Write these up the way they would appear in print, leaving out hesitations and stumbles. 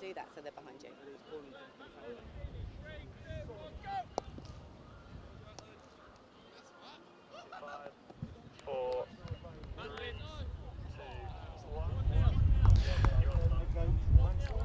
do that so they're behind you. 5, 4, 3, 2, 1.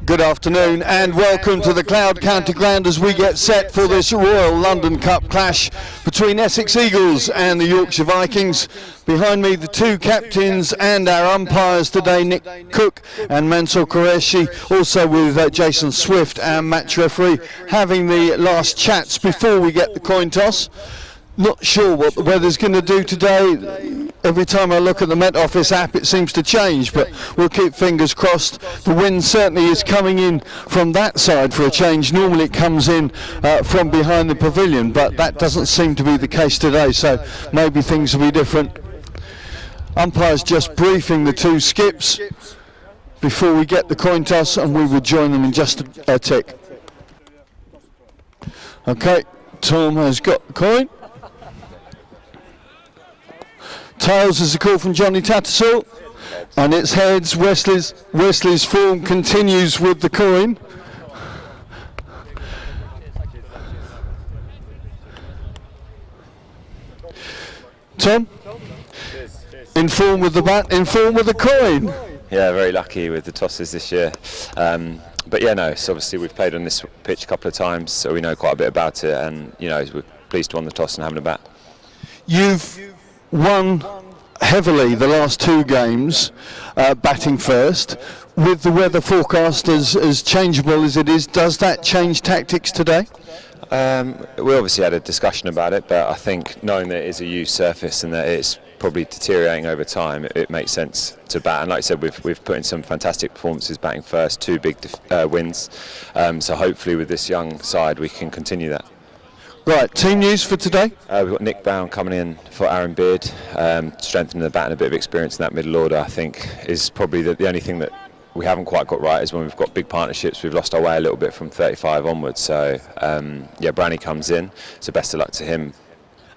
Good afternoon and welcome to the Cloud County Ground as we get set for this Royal London Cup clash between Essex Eagles and the Yorkshire Vikings. Behind me the two captains and our umpires today, Nick Cook and Mansour Qureshi, also with Jason Swift, our match referee, having the last chats before we get the coin toss. Not sure what the weather's going to do today. Every time I look at the Met Office app it seems to change, but we'll keep fingers crossed. The wind certainly is coming in from that side for a change. Normally it comes in from behind the pavilion, but that doesn't seem to be the case today, so maybe things will be different. Umpire's just briefing the two skips before we get the coin toss, and we will join them in just a tick. Okay, Tom has got the coin. Tails is a call from Johnny Tattersall, and it's heads. Wesley's form continues with the coin. Tom, in form with the bat, in form with the coin. Yeah, very lucky with the tosses this year. But yeah, no, so obviously we've played on this pitch a couple of times, so we know quite a bit about it, and you know, we're pleased to win the toss and having a bat. You've won heavily the last two games, batting first. With the weather forecast as changeable as it is, does that change tactics today? We obviously had a discussion about it, but I think knowing that it is a used surface and that it's probably deteriorating over time, it makes sense to bat. And like I said, we've put in some fantastic performances batting first, two big wins. So hopefully with this young side we can continue that. Right, team news for today? We've got Nick Brown coming in for Aaron Beard, strengthening the bat and a bit of experience in that middle order. I think is probably the only thing that we haven't quite got right is when we've got big partnerships. We've lost our way a little bit from 35 onwards. So yeah, Brownie comes in, so best of luck to him.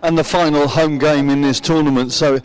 And the final home game in this tournament, so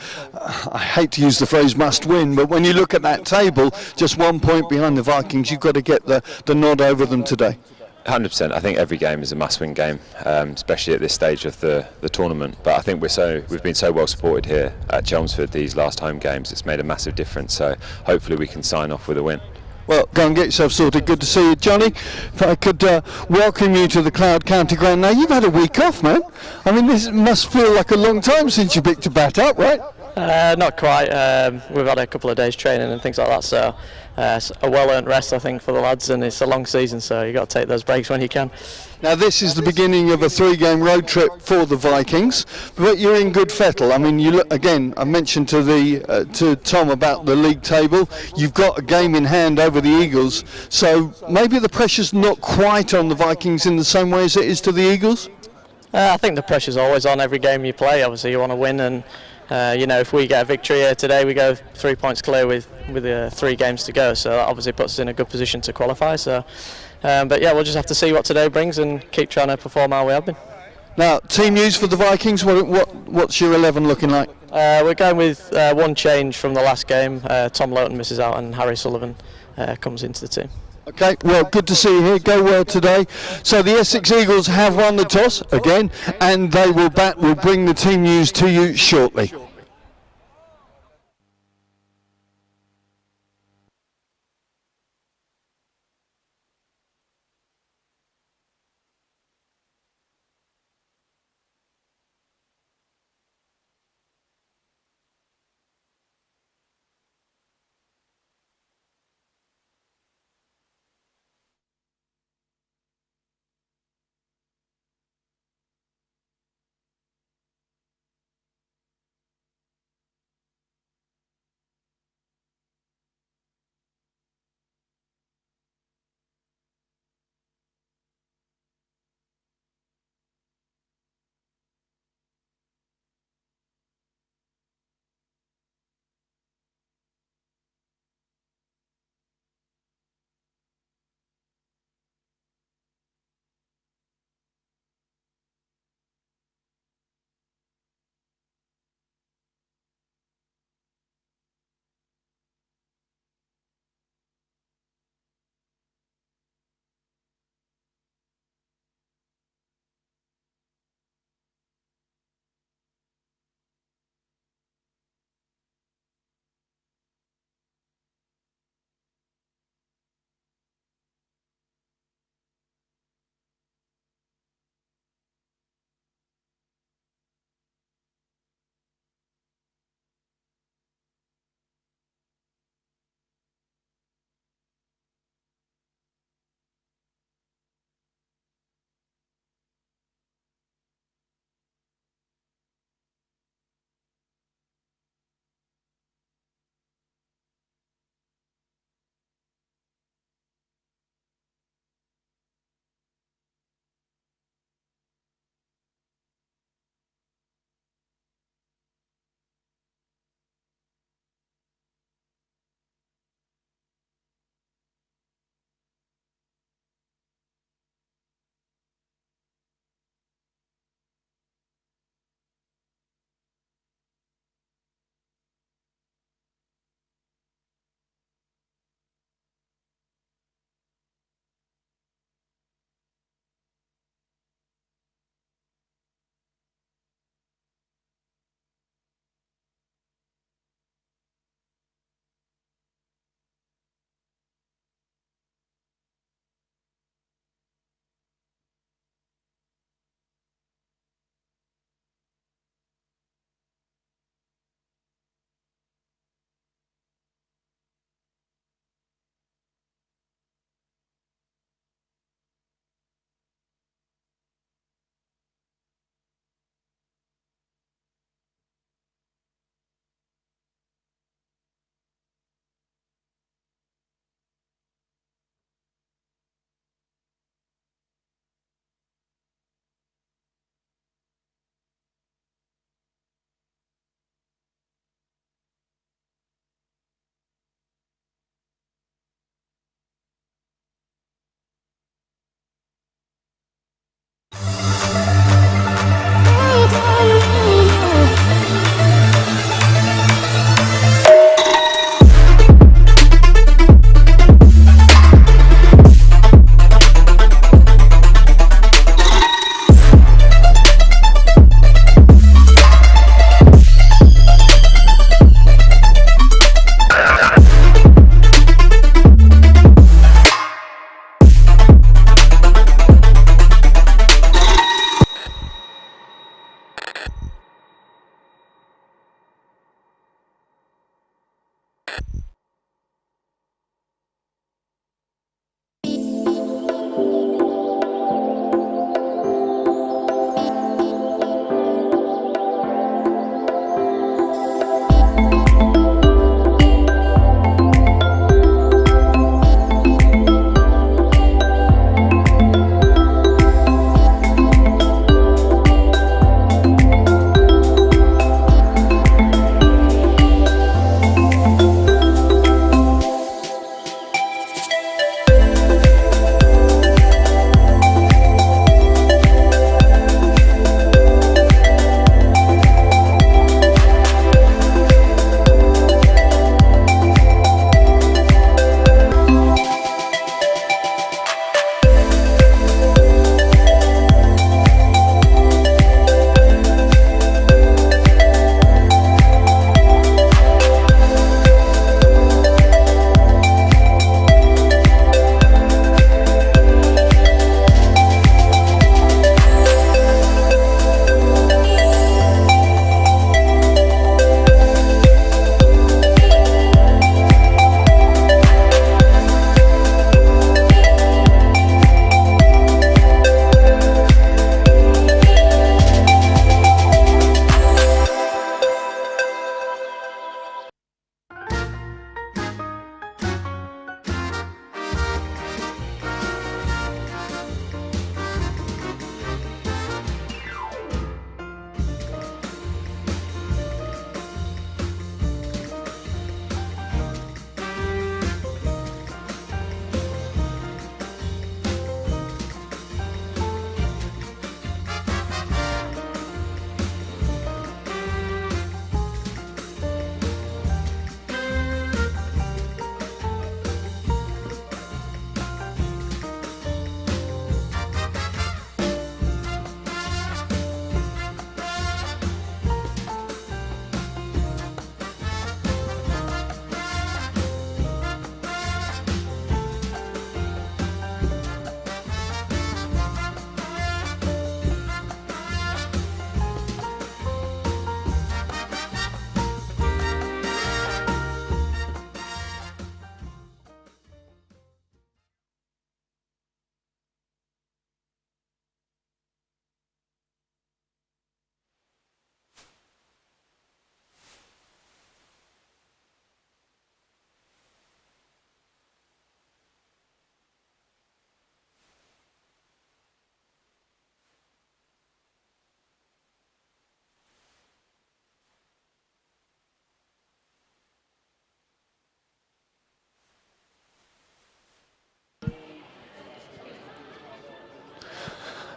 I hate to use the phrase must win, but when you look at that table, just 1 point behind the Vikings, you've got to get the nod over them today. 100%. I think every game is a must-win game, especially at this stage of the tournament. But I think we've been so well supported here at Chelmsford these last home games. It's made a massive difference. So hopefully we can sign off with a win. Well, go and get yourself sorted. Good to see you, Johnny. If I could welcome you to the Cloud County Ground. Now you've had a week off, man. I mean, this must feel like a long time since you picked a bat up, right? Not quite. We've had a couple of days training and things like that, so it's a well-earned rest, I think, for the lads, and it's a long season, so you've got to take those breaks when you can. Now this is the beginning of a 3-game road trip for the Vikings, but you're in good fettle. I mean, you look, again, I mentioned to Tom about the league table. You've got a game in hand over the Eagles, so maybe the pressure's not quite on the Vikings in the same way as it is to the Eagles? I think the pressure's always on every game you play. Obviously you want to win, and you know, if we get a victory here today, we go 3 points clear with 3 games to go, so that obviously puts us in a good position to qualify. So but yeah, we'll just have to see what today brings and keep trying to perform how we have been. Now, team news for the Vikings. What's your 11 looking like? We're going with one change from the last game. Tom Lowton misses out and Harry Sullivan comes into the team. Okay, well, good to see you here. Go well today. So the Essex Eagles have won the toss again, and they will bat. We'll bring the team news to you shortly.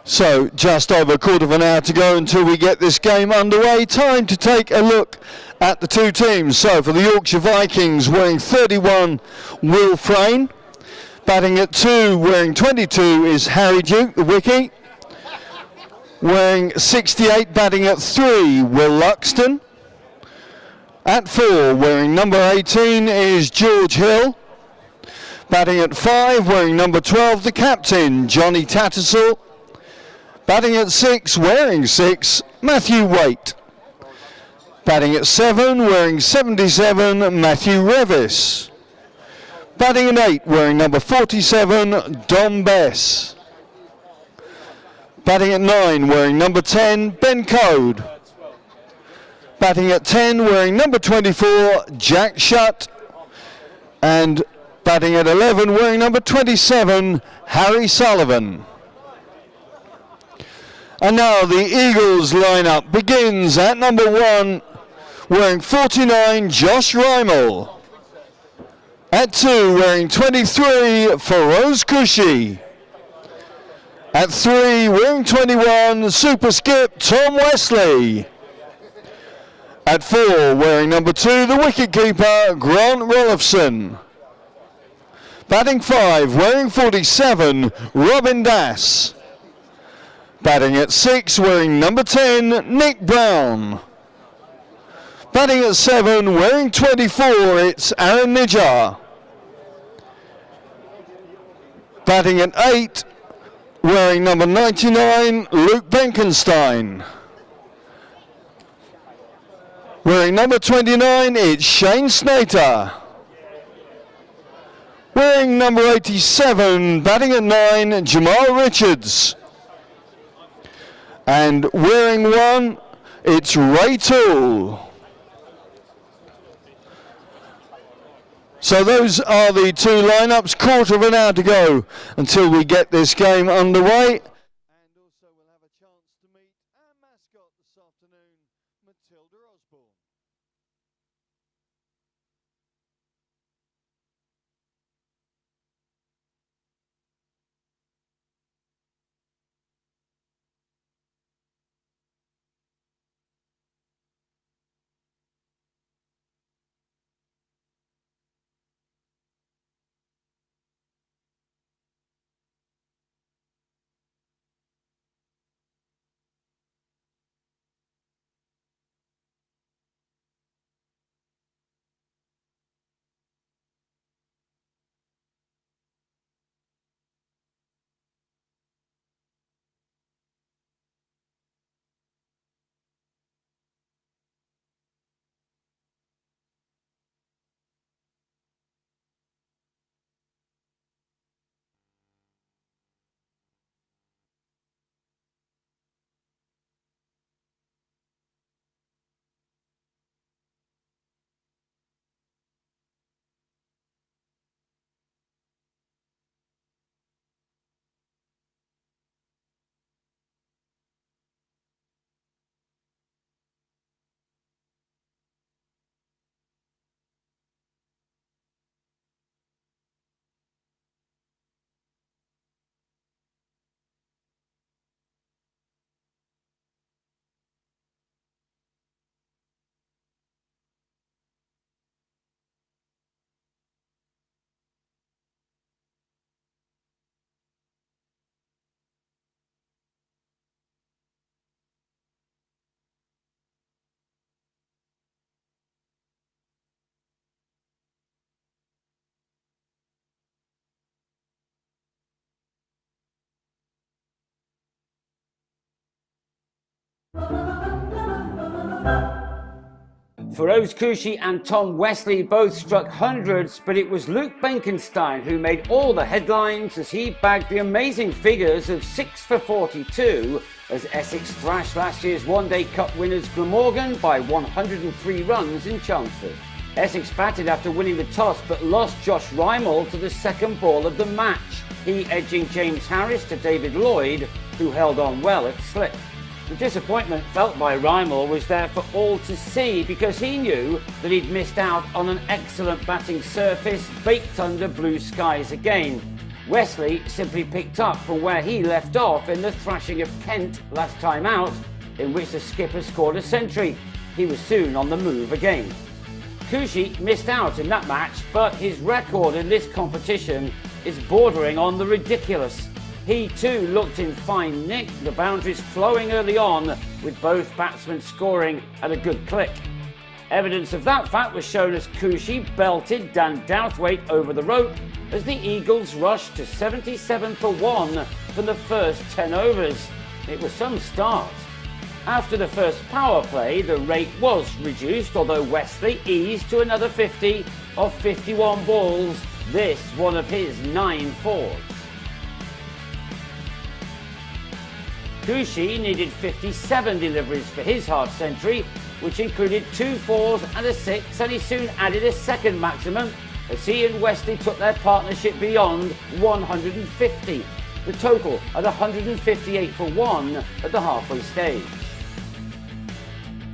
So just over a quarter of an hour to go until we get this game underway. Time to take a look at the two teams. So for the Yorkshire Vikings, wearing 31, Will Frayne. Batting at 2, wearing 22, is Harry Duke, the wicket. Wearing 68, batting at 3, Will Luxton. At 4, wearing number 18, is George Hill. Batting at 5, wearing number 12, the captain, Johnny Tattersall. Batting at 6, wearing 6, Matthew Waite. Batting at 7, wearing 77, Matthew Revis. Batting at 8, wearing number 47, Dom Bess. Batting at 9, wearing number 10, Ben Code. Batting at 10, wearing number 24, Jack Shutt. And batting at 11, wearing number 27, Harry Sullivan. And now the Eagles lineup begins at number 1, wearing 49, Josh Rymel. At 2, wearing 23, Feroz Kushi. At 3, wearing 21, super skip, Tom Wesley. At 4, wearing number 2, the wicketkeeper, Grant Rolifson. Batting 5, wearing 47, Robin Das. Batting at 6, wearing number 10, Nick Brown. Batting at 7, wearing 24, it's Aaron Nijar. Batting at 8, wearing number 99, Luke Benkenstein. Wearing number 29, it's Shane Snater. Wearing number 87, batting at 9, Jamal Richards. And wearing 1, it's Ray Toole. So those are the two lineups, quarter of an hour to go until we get this game underway. And also we'll have a chance to meet our mascot this afternoon, Matilda Osborne. Feroz Kushi and Tom Wesley both struck hundreds, but it was Luke Benkenstein who made all the headlines as he bagged the amazing figures of 6 for 42 as Essex thrashed last year's One-Day Cup winners Glamorgan by 103 runs in Chelmsford. Essex batted after winning the toss but lost Josh Rymel to the second ball of the match, he edging James Harris to David Lloyd, who held on well at slip. The disappointment felt by Rymel was there for all to see because he knew that he'd missed out on an excellent batting surface baked under blue skies again. Wesley simply picked up from where he left off in the thrashing of Kent last time out, in which the skipper scored a century. He was soon on the move again. Cushy missed out in that match, but his record in this competition is bordering on the ridiculous. He too looked in fine nick, the boundaries flowing early on, with both batsmen scoring at a good click. Evidence of that fact was shown as Cushy belted Dan Douthwaite over the rope as the Eagles rushed to 77 for 1 from the first 10 overs. It was some start. After the first power play, the rate was reduced, although Wesley eased to another 50 off 51 balls, this one of his 9 fours. Cushy needed 57 deliveries for his half century, which included 2 fours and a 6, and he soon added a second maximum as he and Wesley took their partnership beyond 150, the total at 158 for 1 at the halfway stage.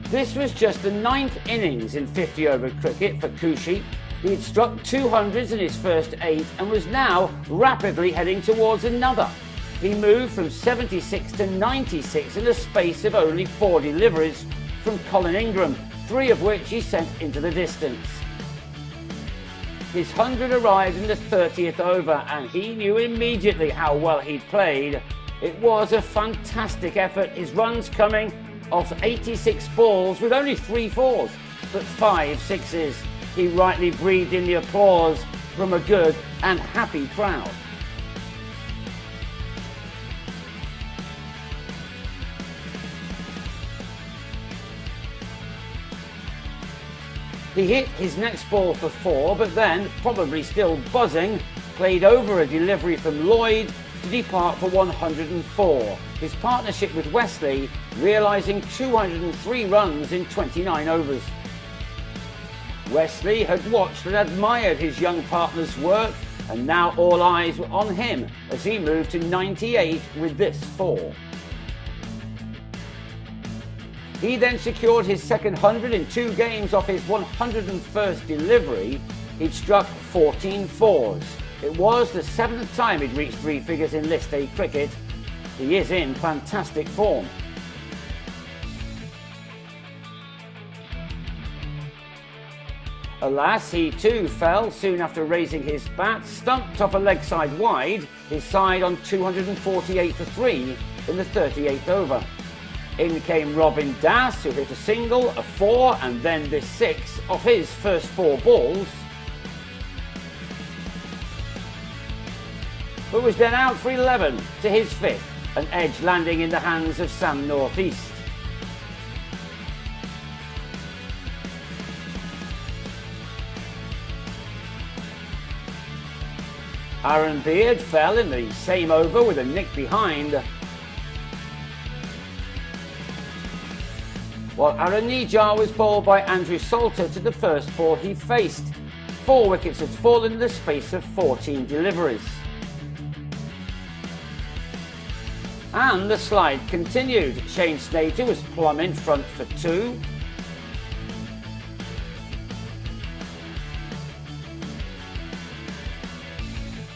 This was just the 9th innings in 50-over cricket for Cushy. He had struck 200s in his first 8 and was now rapidly heading towards another. He moved from 76 to 96 in the space of only 4 deliveries from Colin Ingram, 3 of which he sent into the distance. His 100 arrived in the 30th over and he knew immediately how well he'd played. It was a fantastic effort, his runs coming off 86 balls with only 3 fours, but 5 sixes. He rightly breathed in the applause from a good and happy crowd. He hit his next ball for 4, but then, probably still buzzing, played over a delivery from Lloyd to depart for 104. His partnership with Wesley realising 203 runs in 29 overs. Wesley had watched and admired his young partner's work, and now all eyes were on him as he moved to 98 with this 4. He then secured his second 100 in 2 games off his 101st delivery. He'd struck 14 fours. It was the 7th time he'd reached 3 figures in List A cricket. He is in fantastic form. Alas, he too fell soon after raising his bat, stumped off a leg side wide, his side on 248 for 3 in the 38th over. In came Robin Das, who hit a single, a 4 and then this 6 off his first 4 balls, but was then out for 11 to his 5th, an edge landing in the hands of Sam Northeast. Aaron Beard fell in the same over with a nick behind, while Aaron Nijar was bowled by Andrew Salter to the first ball he faced. 4 wickets had fallen in the space of 14 deliveries. And the slide continued. Shane Snater was plumb in front for 2.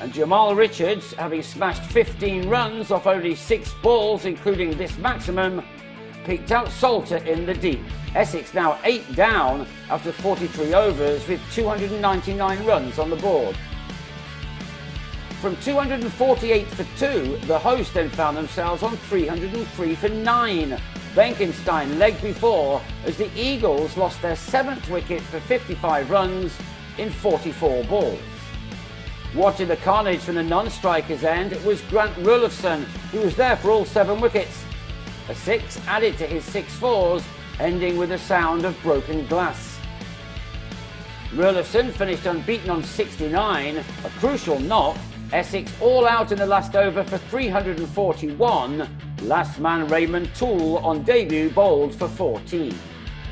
And Jamal Richards, having smashed 15 runs off only 6 balls, including this maximum, picked out Salter in the deep. Essex now 8 down after 43 overs with 299 runs on the board. From 248 for 2, the hosts then found themselves on 303 for 9. Benkenstein legged before as the Eagles lost their 7th wicket for 55 runs in 44 balls. Watching the carnage from the non-strikers' end, it was Grant Rulofson who was there for all 7 wickets. A 6 added to his 6 fours, ending with a sound of broken glass. Rulofson finished unbeaten on 69, a crucial knock. Essex all out in the last over for 341. Last man Raymond Toole on debut bowled for 14.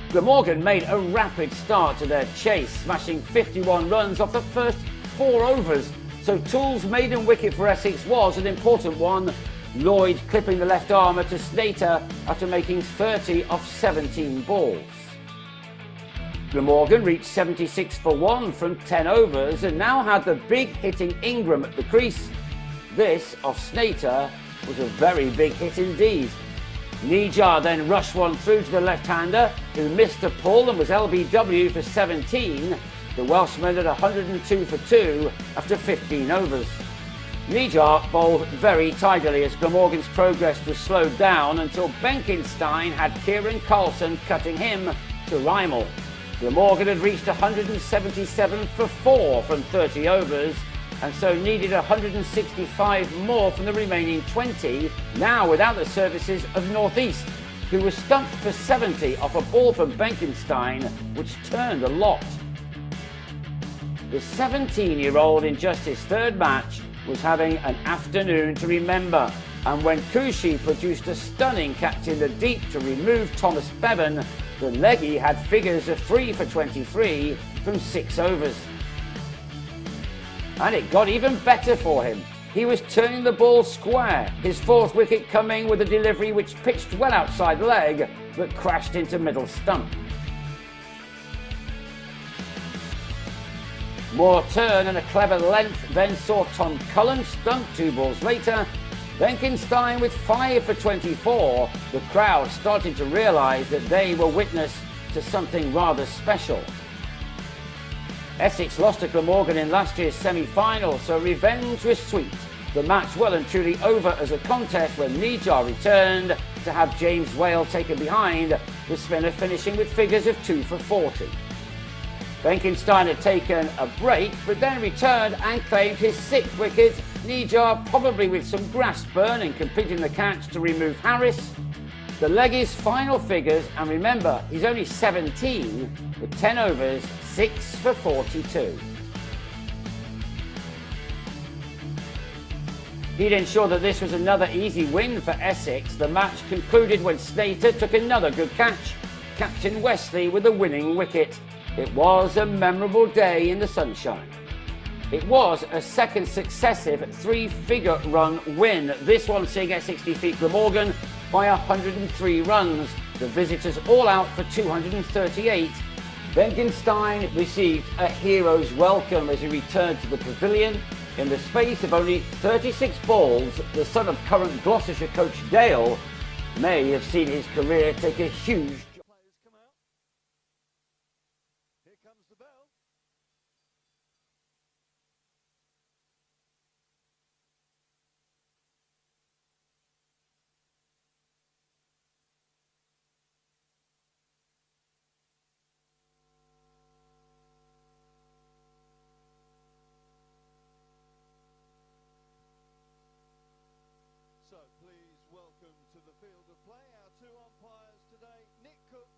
Glamorgan made a rapid start to their chase, smashing 51 runs off the first 4 overs. So Toole's maiden wicket for Essex was an important one. Lloyd clipping the left armour to Snater after making 30 off 17 balls. Glamorgan reached 76 for 1 from 10 overs and now had the big hitting Ingram at the crease, This, off Snater, was a very big hit indeed. Nijar then rushed one through to the left-hander, who missed the pull and was LBW for 17. The Welshman at 102 for 2 after 15 overs. Nijar bowled very tidily as Glamorgan's progress was slowed down until Benkenstein had Kieran Carlson cutting him to Rymel. Glamorgan had reached 177 for 4 from 30 overs and so needed 165 more from the remaining 20, now without the services of North East, who was stumped for 70 off a ball from Benkenstein, which turned a lot. The 17-year-old in just his third match was having an afternoon to remember, and when Kushi produced a stunning catch in the deep to remove Thomas Bevan, the leggy had figures of 3 for 23 from 6 overs. And it got even better for him. He was turning the ball square, his fourth wicket coming with a delivery which pitched well outside leg but crashed into middle stump. More turn and a clever length then saw Tom Cullen stumped 2 balls later. Benkenstein with 5 for 24. The crowd started to realise that they were witness to something rather special. Essex lost to Glamorgan in last year's semi-final, so revenge was sweet. The match well and truly over as a contest when Nijar returned to have James Whale taken behind, the spinner finishing with figures of 2 for 40. Benkenstein had taken a break, but then returned and claimed his 6th wicket. Nijar probably with some grass burn in completing the catch to remove Harris. The leggy's final figures, and remember, he's only 17, with 10 overs, 6 for 42. He'd ensure that this was another easy win for Essex. The match concluded when Snater took another good catch, Captain Wesley with a winning wicket. It was a memorable day in the sunshine. It was a second successive 3-figure run win, this one seeing Essex defeat Glamorgan by 103 runs. The visitors all out for 238. Benkenstein received a hero's welcome as he returned to the pavilion. In the space of only 36 balls, the son of current Gloucestershire coach Dale may have seen his career take a huge So please welcome to the field of play our 2 umpires today, Nick Cook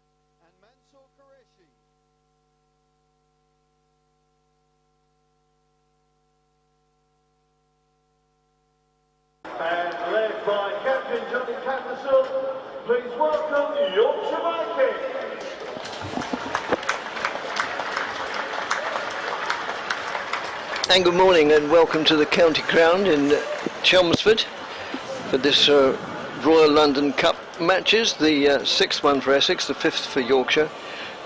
and Mansour Qureshi. And led by Captain Johnny Catterson, please welcome the Yorkshire Vikings. And good morning and welcome to the County Ground in Chelmsford for this Royal London Cup matches, the 6th one for Essex, the 5th for Yorkshire,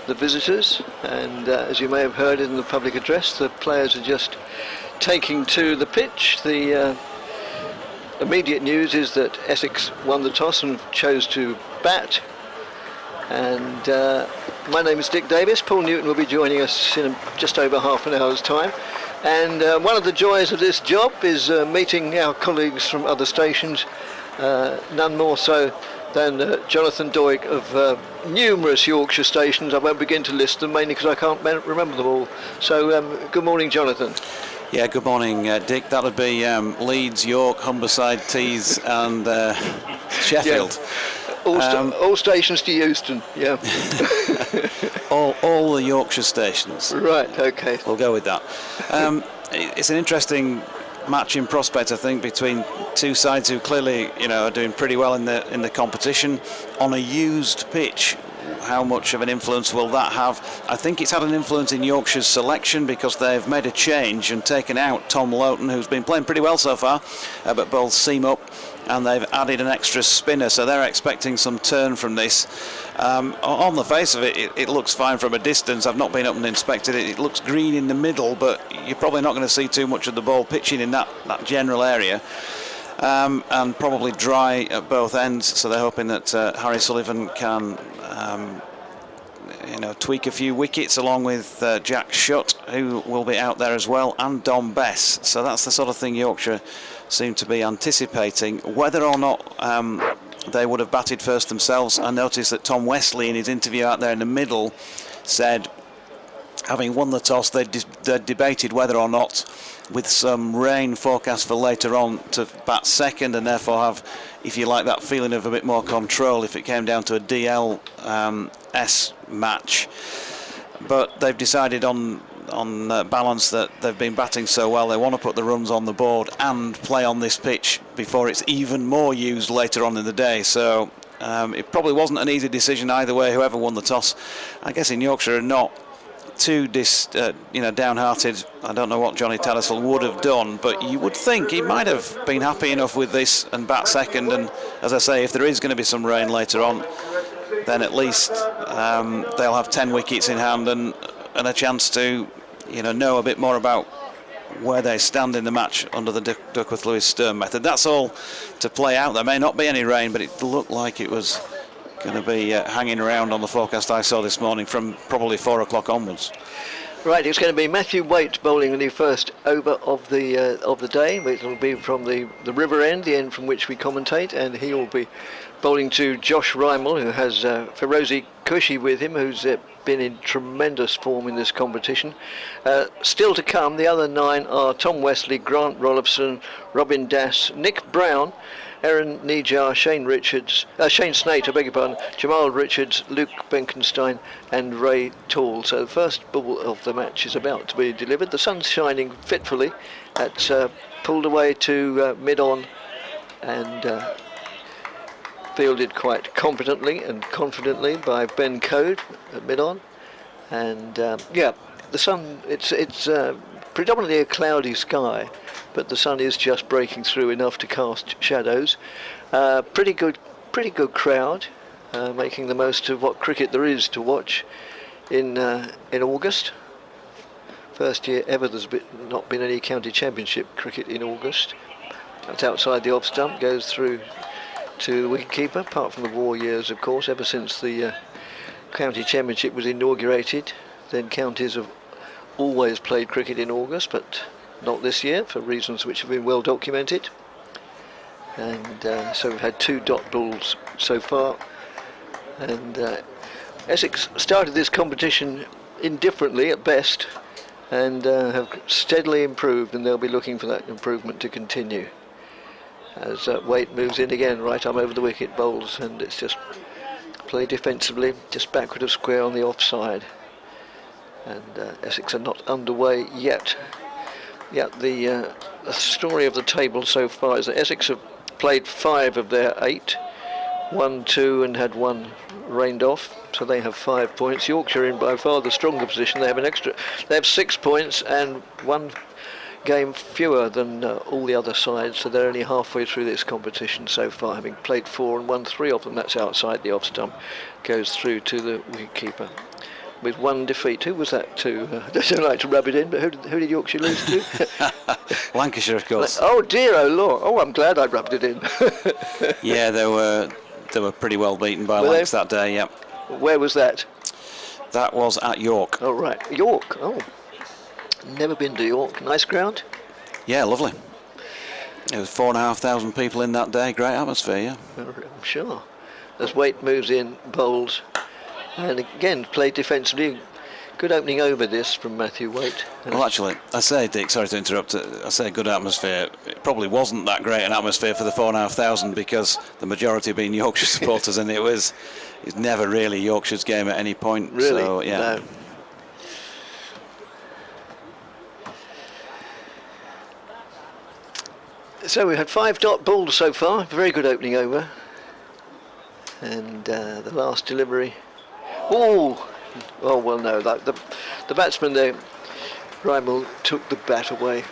the visitors, and as you may have heard in the public address, the players are just taking to the pitch. The immediate news is that Essex won the toss and chose to bat, and my name is Dick Davis. Paul Newton will be joining us in just over half an hour's time. And one of the joys of this job is meeting our colleagues from other stations, none more so than Jonathan Doig of numerous Yorkshire stations. I won't begin to list them, mainly because I can't remember them all. So good morning, Jonathan. Yeah, good morning, Dick. That would be Leeds, York, Humberside, Tees and Sheffield. Yeah. All stations to Euston, yeah. all the Yorkshire stations. Right, okay. We'll go with that. It's an interesting match in prospect, I think, between 2 sides who clearly, are doing pretty well in the competition on a used pitch, how much of an influence will that have? I think it's had an influence in Yorkshire's selection because they've made a change and taken out Tom Loughton, who's been playing pretty well so far, but bowls seam up, and they've added an extra spinner, so they're expecting some turn from this. On the face of it, it looks fine from a distance. I've not been up and inspected it. It looks green in the middle, but you're probably not going to see too much of the ball pitching in that general area. And probably dry at both ends, so they're hoping that Harry Sullivan can tweak a few wickets along with Jack Shutt, who will be out there as well, and Dom Bess. So that's the sort of thing Yorkshire seem to be anticipating. Whether or not they would have batted first themselves, I noticed that Tom Wesley in his interview out there in the middle said, having won the toss, they debated whether or not, with some rain forecast for later on, to bat second and therefore have, if you like, that feeling of a bit more control if it came down to a DLS match. But they've decided on balance that they've been batting so well, they want to put the runs on the board and play on this pitch before it's even more used later on in the day. So it probably wasn't an easy decision either way, whoever won the toss. I guess in Yorkshire are not too downhearted. I don't know what Johnny Tattersall would have done, but you would think he might have been happy enough with this and bat second. And as I say, if there is going to be some rain later on, then at least they'll have 10 wickets in hand and a chance to know a bit more about where they stand in the match under the Duckworth Lewis Stern method. That's all to play out. There may not be any rain, but it looked like it was going to be hanging around on the forecast I saw this morning from probably 4 o'clock onwards. Right, it's going to be Matthew Waite bowling the first over of the day. It will be from the river end, the end from which we commentate, and he will be bowling to Josh Rymel, who has Ferozi Kushi with him, who's been in tremendous form in this competition. Still to come, the other 9 are Tom Wesley, Grant Rollifson, Robin Dass, Nick Brown, Aaron Nijar, Shane Snate, I beg your pardon, Jamal Richards, Luke Benkenstein and Ray Tall. So the first ball of the match is about to be delivered. The sun's shining fitfully. It's pulled away to mid-on and fielded quite competently and confidently by Ben Code at mid-on. And the sun, it's predominantly a cloudy sky, but the sun is just breaking through enough to cast shadows. Pretty good crowd, making the most of what cricket there is to watch in August. First year ever there's not been any county championship cricket in August. That's outside the off stump, goes through to the wicketkeeper, apart from the war years, of course. Ever since the county championship was inaugurated, then counties have always played cricket in August, but not this year for reasons which have been well documented. And so we've had 2 dot balls so far, and Essex started this competition indifferently at best and have steadily improved, and they'll be looking for that improvement to continue as Waite moves in again, right arm over the wicket, bowls, and it's just play defensively, just backward of square on the offside. And Essex are not underway yet. The story of the table so far is that Essex have played 5 of their 8, 1, 2 and had 1 rained off, so they have 5 points. Yorkshire in by far the stronger position. They have 6 points and 1 game fewer than all the other sides, so they're only halfway through this competition so far, having played 4 and won 3 of them. That's outside the off stump, goes through to the wicketkeeper with 1 defeat. Who was that to? I don't like to rub it in, but who did Yorkshire lose to? Lancashire, of course. Oh dear, oh Lord. Oh, I'm glad I rubbed it in. Yeah, they were pretty well beaten by Lancs that day, yeah. Where was that? That was at York. Oh, right. York, oh. Never been to York. Nice ground? Yeah, lovely. There was 4,500 people in that day. Great atmosphere, yeah. I'm sure. As Waite moves in, bowls, and again played defensively. Good opening over this from Matthew Waite. Well, actually, I say, Dick, sorry to interrupt, I say good atmosphere. It probably wasn't that great an atmosphere for the 4,500 because the majority being Yorkshire supporters, and it's never really Yorkshire's game at any point. Really? So, yeah. No. So we had 5 dot balls so far, very good opening over, and the last delivery Oh well, no. The batsman there, Rymel, took the bat away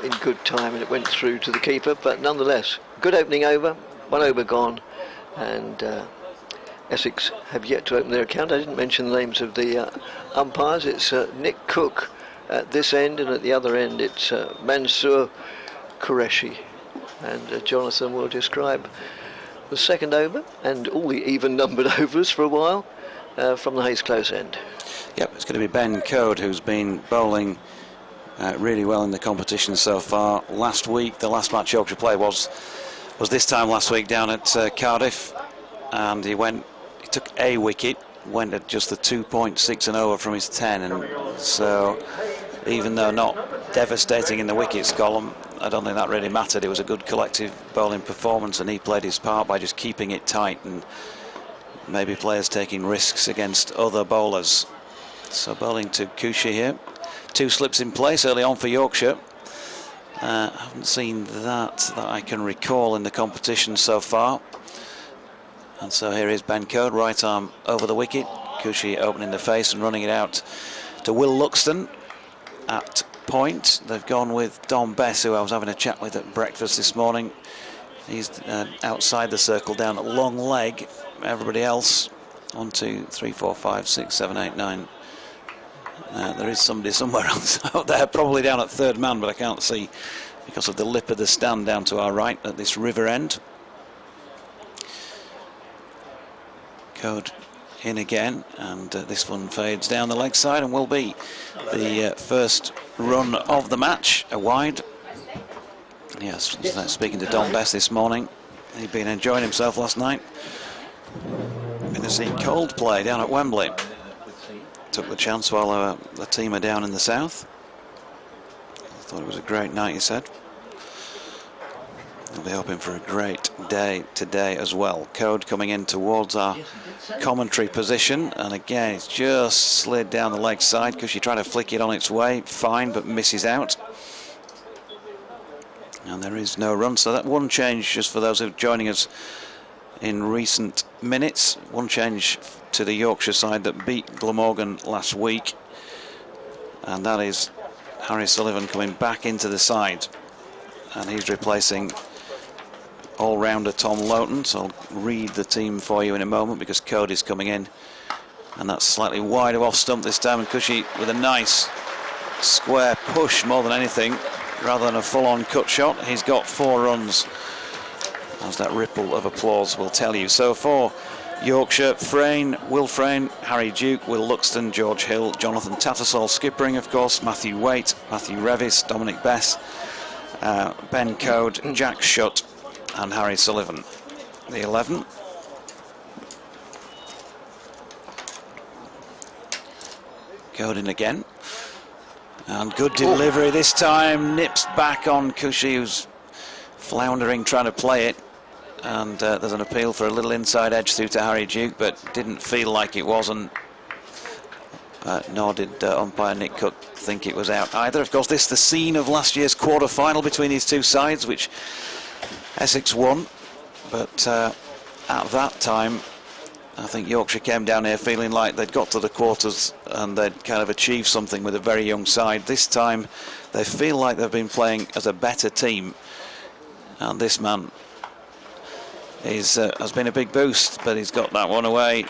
in good time, and it went through to the keeper. But nonetheless, good opening over. 1 over gone, and Essex have yet to open their account. I didn't mention the names of the umpires. It's Nick Cook at this end, and at the other end it's Mansour Qureshi. And Jonathan will describe the second over and all the even-numbered overs for a while from the Hayes Close end. Yep, it's going to be Ben Code, who's been bowling really well in the competition so far. Last week, the last match Yorkshire played was this time last week down at Cardiff, and he took a wicket, went at just the 2.6 and over from his 10, and so even though not devastating in the wickets column, I don't think that really mattered. It was a good collective bowling performance, and he played his part by just keeping it tight and maybe players taking risks against other bowlers. So bowling to Cushy here. 2 slips in place early on for Yorkshire. I haven't seen that I can recall in the competition so far. And so here is Ben Code, right arm over the wicket. Cushy opening the face and running it out to Will Luxton at point. They've gone with Dom Bess, who I was having a chat with at breakfast this morning. He's outside the circle down at long leg. Everybody else 1, 2, 3, 4, 5, 6, 7, 8, 9. There is somebody somewhere else out there, probably down at third man, but I can't see because of the lip of the stand down to our right at this river end. Code in again, and this one fades down the leg side and will be the first run of the match, a wide. Yes, speaking to Don Bess this morning, he'd been enjoying himself last night. Going to see Coldplay down at Wembley. Took the chance while the team are down in the south. Thought it was a great night, he said. We'll be hoping for a great day today as well. Code coming in towards our commentary position, and again it's just slid down the leg side because you try to flick it on its way, fine, but misses out. And there is no run, so that one change just for those who are joining us in recent minutes. One change to the Yorkshire side that beat Glamorgan last week, and that is Harry Sullivan coming back into the side, and he's replacing all-rounder Tom Loughton. So I'll read the team for you in a moment because Code is coming in, and that's slightly wider off stump this time, and Cushy with a nice square push more than anything rather than a full-on cut shot. He's got 4 runs, as that ripple of applause will tell you. So for Yorkshire, Frayne, Will Frayne, Harry Duke, Will Luxton, George Hill, Jonathan Tattersall skippering, of course, Matthew Waite, Matthew Revis, Dominic Bess, Ben Code, Jack Shutt and Harry Sullivan. The 11. Code in again. And good delivery this time, nips back on Cushy, who's floundering trying to play it. And there's an appeal for a little inside edge through to Harry Duke, but didn't feel like it was, and nor did umpire Nick Cook think it was out either. Of course, this is the scene of last year's quarter-final between these two sides, which Essex won, but at that time I think Yorkshire came down here feeling like they'd got to the quarters and they'd kind of achieved something with a very young side. This time they feel like they've been playing as a better team, and this man has been a big boost, but he's got that one away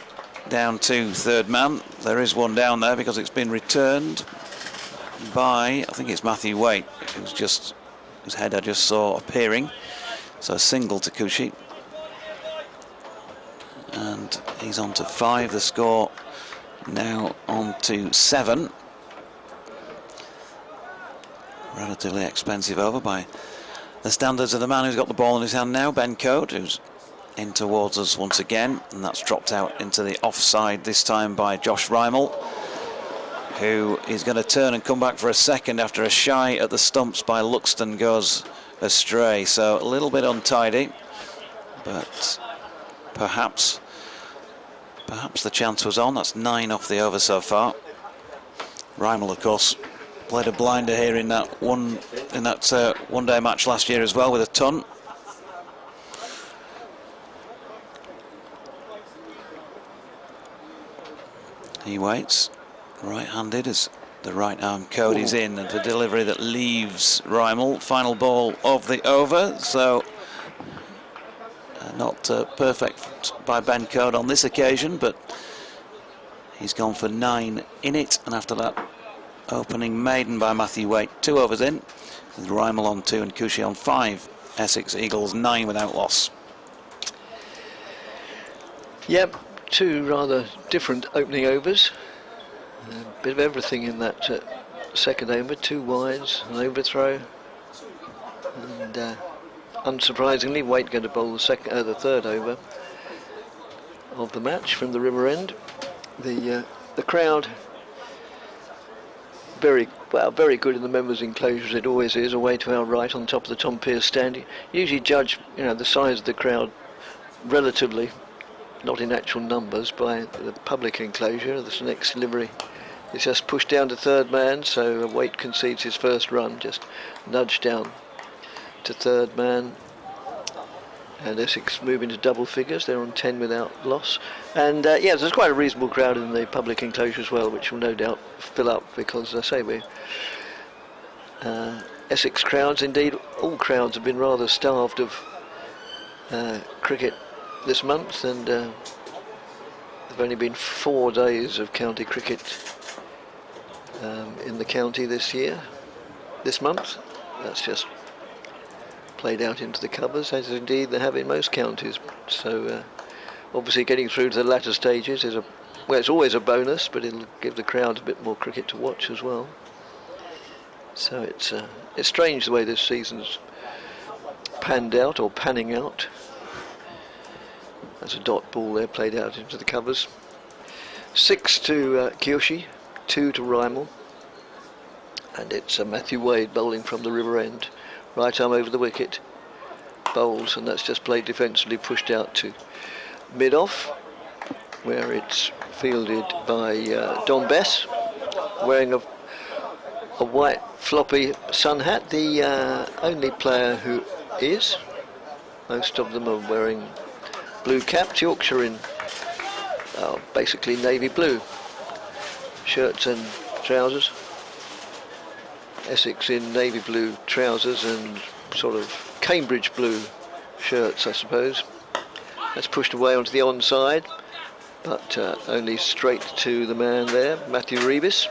down to third man. There is one down there because it's been returned by, I think it's Matthew Waite, whose head I just saw appearing. So a single to Cushy, and he's on to 5. The score now on to 7. Relatively expensive over by the standards of the man who's got the ball in his hand now, Ben Code, who's in towards us once again, and that's dropped out into the offside this time by Josh Rymel, who is going to turn and come back for a second after a shy at the stumps by Luxton goes astray. So a little bit untidy, but perhaps the chance was on. That's 9 off the over so far. Rymel, of course, played a blinder here in that one-day match last year as well with a ton. He waits, right-handed as the right arm code is in, and the delivery that leaves Rymel. Final ball of the over, so not perfect by Ben Code on this occasion, but he's gone for 9 in it, and after that opening maiden by Matthew Waite, 2 overs in, with Rymel on 2 and Cushy on 5. Essex Eagles 9 without loss. Yep, 2 rather different opening overs. A bit of everything in that second over, 2 wides, an overthrow, and unsurprisingly, Waite going to bowl the third over of the match from the river end. The crowd very good in the members' enclosures. It always is, away to our right on top of the Tom Pearce stand. You usually judge, the size of the crowd relatively, not in actual numbers, by the public enclosure. The next delivery is just pushed down to third man, so Waite concedes his first run, just nudged down to third man. And Essex move into double figures. They're on 10 without loss. And yes, there's quite a reasonable crowd in the public enclosure as well, which will no doubt fill up, because as I say, we Essex crowds, indeed all crowds, have been rather starved of cricket this month, and there've only been 4 days of county cricket in the county this month. That's just played out into the covers, as indeed they have in most counties. So obviously getting through to the latter stages is it's always a bonus, but it'll give the crowd a bit more cricket to watch as well. So it's strange the way this season's panned out, or panning out. That's a dot ball there, played out into the covers. 6 to Kyoshi, 2 to Rymel, and it's Matthew Wade bowling from the river end. Right arm over the wicket, bowls, and that's just played defensively, pushed out to mid-off, where it's fielded by Don Bess, wearing a white floppy sun hat, the only player who is. Most of them are wearing blue caps. Yorkshire in basically navy blue shirts and trousers. Essex in navy blue trousers and sort of Cambridge blue shirts, I suppose. That's pushed away onto the onside, but only straight to the man there, Matthew Rebus.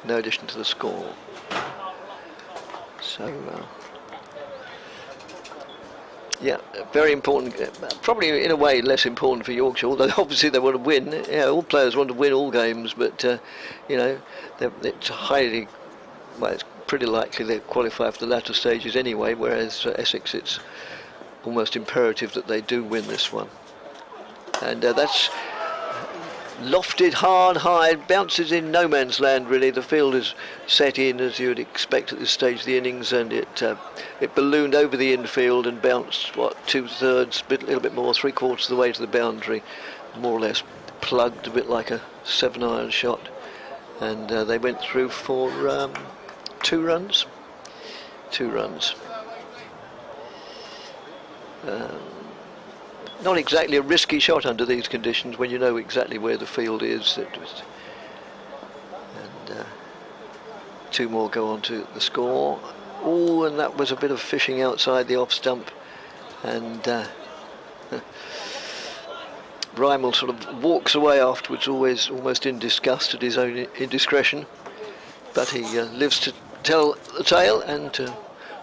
No addition to the score. So, yeah, very important. Probably in a way less important for Yorkshire, although obviously they want to win. All players want to win all games, but it's highly, well, it's pretty likely they'll qualify for the latter stages anyway, whereas Essex, it's almost imperative that they do win this one. And that's lofted hard, high, bounces in no man's land really. The field is set in as you would expect at this stage of the innings, and it ballooned over the infield and bounced, 2/3, a little bit more, 3/4 of the way to the boundary, more or less plugged, a bit like a 7-iron shot, and they went through for 2 runs. 2 runs. Not exactly a risky shot under these conditions when you know exactly where the field is. And 2 more go on to the score. Oh, and that was a bit of fishing outside the off stump, and Rymel sort of walks away afterwards, always almost in disgust at his own indiscretion, but he lives to tell the tale and to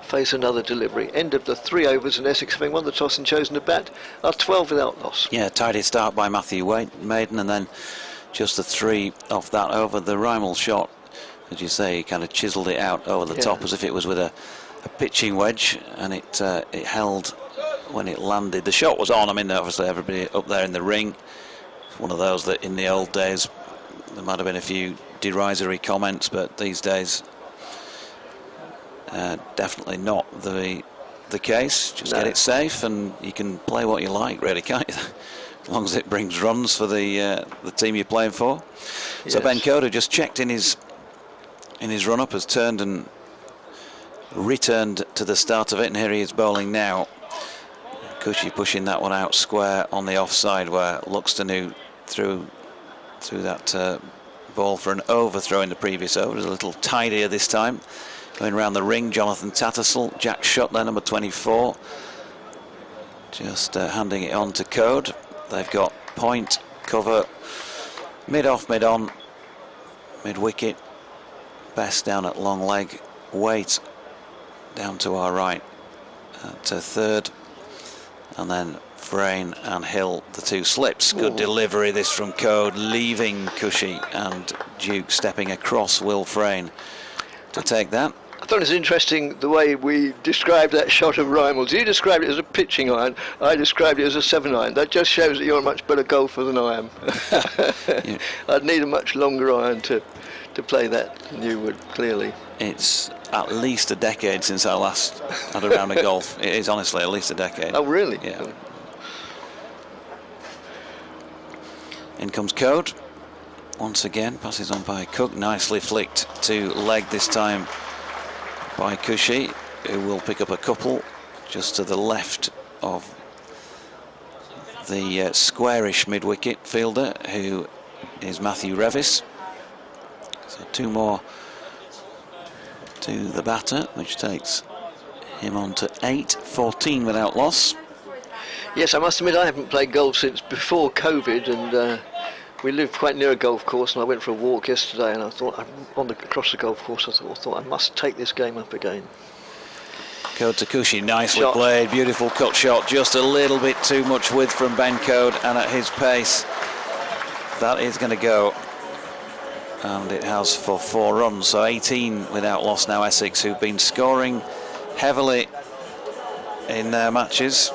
face another delivery. End of the 3 overs, and Essex, having won the toss and chosen to bat, are 12 without loss. Yeah, tidy start by Matthew Waite, maiden, and then just the 3 off that over. The Rymel shot, as you say, he kind of chiselled it out over the top as if it was with a pitching wedge, and it held when it landed. The shot was on. I mean, obviously everybody up there in the ring. It's one of those that in the old days there might have been a few derisory comments, but these days definitely not the case. Just get it safe, and you can play what you like, really, can't you? As long as it brings runs for the team you're playing for. Yes. So Ben Coder just checked in his run-up, has turned and returned to the start of it, and here he is bowling now. Cushy pushing that one out square on the offside, where Luxton, who threw that ball for an overthrow in the previous over. It was a little tidier this time. Going around the ring, Jonathan Tattersall, Jack Shutt there, number 24. Just handing it on to Code. They've got point, cover, mid-off, mid-on, mid-wicket. Best down at long leg. Waite down to our right at third. And then Frayne and Hill, the two slips. Good delivery this from Code, leaving Cushy and Duke stepping across Will Frayne to take that. I thought it was interesting the way we described that shot of Rymal's. You described it as a pitching iron, I described it as a 7-iron. That just shows that you're a much better golfer than I am. Yeah. I'd need a much longer iron to play that than you would, clearly. It's at least a decade since I last had a round of golf. It is honestly at least a decade. Oh, really? Yeah. In comes Code. Once again, passes on by Cook. Nicely flicked to leg this time by Cushy, who will pick up a couple just to the left of the squarish mid-wicket fielder, who is Matthew Revis. So 2 more to the batter, which takes him on to 8, 14 without loss. Yes, I must admit I haven't played golf since before COVID, and we lived quite near a golf course, and I went for a walk yesterday, and I thought, across the golf course, I thought I must take this game up again. Code to Cushy, nicely Shot. played, beautiful cut shot, just a little bit too much width from Ben Code, and at his pace, that is going to go. And it has for 4 runs, so 18 without loss now, Essex, who've been scoring heavily in their matches,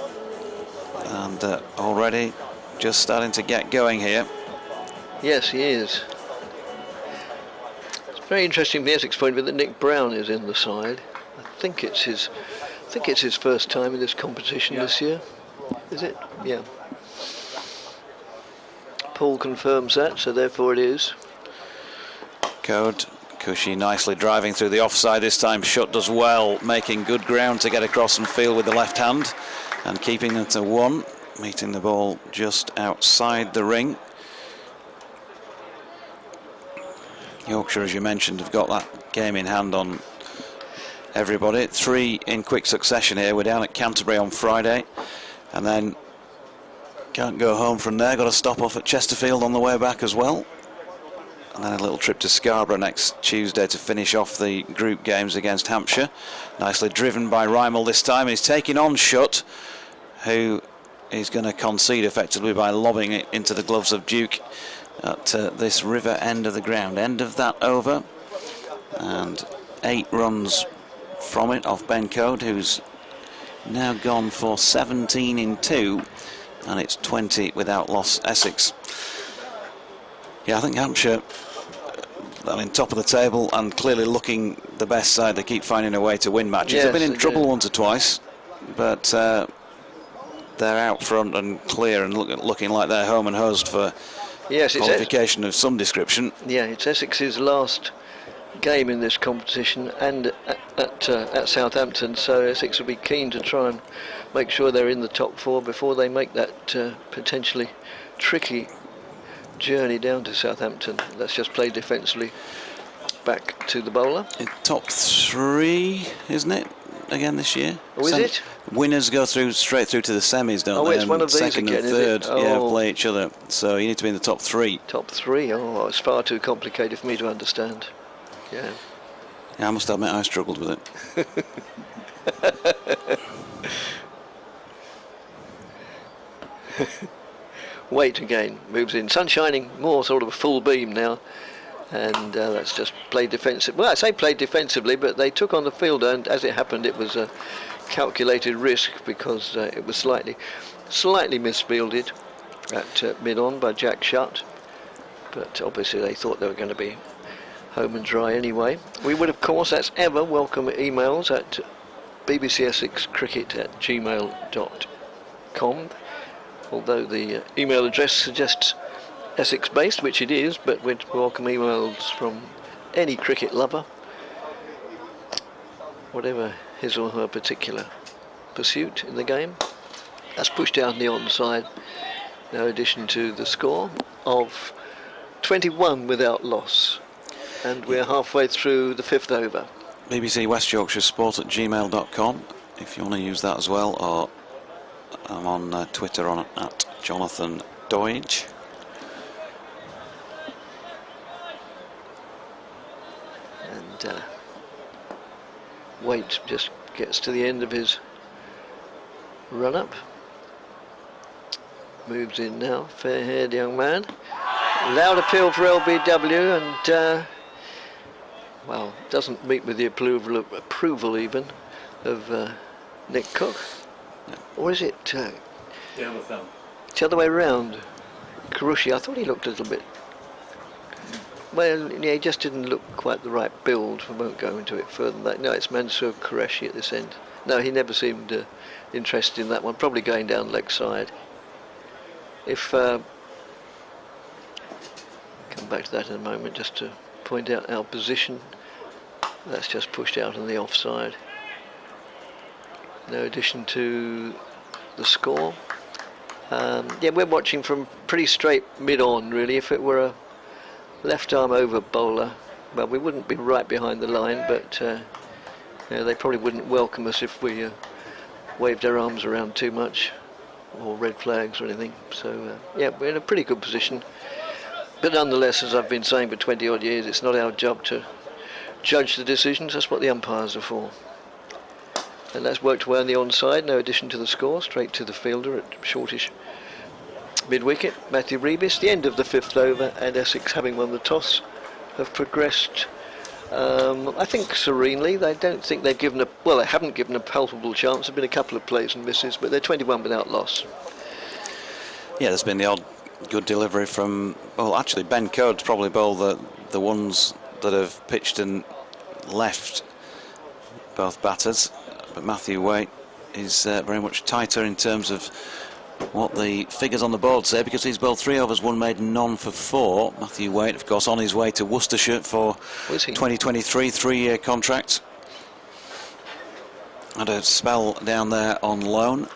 and already just starting to get going here. Yes, he is. It's very interesting from the Essex point of view that Nick Brown is in the side. I think it's his first time in this competition this year. Is it? Yeah. Paul confirms that, so therefore it is. Code, Cushy nicely driving through the offside this time. Shutt does well, making good ground to get across and field with the left hand and keeping them to 1, meeting the ball just outside the ring. Yorkshire, as you mentioned, have got that game in hand on everybody. 3 in quick succession here. We're down at Canterbury on Friday, and then can't go home from there. Got to stop off at Chesterfield on the way back as well. And then a little trip to Scarborough next Tuesday to finish off the group games against Hampshire. Nicely driven by Rymal this time. He's taking on Shutt, who is going to concede effectively by lobbing it into the gloves of Duke at this river end of the ground. End of that over. And 8 runs from it off Ben Code, who's now gone for 17 in 2. And it's 20 without loss, Essex. Yeah, I think Hampshire, top of the table and clearly looking the best side. They keep finding a way to win matches. Yes, They've been in trouble once or twice, but they're out front and clear and looking like they're home and hosed for qualification of some description. Yeah, it's Essex's last game in this competition and at Southampton, so Essex will be keen to try and make sure they're in the top 4 before they make that potentially tricky journey down to Southampton. Let's just play defensively back to the bowler. In top 3, isn't it? Again this year. Oh, is it? Winners go straight through to the semis, don't they? It's one of these second again, and third, is it? play each other. So you need to be in the top 3. Top 3. Oh, it's far too complicated for me to understand. Yeah. Yeah, I must admit I struggled with it. Waite again moves in. Sun shining, more sort of a full beam now, and that's just played defensive. Well, I say played defensively, but they took on the fielder, and as it happened, it was a calculated risk because it was slightly misfielded at mid-on by Jack Shutt, but obviously they thought they were going to be home and dry anyway. We would, of course, as ever, welcome emails at bbcessexcricket@gmail.com. Although the email address suggests Essex-based, which it is, but we'd welcome emails from any cricket lover, whatever his or her particular pursuit in the game. That's pushed down the onside. No addition to the score of 21 without loss, and we're halfway through the 5th over. BBC West Yorkshire Sport at gmail.com if you want to use that as well, or I'm on Twitter on at Jonathan Doige. And Waite just gets to the end of his run up. Moves in now, fair-haired young man. Loud appeal for LBW, and well, doesn't meet with the approval even of Nick Cook. Or is it the other way around? Karushi, I thought he looked a little bit, well, yeah, he just didn't look quite the right build. I won't go into it further than that. No, it's Mansour Qureshi at this end. No, he never seemed interested in that one, probably going down leg side. If come back to that in a moment, just to point out our position. That's just pushed out on the offside. No addition to the score. Yeah, we're watching from pretty straight mid-on, really. If it were a left-arm over bowler, well, we wouldn't be right behind the line, but you know, they probably wouldn't welcome us if we waved our arms around too much, or red flags or anything. So yeah, we're in a pretty good position. But nonetheless, as I've been saying for 20 odd years, it's not our job to judge the decisions. That's what the umpires are for. And that's worked well on the onside. No addition to the score. Straight to the fielder at shortish mid-wicket. Matthew Rebis. The end of the 5th over, and Essex, having won the toss, have progressed, I think, serenely. They don't think they've given a, well, they haven't given a palpable chance. There've been a couple of plays and misses, but they're 21 without loss. Yeah, there's been the odd good delivery from, well, actually Ben Code's probably bowled the ones that have pitched and left both batters, but Matthew Waite is very much tighter in terms of what the figures on the board say, because he's bowled 3 overs, 1 maiden, none for 4. Matthew Waite, of course, on his way to Worcestershire for 2023, 3-year contract. Had a spell down there on loan.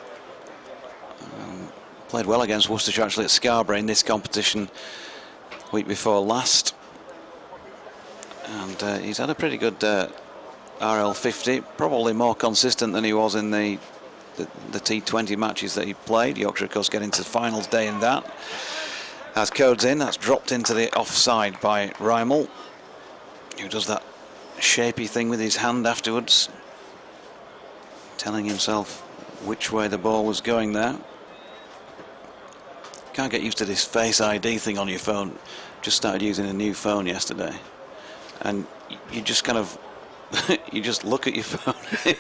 Played well against Worcestershire actually at Scarborough in this competition week before last. And he's had a pretty good RL50, probably more consistent than he was in the T20 matches that he played. Yorkshire, of course, getting to the finals day in that. As Code's in, that's dropped into the offside by Rymel, who does that shapy thing with his hand afterwards, telling himself which way the ball was going there. Can't get used to this Face ID thing on your phone. Just started using a new phone yesterday, and you just kind of you just look at your phone.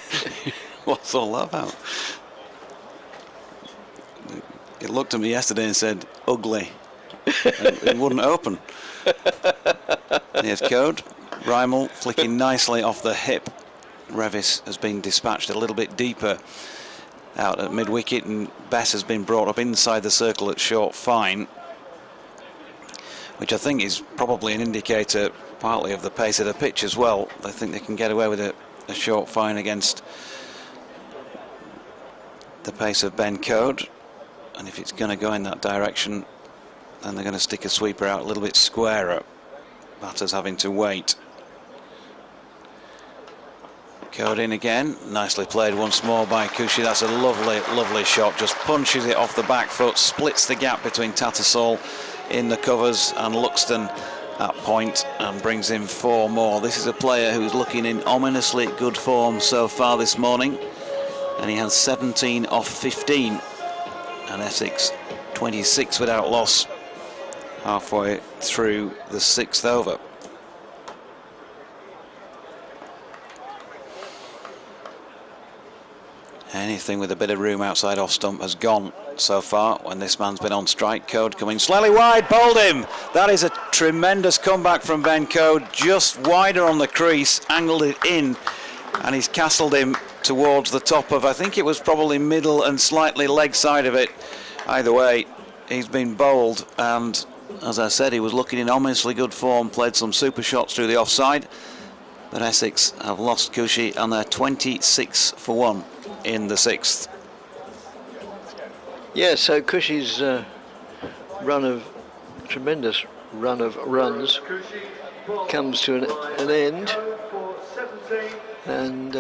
What's all that about? It looked at me yesterday and said ugly, and it wouldn't open. Here's Code. Rymel flicking nicely off the hip. Revis has been dispatched a little bit deeper out at mid-wicket, and Bess has been brought up inside the circle at short fine, which I think is probably an indicator partly of the pace of the pitch as well. They think they can get away with a short fine against the pace of Ben Code, and if it's going to go in that direction, then they're going to stick a sweeper out a little bit squarer. Batters having to wait. Code in again, nicely played once more by Kushi. That's a lovely shot, just punches it off the back foot, splits the gap between Tattersall in the covers and Luxton at point, and brings in 4 more. This is a player who's looking in ominously good form so far this morning, and he has 17 off 15, and Essex 26 without loss halfway through the 6th over. Anything with a bit of room outside off stump has gone so far when this man's been on strike. Code coming slightly wide, bowled him. That is a tremendous comeback from Ben Code, just wider on the crease, angled it in, and he's castled him towards the top of, I think it was probably middle and slightly leg side of it. Either way, he's been bowled, and as I said, he was looking in ominously good form, played some super shots through the offside, but Essex have lost Kushi, and they're 26 for 1 in the 6th. Yeah, so Cushy's run of tremendous run of runs comes to an end, and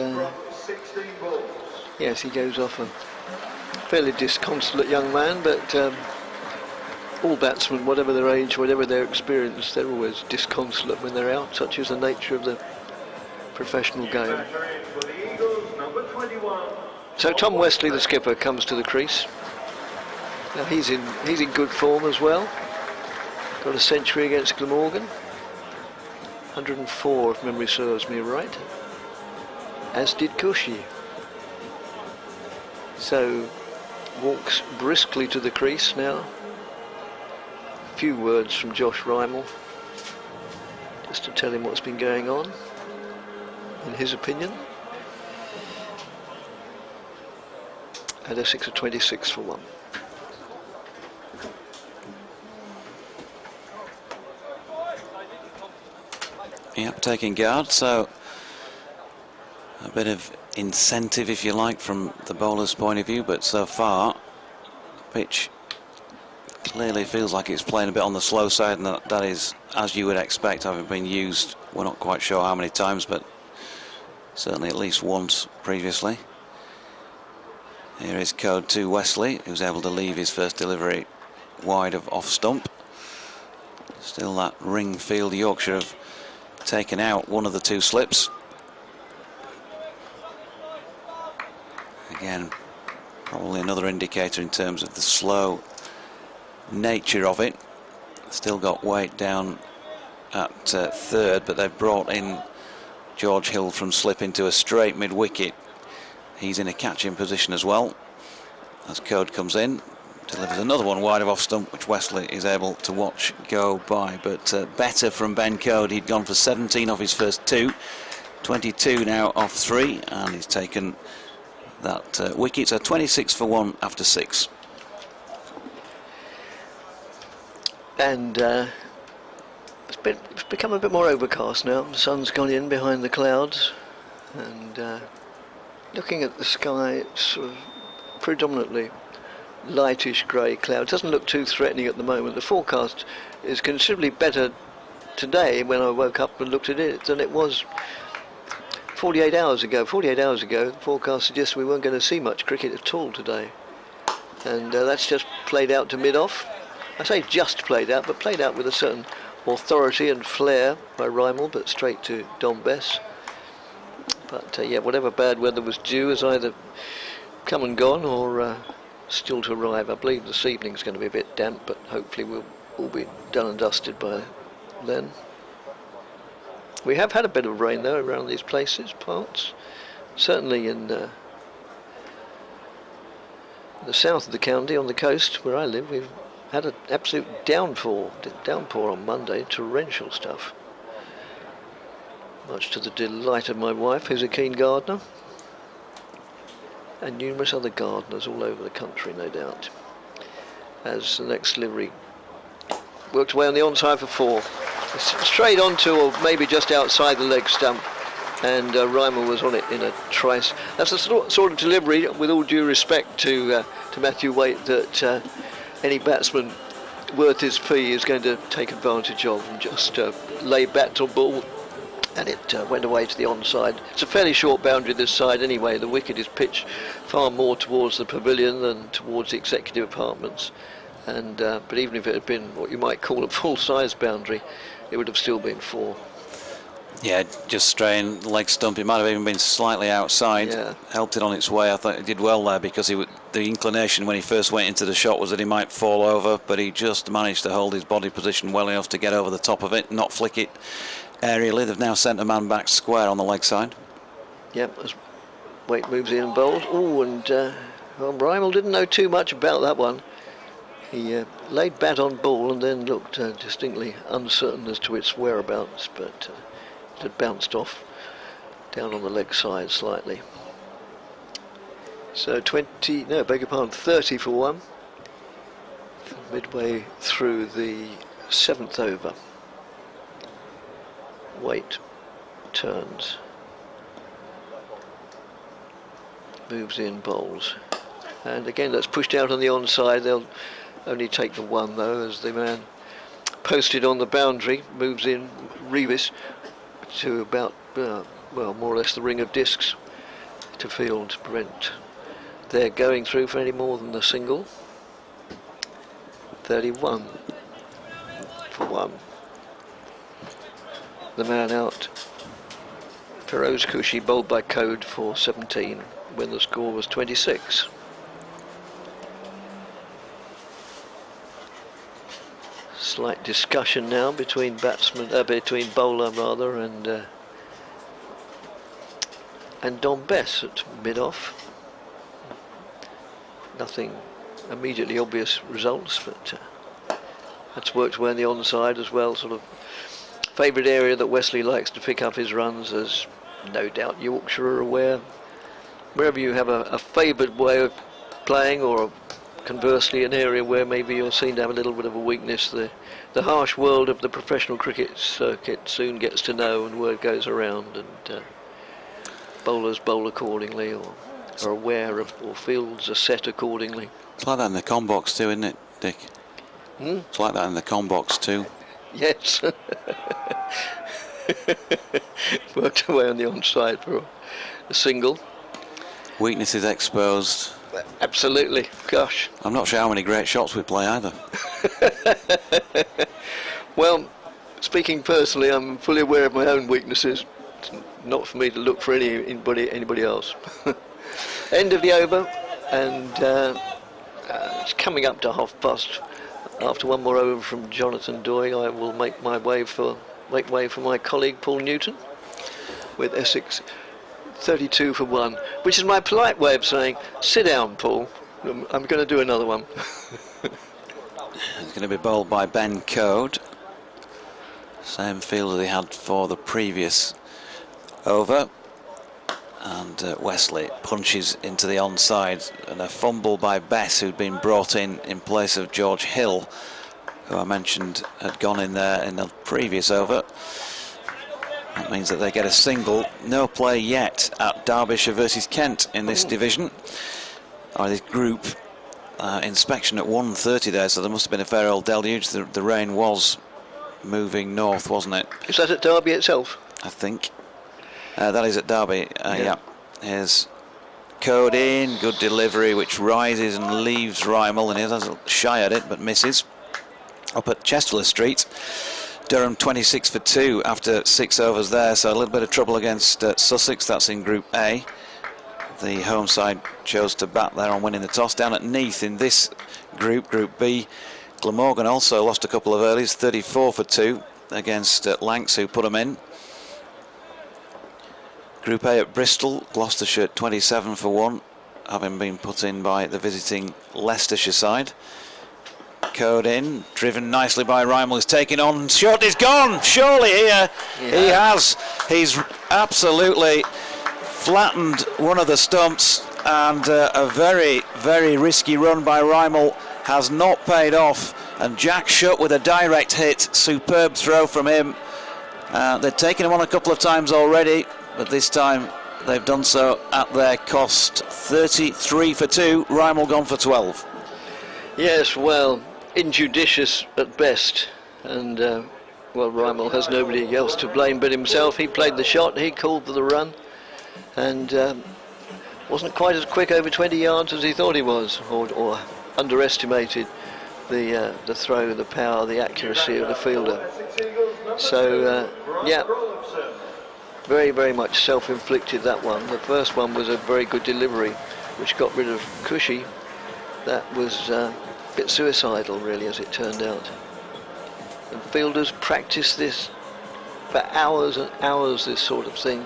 yes, he goes off a fairly disconsolate young man, but all batsmen, whatever their age, whatever their experience, they're always disconsolate when they're out. Such is the nature of the professional game. So Tom Wesley, the skipper, comes to the crease. Now he's in good form as well. Got a century against Glamorgan. 104 if memory serves me right. As did Cushy. So walks briskly to the crease now. A few words from Josh Rymel, just to tell him what's been going on, in his opinion. And Essex are 26 for 1. Yep, taking guard, so a bit of incentive, if you like, from the bowler's point of view, but so far the pitch clearly feels like it's playing a bit on the slow side, and that is as you would expect, having been used, we're not quite sure how many times, but certainly at least once previously. Here is code to Wesley, who's able to leave his first delivery wide of off stump. Still that ring field. Yorkshire have taken out one of the two slips. Again, probably another indicator in terms of the slow nature of it. Still got weight down at third, but they've brought in George Hill from slip into a straight mid-wicket. He's in a catching position as well. As Code comes in, delivers another one wide of off stump, which Wesley is able to watch go by. But better from Ben Code. He'd gone for 17 off his first 2, 22 now off 3, and he's taken that wicket. So 26 for 1 after 6. And it's become a bit more overcast now. The sun's gone in behind the clouds, and looking at the sky, it's sort of predominantly lightish grey cloud. Doesn't look too threatening at the moment. The forecast is considerably better today when I woke up and looked at it than it was 48 hours ago. 48 hours ago, the forecast suggests we weren't going to see much cricket at all today, and that's just played out to mid-off. I say just played out, but played out with a certain authority and flair by Rymel, but straight to Dom Bess. But yeah, whatever bad weather was due has either come and gone or still to arrive. I believe this evening's going to be a bit damp, but hopefully we'll all be done and dusted by then. We have had a bit of rain though around these places, parts. Certainly in the south of the county, on the coast where I live, we've had an absolute downpour on Monday, torrential stuff. Much to the delight of my wife, who's a keen gardener, and numerous other gardeners all over the country, no doubt. As the next delivery worked away on the onside for 4. Straight onto, or maybe just outside the leg stump, and Rymel was on it in a trice. That's the sort of delivery, with all due respect to Matthew Waite, that any batsman worth his fee is going to take advantage of, and just lay bat or ball, and it went away to the onside. It's a fairly short boundary this side anyway. The wicket is pitched far more towards the pavilion than towards the executive apartments, and but even if it had been what you might call a full-size boundary, it would have still been 4. Yeah, just straying leg stump. It might have even been slightly outside. Yeah. Helped it on its way. I thought it did well there, because the inclination when he first went into the shot was that he might fall over, but he just managed to hold his body position well enough to get over the top of it, not flick it aerially. They've now sent a man back square on the leg side. Yep, as Waite moves in and bowls. Oh, and well, Rymel didn't know too much about that one. He laid bat on ball and then looked distinctly uncertain as to its whereabouts, but it had bounced off down on the leg side slightly. So 30 for 1. Midway through the 7th over. Waite turns. Moves in, bowls. And again, that's pushed out on the onside. They'll only take the 1 though, as the man posted on the boundary, moves in Revis to about, well, more or less the ring of discs to field to prevent they're going through for any more than the single. 31 for 1. The man out, Feroz Kushi, bowled by Code for 17 when the score was 26. Slight discussion now between between bowler rather and Dom Bess at mid-off. Nothing immediately obvious results, but that's worked well in the onside as well. Sort of favourite area that Wesley likes to pick up his runs, as no doubt Yorkshire are aware. Wherever you have a favoured way of playing, or conversely an area where maybe you're seen to have a little bit of a weakness, the harsh world of the professional cricket circuit soon gets to know, and word goes around, and bowlers bowl accordingly, or are aware of, or fields are set accordingly. It's like that in the com box too, isn't it, Dick? It's like that in the com box too. Yes. Worked away on the onside for a single. Weaknesses exposed. Absolutely. Gosh. I'm not sure how many great shots we play either. Well, speaking personally, I'm fully aware of my own weaknesses. It's not for me to look for anybody else. End of the over, and it's coming up to 1:30. After one more over from Jonathan Doig, I will make way for my colleague Paul Newton with Essex 32 for 1, which is my polite way of saying, sit down, Paul. I'm going to do another one. It's going to be bowled by Ben Code. Same field as he had for the previous over. And Wesley punches into the onside, and a fumble by Bess, who'd been brought in place of George Hill, who I mentioned had gone in there in the previous over. That means that they get a single. No play yet at Derbyshire versus Kent in this division, or this group. Inspection at 1:30 there, so there must have been a fair old deluge. The rain was moving north, wasn't it? Is that at Derby itself? I think. That is at Derby, yeah. Here's Code in, good delivery, which rises and leaves Rymel, and he has a shy at it, but misses. Up at Chesterley Street, Durham 26 for 2 after 6 overs there, so a little bit of trouble against Sussex. That's in Group A. The home side chose to bat there on winning the toss. Down at Neath in this group, Group B, Glamorgan also lost a couple of earlies, 34 for 2 against Lancs, who put them in. Group A at Bristol, Gloucestershire 27 for 1, having been put in by the visiting Leicestershire side. Code in, driven nicely by Rymel, is taken on, shot is gone, surely here. Yeah. He has. He's absolutely flattened one of the stumps, and a very, very risky run by Rymel has not paid off, and Jack Shutt with a direct hit, superb throw from him. They've taken him on a couple of times already, but this time they've done so at their cost. 33 for 2, Rymel gone for 12. Yes, well, injudicious at best, and well, Rymel has nobody else to blame but himself. He played the shot, he called for the run, and wasn't quite as quick over 20 yards as he thought he was, or underestimated the throw, the power, the accuracy of the fielder. So yeah, very, very much self-inflicted, that one. The first one was a very good delivery, which got rid of Cushy. That was a bit suicidal, really, as it turned out. And fielders practice this for hours and hours, this sort of thing.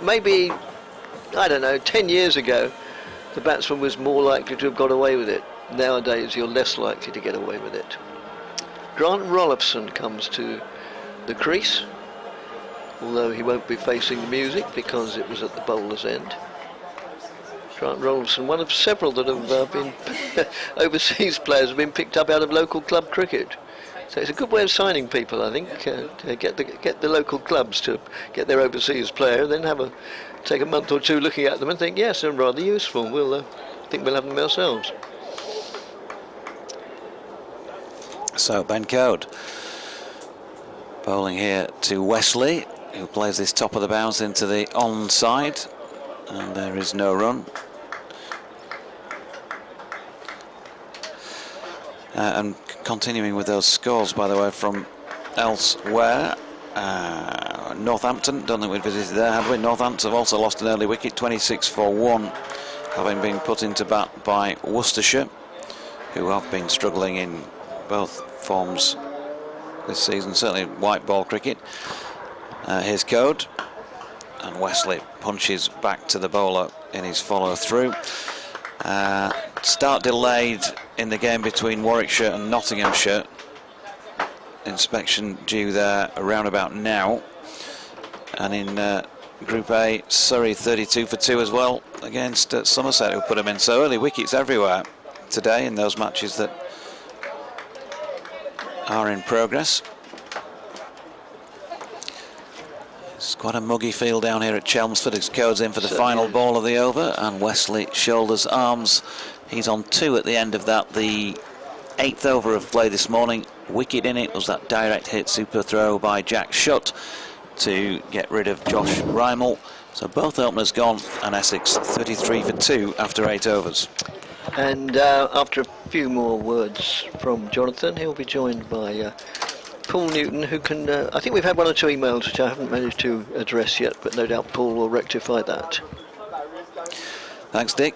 Maybe, I don't know, 10 years ago, the batsman was more likely to have got away with it. Nowadays, you're less likely to get away with it. Grant Rollifson comes to the crease, although he won't be facing the music because it was at the bowler's end. Grant Rollifson, one of several that have been overseas players, have been picked up out of local club cricket. So it's a good way of signing people, I think, to get the local clubs to get their overseas player, then take a month or two looking at them and think, yes, they're rather useful. We'll think we'll have them ourselves. So Ben Code Bowling here to Wesley, who plays this top of the bounce into the onside, and there is no run. And continuing with those scores, by the way, from elsewhere, Northampton, don't think we'd visited there, have we? Northampton have also lost an early wicket, 26 for 1, having been put into bat by Worcestershire, who have been struggling in both forms this season, certainly white ball cricket. Here's Code, and Wesley punches back to the bowler in his follow through. Start delayed in the game between Warwickshire and Nottinghamshire. Inspection due there around about now. And in Group A, Surrey 32 for 2 as well against Somerset, who put them in. So early wickets everywhere today in those matches that are in progress. It's quite a muggy field down here at Chelmsford as Codes in for the final ball of the over, and Wesley shoulders arms. He's on 2 at the end of that. The 8th over of play this morning. Wicket in it was that direct hit super throw by Jack Shutt to get rid of Josh Rymel. So both openers gone, and Essex 33 for 2 after 8 overs. And after a few more words from Jonathan, he'll be joined by Paul Newton, who can, I think we've had 1 or 2 emails which I haven't managed to address yet, but no doubt Paul will rectify that. Thanks, Dick.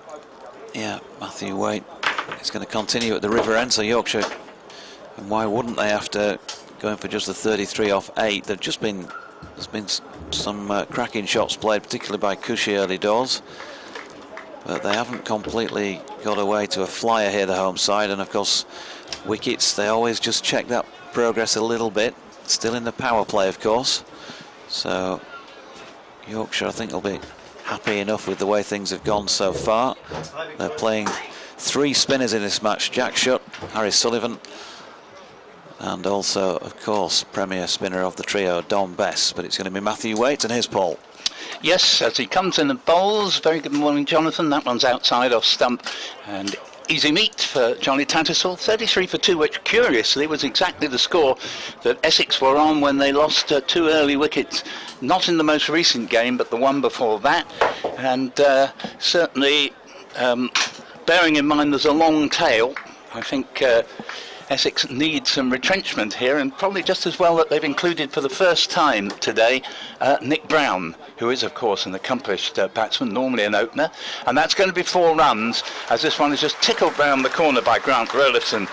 Yeah, Matthew Waite is going to continue at the river end, so Yorkshire, and why wouldn't they, after going for just the 33 off 8? There's been some cracking shots played, particularly by Cushy early doors, but they haven't completely got away to a flyer here, the home side. And of course, Wickets, they always just check that progress a little bit, still in the power play, of course. So Yorkshire, I think, will be happy enough with the way things have gone so far. They're playing 3 spinners in this match: Jack Shutt, Harry Sullivan, and also, of course, premier spinner of the trio, Dom Bess. But it's going to be Matthew Waite, and here's Paul. Yes, as he comes in and bowls. Very good morning, Jonathan. That one's outside off stump, and easy meat for Johnny Tattersall. 33 for 2, which curiously was exactly the score that Essex were on when they lost 2 early wickets. Not in the most recent game, but the one before that. And certainly, bearing in mind there's a long tail, I think Essex needs some retrenchment here, and probably just as well that they've included for the first time today Nick Brown, who is of course an accomplished batsman, normally an opener, and that's going to be 4 runs, as this one is just tickled round the corner by Grant Rowlifson.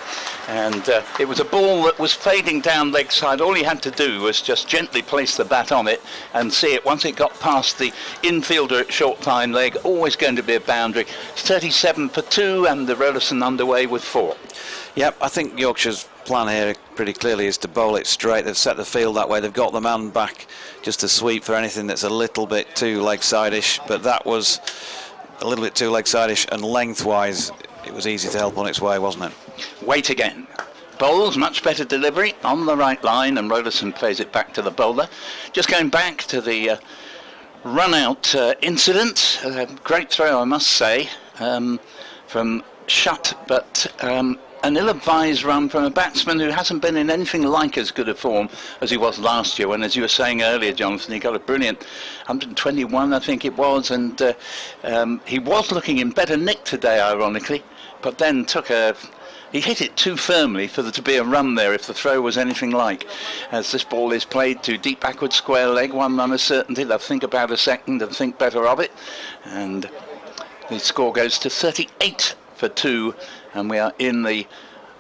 And it was a ball that was fading down leg side. All he had to do was just gently place the bat on it and see it. Once it got past the infielder at short fine leg, always going to be a boundary. 37 for 2, and the Rowlifson underway with 4. Yep, I think Yorkshire's plan here pretty clearly is to bowl it straight. They've set the field that way. They've got the man back just to sweep for anything that's a little bit too leg side-ish, but that was a little bit too leg side-ish, and lengthwise it was easy to help on its way, wasn't it? Wait again. Bowls, much better delivery on the right line, and Rowlifson plays it back to the bowler. Just going back to the run-out incident. Great throw, I must say, from Shutt, but an ill-advised run from a batsman who hasn't been in anything like as good a form as he was last year, when, as you were saying earlier, Jonathan, he got a brilliant 121, I think it was, and he was looking in better nick today, ironically, but then he hit it too firmly for there to be a run there if the throw was anything like. As this ball is played to deep backward square leg, 1 run of certainty. They'll think about a second and think better of it, and the score goes to 38 for 2, and we are in the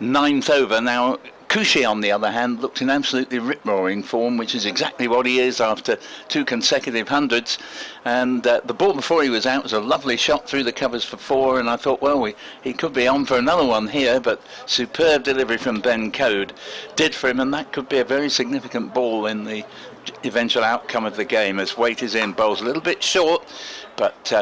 9th over now. Cushy, on the other hand, looked in absolutely rip-roaring form, which is exactly what he is after 2 consecutive hundreds. And the ball before he was out was a lovely shot through the covers for 4, and I thought, well, he could be on for another one here, but superb delivery from Ben Code did for him, and that could be a very significant ball in the eventual outcome of the game, as Waite is in. Bowls a little bit short, but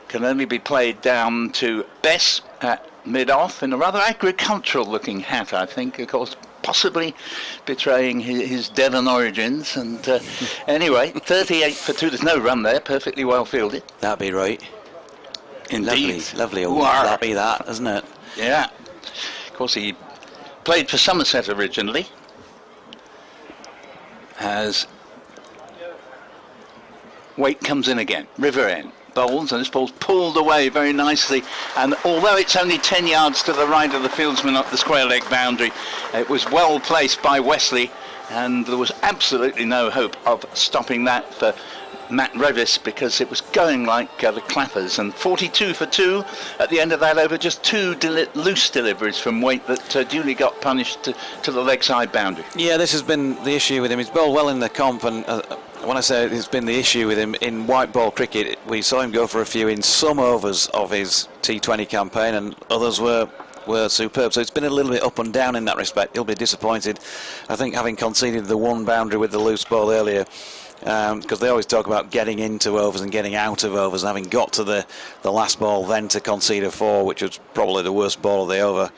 can only be played down to Bess at mid-off in a rather agricultural-looking hat, I think, of course, possibly betraying his Devon origins. And anyway, 38 for 2. There's no run there, perfectly well fielded. That'd be right. Indeed. Lovely. That'd be that, isn't it? Yeah. Of course, he played for Somerset originally. as Waite comes in again. River End bowls, and this ball's pulled away very nicely, and although it's only 10 yards to the right of the fieldsman up the square leg boundary, it was well placed by Wesley, and there was absolutely no hope of stopping that for Matt Revis, because it was going like the clappers. And 42 for 2 at the end of that over, just 2 loose deliveries from Waite that duly got punished to the leg side boundary. Yeah, this has been the issue with him. He's bowled well in the comp, and when I say it's been the issue with him in white ball cricket, we saw him go for a few in some overs of his T20 campaign, and others were superb. So it's been a little bit up and down in that respect. He'll be disappointed, I think, having conceded the 1 boundary with the loose ball earlier, because they always talk about getting into overs and getting out of overs, and having got to the last ball then to concede a 4, which was probably the worst ball of the over.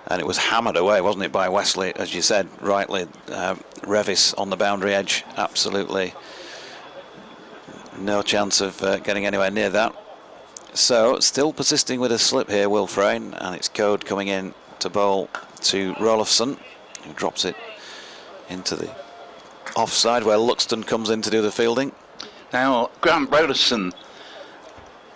And it was hammered away, wasn't it, by Wesley, as you said rightly. Revis on the boundary edge, absolutely no chance of getting anywhere near that. So still persisting with a slip here, Will Frayne, and it's Code coming in to bowl to Rolofson, who drops it into the offside, where Luxton comes in to do the fielding. Now, Grant Rolofson,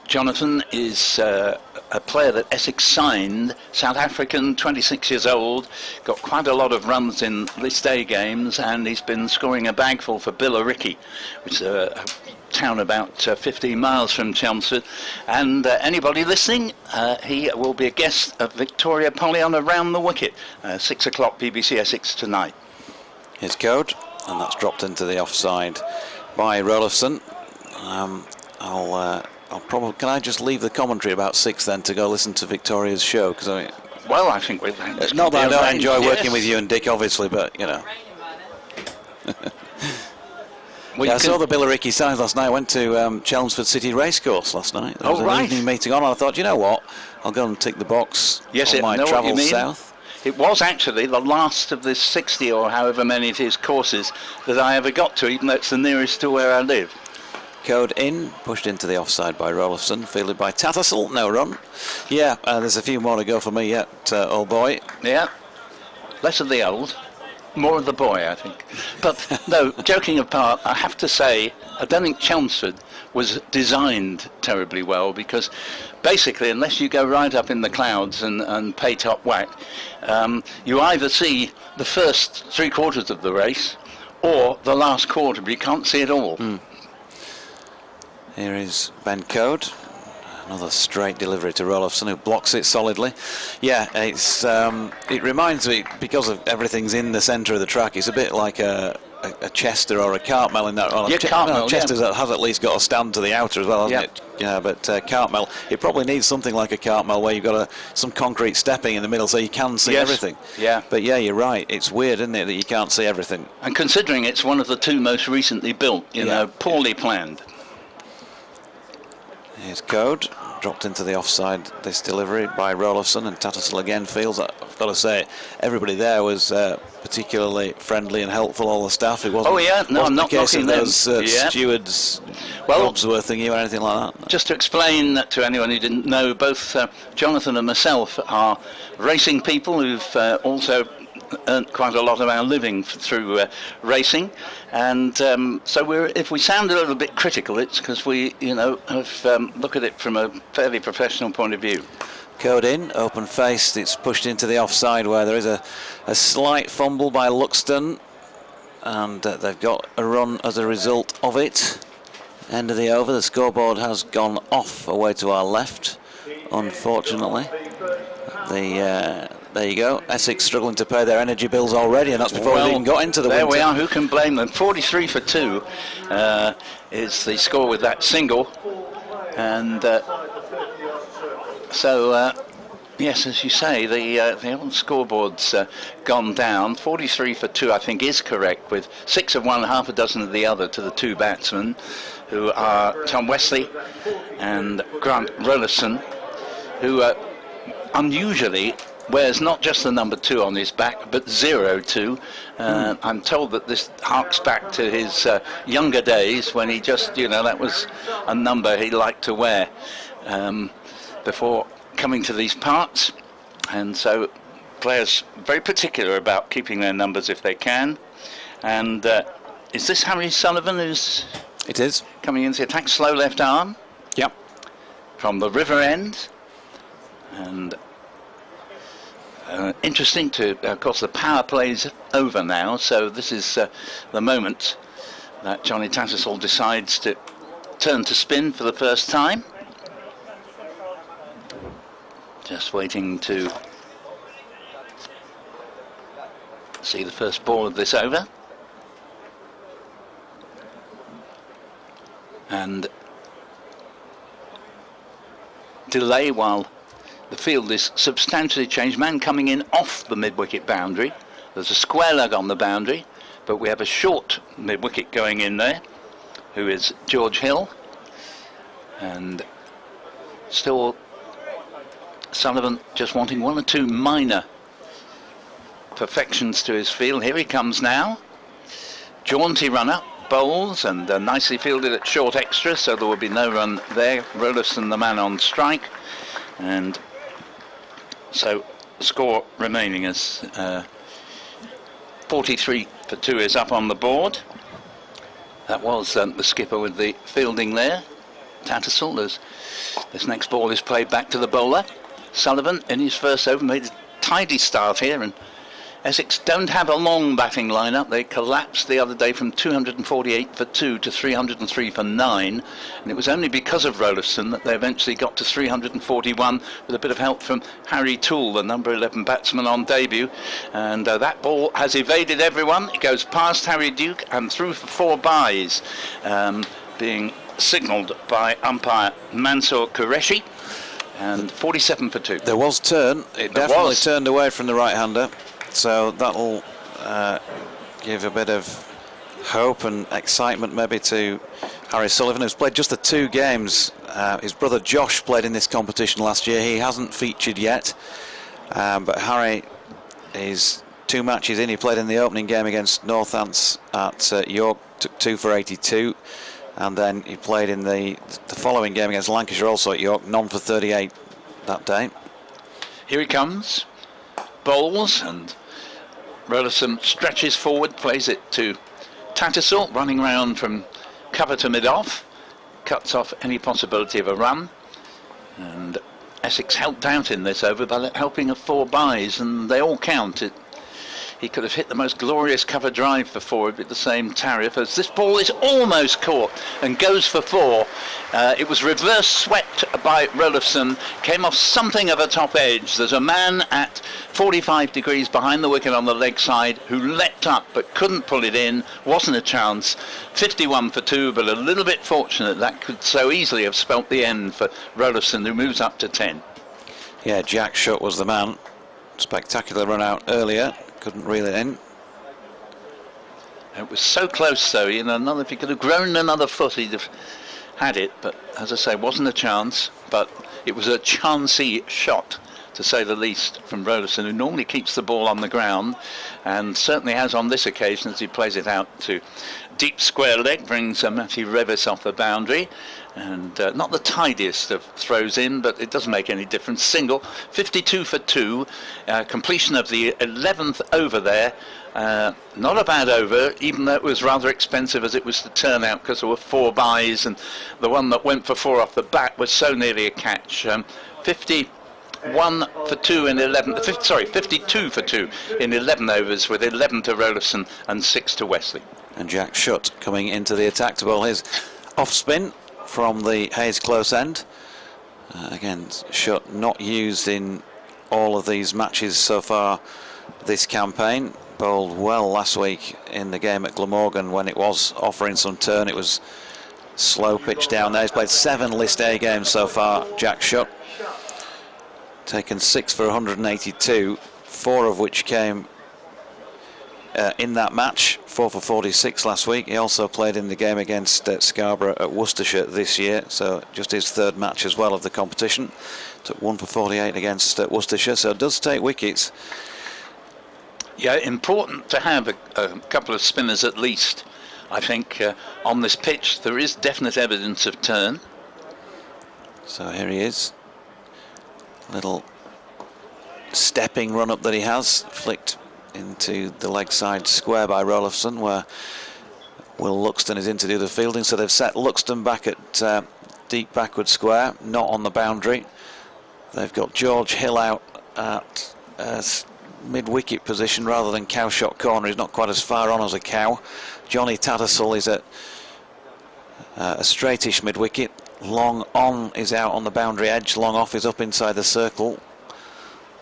Jonathan, is a player that Essex signed, South African, 26 years old, got quite a lot of runs in list A games, and he's been scoring a bagful for Billericay, which is a town about 15 miles from Chelmsford. And anybody listening, he will be a guest of Victoria Polly on Around the Wicket, 6 o'clock BBC Essex tonight. Here's Code, and that's dropped into the offside by Rolofson. I'll probably, can I just leave the commentary about 6 then to go listen to Victoria's show? Because I mean, well, I think we've not that I don't enjoy working with you and Dick, obviously, but you know. Well, yeah, I saw the Billericay signs last night. I went to Chelmsford City Racecourse last night. There was an evening meeting on, and I thought, you know what, I'll go and tick the box on my travels south. It was actually the last of the 60 or however many it is courses that I ever got to, even though it's the nearest to where I live. Code in, pushed into the offside by Rolofson, fielded by Tattersall, no run. Yeah, there's a few more to go for me yet, old boy. Yeah, less of the old, more of the boy, I think. But no, joking apart, I have to say, I don't think Chelmsford was designed terribly well, because basically, unless you go right up in the clouds and pay top whack, you either see the first 3/4 of the race or the last quarter, but you can't see it all. Here is Ben Code, another straight delivery to Rolofson, who blocks it solidly. Yeah, it's it reminds me, because of everything's in the centre of the track, it's a bit like a Chester or a Cartmel in that. Well, Cartmel, Chester has at least got a stand to the outer as well, hasn't it? Yeah, but Cartmel, it probably needs something like a Cartmel where you've got some concrete stepping in the middle so you can see everything. Yeah. But yeah, you're right. It's weird, isn't it, that you can't see everything. And considering it's one of the 2 most recently built, you know, poorly planned. Here's Code, dropped into the offside, this delivery by Rolofson, and Tattersall again feels that, I've got to say, everybody there was particularly friendly and helpful, all the staff. It wasn't, I'm not the case of knocking those them. stewards, Bobsworth thingy or anything like that. Just to explain that to anyone who didn't know, both Jonathan and myself are racing people who've also earned quite a lot of our living through racing, and so if we sound a little bit critical, it's because we, have look at it from a fairly professional point of view. Code in, open faced, it's pushed into the offside where there is a slight fumble by Luxton, and they've got a run as a result of it. End of the over, the scoreboard has gone off away to our left, unfortunately. There you go. Essex struggling to pay their energy bills already, and that's before we even got into the winter. There we are, who can blame them? 43 for 2 is the score with that single. And yes, as you say, the old scoreboard's gone down. 43 for 2, I think, is correct, with 6 of one, half a dozen of the other to the 2 batsmen, who are Tom Wesley and Grant Rolofson, who unusually wears not just the number 2 on his back, but 02. I'm told that this harks back to his younger days when he just, that was a number he liked to wear before coming to these parts. And so players very particular about keeping their numbers if they can. And is this Harry Sullivan who's It is. coming into the attack? Slow left arm. Yep. From the river end. And interesting of course, the power play's over now, so this is the moment that Johnny Tattersall decides to turn to spin for the first time. Just waiting to see the first ball of this over. And delay while the field is substantially changed. Man coming in off the mid-wicket boundary. There's a square leg on the boundary, but we have a short mid-wicket going in there, who is George Hill. And still Sullivan just wanting one or two minor perfections to his field. Here he comes now. Jaunty run-up, bowls, and nicely fielded at short extra, so there will be no run there. Rollison the man on strike. And so score remaining as 43 for 2 is up on the board. That was the skipper with the fielding there, Tattersall, as this next ball is played back to the bowler. Sullivan in his first over made a tidy start here, and Essex don't have a long batting lineup. They collapsed the other day from 248 for 2 to 303 for 9, and it was only because of Rollison that they eventually got to 341 with a bit of help from Harry Toole, the number 11 batsman on debut. And that ball has evaded everyone. It goes past Harry Duke and through for 4 byes, being signalled by umpire Mansour Qureshi, and 47 for 2. There was turn. It definitely turned away from the right-hander. So that'll give a bit of hope and excitement maybe to Harry Sullivan, who's played just the 2 games. His brother Josh played in this competition last year. He hasn't featured yet, but Harry is 2 matches in. He played in the opening game against Northants at York, took 2 for 82, and then he played in the following game against Lancashire, also at York, none for 38 that day. Here he comes, bowls, and Rollison stretches forward, plays it to Tattersall, running round from cover to mid-off, cuts off any possibility of a run. And Essex helped out in this over by helping of 4 byes, and they all count. He could have hit the most glorious cover drive for 4 with the same tariff, as this ball is almost caught and goes for 4. It was reverse swept by Rollison, came off something of a top edge. There's a man at 45 degrees behind the wicket on the leg side who leapt up but couldn't pull it in. Wasn't a chance. 51 for 2, but a little bit fortunate. That could so easily have spelt the end for Rollison, who moves up to 10. Yeah, Jack Shutt was the man. Spectacular run out earlier. Couldn't reel it in. It was so close though, if he could have grown another foot he'd have had it, but as I say, wasn't a chance, but it was a chancy shot to say the least from Rollison, who normally keeps the ball on the ground, and certainly has on this occasion as he plays it out to deep square leg, brings Matty Revis off the boundary. And not the tidiest of throws in, but it doesn't make any difference. Single, 52 for 2, completion of the 11th over there. Not a bad over, even though it was rather expensive as it was to turn out, because there were 4 byes, and the one that went for 4 off the bat was so nearly a catch. 51 for 2 in 11, 52 for 2 in 11 overs, with 11 to Rollison and 6 to Wesley. And Jack Shutt coming into the attack to bowl his off spin from the Hayes close end. Again, Shutt not used in all of these matches so far this campaign. Bowled well last week in the game at Glamorgan when it was offering some turn. It was slow pitch down there. He's played 7 List A games so far, Jack Shutt. Taken 6 for 182, 4 of which came in that match, 4 for 46 last week. He also played in the game against Scarborough at Worcestershire this year, so just his 3rd match as well of the competition. Took 1 for 48 against Worcestershire, so it does take wickets. Yeah, important to have a couple of spinners at least. I think on this pitch there is definite evidence of turn. So here he is. Little stepping run up that he has, flicked into the leg side square by Rollison, where Will Luxton is in to do the fielding, so they've set Luxton back at deep backward square, not on the boundary. They've got George Hill out at mid-wicket position rather than cow shot corner. He's not quite as far on as a cow. Johnny Tattersall is at a straightish mid-wicket. Long on is out on the boundary edge. Long off is up inside the circle.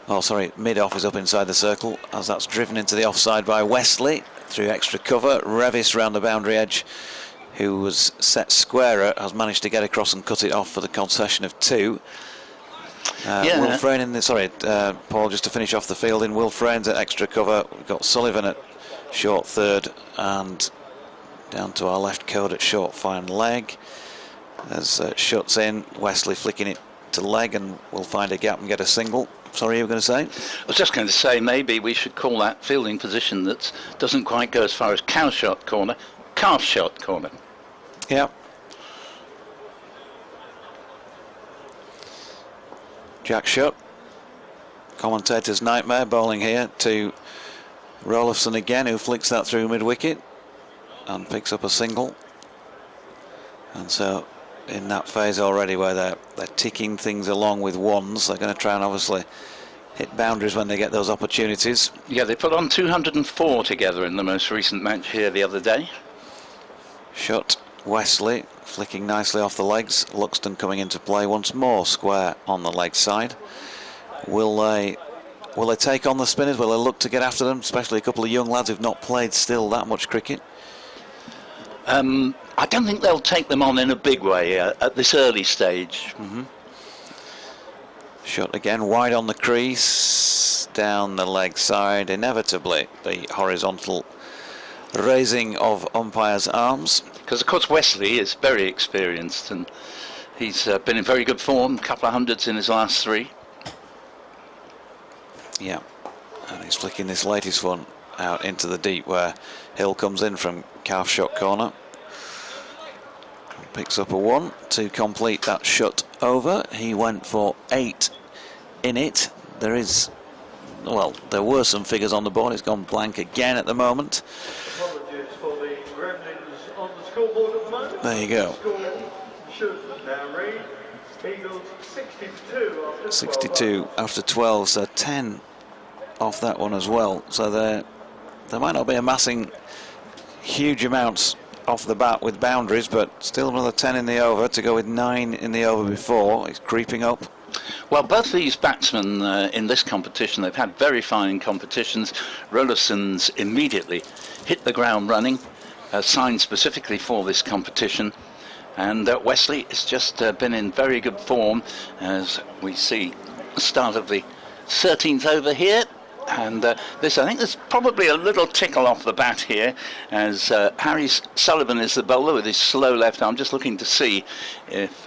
Oh, sorry, mid-off is up inside the circle as that's driven into the offside by Wesley through extra cover. Revis round the boundary edge, who was set squarer, has managed to get across and cut it off for the concession of 2. Will Frayne in the, sorry, Paul, just to finish off the fielding. Will Frayne's at extra cover. We've got Sullivan at short third and down to our left code at short fine leg. As Shuts in, Wesley flicking it to leg and will find a gap and get a single. Sorry, you were going to say? I was just going to say maybe we should call that fielding position that doesn't quite go as far as cow shot corner, calf shot corner. Yeah. Jack Shutt, commentator's nightmare, bowling here to Rolifson again, who flicks that through mid-wicket and picks up a single. And so in that phase already where they're ticking things along with ones, they're going to try and obviously hit boundaries when they get those opportunities. Yeah, they put on 204 together in the most recent match here the other day. Shutt, Wesley flicking nicely off the legs. Luxton coming into play once more, square on the leg side. Will they take on the spinners? Will they look to get after them, especially a couple of young lads who've not played still that much cricket? I don't think they'll take them on in a big way at this early stage. Shutt again, wide on the crease, down the leg side, inevitably the horizontal raising of umpire's arms. Because of course Wesley is very experienced and he's been in very good form, a couple of hundreds in his last 3. Yeah, and he's flicking this latest one out into the deep where Hill comes in from calf shot corner. Picks up a 1 to complete that Shutt over. He went for 8 in it. There were some figures on the board. It's gone blank again at the moment. Apologies for the gremlins on the scoreboard at the moment. There you go. The score should now read Eagles 62 after 62 after 12, so 10 off that one as well. So they might not be amassing huge amounts off the bat with boundaries, but still another 10 in the over to go with 9 in the over before. It's creeping up. Well, both these batsmen in this competition, they've had very fine competitions. Rolison's immediately hit the ground running, signed specifically for this competition. And Wesley has just been in very good form, as we see the start of the 13th over here. And this, I think there's probably a little tickle off the bat here, as Harry Sullivan is the bowler with his slow left arm, just looking to see if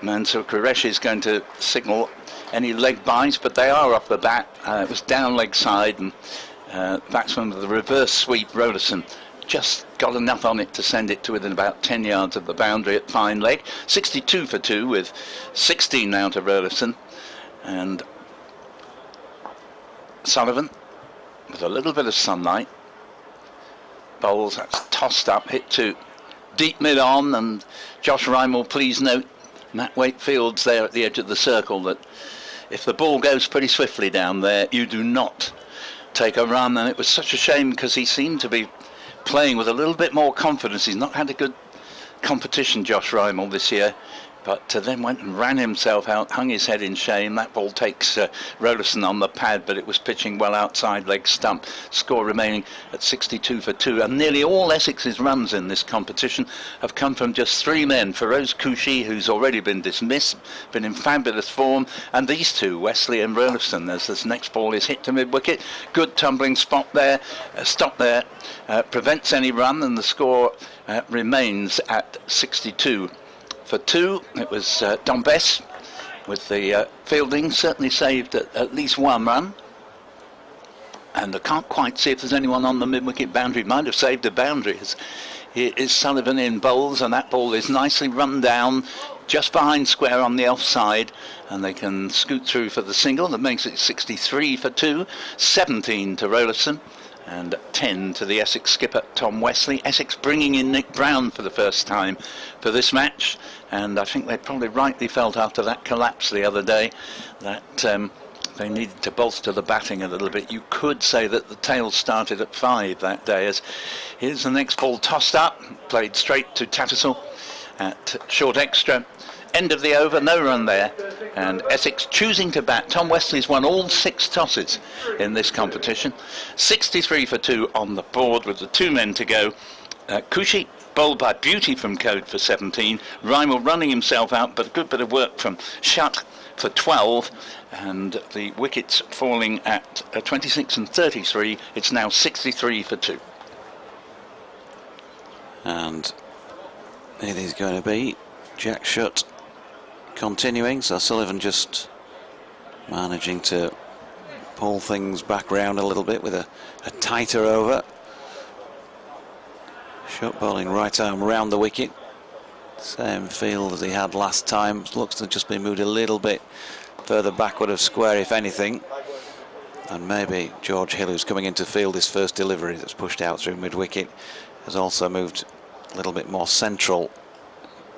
Mansoor Qureshi is going to signal any leg buys, but they are off the bat. It was down leg side, and batsman with the reverse sweep, Rolison, just got enough on it to send it to within about 10 yards of the boundary at fine leg. 62 for 2 with 16 now to Rolison. And Sullivan with a little bit of sunlight bowls, that's tossed up, hit to deep mid on, and Josh Rhyme will please note Matt Wakefield's there at the edge of the circle that if the ball goes pretty swiftly down there, you do not take a run. And it was such a shame because he seemed to be playing with a little bit more confidence. He's not had a good competition, Josh Rymel, this year, but then went and ran himself out, hung his head in shame. That ball takes Rolison on the pad, but it was pitching well outside leg stump. Score remaining at 62 for 2. And nearly all Essex's runs in this competition have come from just 3 men. Feroz Khushi, who's already been dismissed, been in fabulous form, and these two, Wesley and Rolison, as this next ball is hit to mid-wicket. Good tumbling spot there, stop there, prevents any run, and the score remains at 62 for 2. It was Dom Bess with the fielding, certainly saved at least 1 run. And I can't quite see if there's anyone on the mid-wicket boundary. Might have saved a boundary. Here is Sullivan in bowls, and that ball is nicely run down just behind square on the offside, and they can scoot through for the single. That makes it 63 for 2, 17 to Rolison. and 10 to the Essex skipper Tom Wesley. Essex bringing in Nick Brown for the first time for this match, and I think they probably rightly felt after that collapse the other day that they needed to bolster the batting a little bit. You could say that the tail started at 5 that day, as here's the next ball tossed up, played straight to Tattersall at short extra. End of the over, no run there, and Essex choosing to bat. Tom Wesley's won all 6 tosses in this competition. 63 for 2 on the board with the 2 men to go. Cushy bowled by Beauty from Code for 17. Rymel running himself out, but a good bit of work from Shutt for 12, and the wickets falling at 26 and 33. It's now 63 for 2. And it is going to be Jack Shutt continuing, so Sullivan just managing to pull things back round a little bit with a tighter over. Shutt bowling right arm round the wicket, same field as he had last time. Looks to have just been moved a little bit further backward of square, if anything, and maybe George Hill, who's coming into field, his first delivery that's pushed out through mid-wicket, has also moved a little bit more central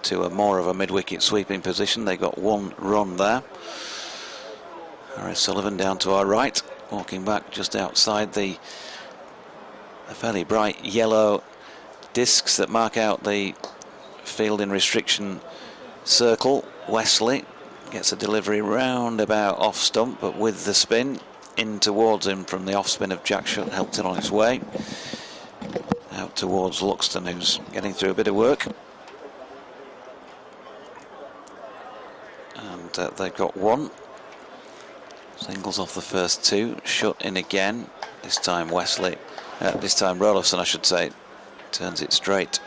to a more of a mid-wicket sweeping position. They got 1 run there. Harry Sullivan down to our right, walking back just outside the fairly bright yellow discs that mark out the field in restriction circle. Wesley gets a delivery round about off stump, but with the spin in towards him from the off spin of Jack Shutt, helped it on his way out towards Luxton, who's getting through a bit of work. And they've got 1. Singles off the first 2. Shutt in again. This time Wesley, this time Rolofson, I should say, turns it straight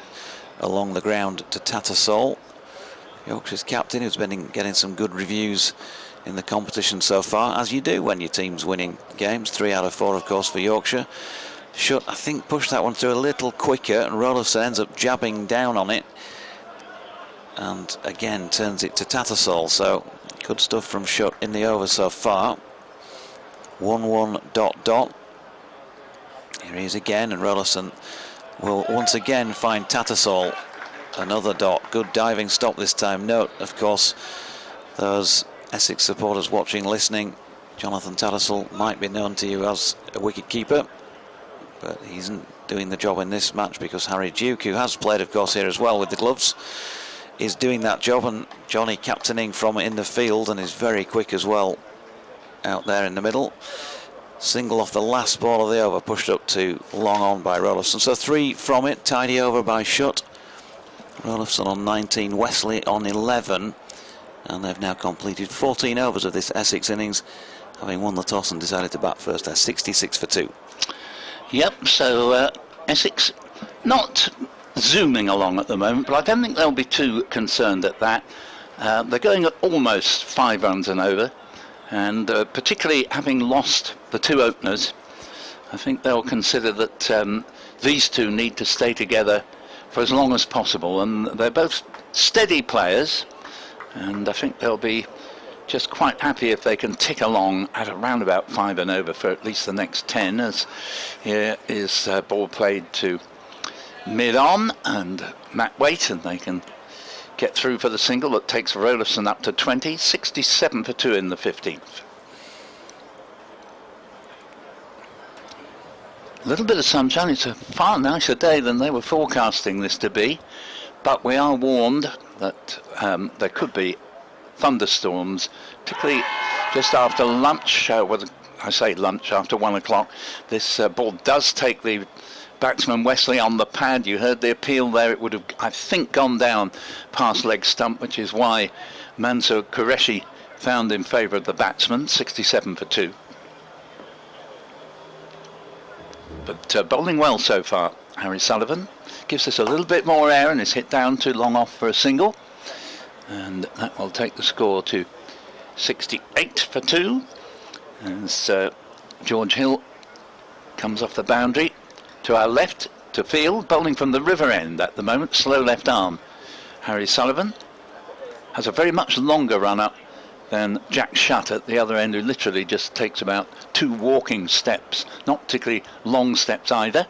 along the ground to Tattersall, Yorkshire's captain, who's been getting some good reviews in the competition so far, as you do when your team's winning games. 3 out of 4, of course, for Yorkshire. Shutt, I think, pushed that one through a little quicker, and Rolofson ends up jabbing down on it, and again turns it to Tattersall. So good stuff from Shutt in the over so far. 1-1 ... Here he is again, and Rolofson will once again find Tattersall another dot. Good diving stop this time. Note, of course, those Essex supporters watching, listening, Jonathan Tattersall might be known to you as a wicket keeper, but he isn't doing the job in this match because Harry Duke, who has played, of course, here as well with the gloves, is doing that job, and Johnny captaining from in the field and is very quick as well out there in the middle. Single off the last ball of the over, pushed up to long on by Rolofson. So 3 from it, tidy over by Shutt. Rolofson on 19, Wesley on 11, and they've now completed 14 overs of this Essex innings, having won the toss and decided to bat first. They're 66 for 2. Yep, so Essex not zooming along at the moment, but I don't think they'll be too concerned at that. They're going at almost 5 runs and over, and particularly having lost the 2 openers, I think they'll consider that these 2 need to stay together for as long as possible, and they're both steady players, and I think they'll be just quite happy if they can tick along at around about 5 and over for at least the next 10, as here is ball played to mid-on and Matt Waite, and they can get through for the single that takes Rolofson up to 20. 67 for 2 in the 15th. A little bit of sunshine. It's a far nicer day than they were forecasting this to be, but we are warned that there could be thunderstorms, particularly just after lunch. I say lunch, after 1 o'clock. This ball does take the batsman Wesley on the pad. You heard the appeal there. It would have, I think, gone down past leg stump, which is why Mansour Qureshi found in favour of the batsman. 67 for 2. But bowling well so far, Harry Sullivan. Gives us a little bit more air and is hit down too long off for a single. And that will take the score to 68 for 2. As George Hill comes off the boundary to our left to field, bowling from the river end at the moment, slow left arm. Harry Sullivan has a very much longer run up than Jack Shutt at the other end, who literally just takes about 2 walking steps, not particularly long steps either.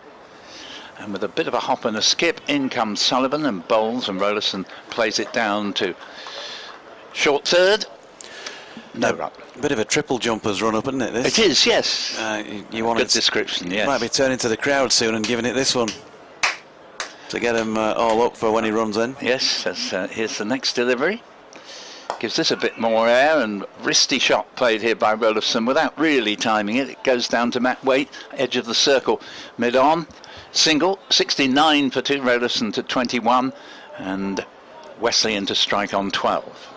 And with a bit of a hop and a skip, in comes Sullivan and bowls, and Rollason plays it down to short third. No run. Bit of a triple jumpers run up, isn't it? This? It is, yes. You want good it, description, yes. Might be turning to the crowd soon and giving it this one to get him all up for when he runs in. Yes, here's the next delivery. Gives this a bit more air, and wristy shot played here by Rollason without really timing it. It goes down to Matt Waite, edge of the circle, mid-on. Single, 69 for 2, Rollason to 21, and Wesley into strike on 12.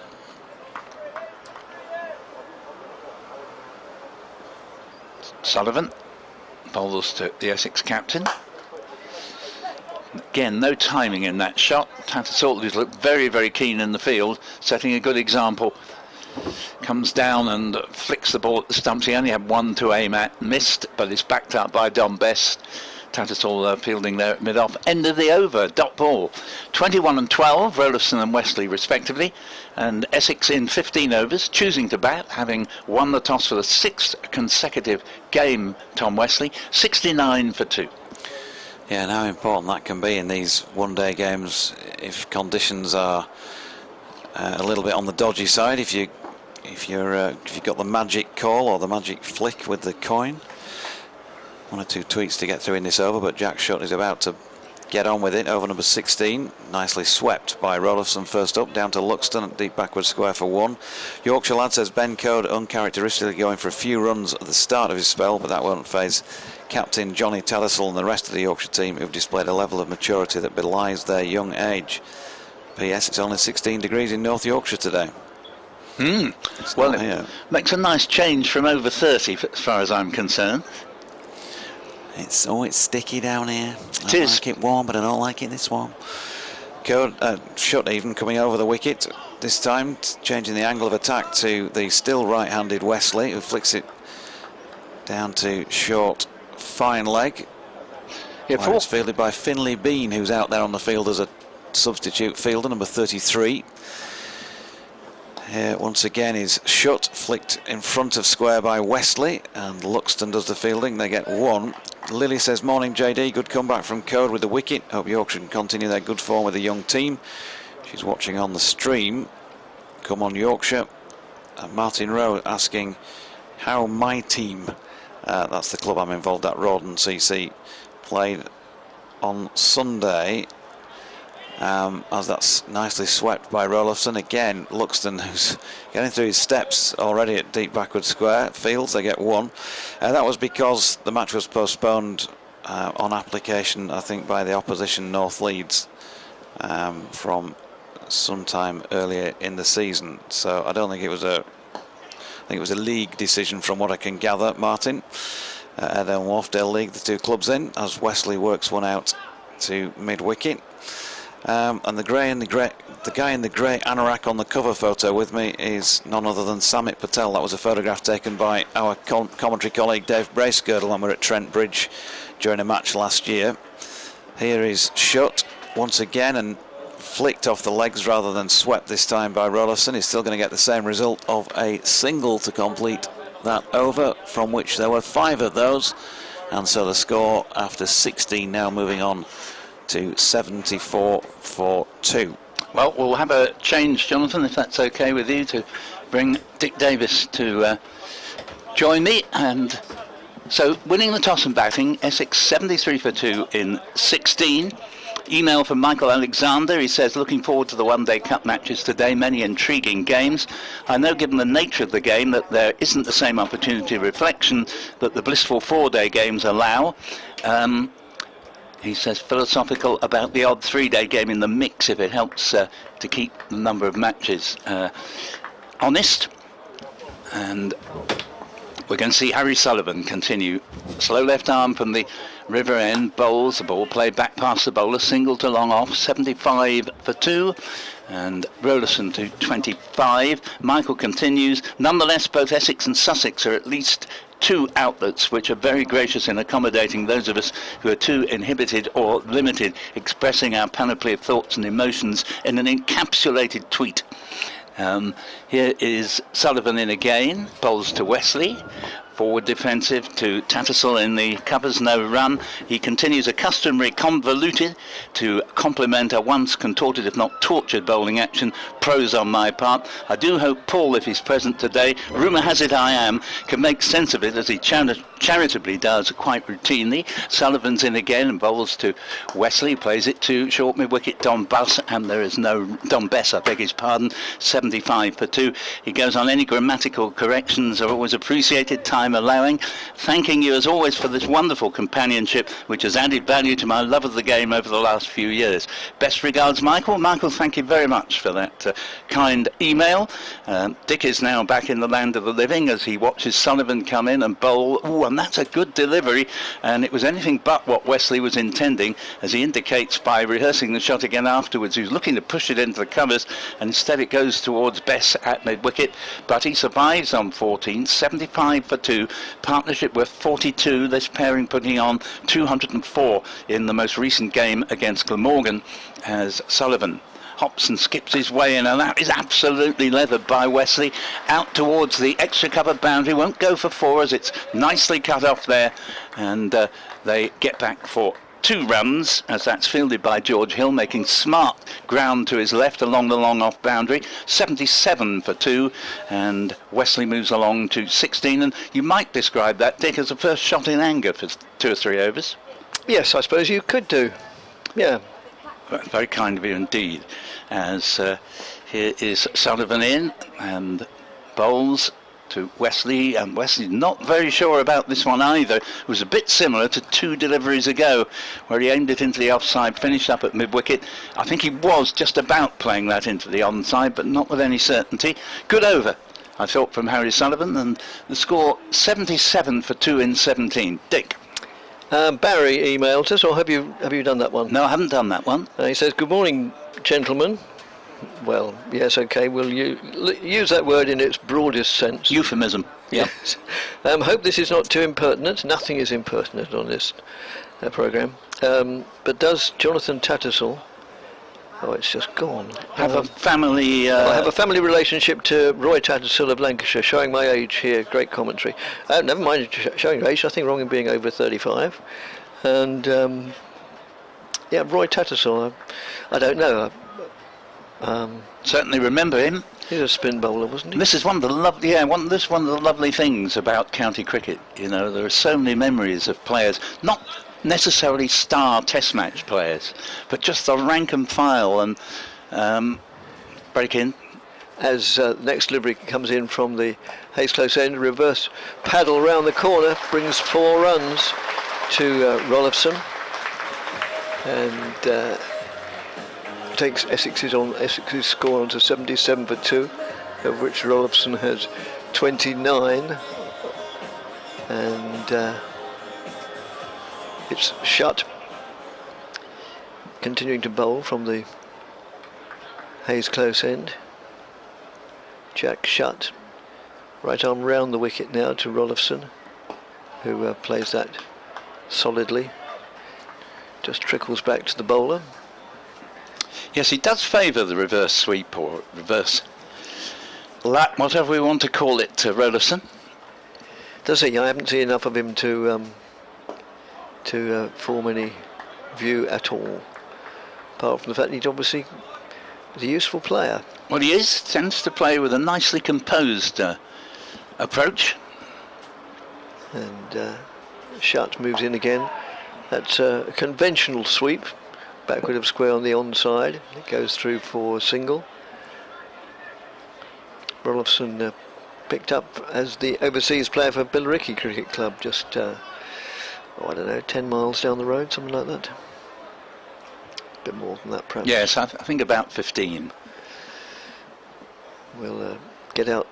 Sullivan bowls to the Essex captain. Again, no timing in that shot. Tattersall, who's looked very, very keen in the field, setting a good example. Comes down and flicks the ball at the stumps. He only had 1 to aim at, missed, but it's backed up by Dom Best. Tattersall fielding there at mid-off. End of the over, dot ball. 21 and 12, Rollason and Wesley respectively. And Essex in 15 overs, choosing to bat, having won the toss for the 6th consecutive game, Tom Wesley. 69 for 2. Yeah, and how important that can be in these one-day games if conditions are a little bit on the dodgy side. If you've got the magic call or the magic flick with the coin. 1 or 2 tweaks to get through in this over, but Jack Shutt is about to get on with it. Over number 16, nicely swept by Rollason first up, down to Luxton at deep backward square for 1. Yorkshire lad, says Ben Code, uncharacteristically going for a few runs at the start of his spell, but that won't faze captain Johnny Tattersall and the rest of the Yorkshire team, who've displayed a level of maturity that belies their young age. P.S. it's only 16 degrees in North Yorkshire today. Well, it makes a nice change from over 30 as far as I'm concerned. It's sticky down here. It is. I like it warm, but I don't like it this warm. Shutt even coming over the wicket, this time changing the angle of attack to the still right-handed Wesley, who flicks it down to short, fine leg. Yeah, it's fielded by Finlay Bean, who's out there on the field as a substitute fielder, number 33. Here once again is Shutt, flicked in front of square by Wesley, and Luxton does the fielding. They get 1. Lily says, morning JD, good comeback from Code with the wicket. Hope Yorkshire can continue their good form with the young team. She's watching on the stream. Come on Yorkshire. And Martin Rowe asking how my team, that's the club I'm involved at, Rawdon CC, played on Sunday. As that's nicely swept by Rollason. Again, Luxton, who's getting through his steps already at deep backward square fields. They get 1. That was because the match was postponed on application, I think, by the opposition North Leeds from sometime earlier in the season. So I don't think it was I think it was a league decision from what I can gather, Martin. Then Wharfdale League, the 2 clubs in, as Wesley works one out to mid-wicket. And the guy in the grey anorak on the cover photo with me is none other than Samit Patel. That was a photograph taken by our commentary colleague Dave Bracegirdle when we were at Trent Bridge during a match last year. Here is Shutt once again and flicked off the legs rather than swept this time by Rollason. He's still going to get the same result of a single to complete that over, from which there were 5 of those, and so the score after 16 now moving on to 74 for 2. Well, we'll have a change, Jonathan, if that's okay with you, to bring Dick Davis to join me. And so, winning the toss and batting, Essex 73 for 2 in 16. Email from Michael Alexander. He says, looking forward to the one-day cup matches today, many intriguing games. I know, given the nature of the game, that there isn't the same opportunity of reflection that the blissful 4-day games allow. He says philosophical about the odd 3-day game in the mix if it helps to keep the number of matches honest. And we're going to see Harry Sullivan continue. Slow left arm from the river end, bowls the ball, played back past the bowler, single to long off, 75 for 2. And Rollason to 25. Michael continues. Nonetheless, both Essex and Sussex are at least 2 outlets which are very gracious in accommodating those of us who are too inhibited or limited, expressing our panoply of thoughts and emotions in an encapsulated tweet. Here is Sullivan in again, bowls to Wesley. Forward defensive to Tattersall in the covers, no run. He continues a customary convoluted to complement a once contorted, if not tortured, bowling action. Pros on my part. I do hope Paul, if he's present today, rumour has it I am, can make sense of it as he charitably does quite routinely. Sullivan's in again and bowls to Wesley, plays it to short mid-wicket Don Bess, and there is no Don Bess, I beg his pardon, 75 for 2. He goes on, any grammatical corrections are always appreciated, time allowing. Thanking you as always for this wonderful companionship which has added value to my love of the game over the last few years. Best regards, Michael. Michael, thank you very much for that kind email. Dick is now back in the land of the living as he watches Sullivan come in and bowl. Ooh, and that's a good delivery, and it was anything but what Wesley was intending, as he indicates by rehearsing the shot again afterwards. He was looking to push it into the covers, and instead it goes towards Bess at mid-wicket, but he survives on 14, 75 for 2, partnership worth 42, this pairing putting on 204 in the most recent game against Glamorgan, as Sullivan hops and skips his way in, and that is absolutely leathered by Wesley out towards the extra cover boundary. Won't go for 4 as it's nicely cut off there, and they get back for 2 runs as that's fielded by George Hill, making smart ground to his left along the long off boundary. 77 for 2, and Wesley moves along to 16, and you might describe that, Dick, as a first shot in anger for 2 or 3 overs. Yes, I suppose you could do. Yeah. Very kind of you indeed, as here is Sullivan in and bowls to Wesley, and Wesley's not very sure about this one either. It was a bit similar to 2 deliveries ago where he aimed it into the offside, finished up at mid-wicket. I think he was just about playing that into the onside, but not with any certainty. Good over, I thought, from Harry Sullivan, and the score 77 for 2 in 17. Dick. Barry emailed us, or have you done that one? No, I haven't done that one. He says, good morning, gentlemen. Well, yes, okay, we'll use that word in its broadest sense. Euphemism. Yes. Hope this is not too impertinent. Nothing is impertinent on this programme. But does Jonathan Tattersall, oh, it's just gone, have a family... I have a family relationship to Roy Tattersall of Lancashire, showing my age here, great commentary. Never mind showing your age, nothing wrong in being over 35. And, yeah, Roy Tattersall, I don't know. Certainly remember him. He's a spin bowler, wasn't he? This is one of the lovely things about county cricket. You know, there are so many memories of players, not necessarily star test match players, but just the rank and file. And break in as next delivery comes in from the Hayes close end, reverse paddle round the corner, brings 4 runs to Rollifson, and takes Essex's score on to 77 for 2, of which Rollifson has 29, and it's Shut continuing to bowl from the Hayes close end. Jack Shut, right arm round the wicket now to Rollifson, who plays that solidly, just trickles back to the bowler. Yes, he does favour the reverse sweep or reverse lap, whatever we want to call it, to Rollifson. Does he? I haven't seen enough of him to form any view at all, apart from the fact that he's obviously a useful player. Well, he tends to play with a nicely composed approach. And Shut moves in again. That's a conventional sweep, backward of square on the onside. It goes through for single. Rollifson picked up as the overseas player for Billericay Cricket Club, just I don't know, 10 miles down the road, something like that. A bit more than that, perhaps. Yes, I think about 15. We'll get out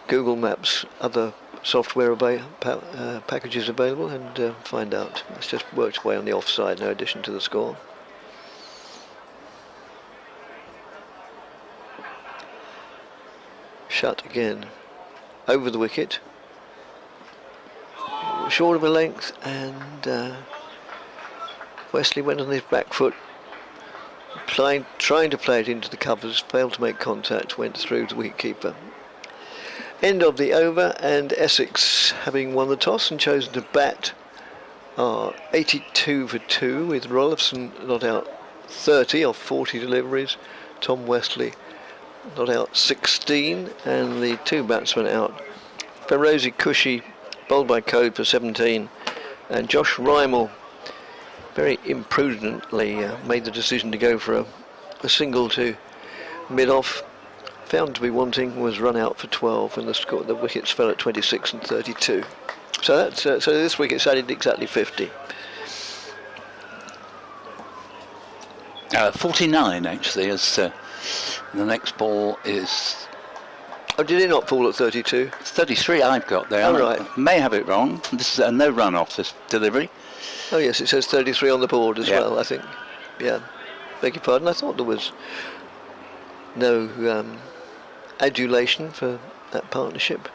Google Maps, other software packages available, and find out. It's just worked away on the offside, no addition to the score. Shut again, over the wicket, short of a length, and Wesley went on his back foot, trying to play it into the covers, failed to make contact, went through the wicketkeeper. End of the over, and Essex, having won the toss and chosen to bat, are 82 for 2, with Rolfson not out 30 off 40 deliveries, Tom Westley not out 16, and the two batsmen out. Ferozi Cushy bowled by Code for 17, and Josh Rymel very imprudently made the decision to go for a single to mid-off. Found to be wanting, was run out for 12, and the wickets fell at 26 and 32. So that's so this wicket's added exactly 50. 49 actually, as the next ball is. Oh, did it not fall at 32? 33 I've got there. Oh, right. I may have it wrong. This is a no run off this delivery. Oh yes, it says 33 on the board as well, I think. Yeah, beg your pardon, I thought there was no adulation for that partnership.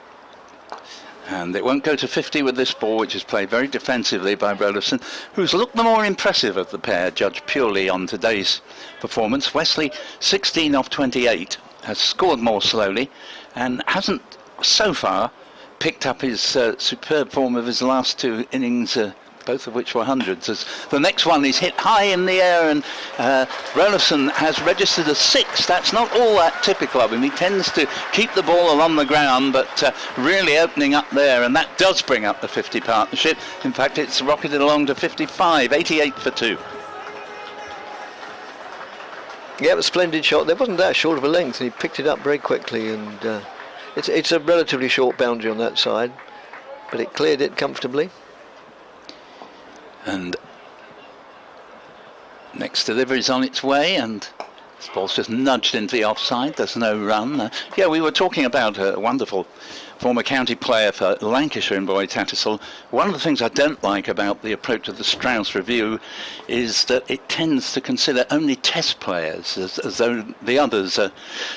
And it won't go to 50 with this ball, which is played very defensively by Rolfson, who's looked the more impressive of the pair, judged purely on today's performance. Wesley, 16 off 28, has scored more slowly and hasn't so far picked up his superb form of his last two innings, both of which were hundreds. As the next one is hit high in the air, and Rolfson has registered a 6. That's not all that typical of him. He tends to keep the ball along the ground, but really opening up there, and that does bring up the 50 partnership. In fact, it's rocketed along to 55, 88 for 2. Yeah, it was a splendid shot. There wasn't that short of a length, and he picked it up very quickly, and it's a relatively short boundary on that side, but it cleared it comfortably. And next delivery is on its way, and this ball's just nudged into the offside. There's no run. Yeah, we were talking about a wonderful former county player for Lancashire in Boy Tattersall. One of the things I don't like about the approach of the Strauss review is that it tends to consider only test players, as though the others are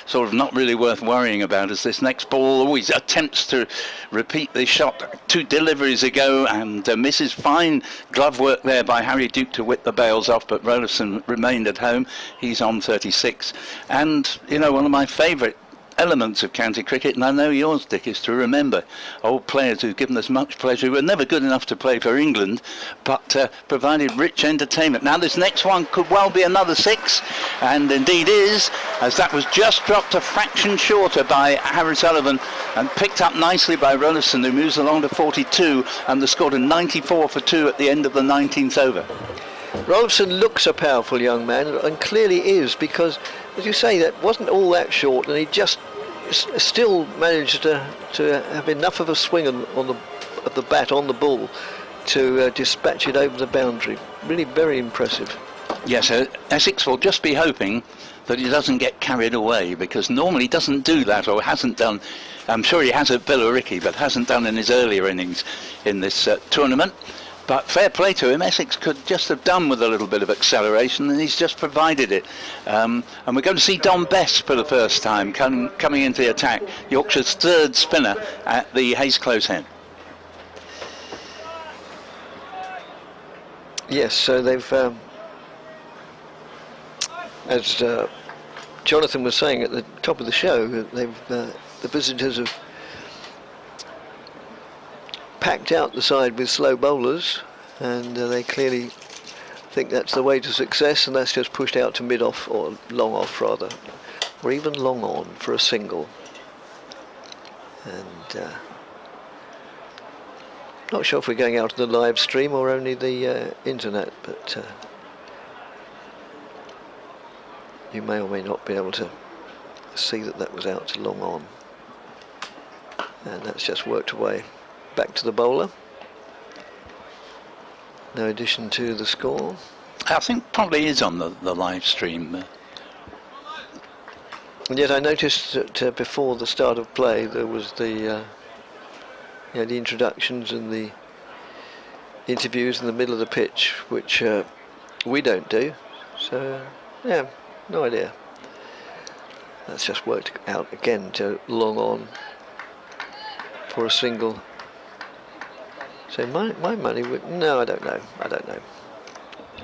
sort of not really worth worrying about, as this next ball always attempts to repeat the shot 2 deliveries ago and misses. Fine glove work there by Harry Duke to whip the bails off, but Rolfson remained at home. He's on 36. And, you know, one of my favourite elements of county cricket, and I know yours, Dick, is to remember old players who've given us much pleasure, who were never good enough to play for England, but provided rich entertainment. Now this next one could well be another 6, and indeed is, as that was just dropped a fraction shorter by Harry Sullivan and picked up nicely by Rolfson, who moves along to 42, and they scored a 94 for 2 at the end of the 19th over. Rolfson looks a powerful young man, and clearly is, because, as you say, that wasn't all that short, and he just still managed to have enough of a swing of the bat on the ball to dispatch it over the boundary. Really very impressive. Yes, Essex will just be hoping that he doesn't get carried away, because normally he doesn't do that, or hasn't done. I'm sure he has at Billericay, but hasn't done in his earlier innings in this tournament. But fair play to him, Essex could just have done with a little bit of acceleration, and he's just provided it. And we're going to see Dom Bess for the first time coming into the attack, Yorkshire's third spinner at the Hayes Close end. Yes, so they've, as Jonathan was saying at the top of the show, they've the visitors have packed out the side with slow bowlers, and they clearly think that's the way to success, and that's just pushed out to mid-off, or long off rather, or even long on for a single. And not sure if we're going out on the live stream or only the internet, but you may or may not be able to see that was out to long on, and that's just worked away. Back to the bowler. No addition to the score. I think probably is on the live stream. And yet I noticed that before the start of play there was the introductions and the interviews in the middle of the pitch, which we don't do. So yeah, no idea. That's just worked out again to long on for a single. So my money would... No, I don't know.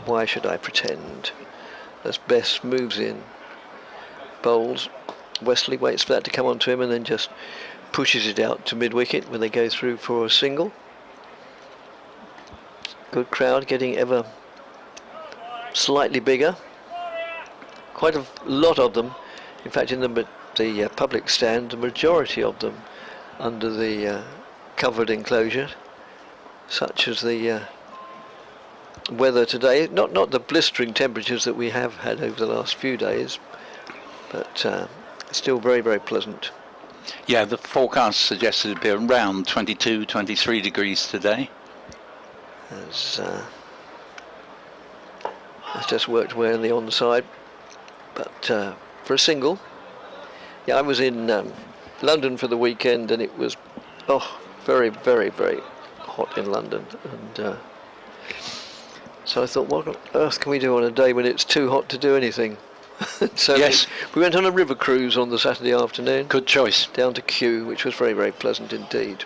Why should I pretend? as Bess moves in, bowls. Wesley waits for that to come onto him and then just pushes it out to mid-wicket when they go through for a single. Good crowd, getting ever slightly bigger. Quite a lot of them. In fact, in the public stand, the majority of them under the covered enclosure, such as the weather today. Not the blistering temperatures that we have had over the last few days, but still very, very pleasant. Yeah, the forecast suggested it'd be around 22, 23 degrees today. It's just worked well on the onside, but for a single. Yeah, I was in London for the weekend, and it was very, very, very hot in London, and so I thought, what on earth can we do on a day when it's too hot to do anything? So yes, we went on a river cruise on the Saturday afternoon. Good choice. Down to Kew, which was very, very pleasant indeed.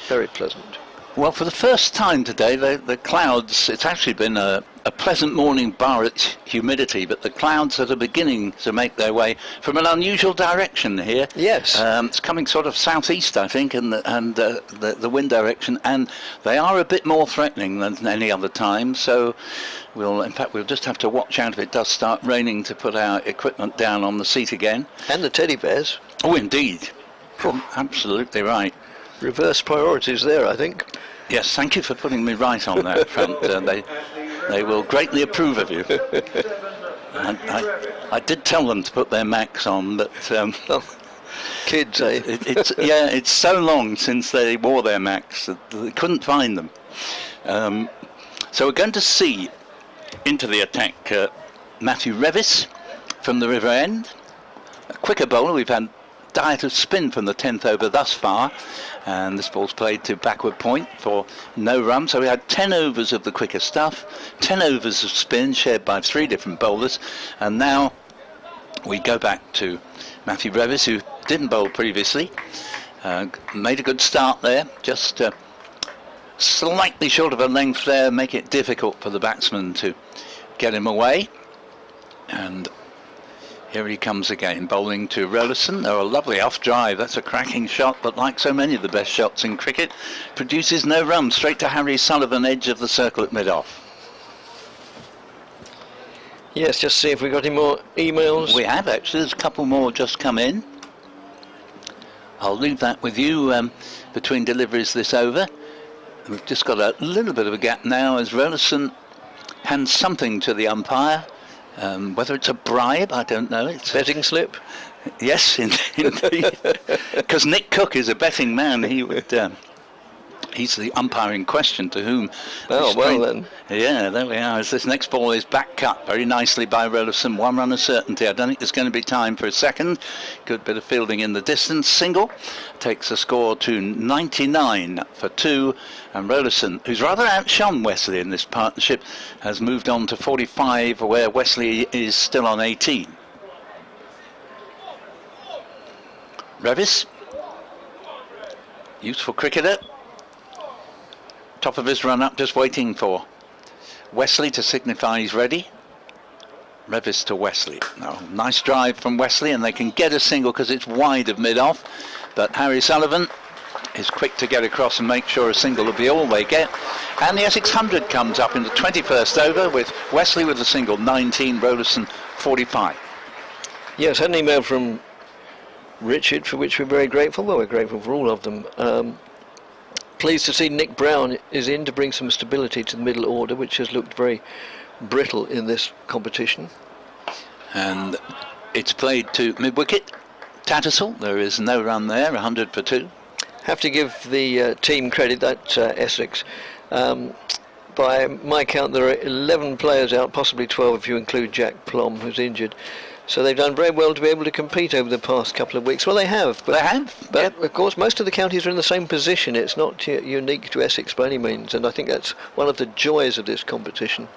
Very pleasant. Well, for the first time today, the clouds, it's actually been a pleasant morning bar its humidity, but the clouds that are beginning to make their way from an unusual direction here. Yes. It's coming sort of southeast, I think, and the wind direction, and they are a bit more threatening than any other time, so we'll just have to watch out if it does start raining to put our equipment down on the seat again. And the teddy bears. Oh, indeed. Absolutely right. Reverse priorities there, I think. Yes, thank you for putting me right on that front. They will greatly approve of you. I did tell them to put their Macs on, but kids, eh? It's so long since they wore their Macs that they couldn't find them. So we're going to see into the attack Matthew Revis from the River End, a quicker bowler. We've had diet of spin from the 10th over thus far, and this ball's played to backward point for no run. So we had 10 overs of the quicker stuff, 10 overs of spin shared by 3 different bowlers, and now we go back to Matthew Revis, who didn't bowl previously. Made a good start there, just slightly short of a length there, make it difficult for the batsman to get him away. And here he comes again, bowling to Rollison. Oh, a lovely off drive. That's a cracking shot, but like so many of the best shots in cricket, produces no run. Straight to Harry Sullivan, edge of the circle at mid-off. Yes, just see if we got any more emails. We have, actually. There's a couple more just come in. I'll leave that with you between deliveries this over. We've just got a little bit of a gap now as Rollison hands something to the umpire. Whether it's a bribe, I don't know. It's betting slip. Yes, indeed. Because Nick Cook is a betting man. He would. He's the umpire in question to whom. Oh, well then. Yeah, there we are. As this next ball is back cut very nicely by Rollison. 1 run of certainty. I don't think there's going to be time for a second. Good bit of fielding in the distance. Single takes the score to 99 for 2. And Rollison, who's rather outshone Wesley in this partnership, has moved on to 45, where Wesley is still on 18. Revis, useful cricketer. Top of his run up, just waiting for Wesley to signify he's ready. Revis to Wesley. Oh, nice drive from Wesley, and they can get a single because it's wide of mid-off. But Harry Sullivan is quick to get across and make sure a single will be all they get. And the Essex 100 comes up in the 21st over with Wesley with a single, 19, Rollison 45. Yes, had an email from Richard, for which we're very grateful. Well, we're grateful for all of them. Pleased to see Nick Brown is in to bring some stability to the middle order, which has looked very brittle in this competition. And it's played to mid-wicket. Tattersall, there is no run there, 100 for 2. Have to give the team credit, that Essex. By my count, there are 11 players out, possibly 12 if you include Jack Plom, who's injured. So they've done very well to be able to compete over the past couple of weeks. Well, they have. But, But, of course, most of the counties are in the same position. It's not unique to Essex by any means, and I think that's one of the joys of this competition.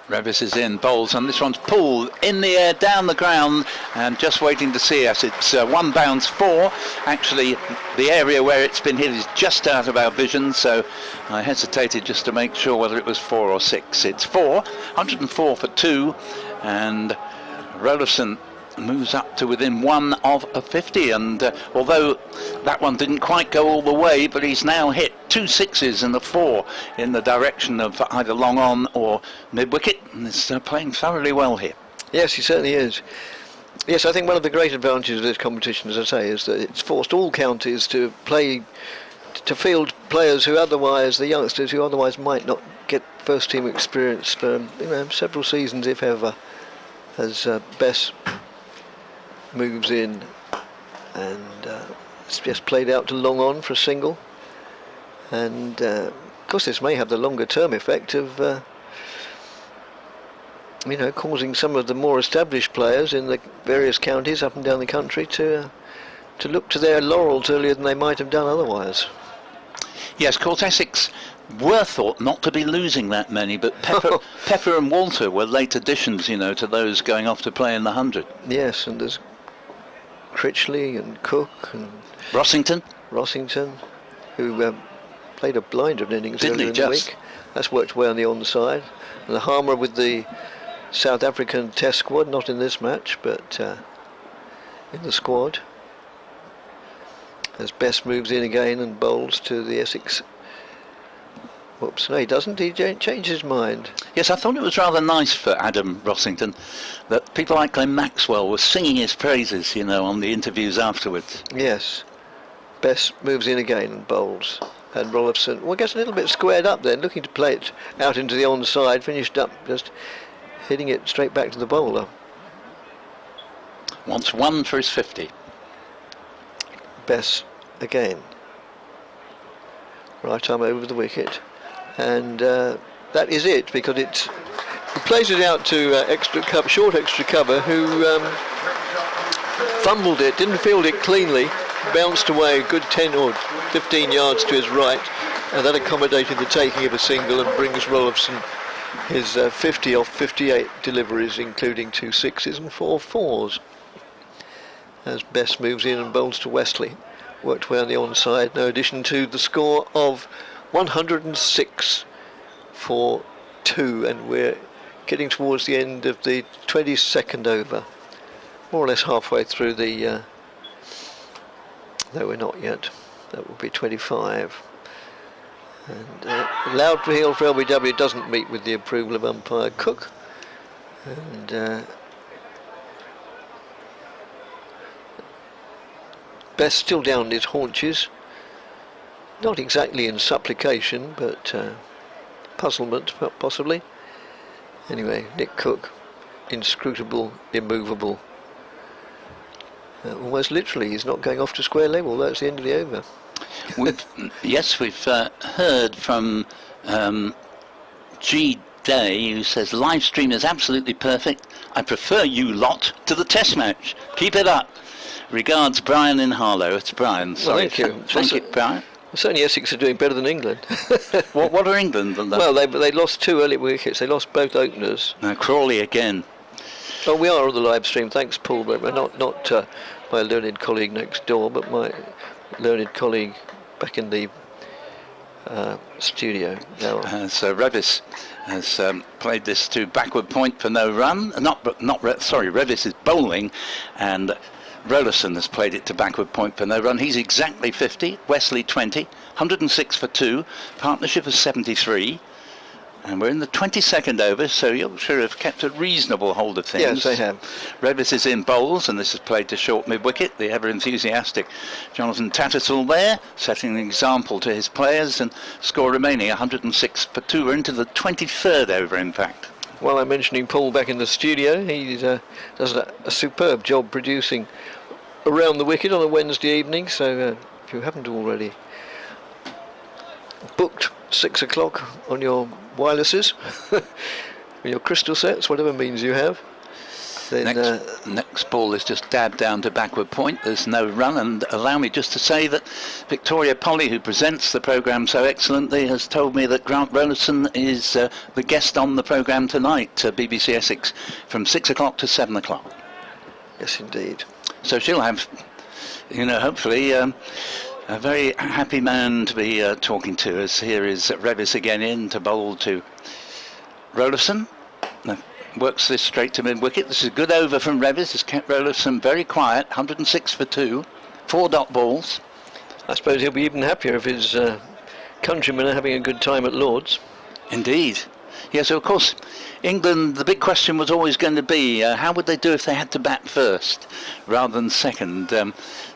Revis is in, bowls, and this one's pulled in the air, down the ground, and just waiting to see us. It's one bounce, 4. Actually, the area where it's been hit is just out of our vision, so I hesitated just to make sure whether it was 4 or 6. It's 4, 104 for 2, and Rolifson moves up to within 1 of a 50, and although that one didn't quite go all the way, but he's now hit 2 6s and a 4 in the direction of either long on or mid-wicket, and is playing thoroughly well here. Yes, he certainly is. Yes, I think one of the great advantages of this competition, as I say, is that it's forced all counties to field players who otherwise, the youngsters who otherwise might not get first team experience for several seasons, if ever, as Bess moves in, and it's just played out to long on for a single, and of course this may have the longer term effect of causing some of the more established players in the various counties up and down the country to look to their laurels earlier than they might have done otherwise. Yes, of course Essex were thought not to be losing that many, but Pepper and Walter were late additions, to those going off to play in the 100. Yes, and there's Critchley and Cook and Rossington, who played a blinder of an innings Didn't earlier in the week. That's worked well on the onside. And the Harmer with the South African Test squad, not in this match, but in the squad. As Bess moves in again and bowls to the Essex. Whoops, no he doesn't, he changed his mind. Yes, I thought it was rather nice for Adam Rossington that people like Glenn Maxwell were singing his praises, on the interviews afterwards. Yes, Bess moves in again and bowls, and Rolifson, gets a little bit squared up then, looking to play it out into the onside, finished up just hitting it straight back to the bowler. Wants 1 for his 50. Bess again, right arm over the wicket, and that is it, because he plays it out to short extra cover, who fumbled it, didn't field it cleanly, bounced away a good 10 or 15 yards to his right, and that accommodated the taking of a single and brings Rolifson his 50 off 58 deliveries, including 2 6s and 4 4s. As Bess moves in and bowls to Wesley, worked well on the onside, no addition to the score of 106 for 2, and we're getting towards the end of the 22nd over, more or less halfway through the no, we're not yet, that would be 25, and loud appeal for LBW doesn't meet with the approval of umpire Cook, and Bess still down on his haunches, not exactly in supplication, but puzzlement possibly. Anyway, Nick Cook, inscrutable, immovable. Almost literally, he's not going off to square leg, although it's the end of the over. We've heard from G. Day, who says live stream is absolutely perfect. I prefer you lot to the test match. Keep it up. Regards, Brian in Harlow. It's Brian. Sorry. Well, thank you. Thank you, Brian. Well, certainly Essex are doing better than England. What are England? Well, they lost 2 early wickets. They lost both openers. Now Crawley again. Oh, we are on the live stream. Thanks, Paul. But not my learned colleague next door, but my learned colleague back in the studio now. So Revis has played this to backward point for no run. Revis is bowling, and Rolifson has played it to backward point for no run. He's exactly 50. Wesley 20. 106 for 2. Partnership of 73. And we're in the 22nd over, so Yorkshire have kept a reasonable hold of things. Yes, they have. Revis is in bowls, and this is played to short mid-wicket. The ever-enthusiastic Jonathan Tattersall there, setting an example to his players, and score remaining 106 for 2. We're into the 23rd over, in fact. While I'm mentioning Paul back in the studio, he does a superb job producing around the wicket on a Wednesday evening, so if you haven't already booked 6 o'clock on your wirelesses, your crystal sets, whatever means you have, Then Next ball is just dabbed down to backward point. There's no run, and allow me just to say that Victoria Polly, who presents the programme so excellently, has told me that Grant Rollison is the guest on the programme tonight, BBC Essex, from 6 o'clock to 7 o'clock. yes, indeed. So she'll have, hopefully a very happy man to be talking to, as here is Revis again in to bowl to Rollison. Works this straight to mid-wicket. This is a good over from Revis. Has kept Rollison very quiet. 106 for 2. 4 dot balls. I suppose he'll be even happier if his countrymen are having a good time at Lord's. Indeed. Yes, of course, England, the big question was always going to be, how would they do if they had to bat first rather than second?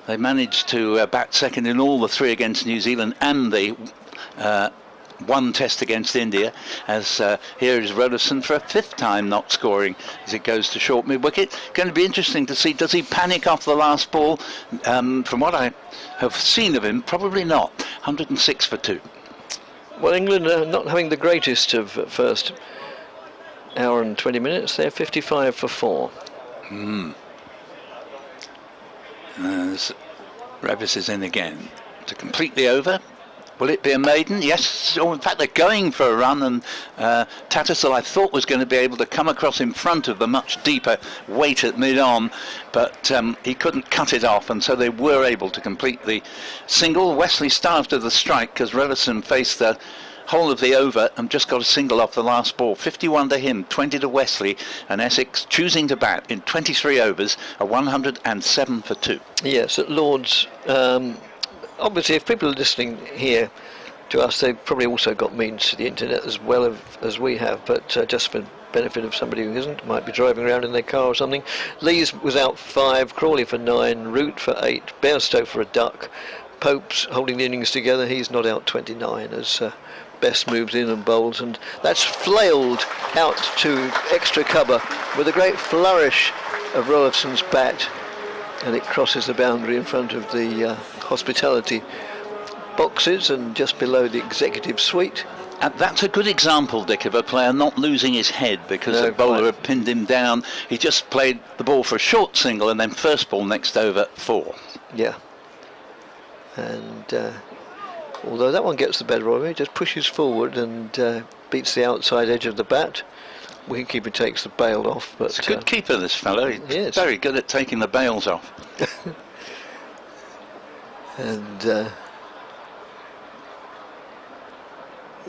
They managed to bat second in all the 3 against New Zealand and the 1 test against India, as here is Rollison for a 5th time not scoring as it goes to short mid-wicket. Going to be interesting to see, does he panic off the last ball? From what I have seen of him, probably not. 106 for 2. Well, England are not having the greatest of first hour and 20 minutes. They're 55 for 4. As Revis is in again to complete the over. Will it be a maiden? Yes. Oh, in fact, they're going for a run, and Tattersall, I thought, was going to be able to come across in front of the much deeper weight at mid-on, but he couldn't cut it off, and so they were able to complete the single. Wesley starved of the strike because Rollison faced the whole of the over and just got a single off the last ball. 51 to him, 20 to Wesley, and Essex choosing to bat in 23 overs, a 107 for 2. Yes, at Lord's. Obviously, if people are listening here to us, they've probably also got means to the internet as well as we have, but just for the benefit of somebody who isn't, might be driving around in their car or something. Lees was out 5, Crawley for 9, Root for 8, Bairstow for a duck, Pope's holding the innings together, he's not out 29 as Best moves in and bowls, and that's flailed out to extra cover with a great flourish of Rollison's bat, and it crosses the boundary in front of the hospitality boxes and just below the executive suite. And that's a good example, Dick, of a player not losing his head because the bowler had pinned him down. He just played the ball for a short single and then first ball next over 4. Yeah. And although that one gets the better of him, he just pushes forward and beats the outside edge of the bat. Wicketkeeper takes the bail off. But it's a good keeper, this fellow. He's very good at taking the bails off. And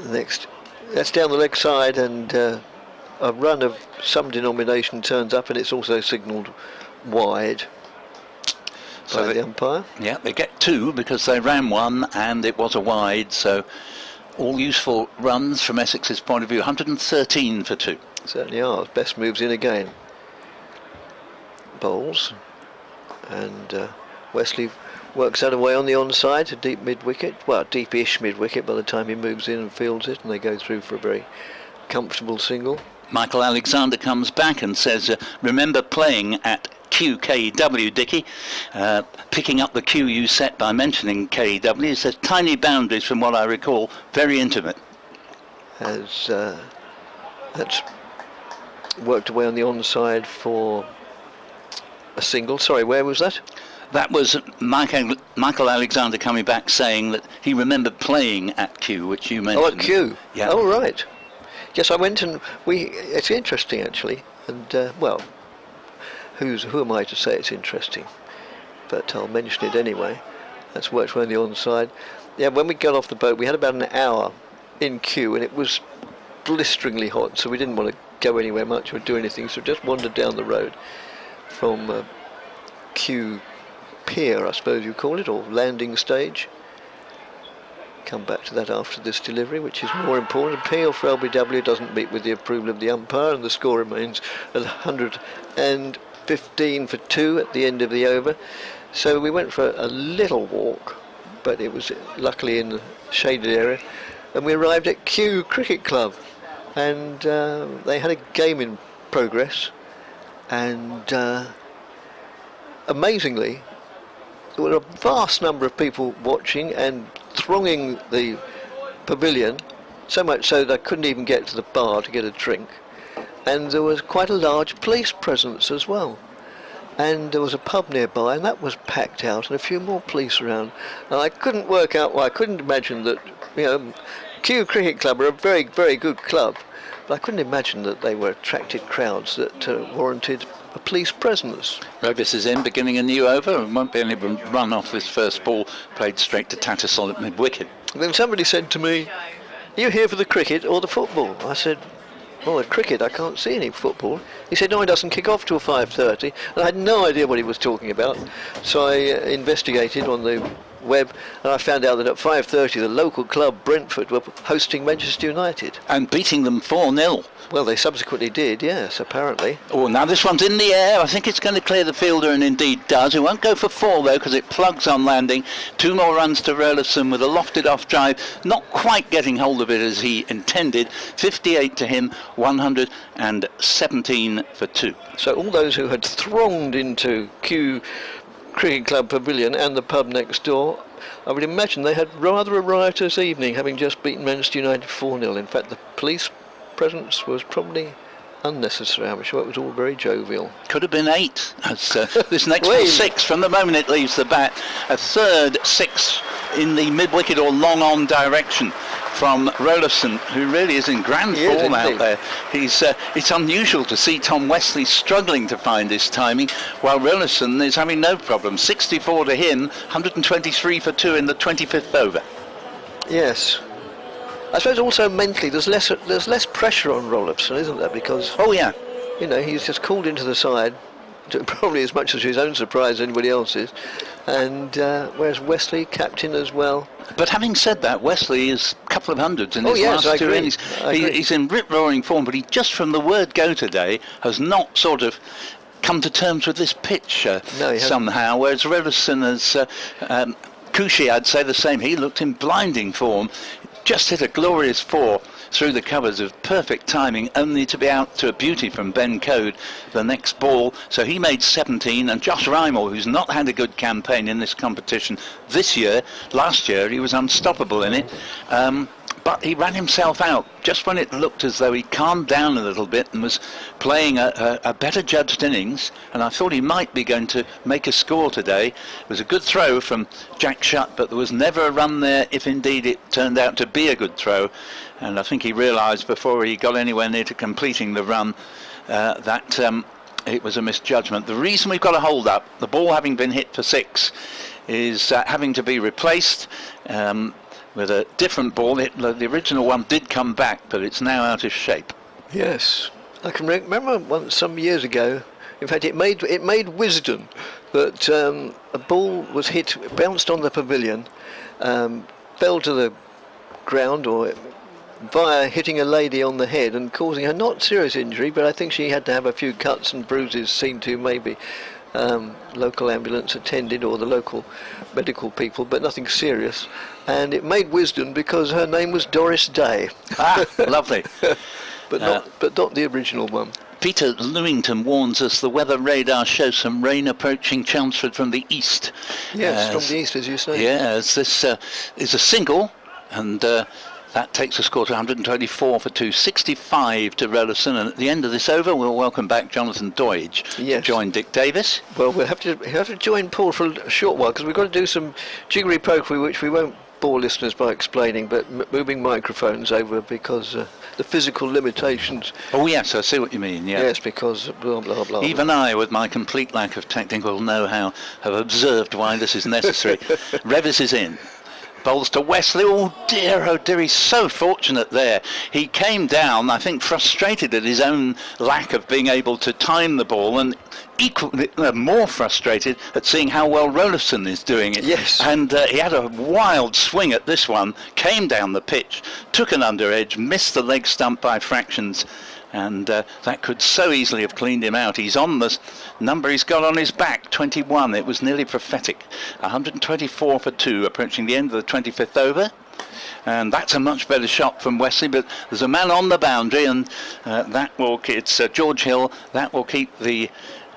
next, that's down the leg side, and a run of some denomination turns up, and it's also signalled wide by the umpire. Yeah, they get 2 because they ran 1 and it was a wide, so all useful runs from Essex's point of view. 113 for 2. Certainly are. Best moves in again. Bowls, and Wesley works that away on the onside to deep mid-wicket, well, deep-ish mid-wicket by the time he moves in and fields it, and they go through for a very comfortable single. Michael Alexander comes back and says, remember playing at QKW, Dickie, picking up the cue you set by mentioning KW. He says tiny boundaries from what I recall, very intimate. As that's worked away on the onside for a single. Sorry, where was that? That was Michael Alexander coming back saying that he remembered playing at Q, which you mentioned. Oh, at Q? Yeah. Oh, right. Yes, I went and it's interesting actually, and well, who am I to say it's interesting? But I'll mention it anyway. That's worked away on the onside. Yeah, when we got off the boat, we had about an hour in Q, and it was blisteringly hot, so we didn't want to go anywhere much or do anything, so just wandered down the road from Q Pier, I suppose you call it, or landing stage. Come back to that after this delivery, which is more important. Appeal for LBW doesn't meet with the approval of the umpire, and the score remains at 115 for 2 at the end of the over. So we went for a little walk, but it was luckily in the shaded area, and we arrived at Kew Cricket Club, and they had a game in progress, and amazingly there were a vast number of people watching and thronging the pavilion, so much so that I couldn't even get to the bar to get a drink. and there was quite a large police presence as well. And there was a pub nearby, and that was packed out, and a few more police around. And I couldn't work out why. I couldn't imagine that, Kew Cricket Club are a very, very good club, but I couldn't imagine that they were attracted crowds that warranted a police presence. Revis is in, beginning a new over, and won't be able to run off this first ball, played straight to Tattersall at mid-wicket. Then somebody said to me, "Are you here for the cricket or the football?" I said, "Well, the cricket, I can't see any football." He said, "No, it doesn't kick off till 5:30. And I had no idea what he was talking about. So I investigated on the web, and I found out that at 5:30 the local club, Brentford, were hosting Manchester United. And beating them 4-0. Well, they subsequently did, yes, apparently. Oh, now this one's in the air. I think it's going to clear the fielder, and indeed does. It won't go for 4 though, because it plugs on landing. 2 more runs to Rollison with a lofted off drive, not quite getting hold of it as he intended. 58 to him, 117 for 2. So all those who had thronged into Kew Cricket Club Pavilion and the pub next door, I would imagine they had rather a riotous evening, having just beaten Manchester United 4-0. In fact, the police presence was probably unnecessary. I'm sure it was all very jovial. Could have been 8. As, this next one 6 from the moment it leaves the bat. A third 6 in the mid-wicket or long-on direction from Rollison, who really is in grand form out there. It's unusual to see Tom Wesley struggling to find his timing, while Rollison is having no problem. 64 to him, 123 for 2 in the 25th over. Yes. I suppose also mentally there's less pressure on Rollison, isn't there? Because he's just called into the side, probably as much to his own surprise as anybody else's, and whereas Wesley, captain as well. But having said that, Wesley is a couple of hundreds in his last 2 innings. He's in rip-roaring form, but he just from the word go today has not sort of come to terms with this pitch somehow, whereas Rollison has, Cushy, I'd say the same. He looked in blinding form. Just hit a glorious 4 through the covers of perfect timing, only to be out to a beauty from Ben Code the next ball. So he made 17, and Josh Rymore, who's not had a good campaign in this competition this year, last year he was unstoppable in it, but he ran himself out just when it looked as though he calmed down a little bit and was playing a better judged innings, and I thought he might be going to make a score today. It was a good throw from Jack Shutt, but there was never a run there if indeed it turned out to be a good throw, and I think he realised before he got anywhere near to completing the run that it was a misjudgment. The reason we've got a hold up, the ball having been hit for 6, is having to be replaced with a different ball. The original one did come back, but it's now out of shape. Yes, I can remember once some years ago. In fact, it made wisdom that a ball was hit, bounced on the pavilion, fell to the ground, or via hitting a lady on the head and causing her not serious injury, but I think she had to have a few cuts and bruises seen to maybe. Local ambulance attended, or the local medical people, but nothing serious. And it made wisdom because her name was Doris Day. Ah, lovely. but not the original one. Peter Lewington warns us the weather radar shows some rain approaching Chelmsford from the east. Yes, from the east, as you say. Yes, this is a single, and that takes the score to 124 for 2, 65 to Rollison, and at the end of this over we'll welcome back Jonathan Doidge to join Dick Davis. Well, we'll have to join Paul for a short while, because we've got to do some jiggery-pokery, which we won't bore listeners by explaining, but moving microphones over because the physical limitations. Oh yes, I see what you mean, yeah. Yes, because blah, blah, blah. Even I, with my complete lack of technical know-how, have observed why this is necessary. Revis is in. Bowls to Wesley. Oh dear, he's so fortunate there. He came down, I think, frustrated at his own lack of being able to time the ball, and equally more frustrated at seeing how well Rollison is doing it. Yes. And he had a wild swing at this one, came down the pitch, took an under edge, missed the leg stump by fractions, and that could so easily have cleaned him out. He's on the number he's got on his back, 21. It was nearly prophetic. 124 for 2, approaching the end of the 25th over. And that's a much better shot from Wesley, but there's a man on the boundary, and it's George Hill. That will keep the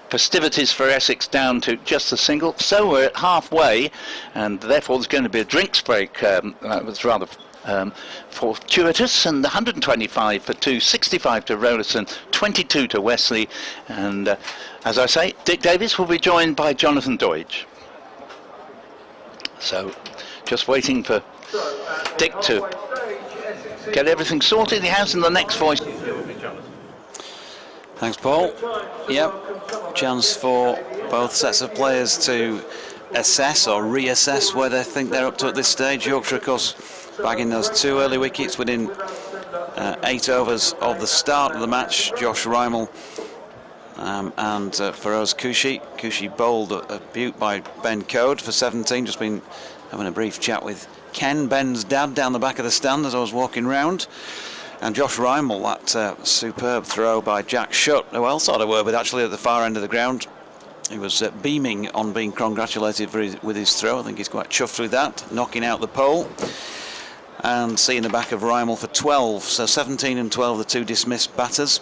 festivities for Essex down to just a single. So we're at halfway, and therefore there's going to be a drinks break. That was rather fortuitous, and the 125 for 2, 65 to Rollison, 22 to Wesley, and as I say, Dick Davies will be joined by Jonathan Deutsch. So just waiting for Dick to get everything sorted. He has in the next voice. Thanks, Paul. Yep, chance for both sets of players to assess or reassess where they think they're up to at this stage. Yorkshire, of course, bagging those 2 early wickets within 8 overs of the start of the match. Josh Rymel and Feroz Kushi bowled a beaut by Ben Code for 17. Just been having a brief chat with Ken, Ben's dad, down the back of the stand as I was walking round. And Josh Rymel, that superb throw by Jack Shutt, who else had a word with actually at the far end of the ground. He was beaming on being congratulated with his throw. I think he's quite chuffed with that, knocking out the pole. And seeing the back of Rymel for 12. So 17 and 12, the 2 dismissed batters.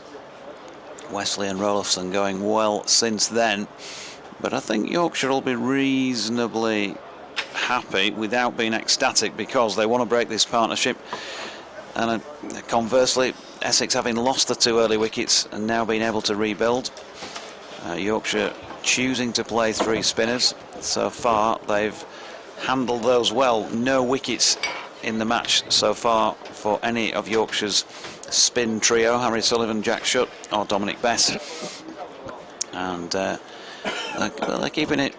Wesley and Rolofson going well since then. But I think Yorkshire will be reasonably happy without being ecstatic, because they want to break this partnership. And conversely, Essex, having lost the 2 early wickets and now being able to rebuild. Yorkshire choosing to play 3 spinners. So far they've handled those well. No wickets in the match so far for any of Yorkshire's spin trio, Harry Sullivan, Jack Shutt or Dominic Bess. And they're keeping it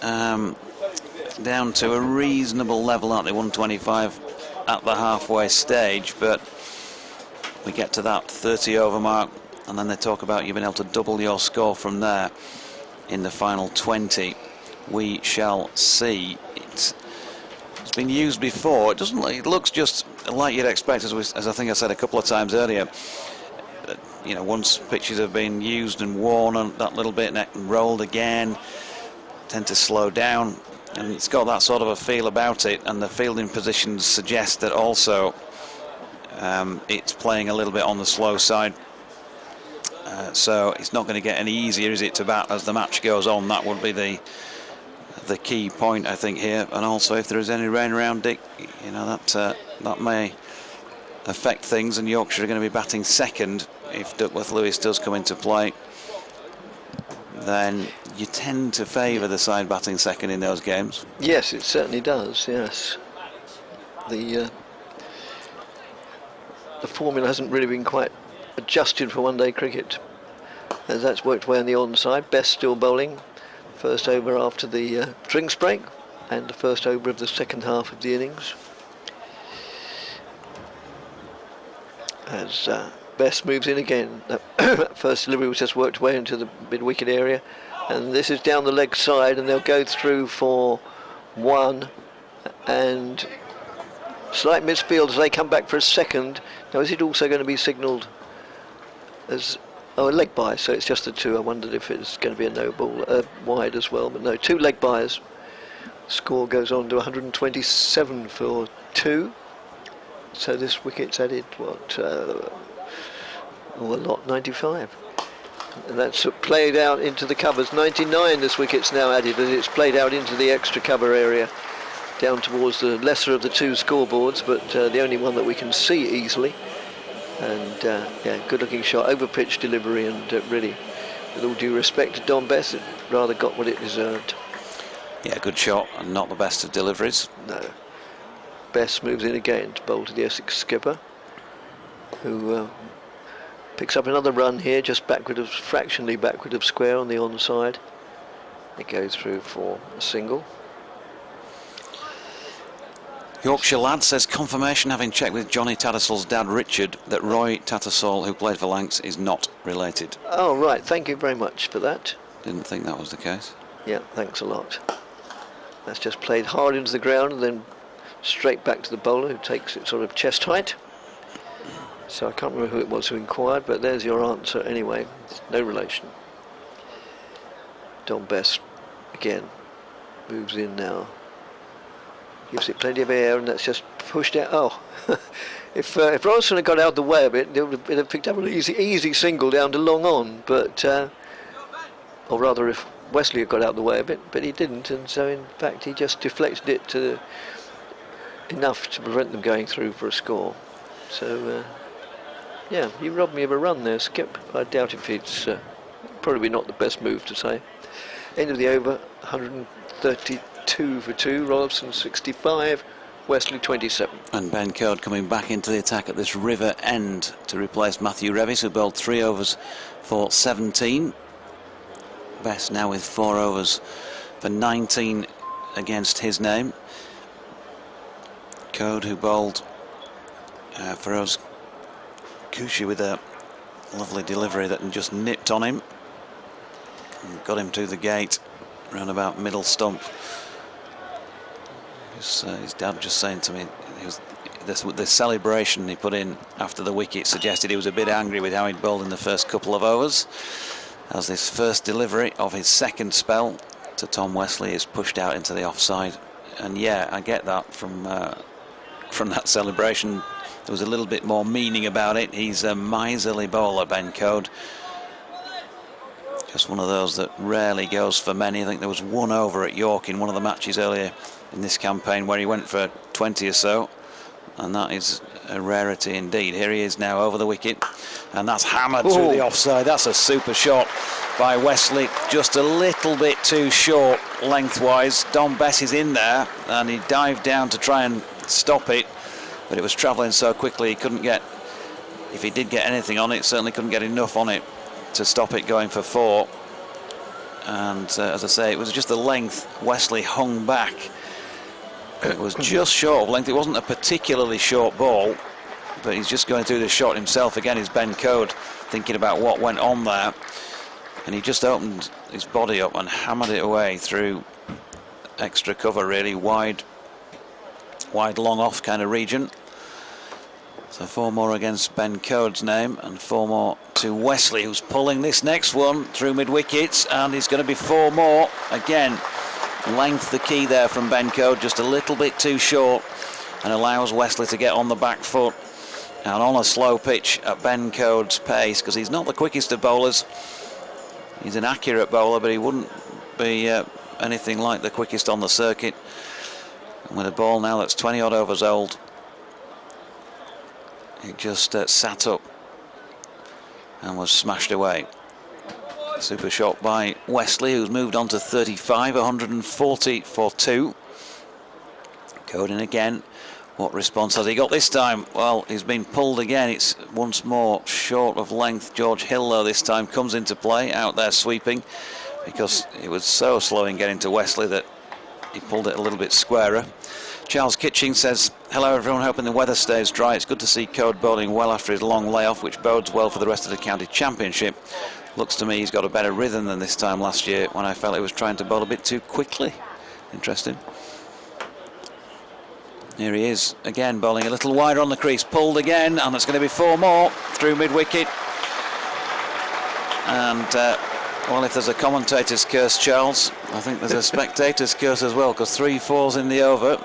down to a reasonable level, aren't they? 125 at the halfway stage, but we get to that 30 over mark and then they talk about you being able to double your score from there in the final 20. We shall see. It's been used before. It looks just like you'd expect, as I think I said a couple of times earlier. You know, once pitches have been used and worn on that little bit and rolled again, tend to slow down. And it's got that sort of a feel about it, and the fielding positions suggest that also it's playing a little bit on the slow side. So it's not going to get any easier, is it, to bat as the match goes on? That would be the key point, I think, here. And also, if there is any rain around, Dick, you know, that may affect things, and Yorkshire are going to be batting second if Duckworth Lewis does come into play. Then you tend to favour the side batting second in those games. Yes, it certainly does, yes. The formula hasn't really been quite adjusted for one-day cricket, as that's worked away on the onside. Best still bowling. First over after the drinks break, and the first over of the second half of the innings. As Best moves in again. That first delivery was just worked away into the mid-wicket area, and this is down the leg side, and they'll go through for 1 and slight misfield as they come back for a second. Now, is it also going to be signalled as a leg bye? So it's just the 2. I wondered if it's going to be a no ball wide as well, but no, 2 leg byes. Score goes on to 127 for 2. So this wicket's added what? A lot, 95. And that's played out into the covers. 99 this wicket's now added, and it's played out into the extra cover area, down towards the lesser of the 2 scoreboards, but the only one that we can see easily. And yeah, good looking shot, over pitch delivery, and really, with all due respect to Dom Bess, it rather got what it deserved. Yeah, good shot, and not the best of deliveries. No. Bess moves in again to bowl to the Essex skipper, who picks up another run here, just fractionally backward of square on the onside. It goes through for a single. Yorkshire lad says confirmation, having checked with Johnny Tattersall's dad Richard, that Roy Tattersall, who played for Lancs, is not related. Oh right, thank you very much for that. Didn't think that was the case. Yeah, thanks a lot. That's just played hard into the ground and then straight back to the bowler, who takes it sort of chest height. So I can't remember who it was who inquired, but there's your answer anyway. No relation. Dom Bess again moves in now. Gives it plenty of air, and that's just pushed out. Oh, if Ronson had got out of the way a bit, it would have picked up an easy single down to long on. But, or rather, if Wesley had got out of the way a bit, but he didn't, and so in fact he just deflected it to enough to prevent them going through for a score. So, yeah, you robbed me of a run there, Skip. I doubt if it's probably not the best move to say. End of the over, 132 for 2, Rolfson 65, Wesley 27. And Ben Code coming back into the attack at this river end to replace Matthew Revis, who bowled 3 overs for 17. Best now with 4 overs for 19 against his name. Code, who bowled for us, Kushi with a lovely delivery that just nipped on him and got him to the gate round about middle stump. His dad just saying to me, the celebration he put in after the wicket suggested he was a bit angry with how he'd bowled in the first couple of overs, as this first delivery of his second spell to Tom Wesley is pushed out into the offside. And yeah, I get that from that celebration. There was a little bit more meaning about it. He's a miserly bowler, Ben Code. Just one of those that rarely goes for many. I think there was 1 over at York in one of the matches earlier in this campaign where he went for 20 or so, and that is a rarity indeed. Here he is now over the wicket, and that's hammered through the offside. That's a super shot by Wesley, just a little bit too short lengthwise. Dom Bess is in there, and he dived down to try and stop it, but it was travelling so quickly he couldn't get, if he did get anything on it, certainly couldn't get enough on it to stop it going for 4. And as I say, it was just the length. Wesley hung back. It was just short of length. It wasn't a particularly short ball, but he's just going through the shot himself. Again, is Ben Code thinking about what went on there, and he just opened his body up and hammered it away through extra cover, really wide long off kind of region. So 4 more against Ben Code's name and 4 more to Wesley, who's pulling this next one through mid-wickets, and he's going to be 4 more again. Length the key there from Ben Code, just a little bit too short, and allows Wesley to get on the back foot and on a slow pitch at Ben Code's pace, because he's not the quickest of bowlers. He's an accurate bowler, but he wouldn't be anything like the quickest on the circuit. And with a ball now that's 20 odd overs old, it just sat up and was smashed away. Super shot by Wesley, who's moved on to 35, 140 for 2. Code in again. What response has he got this time? Well, he's been pulled again. It's once more short of length. George Hill, though, this time comes into play, out there sweeping, because it was so slow in getting to Wesley that he pulled it a little bit squarer. Charles Kitching says, hello everyone, hoping the weather stays dry. It's good to see Code bowling well after his long layoff, which bodes well for the rest of the county championship. Looks to me he's got a better rhythm than this time last year, when I felt he was trying to bowl a bit too quickly. Interesting. Here he is again, bowling a little wider on the crease, pulled again, and there's going to be 4 more through mid-wicket. And well, if there's a commentator's curse, Charles, I think there's a spectator's curse as well, because 3 4s in the over,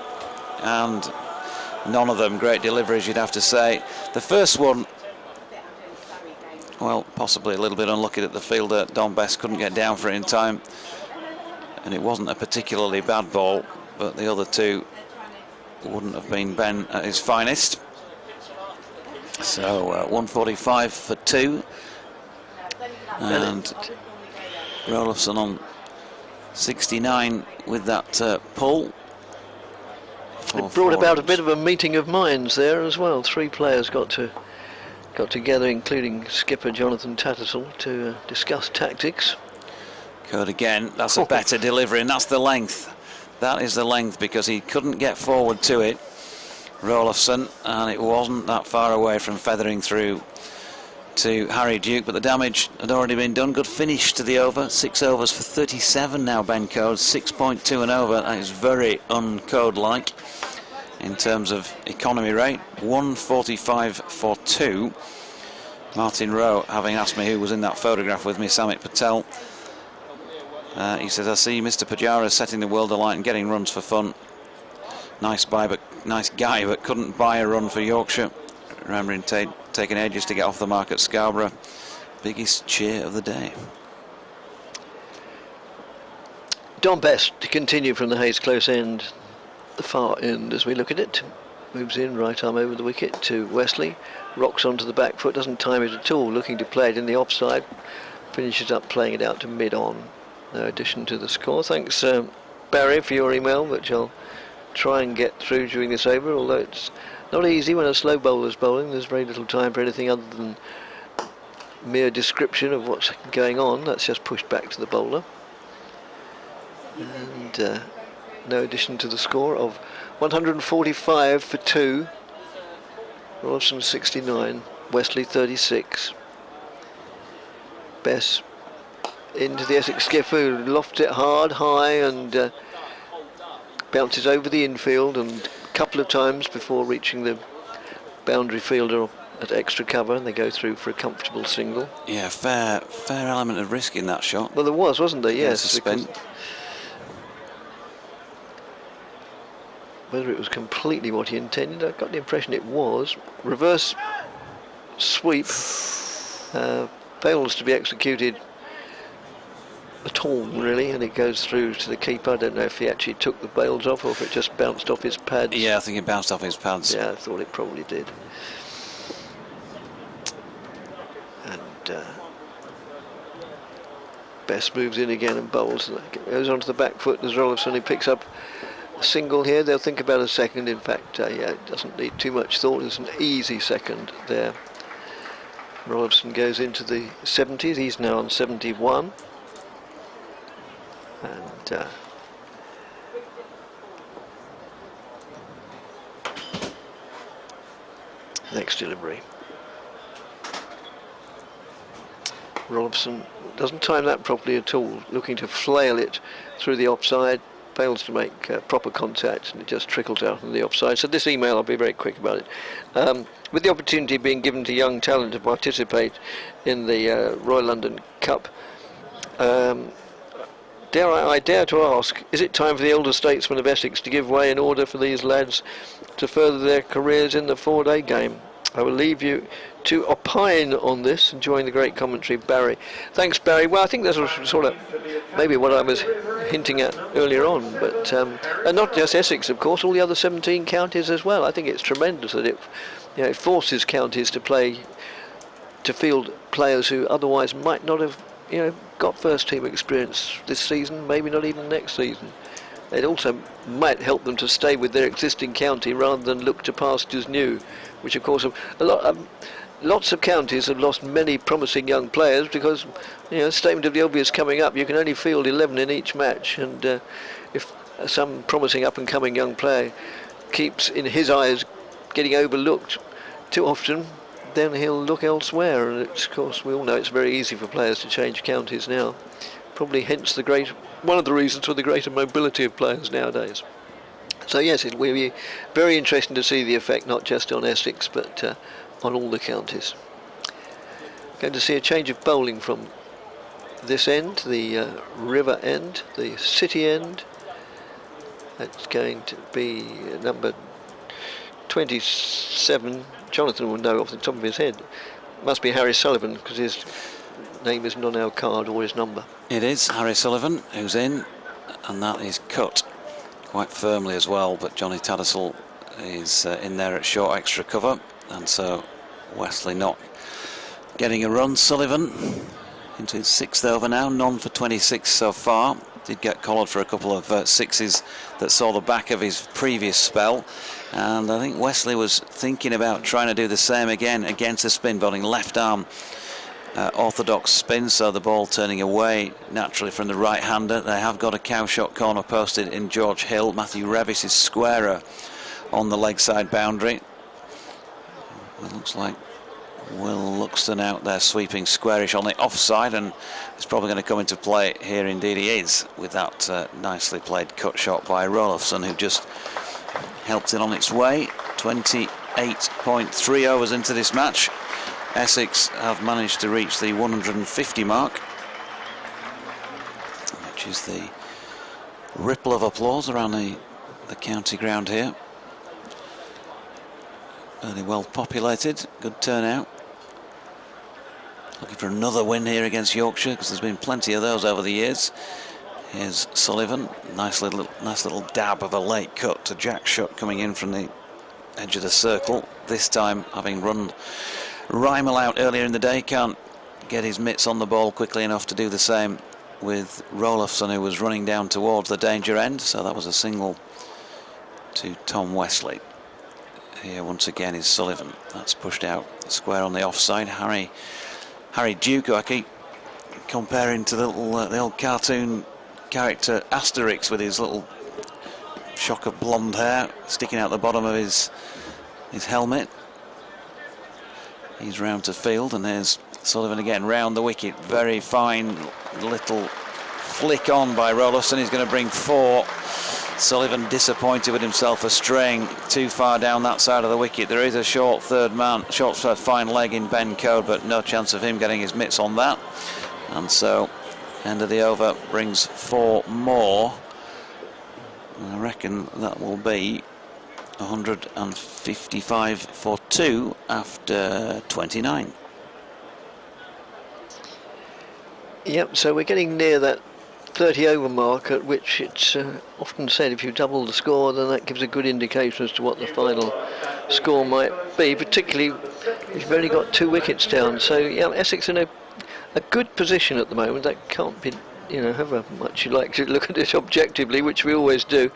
and none of them great deliveries, you'd have to say. The first one, well, possibly a little bit unlucky that the fielder, Don Best, couldn't get down for it in time, and it wasn't a particularly bad ball, but the other 2 wouldn't have been Ben at his finest. So 145 for 2, and Rolfson on 69 with that pull. It brought about a bit of a meeting of minds there as well. 3 players got together, including skipper Jonathan Tattersall, to discuss tactics. Good again. That's a better delivery, and that's the length. That is the length, because he couldn't get forward to it, Rolfson, and it wasn't that far away from feathering through to Harry Duke, but the damage had already been done. Good finish to the over. 6 overs for 37 now, Ben Code. 6.2 and over. That is very un-Code-like in terms of economy rate. 145 for 2. Martin Rowe, having asked me who was in that photograph with me, Samit Patel, he says, I see Mr. Pujara setting the world alight and getting runs for fun. Nice guy, but couldn't buy a run for Yorkshire. Remembering taking ages to get off the mark at Scarborough. Biggest cheer of the day. Don Best to continue from the Hayes close end. the far end as we look at it. Moves in, right arm over the wicket to Wesley. Rocks onto the back foot, doesn't time it at all, looking to play it in the offside. Finishes up playing it out to mid-on. No addition to the score. Thanks, Barry, for your email, which I'll try and get through during this over, although it's not easy when a slow bowler's bowling. There's very little time for anything other than mere description of what's going on. That's just pushed back to the bowler. And no addition to the score of 145 for 2. Rollison 69, Wesley 36. Bess into the Essex skipper, who lofts it hard, high, and bounces over the infield and a couple of times before reaching the boundary fielder at extra cover, and they go through for a comfortable single. Yeah, fair element of risk in that shot. Well, there was, wasn't there? Yes. Whether it was completely what he intended, I got the impression it was. Reverse sweep fails to be executed at all, really, and it goes through to the keeper. I don't know if he actually took the bails off or if it just bounced off his pads. Yeah, I think it bounced off his pads. Yeah, I thought it probably did. And Bess moves in again and bowls. Goes onto the back foot as Rollison. He picks up a single here. They'll think about a second. In fact, yeah, it doesn't need too much thought. It's an easy second there. Rollison goes into the 70s. He's now on 71. And next delivery. Rollison doesn't time that properly at all, looking to flail it through the offside, fails to make proper contact, and it just trickles out on the offside. So this email, I'll be very quick about it. With the opportunity being given to young talent to participate in the Royal London Cup, I dare to ask, is it time for the elder statesmen of Essex to give way in order for these lads to further their careers in the 4-day game? I will leave you to opine on this, enjoying the great commentary, Barry. Thanks, Barry. Well, I think that's sort of maybe what I was hinting at earlier on, but and not just Essex, of course, all the other 17 counties as well. I think it's tremendous that it forces counties to field players who otherwise might not have got first team experience this season, maybe not even next season. It also might help them to stay with their existing county rather than look to pastures new, which of course lots of counties have lost many promising young players because, statement of the obvious coming up, you can only field 11 in each match, and if some promising up and coming young player keeps, in his eyes, getting overlooked too often, then he'll look elsewhere. And of course we all know it's very easy for players to change counties now, probably hence one of the reasons for the greater mobility of players nowadays. So yes, it will be very interesting to see the effect, not just on Essex but on all the counties. Going to see a change of bowling from this end, the river end, the city end. That's going to be number 27. Jonathan will know off the top of his head. Must be Harry Sullivan, because his name isn't on our card or his number. It is Harry Sullivan who's in, and that is cut quite firmly as well, but Johnny Tattersall is in there at short extra cover, and so Wesley not getting a run. Sullivan into his 6th over now, none for 26 so far. Did get collared for a couple of sixes that saw the back of his previous spell, and I think Wesley was thinking about trying to do the same again against a spin bowling left arm orthodox spin, so the ball turning away naturally from the right-hander. They have got a cowshot corner posted in George Hill. Matthew Revis is squarer on the leg side boundary. It looks like Will Luxton out there sweeping squarish on the offside, and it's probably going to come into play here. Indeed he is, with that nicely played cut shot by Rollison, who just helped it on its way. 28.3 overs into this match. Essex have managed to reach the 150 mark, which is the ripple of applause around the county ground here. Fairly well populated, good turnout. Looking for another win here against Yorkshire, because there's been plenty of those over the years Here's Sullivan, nice little dab of a late cut to Jack Shutt coming in from the edge of the circle. This time, having run Rymel out earlier in the day, can't get his mitts on the ball quickly enough to do the same with Rolofsson, who was running down towards the danger end. So that was a single to Tom Wesley. Here once again is Sullivan. That's pushed out square on the offside. Harry Duke, who I keep comparing to the old cartoon character Asterix, with his little shock of blonde hair sticking out the bottom of his helmet. He's round to field, and there's Sullivan again round the wicket. Very fine little flick on by Rolofsson. He's going to bring 4. Sullivan disappointed with himself for straying too far down that side of the wicket. There is a short fine leg in Ben Code, but no chance of him getting his mitts on that. And so end of the over brings 4 more. I reckon that will be 155 for 2 after 29. Yep, so we're getting near that 30 over mark, at which it's often said if you double the score, then that gives a good indication as to what the final score might be, particularly if you've only got 2 wickets down. So yeah, Essex in a good position at the moment. That can't be, however much you like to look at it objectively, which we always do.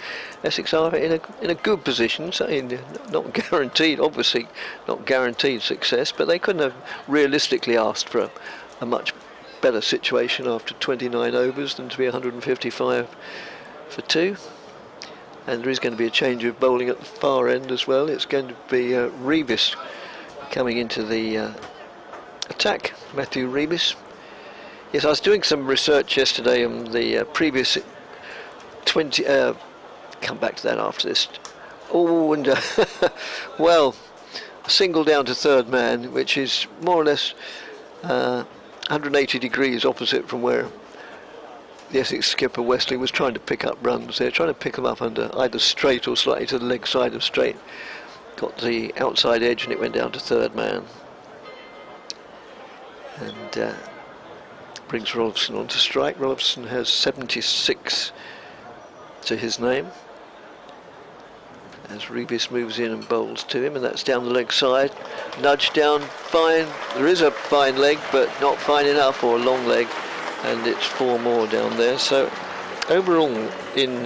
Essex are in a good position, so not guaranteed, obviously not guaranteed success, but they couldn't have realistically asked for a much better situation after 29 overs than to be 155 for 2. And there is going to be a change of bowling at the far end as well. It's going to be Rebus coming into the attack, Matthew Rebus. Yes, I was doing some research yesterday on the previous 20. Come back to that after this. Oh, and well, a single down to third man, which is more or less 180 degrees opposite from where the Essex skipper Wesley was trying to pick up runs. They're trying to pick them up under either straight or slightly to the leg side of straight. Got the outside edge and it went down to third man. And brings Rolofsson on to strike. Rolofsson has 76 to his name as Rebus moves in and bowls to him, and that's down the leg side. Nudge down, fine. There is a fine leg, but not fine enough, or a long leg, and it's 4 more down there. So overall, in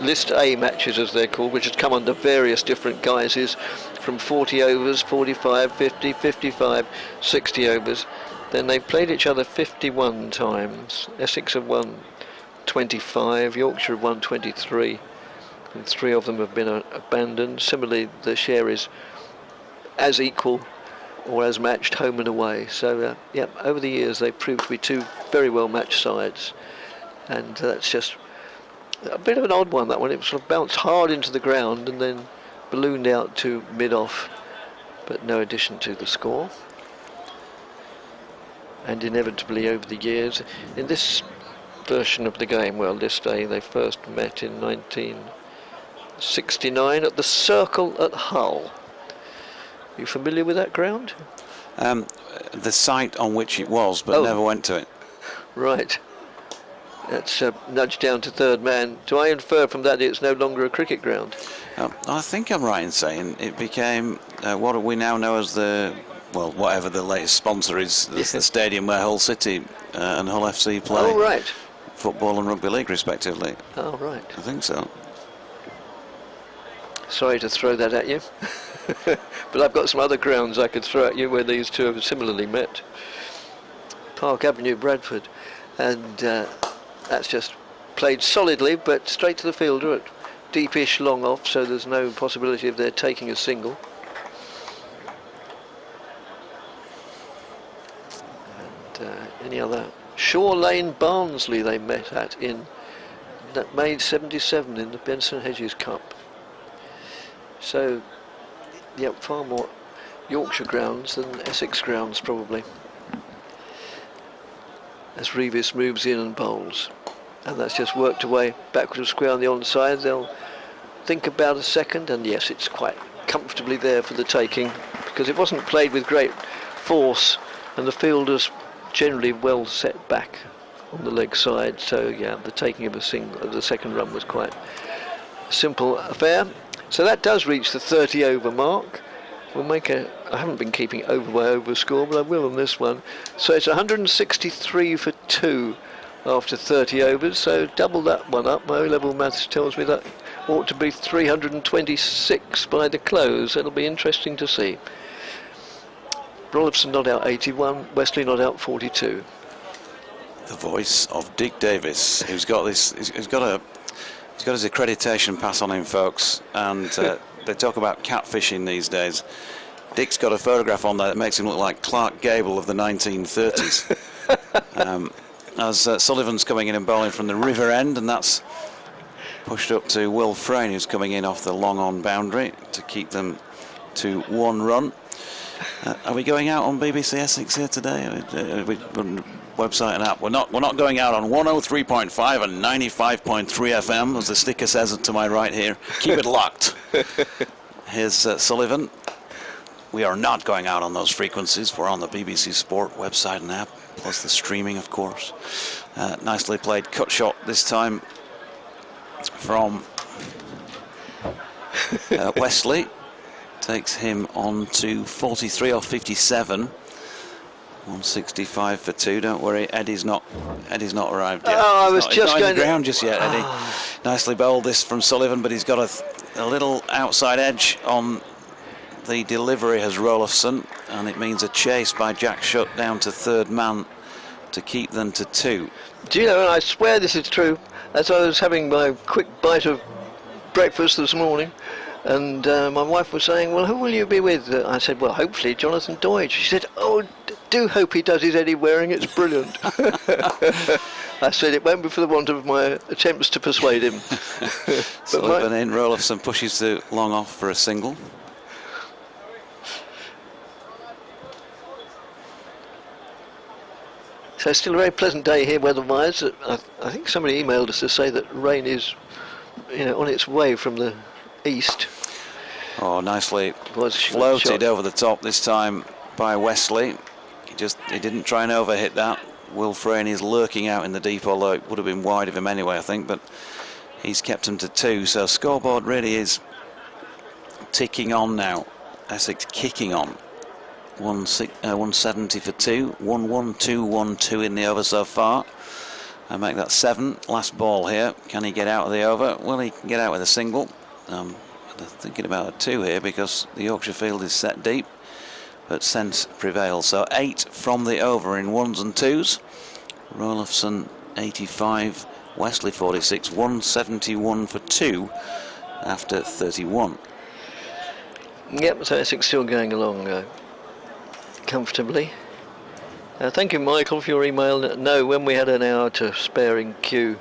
List A matches, as they're called, which has come under various different guises, from 40 overs, 45, 50, 55, 60 overs, then they've played each other 51 times. Essex have won 25, Yorkshire have won 23. And 3 of them have been abandoned. Similarly, the share is as equal or as matched home and away. So, over the years they've proved to be 2 very well matched sides. And that's just a bit of an odd one, that one. It sort of bounced hard into the ground and then ballooned out to mid-off, but no addition to the score. And inevitably over the years, in this version of the game, well, this day, they first met in 1969 at the Circle at Hull. Are you familiar with that ground? The site on which it was, but never went to it. Right. That's nudged down to third man. Do I infer from that it's no longer a cricket ground? I think I'm right in saying it became what we now know as whatever the latest sponsor is, the stadium where Hull City and Hull FC play. Oh, right. Football and rugby league, respectively. Oh, right. I think so. Sorry to throw that at you, but I've got some other grounds I could throw at you where these two have similarly met. Park Avenue, Bradford, and that's just played solidly, but straight to the fielder at deepish long off, so there's no possibility of their taking a single. And any other? Shore Lane, Barnsley they met at in May 77 in the Benson Hedges Cup. So, far more Yorkshire grounds than Essex grounds probably. As Rebus moves in and bowls, and that's just worked away backward of square on the onside. They'll think about a second, and yes, it's quite comfortably there for the taking, because it wasn't played with great force, and the fielders generally well set back on the leg side. So yeah, the taking of the second run was quite a simple affair. So that does reach the 30 over mark. We'll make I haven't been keeping over by over score, but I will on this one. So it's 163 for 2 after 30 overs, so double that one up. My O-level maths tells me that ought to be 326 by the close. It'll be interesting to see. Rolifson not out 81, Wesley not out 42. The voice of Dick Davis, who's got this. He's got his accreditation pass on him, folks, and they talk about catfishing these days. Dick's got a photograph on there that makes him look like Clark Gable of the 1930s. As Sullivan's coming in and bowling from the river end, and that's pushed up to Will Frayne, who's coming in off the long-on boundary to keep them to 1 run. Are we going out on BBC Essex here today? Website and app. We're not going out on 103.5 and 95.3 FM, as the sticker says to my right here. Keep it locked. Here's Sullivan. We are not going out on those frequencies. We're on the BBC Sport website and app, plus the streaming, of course. Nicely played cut shot this time from Wesley. Takes him on to 43 or 57. 165 for 2. Don't worry, Eddie's not arrived yet. Oh, I was just going going to ground just yet, Eddie. Nicely bowled this from Sullivan, but he's got a little outside edge on the delivery, has Rolifson, and it means a chase by Jack Shutt down to third man to keep them to 2. Do you know, and I swear this is true, as I was having my quick bite of breakfast this morning, and my wife was saying, well, who will you be with? I said, well, hopefully Jonathan Doidge. She said, oh, do hope he does his Eddie Waring, it's brilliant. I said it won't be for the want of my attempts to persuade him. Sullivan in, Rolifson pushes the long off for a single. So it's still a very pleasant day here weather-wise. I think somebody emailed us to say that rain is, on its way from the east. Oh, nicely floated over the top this time by Wesley. He didn't try and overhit that. Will Frayne is lurking out in the deep, although it would have been wide of him anyway, I think, but he's kept him to 2. So scoreboard really is ticking on now. Essex kicking on. 170 for 2, 1-1-2, 1-2 in the over so far. And make that 7. Last ball here. Can he get out of the over? Well, he can get out with a single. Thinking about a 2 here because the Yorkshire field is set deep, but sense prevails. So 8 from the over in 1s and 2s. Rolifson 85, Wesley 46, 171 for 2 after 31. Yep, so Essex still going along comfortably. Thank you, Michael, for your email. No, when we had an hour to spare in Kew,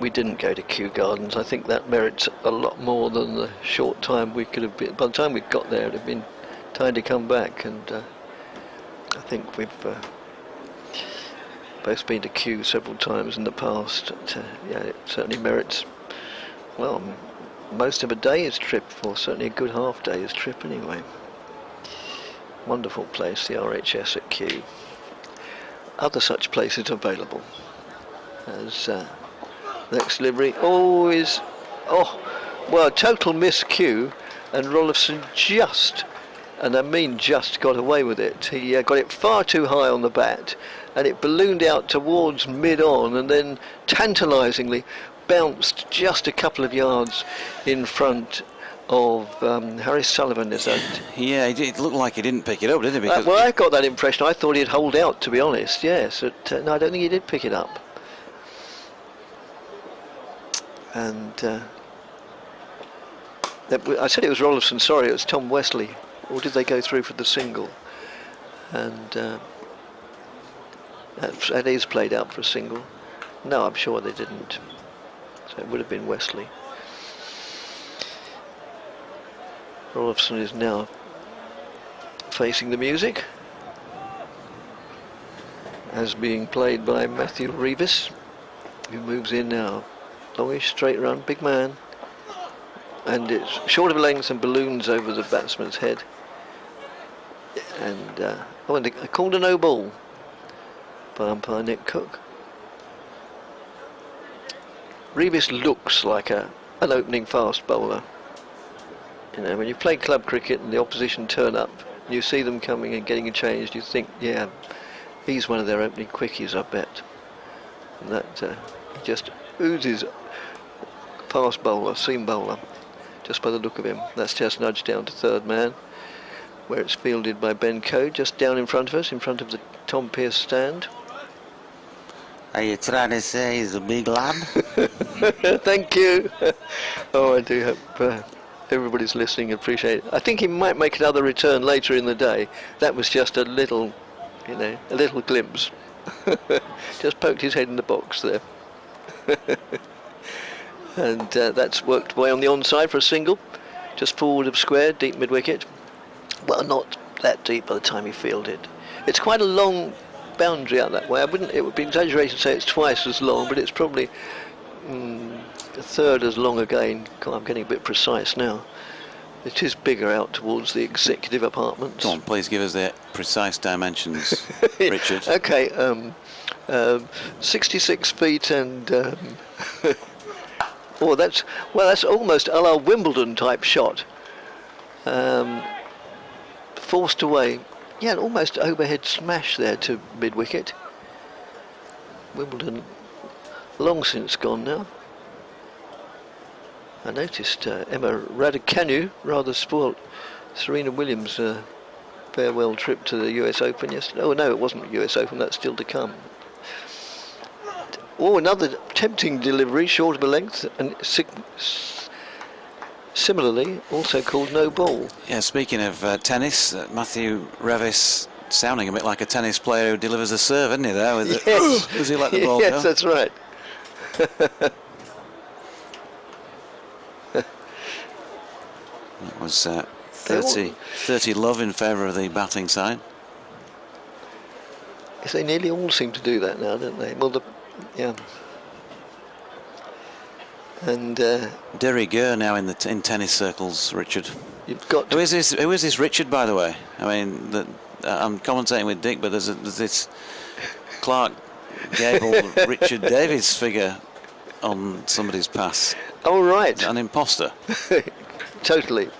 we didn't go to Kew Gardens. I think that merits a lot more than the short time we could have been. By the time we got there, it had been time to come back, and I think we've both been to Kew several times in the past. Yeah, it certainly merits, well, most of a day's trip, or certainly a good half day's trip anyway. Wonderful place, the RHS at Kew. Other such places available. As next livery always, total miscue, and Rolifson just, and I mean just, got away with it. He got it far too high on the bat, and it ballooned out towards mid-on, and then tantalisingly bounced just a couple of yards in front of Harris Sullivan. Is that? Yeah, it looked like he didn't pick it up, didn't he? Because well, I got that impression. I thought he'd hold out, to be honest. Yes, no, I don't think he did pick it up. And I said it was Rolifson. Sorry, it was Tom Wesley. Or did they go through for the single? And that is played out for a single. No, I'm sure they didn't. So it would have been Wesley. Rolifson is now facing the music, as being played by Matthew Reeves, who moves in now. Longish straight run, big man, and it's short of length and balloons over the batsman's head. And I called a no ball by umpire Nick Cook. Revis looks like an opening fast bowler. You know, when you play club cricket and the opposition turn up, and you see them coming and getting changed, you think, yeah, he's one of their opening quickies, I bet. And that he just oozes fast bowler, seam bowler, just by the look of him. That's just nudged down to third man, where it's fielded by Ben Coe, just down in front of us, in front of the Tom Pearce stand. Are you trying to say he's a big lad? Thank you. Oh, I do hope everybody's listening and appreciate it. I think he might make another return later in the day. That was just a little, you know, a little glimpse. Just poked his head in the box there. And that's worked away on the onside for a single, just forward of square, deep mid-wicket. Well, not that deep by the time he fielded. It's quite a long boundary out that way. It would be exaggerated to say it's twice as long, but it's probably a third as long again. God, I'm getting a bit precise now. It is bigger out towards the executive apartments. Come on, please give us the precise dimensions, Richard. Okay, 66 feet and oh, that's almost a la Wimbledon type shot. Forced away. Yeah, almost overhead smash there to mid-wicket. Wimbledon long since gone now. I noticed Emma Raducanu rather spoilt Serena Williams' farewell trip to the US Open yesterday. Oh no, it wasn't the US Open, that's still to come. Oh, another tempting delivery, short of a length, and similarly also called no ball. Yeah, speaking of tennis, Matthew Revis sounding a bit like a tennis player who delivers a serve, isn't he, there? With Yes. Does he let the ball Yes, go? that's right. That was 30 love in favour of the batting side. Yes, they nearly all seem to do that now, don't they? Well, yeah. And De Rigueur now in tennis circles, Richard. You've got. Who is this Richard, by the way? I mean, I'm commentating with Dick, but there's this Clark Gable, Richard Davies figure on somebody's pass. Oh right. An imposter. Totally.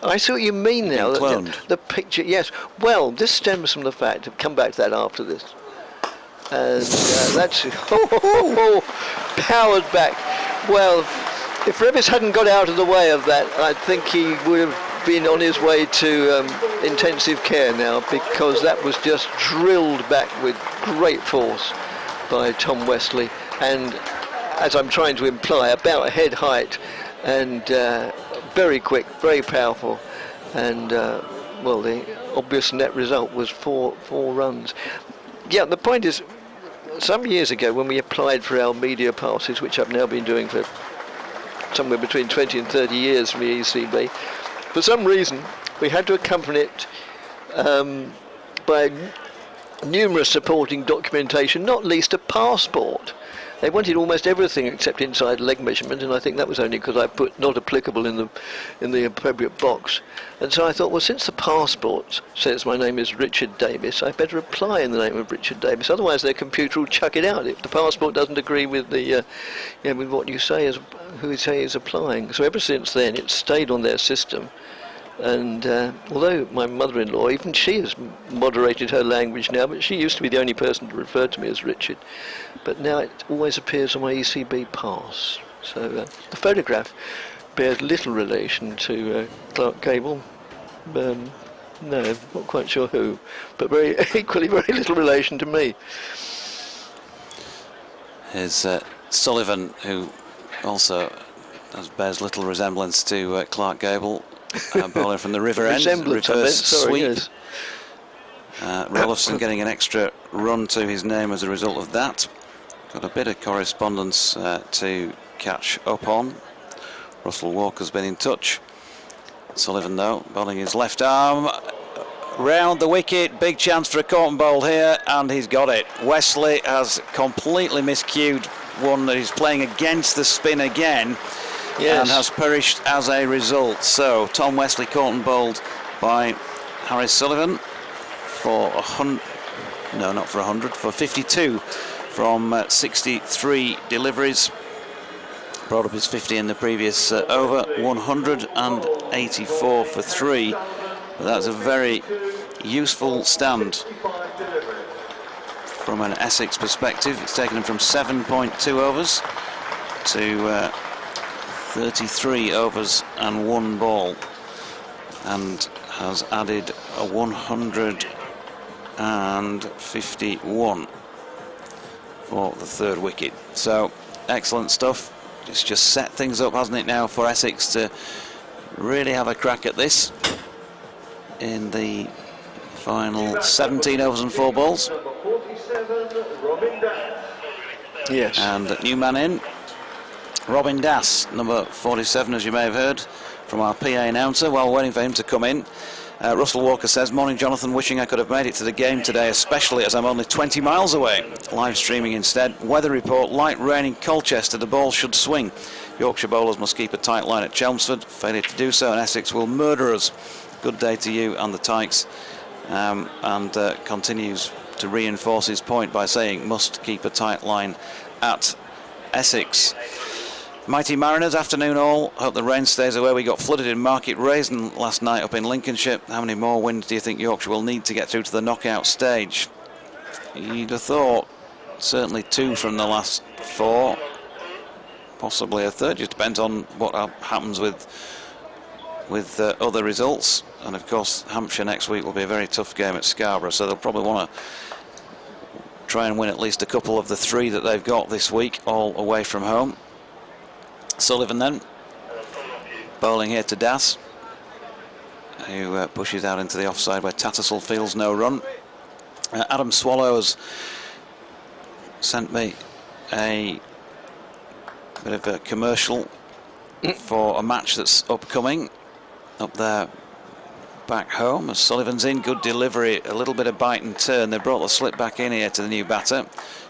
I see what you mean now. Cloned. The picture, yes. Well, this stems from the fact. I'll come back to that after this. And that's powered back. Well, if Revis hadn't got out of the way of that, I think he would have been on his way to intensive care now, because that was just drilled back with great force by Tom Wesley, and as I'm trying to imply, about head height, and very quick, very powerful, and well, the obvious net result was four runs. Yeah, the point is, some years ago when we applied for our media passes, which I've now been doing for somewhere between 20 and 30 years from the ECB, for some reason we had to accompany it by numerous supporting documentation, not least a passport. They wanted almost everything except inside leg measurement, and I think that was only because I put not applicable in the appropriate box. And so I thought, well, since the passport says my name is Richard Davis, I better apply in the name of Richard Davis. Otherwise, their computer will chuck it out if the passport doesn't agree with the with what you say is who you say is applying. So ever since then, it's stayed on their system. And although my mother-in-law, even she has moderated her language now, but she used to be the only person to refer to me as Richard. But now it always appears on my ECB pass. So the photograph bears little relation to Clark Gable. No, not quite sure who, but equally very little relation to me. Here's Sullivan, who also bears little resemblance to Clark Gable. Bowler from the River End, reverse sweep. Yes. Rollifson getting an extra run to his name as a result of that. Got a bit of correspondence to catch up on. Russell Walker's been in touch. Sullivan, though, bowling his left arm round the wicket. Big chance for a caught and bowled here, and he's got it. Wesley has completely miscued one that he's playing against the spin again. Yes. And has perished as a result. So Tom Wesley caught and bowled by Harris Sullivan for No, not for 100, for 52 from 63 deliveries. Brought up his 50 in the previous over, 184 for 3. But that's a very useful stand from an Essex perspective. It's taken him from 7.2 overs to 33 overs and 1 ball, and has added a 151 for the 3rd wicket. So excellent stuff. It's just set things up, hasn't it, now for Essex to really have a crack at this in the final 17 overs and 4 balls. Yes. And a new man in, Robin Das, number 47, as you may have heard from our PA announcer while waiting for him to come in. Russell Walker says, morning Jonathan, wishing I could have made it to the game today, especially as I'm only 20 miles away. Live streaming instead. Weather report, light rain in Colchester, the ball should swing. Yorkshire bowlers must keep a tight line at Chelmsford. Failure to do so and Essex will murder us. Good day to you and the Tykes. And continues to reinforce his point by saying must keep a tight line at Essex. Mighty Mariners, afternoon all. Hope the rain stays away. We got flooded in Market Raisin last night up in Lincolnshire. How many more wins do you think Yorkshire will need to get through to the knockout stage? You'd have thought certainly 2 from the last 4, possibly a 3rd. Just depends on what happens with other results. And of course Hampshire next week will be a very tough game at Scarborough, so they'll probably want to try and win at least a couple of the 3 that they've got this week, all away from home. Sullivan then, bowling here to Das, who pushes out into the offside where Tattersall feels no run. Adam Swallows sent me a bit of a commercial for a match that's upcoming up there back home. As Sullivan's in, good delivery, a little bit of bite and turn. They brought the slip back in here to the new batter,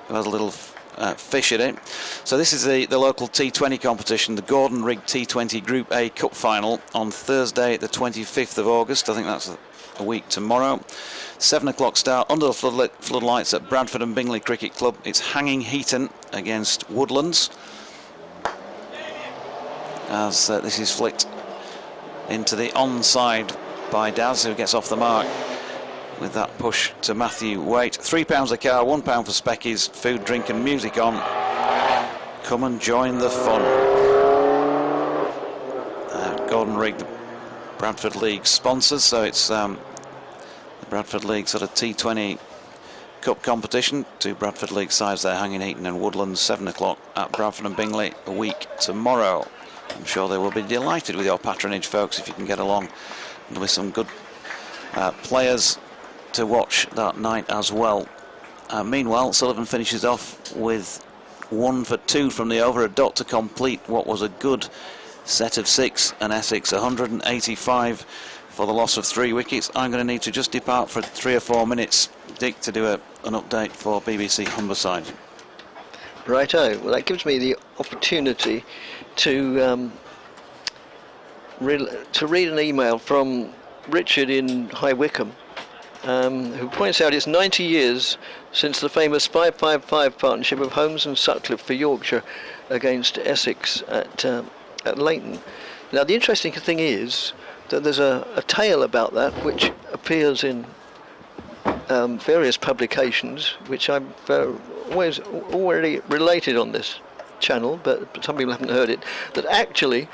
who has a little fish in it. So this is the local T20 competition, the Gordon Rigg T20 Group A Cup Final on Thursday the 25th of August. I think that's a week tomorrow. 7 o'clock start under the floodlights at Bradford and Bingley Cricket Club. It's Hanging Heaton against Woodlands, as this is flicked into the onside by Daz, who gets off the mark with that push to Matthew Waite. £3 a car, £1 for speckies, food, drink and music on. Come and join the fun. Gordon Rigg, the Bradford League sponsors, so it's the Bradford League sort of T20 Cup competition. 2 Bradford League sides there, Hanging Heaton and Woodlands, 7 o'clock at Bradford and Bingley a week tomorrow. I'm sure they will be delighted with your patronage, folks, if you can get along. There'll be some good players to watch that night as well. Meanwhile, Sullivan finishes off with 1 for 2 from the over, a dot to complete what was a good set of 6, and Essex 185 for the loss of 3 wickets. I'm going to need to just depart for 3 or 4 minutes, Dick, to do an update for BBC Humberside. Righto. Well, that gives me the opportunity to read an email from Richard in High Wycombe, who points out it's 90 years since the famous 5-5-5 partnership of Holmes and Sutcliffe for Yorkshire against Essex at Leighton. Now, the interesting thing is that there's a tale about that which appears in various publications, which I've always already related on this channel, but some people haven't heard it, that actually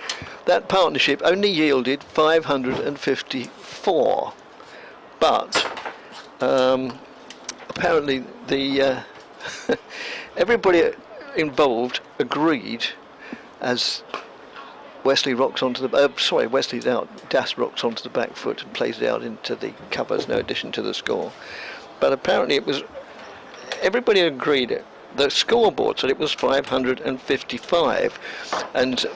that partnership only yielded 554, but apparently the everybody involved agreed, as Wesley rocks onto the Wesley's out, Das rocks onto the back foot and plays it out into the covers, no addition to the score. But apparently it was, everybody agreed, the scoreboard said it was 555, and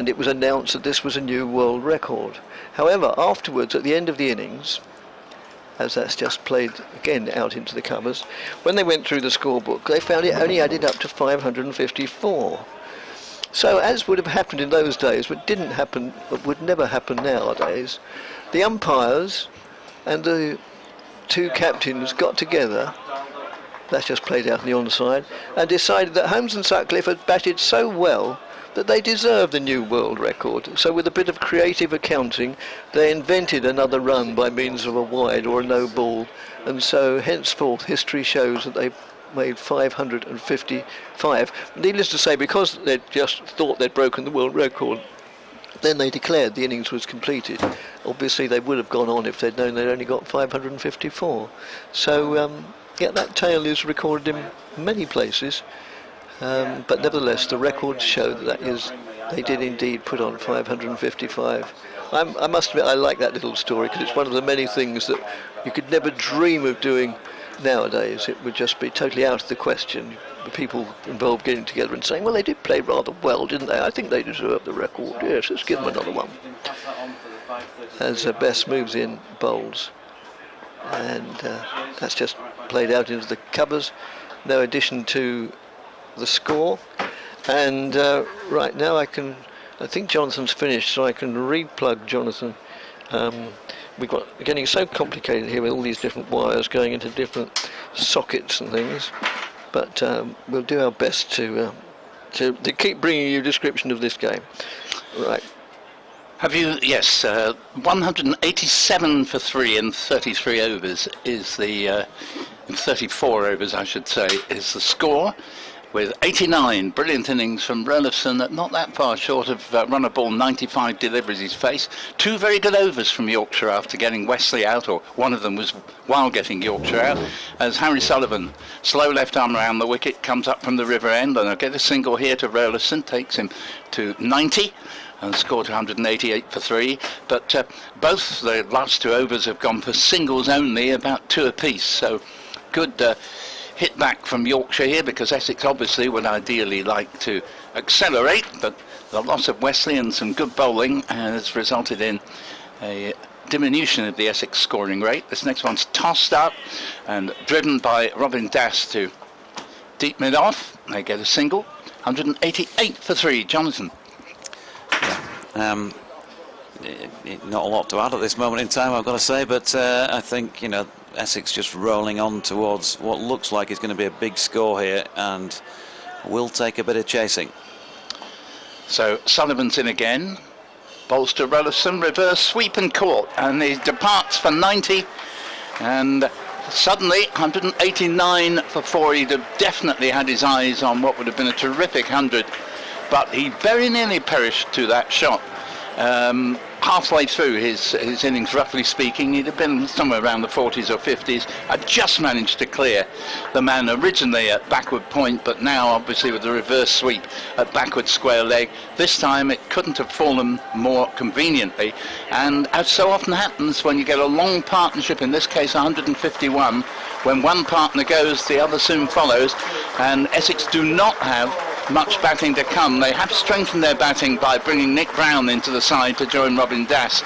it was announced that this was a new world record. However, afterwards, at the end of the innings, as that's just played again out into the covers, when they went through the scorebook, they found it only added up to 554. So, as would have happened in those days, but didn't happen, but would never happen nowadays, the umpires and the two captains got together, that's just played out on the onside, and decided that Holmes and Sutcliffe had batted so well that they deserved a new world record. So with a bit of creative accounting, they invented another run by means of a wide or a no ball, and so henceforth history shows that they made 555. Needless to say, because they'd just thought they'd broken the world record, then they declared the innings was completed. Obviously they would have gone on if they'd known they'd only got 554. So yeah, that tale is recorded in many places, but nevertheless the records show that they did indeed put on 555. I must admit I like that little story, because it's one of the many things that you could never dream of doing nowadays. It would just be totally out of the question. The people involved getting together and saying, well, they did play rather well, didn't they? I think they deserve the record. Yes, let's give them another one. As Bess moves in, bowls. And that's just played out into the covers. No addition to the score. And right now I think Jonathan's finished, so I can replug Jonathan. We're getting so complicated here with all these different wires going into different sockets and things. But we'll do our best to keep bringing you a description of this game. Right. Have you? Yes. 187 for 3 in 33 overs is the in 34 overs, I should say, is the score. With 89 brilliant innings from Roelofsen, not that far short of run a ball 95 deliveries he's faced. 2 very good overs from Yorkshire after getting Wesley out, or one of them was while getting Yorkshire out, as Harry Sullivan, slow left arm around the wicket, comes up from the river end, and I'll get a single here to Roelofsen, takes him to 90. And scored 188 for 3, but both the last 2 overs have gone for singles only, about 2 apiece. So good hit back from Yorkshire here, because Essex obviously would ideally like to accelerate, but the loss of Wesley and some good bowling has resulted in a diminution of the Essex scoring rate. This next one's tossed up and driven by Robin Das to deep mid-off. They get a single, 188 for 3. Jonathan. Not a lot to add at this moment in time, I've got to say, but I think, Essex just rolling on towards what looks like is going to be a big score here, and will take a bit of chasing. So Sullivan's in again, bowls to Roelofsen, reverse sweep and caught, and he departs for 90, and suddenly 189 for 4. He'd have definitely had his eyes on what would have been a terrific 100, but he very nearly perished to that shot. Halfway through his innings, roughly speaking, he'd have been somewhere around the 40s or 50s. Had just managed to clear the man originally at backward point, but now obviously with the reverse sweep at backward square leg. This time it couldn't have fallen more conveniently, and as so often happens when you get a long partnership, in this case 151, when one partner goes, the other soon follows, and Essex do not have much batting to come. They have strengthened their batting by bringing Nick Brown into the side to join Robin Das,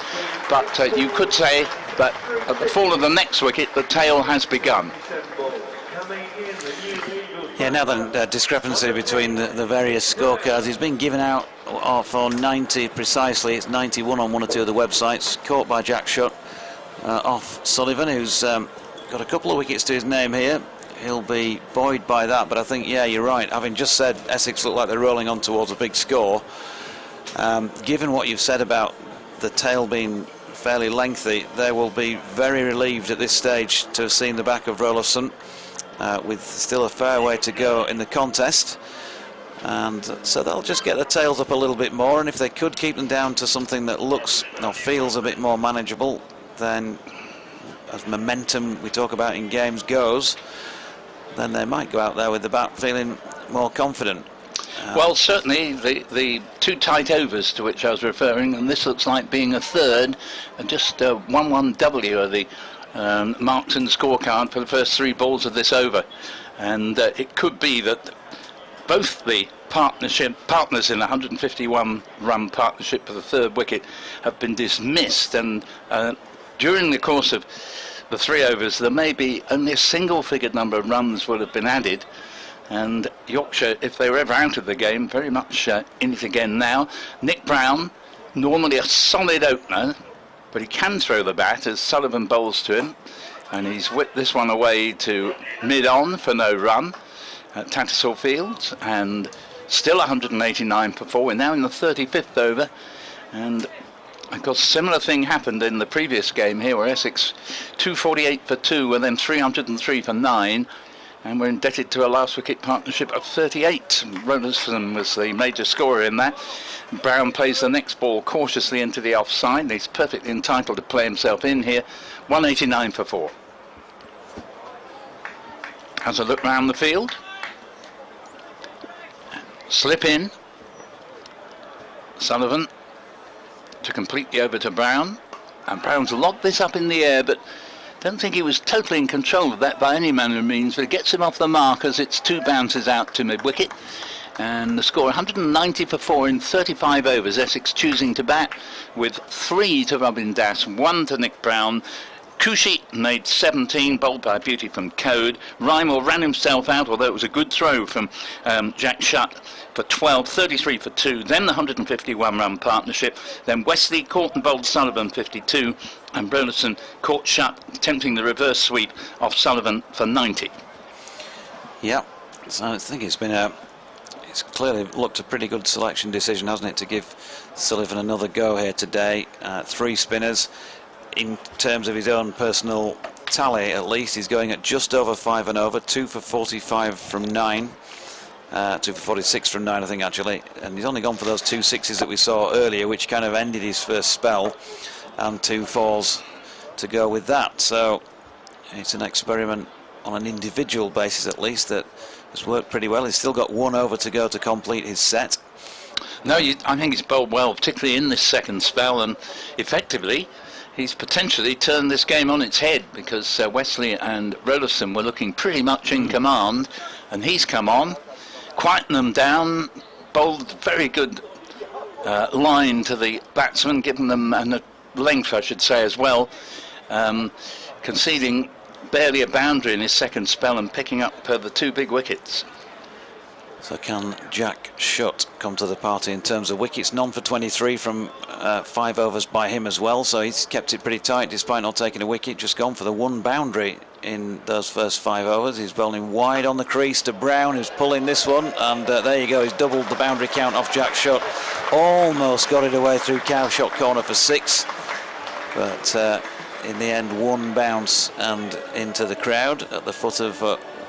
but you could say that at the fall of the next wicket the tale has begun. Yeah, now the discrepancy between the various scorecards. He's been given out for 90 precisely. It's 91 on one or two of the websites, caught by Jack Shutt off Sullivan, who's got a couple of wickets to his name here. He'll be buoyed by that, but I think, yeah, you're right. Having just said Essex look like they're rolling on towards a big score, given what you've said about the tail being fairly lengthy, they will be very relieved at this stage to have seen the back of Roelofsen, with still a fair way to go in the contest. And so they'll just get the tails up a little bit more, and if they could keep them down to something that looks or feels a bit more manageable, then as momentum we talk about in games goes, then they might go out there with the bat feeling more confident. Well, certainly the 2 tight overs to which I was referring, and this looks like being a third, and just 1-1-W are the marks in the scorecard for the first 3 balls of this over, and it could be that both the partners in the 151-run partnership for the 3rd wicket have been dismissed, and during the course of the 3 overs there may be only a single-figured number of runs will have been added, and Yorkshire, if they were ever out of the game, very much in it again now. Nick Brown, normally a solid opener, but he can throw the bat as Sullivan bowls to him. and he's whipped this one away to mid-on for no run at Tattersall Fields, and still 189 for 4. We're now in the 35th over, and of course similar thing happened in the previous game here where Essex 248 for 2 and then 303 for 9, and we're indebted to a last wicket partnership of 38. Robertson was the major scorer in that. Brown plays the next ball cautiously into the offside. He's perfectly entitled to play himself in here. 189 for 4. Has a look round the field. Slip in. Sullivan to complete the over to Brown, and Brown's lobbed this up in the air, but don't think he was totally in control of that by any manner of means, but it gets him off the mark as it's 2 bounces out to mid-wicket, and the score 190 for 4 in 35 overs. Essex choosing to bat with 3 to Robin Das, 1 to Nick Brown. Cushy made 17, bowled by beauty from Code. Rymel ran himself out, although it was a good throw from Jack Shutt for 12, 33 for 2. Then the 151 run partnership. Then Wesley caught and bowled Sullivan 52, and Burleson caught Shutt, attempting the reverse sweep off Sullivan for 90. Yeah, so I think it's been it's clearly looked a pretty good selection decision, hasn't it, to give Sullivan another go here today. 3 spinners. In terms of his own personal tally, at least, he's going at just over 5 and over, 2 for 45 from 9, 2 for 46 from 9, I think, actually. And he's only gone for those 2 sixes that we saw earlier, which kind of ended his first spell, and 2 4s to go with that. So it's an experiment on an individual basis, at least, that has worked pretty well. He's still got 1 over to go to complete his set. No, I think he's bowled well, particularly in this second spell, and effectively he's potentially turned this game on its head, because Wesley and Rollison were looking pretty much in command, and he's come on, quietened them down, bowled very good line to the batsmen, given them a length, I should say, as well, conceding barely a boundary in his second spell and picking up the 2 big wickets. So can Jack Shutt come to the party in terms of wickets? None for 23 from 5 overs by him as well, so he's kept it pretty tight despite not taking a wicket, just gone for the 1 boundary in those first 5 overs. He's bowling wide on the crease to Brown, who's pulling this one, and there you go, he's doubled the boundary count off Jack Shutt. Almost got it away through Cowshot corner for 6, but in the end 1 bounce and into the crowd at the foot of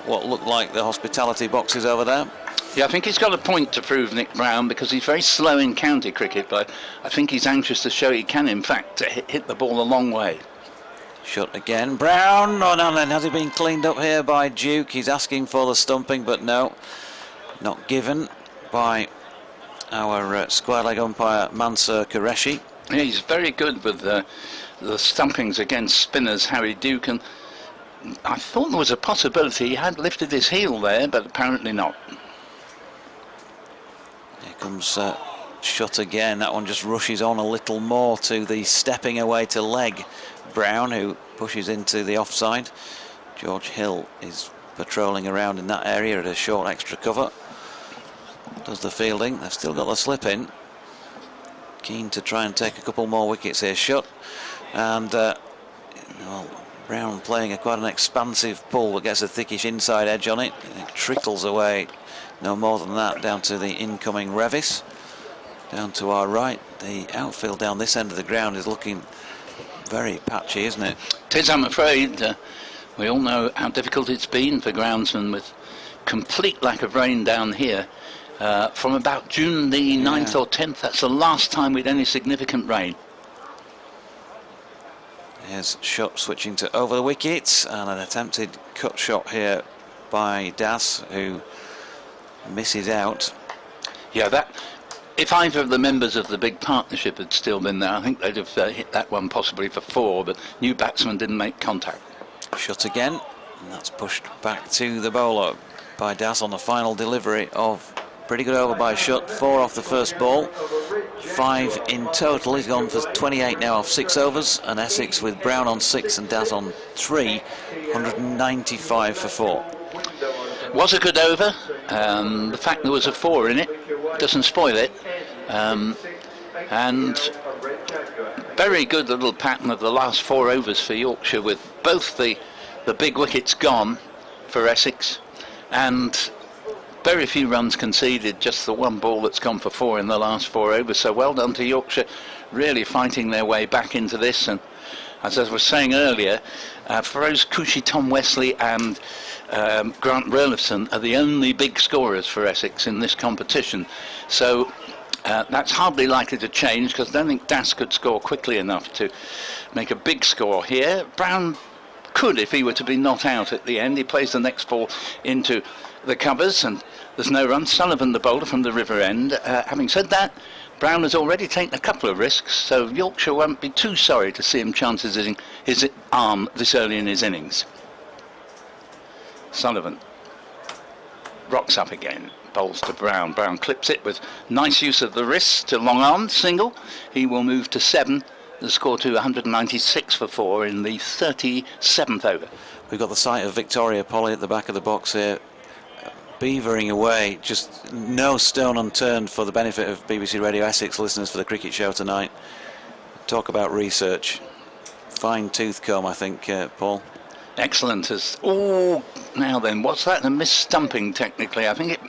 what looked like the hospitality boxes over there. Yeah, I think he's got a point to prove, Nick Brown, because he's very slow in county cricket, but I think he's anxious to show he can, in fact, hit the ball a long way. Shutt again. Brown, oh no, has he been cleaned up here by Duke? He's asking for the stumping, but no, not given by our square leg umpire Mansur Qureshi. Yeah, he's very good with the stumpings against spinners, Harry Duke, and I thought there was a possibility he had lifted his heel there, but apparently not. Here comes Shutt again. That one just rushes on a little more to the stepping away to leg Brown, who pushes into the offside. George Hill is patrolling around in that area at a short extra cover. Does the fielding. They've still got the slip in. Keen to try and take a couple more wickets here, Shutt. And well, Brown playing quite an expansive pull that gets a thickish inside edge on it. It trickles away no more than that down to the incoming Revis. Down to our right, the outfield down this end of the ground is looking very patchy, isn't it? It is, I'm afraid. We all know how difficult it's been for groundsmen with complete lack of rain down here. From about June the 9th or 10th, that's the last time we'd any significant rain. Here's Shutt switching to over the wickets, and an attempted cut shot here by Das, who misses out. Yeah, that. If either of the members of the big partnership had still been there, I think they'd have hit that one possibly for 4, but new batsman didn't make contact. Shutt again, and that's pushed back to the bowler by Das on the final delivery of pretty good over by Shutt. 4 off the first ball, 5 in total. He's gone for 28 now off 6 overs, and Essex with Brown on 6 and Das on 3, 195 for 4. Was a good over. The fact there was a 4 in it doesn't spoil it. And very good little pattern of the last 4 overs for Yorkshire, with both the big wickets gone for Essex and very few runs conceded, just the one ball that's gone for 4 in the last 4 overs. So well done to Yorkshire, really fighting their way back into this. And as I was saying earlier, Feroz Kushi, Tom Wesley and Grant Rurlifson are the only big scorers for Essex in this competition. So that's hardly likely to change, because I don't think Das could score quickly enough to make a big score here. Brown could, if he were to be not out at the end. He plays the next ball into the covers and there's no run. Sullivan, the bowler from the River End. Having said that, Brown has already taken a couple of risks, so Yorkshire won't be too sorry to see him chances his arm this early in his innings. Sullivan rocks up again, bowls to Brown. Brown clips it with nice use of the wrist to long arm, single. He will move to 7, the score to 196 for 4 in the 37th over. We've got the sight of Victoria Polly at the back of the box here, beavering away, just no stone unturned for the benefit of BBC Radio Essex listeners for the cricket show tonight. Talk about research. Fine tooth comb, I think, Paul. Excellent. Oh, now then, what's that? A mis-stumping, technically. I think it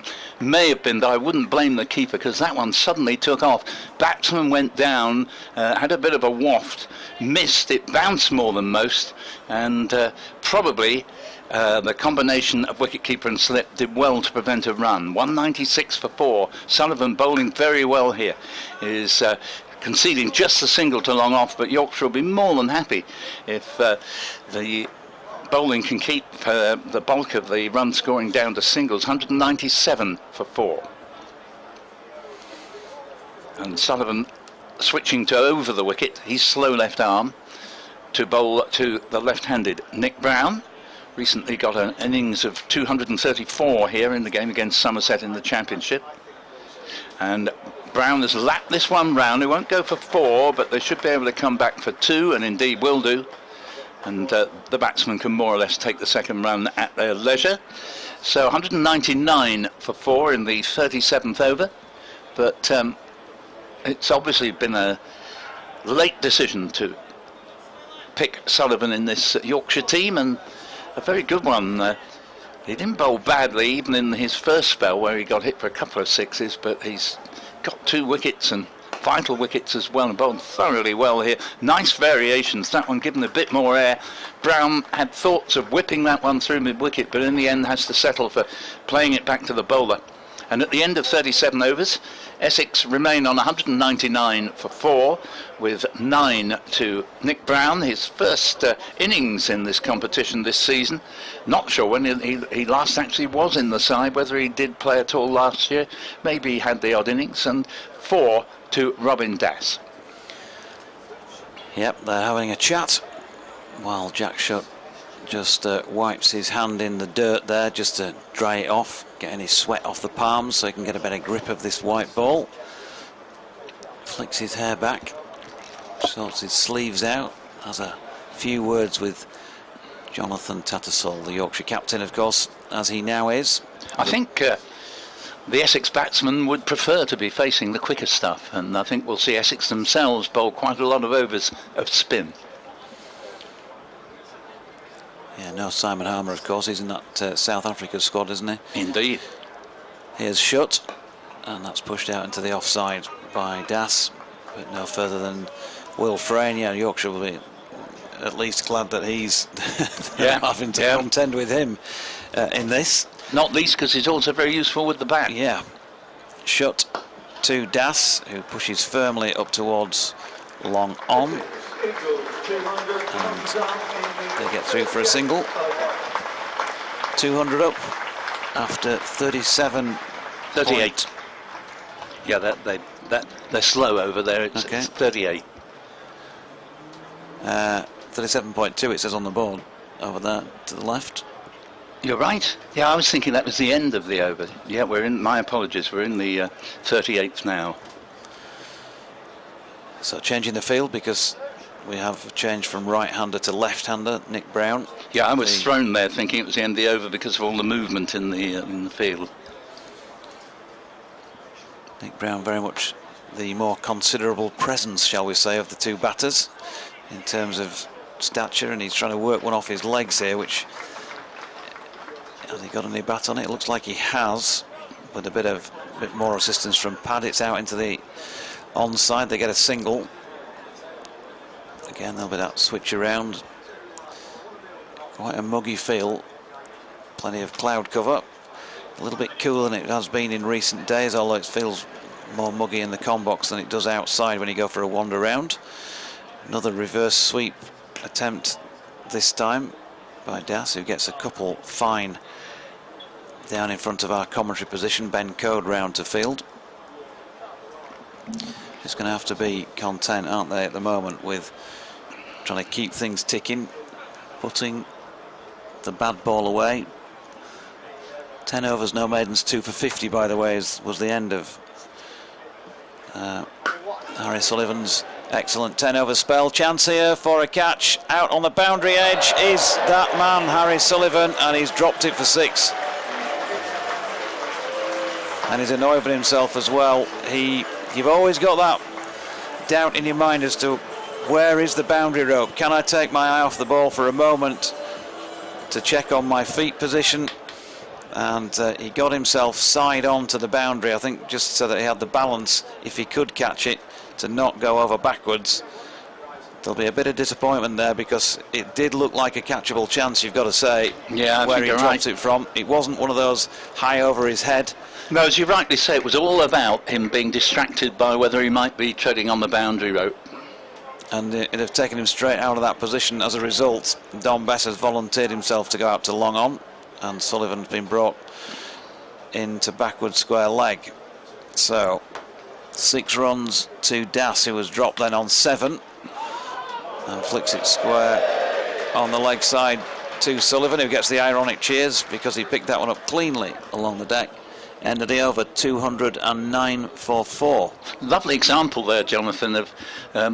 may have been, but I wouldn't blame the keeper, because that one suddenly took off. Batsman went down, had a bit of a waft, missed. It bounced more than most, and probably the combination of wicketkeeper and slip did well to prevent a run. 196 for 4. Sullivan bowling very well here. Is conceding just a single to long off, but Yorkshire will be more than happy if the bowling can keep the bulk of the run scoring down to singles. 197 for 4. And Sullivan switching to over the wicket. He's slow left arm to bowl to the left-handed Nick Brown. Recently got an innings of 234 here in the game against Somerset in the Championship. And Brown has lapped this one round. He won't go for 4, but they should be able to come back for 2, and indeed will do. And the batsman can more or less take the second run at their leisure. So 199 for 4 in the 37th over. But it's obviously been a late decision to pick Sullivan in this Yorkshire team, and a very good one. He didn't bowl badly even in his first spell where he got hit for a couple of sixes, but he's got 2 wickets and vital wickets as well, and bowled thoroughly well here. Nice variations, that one given a bit more air. Brown had thoughts of whipping that one through mid-wicket, but in the end has to settle for playing it back to the bowler. And at the end of 37 overs, Essex remain on 199 for 4, with 9 to Nick Brown, his first innings in this competition this season. Not sure when he last actually was in the side, whether he did play at all last year. Maybe he had the odd innings. And 4 to Robin Das. Yep, they're having a chat while Jack Shutt just wipes his hand in the dirt there just to dry it off, get any sweat off the palms so he can get a better grip of this white ball. Flicks his hair back, sorts his sleeves out, has a few words with Jonathan Tattersall, the Yorkshire captain, of course, as he now is. I think the Essex batsmen would prefer to be facing the quicker stuff, and I think we'll see Essex themselves bowl quite a lot of overs of spin. Yeah, no Simon Harmer, of course. He's in that South Africa squad, isn't he? Indeed. Here's Shutt, and that's pushed out into the offside by Das, but no further than Will Frayne. Yeah, Yorkshire will be at least glad that he's having to contend with him in this. Not least because he's also very useful with the bat. Yeah. Shutt to Das, who pushes firmly up towards long on. And they get through for a single. 200 up after 38. Yeah, they're slow over there. It's 38. 37.2 it says on the board over there to the left. You're right. Yeah, I was thinking that was the end of the over. Yeah, my apologies, we're in the 38th now. So changing the field because we have changed from right-hander to left-hander, Nick Brown. Yeah, I was thrown there thinking it was the end of the over because of all the movement in the field. Nick Brown very much the more considerable presence, shall we say, of the two batters in terms of stature, and he's trying to work one off his legs here, which, has he got any bat on it? It looks like he has, with a bit more assistance from Pad. It's out into the onside. They get a single. Again, there'll be that switch around. Quite a muggy feel. Plenty of cloud cover. A little bit cooler than it has been in recent days, although it feels more muggy in the com box than it does outside when you go for a wander round. Another reverse sweep attempt this time by Das, who gets a couple fine down in front of our commentary position. Ben Code round to field. Just going to have to be content, aren't they, at the moment, with trying to keep things ticking, putting the bad ball away. 10 overs, no maidens, 2 for 50, by the way, was the end of Harry Sullivan's excellent 10-over spell. Chance here for a catch. Out on the boundary edge is that man, Harry Sullivan, and he's dropped it for 6. And he's annoyed with himself as well. You've always got that doubt in your mind as to where is the boundary rope. Can I take my eye off the ball for a moment to check on my feet position? And he got himself side on to the boundary, I think, just so that he had the balance, if he could catch it, to not go over backwards. There'll be a bit of disappointment there, because it did look like a catchable chance, you've got to say, where he dropped it from. It wasn't one of those high over his head. No, as you rightly say, it was all about him being distracted by whether he might be treading on the boundary rope. And it'd have taken him straight out of that position. As a result, Dom Bess has volunteered himself to go out to long on, and Sullivan's been brought into backward square leg. So 6 runs to Das, who was dropped then on 7, and flicks it square on the leg side to Sullivan, who gets the ironic cheers because he picked that one up cleanly along the deck. End of the over, 209 for 4. Lovely example there, Jonathan, of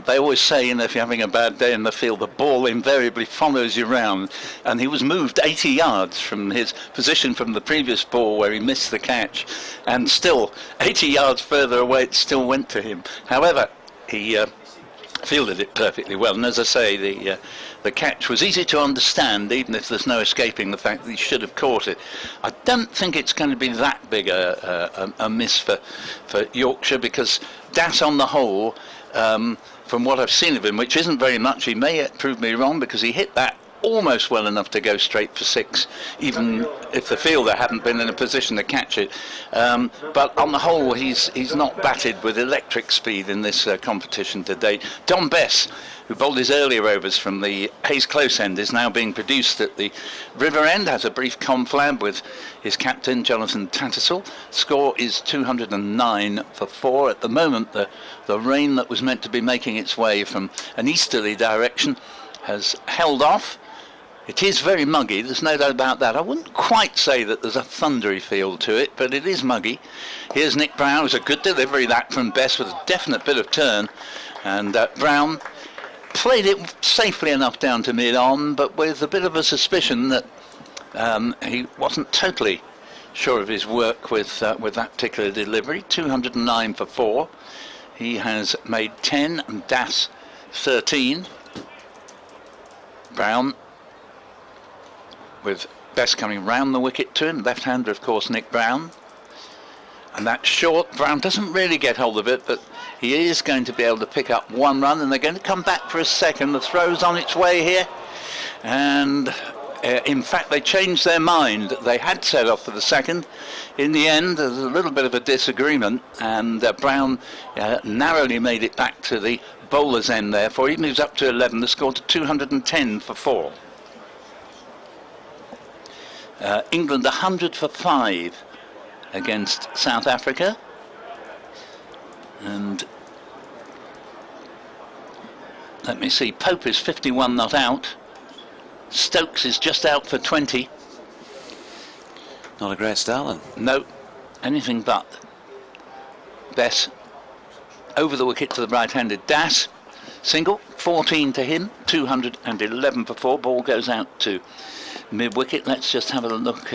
they always say, if you're having a bad day in the field, the ball invariably follows you round, and he was moved 80 yards from his position from the previous ball where he missed the catch, and still 80 yards further away it still went to him. However, he fielded it perfectly well, and as I say, the catch was easy to understand, even if there's no escaping the fact that he should have caught it. I don't think it's going to be that big a miss for Yorkshire, because Das on the whole, from what I've seen of him, which isn't very much, he may prove me wrong, because he hit that almost well enough to go straight for 6, even if the fielder hadn't been in a position to catch it. But on the whole, he's not batted with electric speed in this competition to date. Dom Bess, who bowled his earlier overs from the Hayes Close end, is now being produced at the River end, has a brief conflab with his captain, Jonathan Tattersall. Score is 209 for 4. At the moment, the rain that was meant to be making its way from an easterly direction has held off. It is very muggy, there's no doubt about that. I wouldn't quite say that there's a thundery feel to it, but it is muggy. Here's Nick Brown. It was a good delivery, that from Bess, with a definite bit of turn. And Brown played it safely enough down to mid-on, but with a bit of a suspicion that he wasn't totally sure of his work with that particular delivery. 209 for 4. He has made 10 and Das 13. Brown, with Bess coming round the wicket to him, left-hander of course, Nick Brown, and that's short. Brown doesn't really get hold of it, but he is going to be able to pick up 1 run, and they're going to come back for a second. The throw's on its way here, and in fact they changed their mind. They had set off for the second. In the end, there's a little bit of a disagreement, and Brown narrowly made it back to the bowler's end there, for he moves up to 11. The score to 210 for 4. England 100 for 5 against South Africa, and let me see, Pope is 51 not out, Stokes is just out for 20. Not a great start then. No, anything but. Bess over the wicket to the right-handed Das, single, 14 to him, 211 for 4. Ball goes out to mid-wicket. Let's just have a look.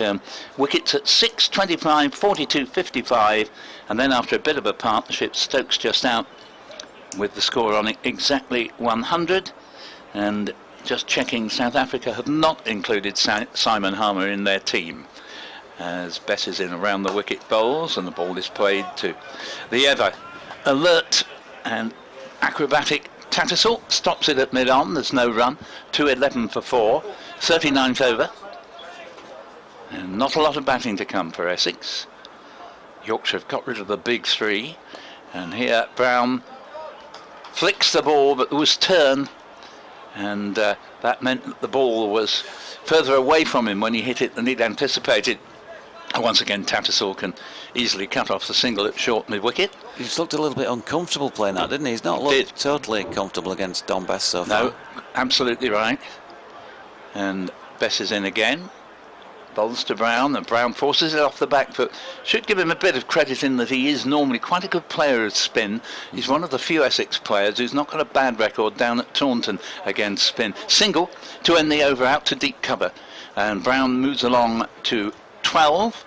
Wickets at 6, 25, 42, 55, and then after a bit of a partnership, Stokes just out with the score on exactly 100. And just checking, South Africa have not included Simon Harmer in their team, as Bess is in around the wicket bowls, and the ball is played to the ever alert and acrobatic Tattersall. Stops it at mid-on, there's no run. 2-11 for 4, 39th over. And not a lot of batting to come for Essex. Yorkshire have got rid of the big 3. And here Brown flicks the ball, but there was turn. And that meant that the ball was further away from him when he hit it than he'd anticipated. And once again, Tattersall can easily cut off the single at short mid-wicket. He's looked a little bit uncomfortable playing that, didn't he? He's not looked totally comfortable against Dom Bess so far. No, absolutely right. And Bess is in again. Bowls to Brown, and Brown forces it off the back foot. Should give him a bit of credit in that he is normally quite a good player of spin. He's one of the few Essex players who's not got a bad record down at Taunton against spin. Single to end the over, out to deep cover. And Brown moves along to 12.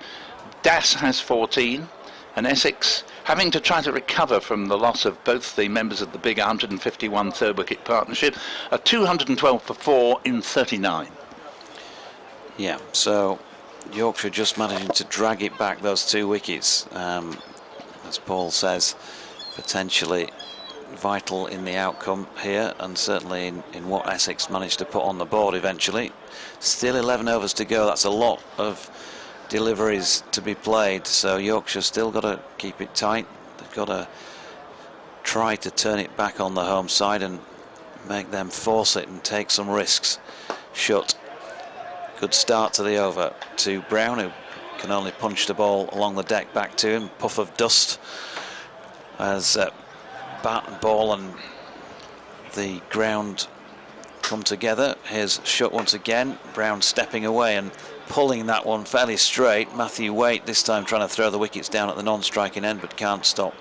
Das has 14. And Essex, having to try to recover from the loss of both the members of the big 151 third wicket partnership, are 212 for 4 in 39. Yeah, so Yorkshire just managing to drag it back those 2 wickets, as Paul says, potentially vital in the outcome here, and certainly in what Essex managed to put on the board eventually. Still 11 overs to go. That's a lot of deliveries to be played, so Yorkshire still got to keep it tight. They've got to try to turn it back on the home side and make them force it and take some risks. Shut. Good start to the over to Brown, who can only punch the ball along the deck back to him. Puff of dust as bat and ball and the ground come together. Here's Shut once again. Brown stepping away and pulling that one fairly straight. Matthew Waite this time trying to throw the wickets down at the non-striking end, but can't stop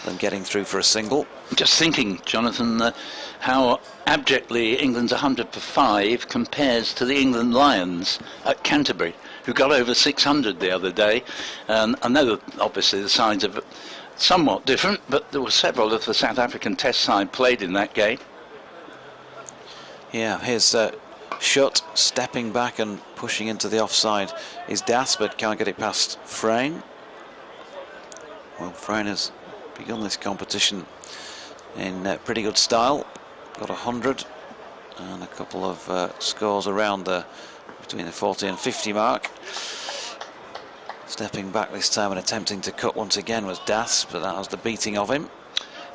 them getting through for a single. Just thinking, Jonathan, how abjectly England's 100 for 5 compares to the England Lions at Canterbury, who got over 600 the other day. I know that obviously the sides are somewhat different, but there were several of the South African Test side played in that game. Yeah, here's Shut stepping back and pushing into the offside is Das, but can't get it past Frayne. Well, Frayne has begun this competition in pretty good style. Got 100 and a couple of scores around between the 40 and 50 mark. Stepping back this time and attempting to cut once again was Das, but that was the beating of him.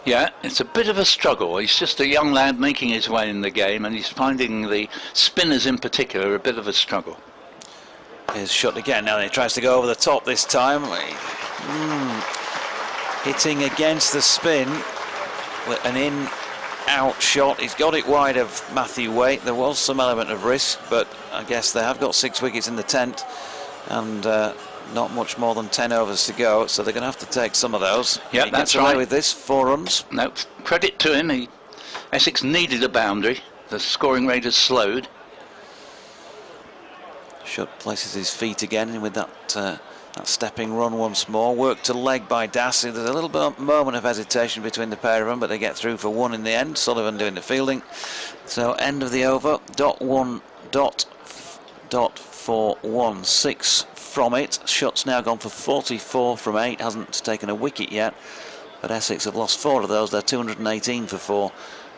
Yeah, it's a bit of a struggle. He's just a young lad making his way in the game, and he's finding the spinners in particular a bit of a struggle. Here's Shut again. Now he tries to go over the top this time. Hitting against the spin with an in-out shot. He's got it wide of Matthew Waite. There was some element of risk, but I guess they have got 6 wickets in the tent and not much more than 10 overs to go, so they're going to have to take some of those. Yeah, he that's gets away right. with this, 4 runs. No, credit to him. Essex needed a boundary. The scoring rate has slowed. Shut places his feet again with that stepping run once more. Work to leg by Dassey. There's a little moment of hesitation between the pair of them, but they get through for 1 in the end. Sullivan doing the fielding. So end of the over. .1.41. 6 from it. Shut's now gone for 44 from 8. Hasn't taken a wicket yet, but Essex have lost 4 of those. They're 218 for 4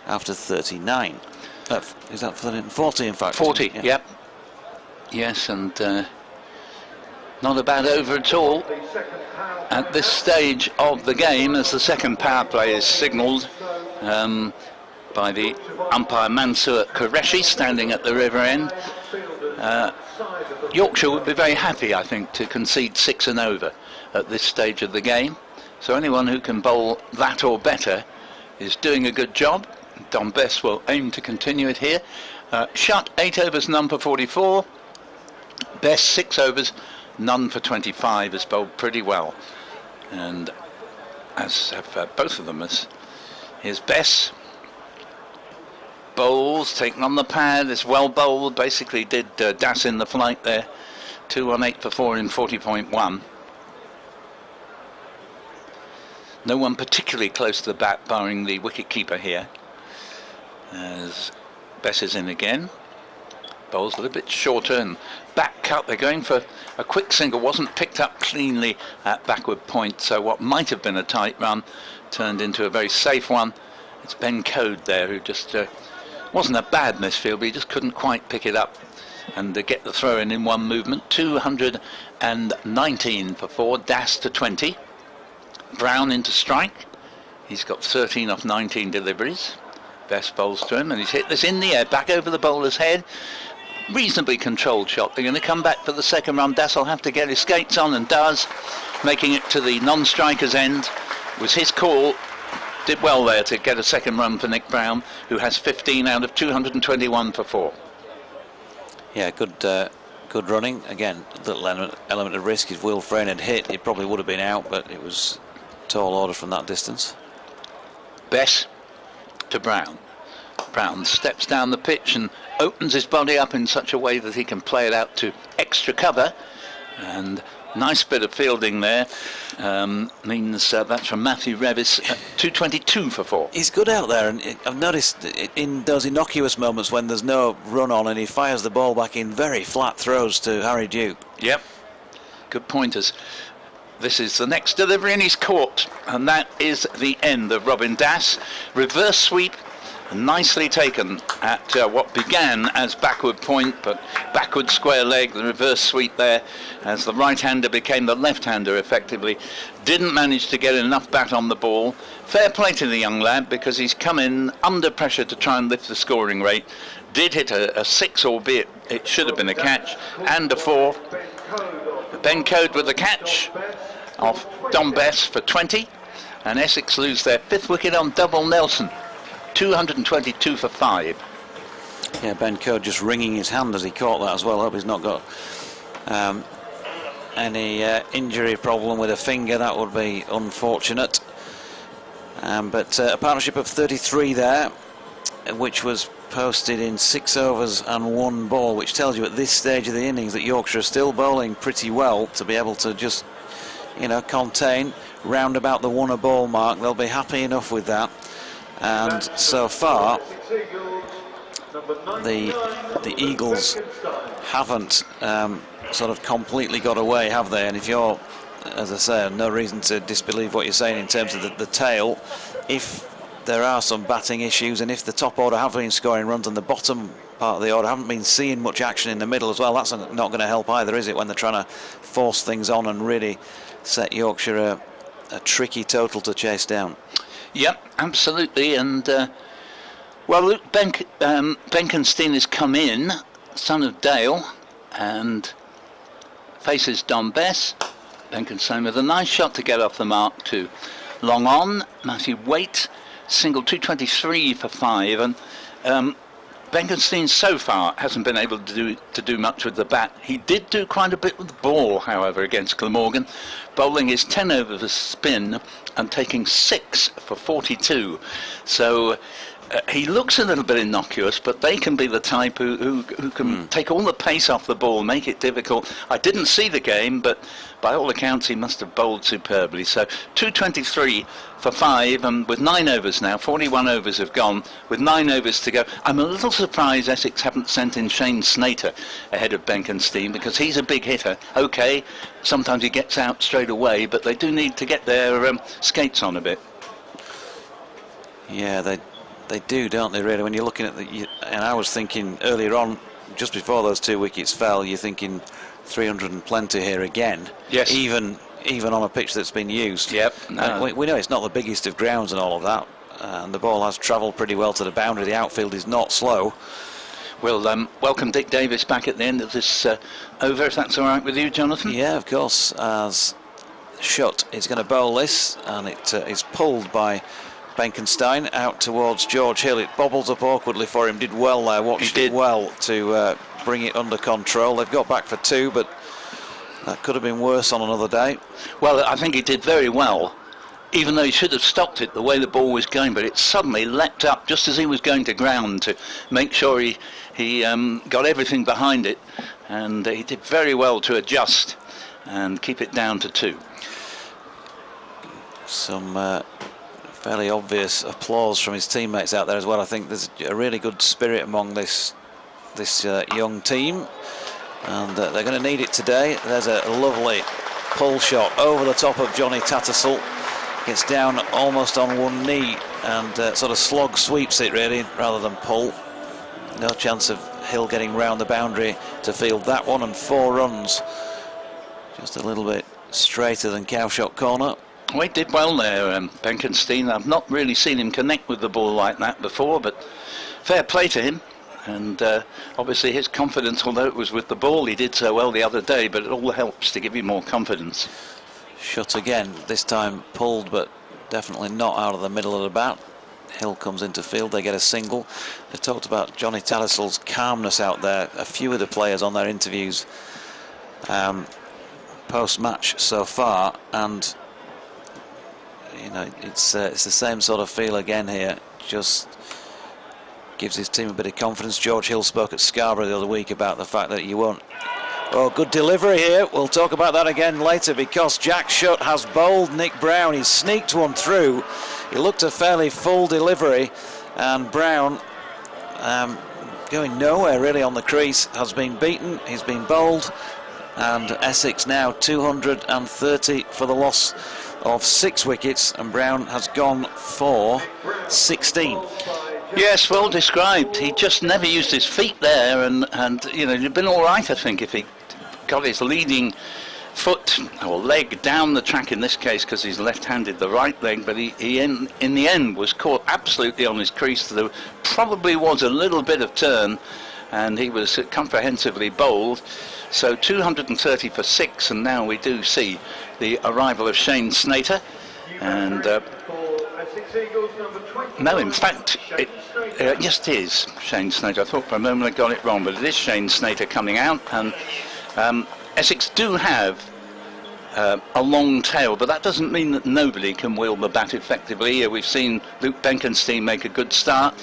after 39. Is that 40 in fact? 40, yeah. Yep. Yes, and not a bad over at all at this stage of the game, as the second power play is signalled by the umpire Mansour Qureshi standing at the river end. Yorkshire would be very happy, I think, to concede 6 and over at this stage of the game. So anyone who can bowl that or better is doing a good job. Dom Bess will aim to continue it here. Shut 8 overs, none for 44. Bess 6 overs, none for 25, has bowled pretty well. And as have both of them, here's Bess bowls, taken on the pad, is well bowled, basically did Das in the flight there. 2-1-8 for 4 in 40.1. No one particularly close to the bat, barring the wicket-keeper here. As Bess is in again. Bowls a little bit shorter and back cut. They're going for a quick single. Wasn't picked up cleanly at backward point, so what might have been a tight run turned into a very safe one. It's Ben Code there, who just wasn't a bad misfield, but he just couldn't quite pick it up and get the throw in one movement. 219 for 4, Das to 20. Brown into strike. He's got 13 off 19 deliveries. Best bowls to him, and he's hit this in the air, back over the bowler's head. Reasonably controlled shot. They're going to come back for the second run. Das will have to get his skates on, and does, making it to the non-striker's end. It was his call. Did well there to get a second run for Nick Brown, who has 15 out of 221 for 4. Yeah, good running. Again, a little element of risk. If Will Frayne had hit, it probably would have been out, but it was tall order from that distance. Bess to Brown. Brown steps down the pitch and opens his body up in such a way that he can play it out to extra cover, and nice bit of fielding there. Means that's from Matthew Revis, 222 for 4. He's good out there, and I've noticed in those innocuous moments when there's no run on and he fires the ball back in very flat throws to Harry Duke. Yep, good pointers. This is the next delivery and he's caught, and that is the end of Robin Das. Reverse sweep, nicely taken at what began as backward point, but backward square leg, the reverse sweep there, as the right-hander became the left-hander effectively. Didn't manage to get enough bat on the ball. Fair play to the young lad, because he's come in under pressure to try and lift the scoring rate. Did hit a 6, albeit it should have been a catch, and a 4. Ben Code with the catch off Dom Bess for 20, and Essex lose their 5th wicket on double Nelson. 222 for 5. Yeah, Ben Code just wringing his hand as he caught that as well. I hope he's not got any injury problem with a finger. That would be unfortunate. But a partnership of 33 there, which was posted in 6 overs and 1 ball, which tells you at this stage of the innings that Yorkshire are still bowling pretty well to be able to just, you know, contain round about the 1 a ball mark. They'll be happy enough with that. And so far, the Eagles haven't sort of completely got away, have they? And if you're, as I say, no reason to disbelieve what you're saying in terms of the tail, if there are some batting issues, and if the top order have been scoring runs and the bottom part of the order haven't been seeing much action in the middle as well, that's not going to help either, is it, when they're trying to force things on and really set Yorkshire a tricky total to chase down. Yep, absolutely. And well, Luke Benkenstein has come in, son of Dale, and faces Dom Bess. Benkenstein with a nice shot to get off the mark to long on. Matthew Waite, single 223 for 5, and Benkenstein so far hasn't been able to do much with the bat. He did do quite a bit with the ball, however, against Glamorgan, bowling his 10 overs of spin and taking 6 for 42. So he looks a little bit innocuous, but they can be the type who can take all the pace off the ball, make it difficult. I didn't see the game, but by all accounts he must have bowled superbly. So 223 for 5, and with 9 overs now, 41 overs have gone, with 9 overs to go. I'm a little surprised Essex haven't sent in Shane Snater ahead of Benkenstein, because he's a big hitter. Okay, sometimes he gets out straight away, but they do need to get their skates on a bit. Yeah, they do, don't they, really? When you're looking at and I was thinking earlier on, just before those 2 wickets fell, you're thinking 300 and plenty here again. Yes. Even on a pitch that's been used. Yep. No. We know it's not the biggest of grounds and all of that, and the ball has travelled pretty well to the boundary. The outfield is not slow. We'll welcome Dick Davis back at the end of this over, if that's all right with you, Jonathan. Yeah, of course. As Shutt is going to bowl this, and it is pulled by Benkenstein out towards George Hill. It bobbles up awkwardly for him. Did well there. Watched it well to bring it under control. They've got back for 2, but that could have been worse on another day. Well, I think he did very well even though he should have stopped it the way the ball was going, but it suddenly leapt up just as he was going to ground to make sure he got everything behind it, and he did very well to adjust and keep it down to 2. Some fairly obvious applause from his teammates out there as well. I think there's a really good spirit among this young team, and they're going to need it today. There's a lovely pull shot over the top of Johnny Tattersall. Gets down almost on one knee and sort of slog sweeps it really rather than pull. No chance of Hill getting round the boundary to field that one, and 4 runs. Just a little bit straighter than Cowshot corner. Well, he did well there, Benkenstein. I've not really seen him connect with the ball like that before, but fair play to him. And obviously his confidence, although it was with the ball, he did so well the other day, but it all helps to give you more confidence. Shot again, this time pulled, but definitely not out of the middle of the bat. Hill comes into field, they get a single. They've talked about Johnny Tattersall's calmness out there. A few of the players on their interviews post-match so far, and you know, it's the same sort of feel again here. Just gives his team a bit of confidence. George Hill spoke at Scarborough the other week about the fact that you won't. Oh, good delivery here. We'll talk about that again later, because Jack Shutt has bowled Nick Brown. He's sneaked one through. He looked a fairly full delivery, and Brown, going nowhere really on the crease, has been beaten. He's been bowled, and Essex now 230 for the loss of 6 wickets, and Brown has gone for 16. Yes, well described. He just never used his feet there, and you know, it'd been all right, I think, if he got his leading foot or leg down the track in this case, because he's left-handed, the right leg, but he in the end was caught absolutely on his crease. There probably was a little bit of turn, and he was comprehensively bowled. So 230 for 6, and now we do see the arrival of Shane Snater, and no, in fact, yes, it is Shane Snater. I thought for a moment I got it wrong, but it is Shane Snater coming out, and Essex do have a long tail, but that doesn't mean that nobody can wield the bat effectively. Here we've seen Luke Benkenstein make a good start,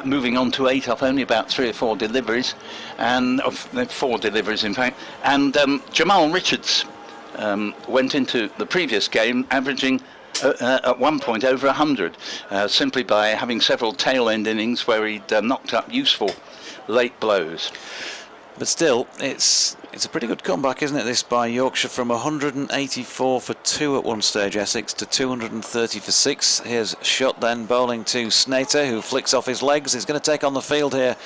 moving on to 8 off only about 3 or 4 deliveries, and 4 deliveries in fact, and Jamal Richards went into the previous game averaging at one point over 100, simply by having several tail-end innings where he'd knocked up useful late blows. But still, it's a pretty good comeback, isn't it, this by Yorkshire, from 184 for 2 at one stage, Essex, to 230 for 6. Here's Shutt then bowling to Snater, who flicks off his legs. He's going to take on the field here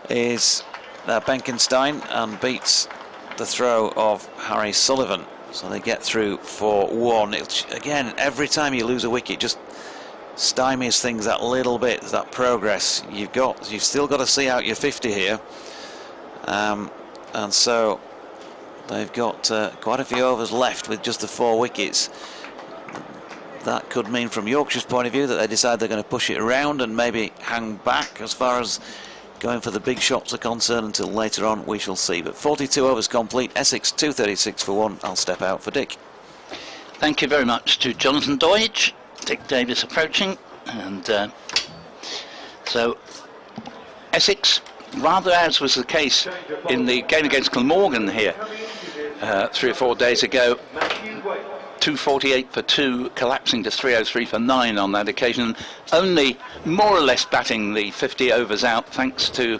is Benkenstein, and beats the throw of Harry Sullivan. So they get through for 1. Again, every time you lose a wicket, just stymies things that little bit, that progress. You've still got to see out your 50 here. And so they've got quite a few overs left with just the 4 wickets. That could mean, from Yorkshire's point of view, that they decide they're going to push it around and maybe hang back as far as going for the big shots are concerned until later on. We shall see. But 42 overs complete. Essex 236 for 1. I'll step out for Dick. Thank you very much to Jonathan Doidge. Dick Davis approaching, and so Essex, rather as was the case in the game against Glamorgan here 3 or 4 days ago, 248 for 2, collapsing to 303 for 9 on that occasion, only more or less batting the 50 overs out, thanks to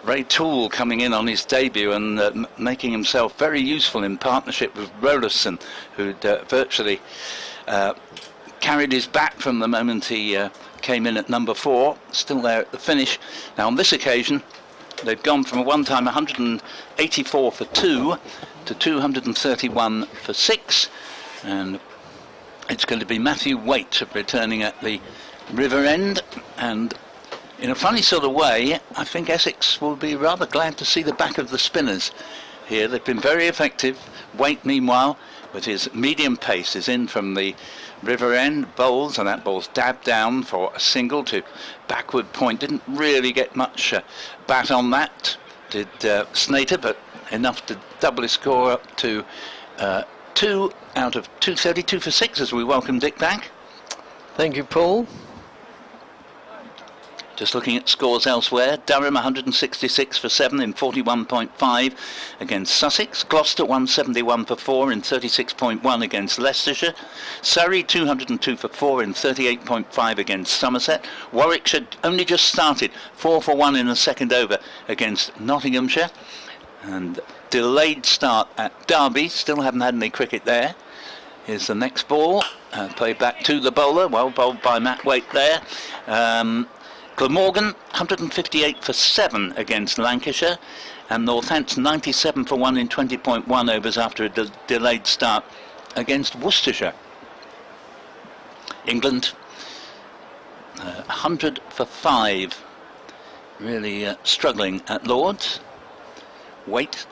Ray Toole coming in on his debut and making himself very useful in partnership with Rollison, who'd virtually carried his bat from the moment he came in at number 4, still there at the finish. Now on this occasion they've gone from a one-time 184 for 2 to 231 for 6, and it's going to be Matthew Waite returning at the river end, and in a funny sort of way I think Essex will be rather glad to see the back of the spinners here. They've been very effective. Waite, meanwhile, with his medium pace, is in from the river end, bowls, and that ball's dabbed down for a single to backward point. Didn't really get much bat on that, did Snater, but enough to double his score up to 2 out of 232 for 6 as we welcome Dick back. Thank you, Paul. Just looking at scores elsewhere, Durham 166 for 7 in 41.5 against Sussex. Gloucester 171 for 4 in 36.1 against Leicestershire. Surrey 202 for 4 in 38.5 against Somerset. Warwickshire only just started 4 for 1 in the second over against Nottinghamshire. And delayed start at Derby, still haven't had any cricket there. Here's the next ball, played back to the bowler, well bowled by Matt Waite there. Glamorgan 158 for 7 against Lancashire, and Northampton 97 for 1 in 20.1 overs after a delayed start against Worcestershire. England 100 for 5, really struggling at Lords. Waite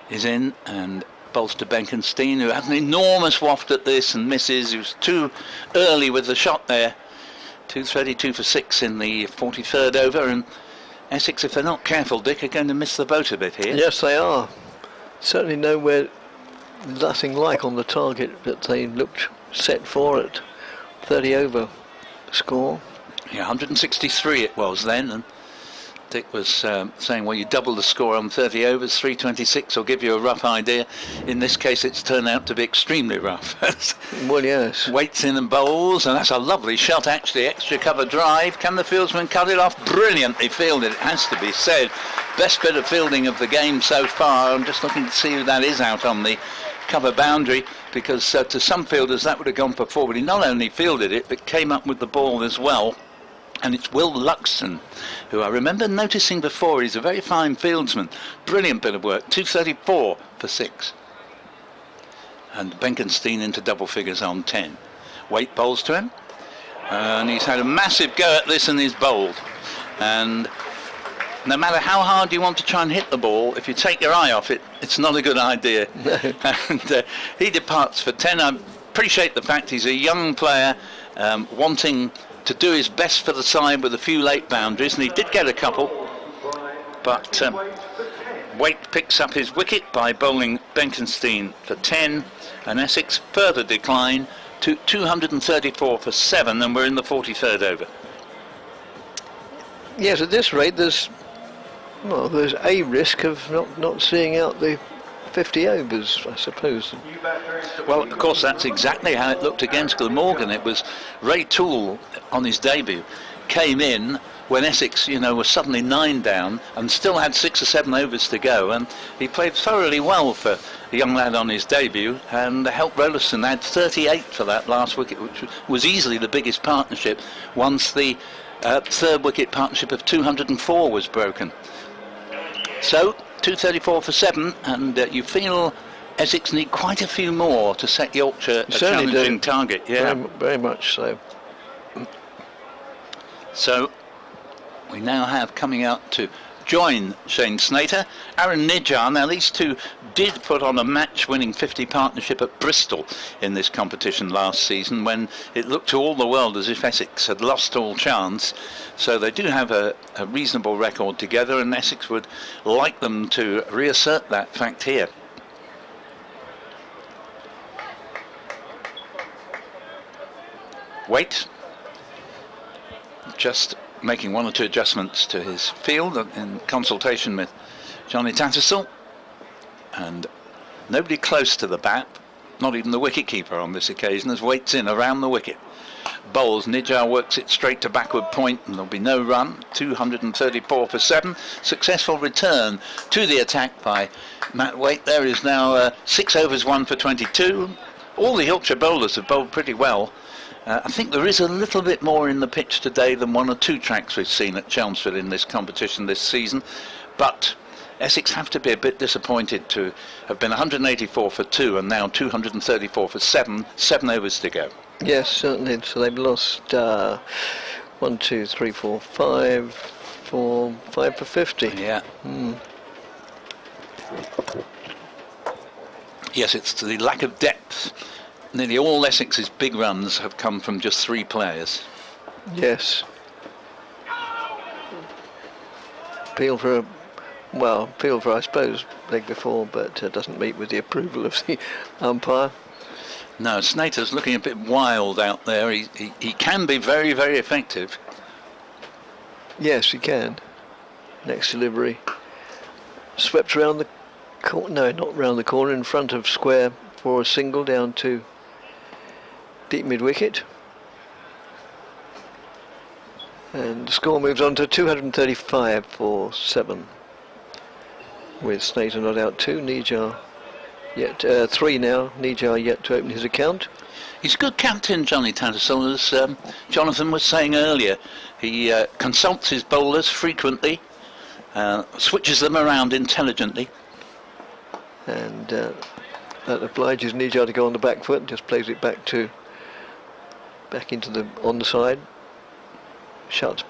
is in and bowls to Benkenstein, who has an enormous waft at this and misses. He was too early with the shot there. 232 for 6 in the 43rd over, and Essex, if they're not careful, Dick, are going to miss the boat a bit here. Yes, they are. Certainly nowhere, nothing like on the target that they looked set for at 30 over score. Yeah, 163 it was then, and Dick was saying, well, you double the score on 30 overs, 326 will give you a rough idea. In this case, it's turned out to be extremely rough. Well, yes. Waits in and bowls, and that's a lovely shot, actually. Extra cover drive. Can the fieldsman cut it off? Brilliantly fielded, it has to be said. Best bit of fielding of the game so far. I'm just looking to see who that is out on the cover boundary, because to some fielders that would have gone for four, but he not only fielded it, but came up with the ball as well. And it's Will Luxon, who I remember noticing before. He's a very fine fieldsman. Brilliant bit of work. 234 for 6. And Benkenstein into double figures on 10. Waite bowls to him. And he's had a massive go at this and he's bowled. And no matter how hard you want to try and hit the ball, if you take your eye off it, it's not a good idea. And he departs for 10. I appreciate the fact he's a young player, wanting to do his best for the side with a few late boundaries, and he did get a couple, but Waite picks up his wicket by bowling Benkenstein for 10, and Essex further decline to 234 for 7, and we're in the 43rd over. Yes, at this rate there's a risk of not seeing out the 50 overs, I suppose. Well, of course, that's exactly how it looked against Glamorgan. It was Ray Toole on his debut came in when Essex, was suddenly 9 down and still had 6 or 7 overs to go, and he played thoroughly well for a young lad on his debut, and helped Rollison add 38 for that last wicket, which was easily the biggest partnership once the third wicket partnership of 204 was broken. So 234 for 7, and you feel Essex need quite a few more to set Yorkshire a challenging target. Yeah, very much so. So we now have coming out to join Shane Snater, Aaron Nijjar. Now these two did put on a match-winning 50 partnership at Bristol in this competition last season, when it looked to all the world as if Essex had lost all chance. So they do have a reasonable record together, and Essex would like them to reassert that fact here. Waite just making 1 or 2 adjustments to his field in consultation with Johnny Tattersall, and nobody close to the bat, not even the wicket-keeper on this occasion, as Waite's in around the wicket. Bowls, Nijjar works it straight to backward point, and there'll be no run. 234 for 7. Successful return to the attack by Matt Waite. There is now 6 overs, 1 for 22. All the Yorkshire bowlers have bowled pretty well. I think there is a little bit more in the pitch today than 1 or 2 tracks we've seen at Chelmsford in this competition this season, but Essex have to be a bit disappointed to have been 184 for 2 and now 234 for 7 overs to go. Yes, certainly. So they've lost 1, 2, 3, 4, 5 for 50. Yeah. Yes, it's the lack of depth. Nearly all Essex's big runs have come from just 3 players. Yes. Appeal for Well, field for, I suppose, leg before, but doesn't meet with the approval of the umpire. No, Snater's looking a bit wild out there. He can be very, very effective. Yes, he can. Next delivery. Swept around the corner. No, not round the corner. In front of square for a single down to deep mid-wicket. And the score moves on to 235 for 7. With Snater not out 2. Nijar yet 3 now. Nijar yet to open his account. He's a good captain, Johnny Tattersall, as Jonathan was saying earlier. He consults his bowlers frequently, switches them around intelligently. And that obliges Nijar to go on the back foot and just plays it back into the on the side. Shutt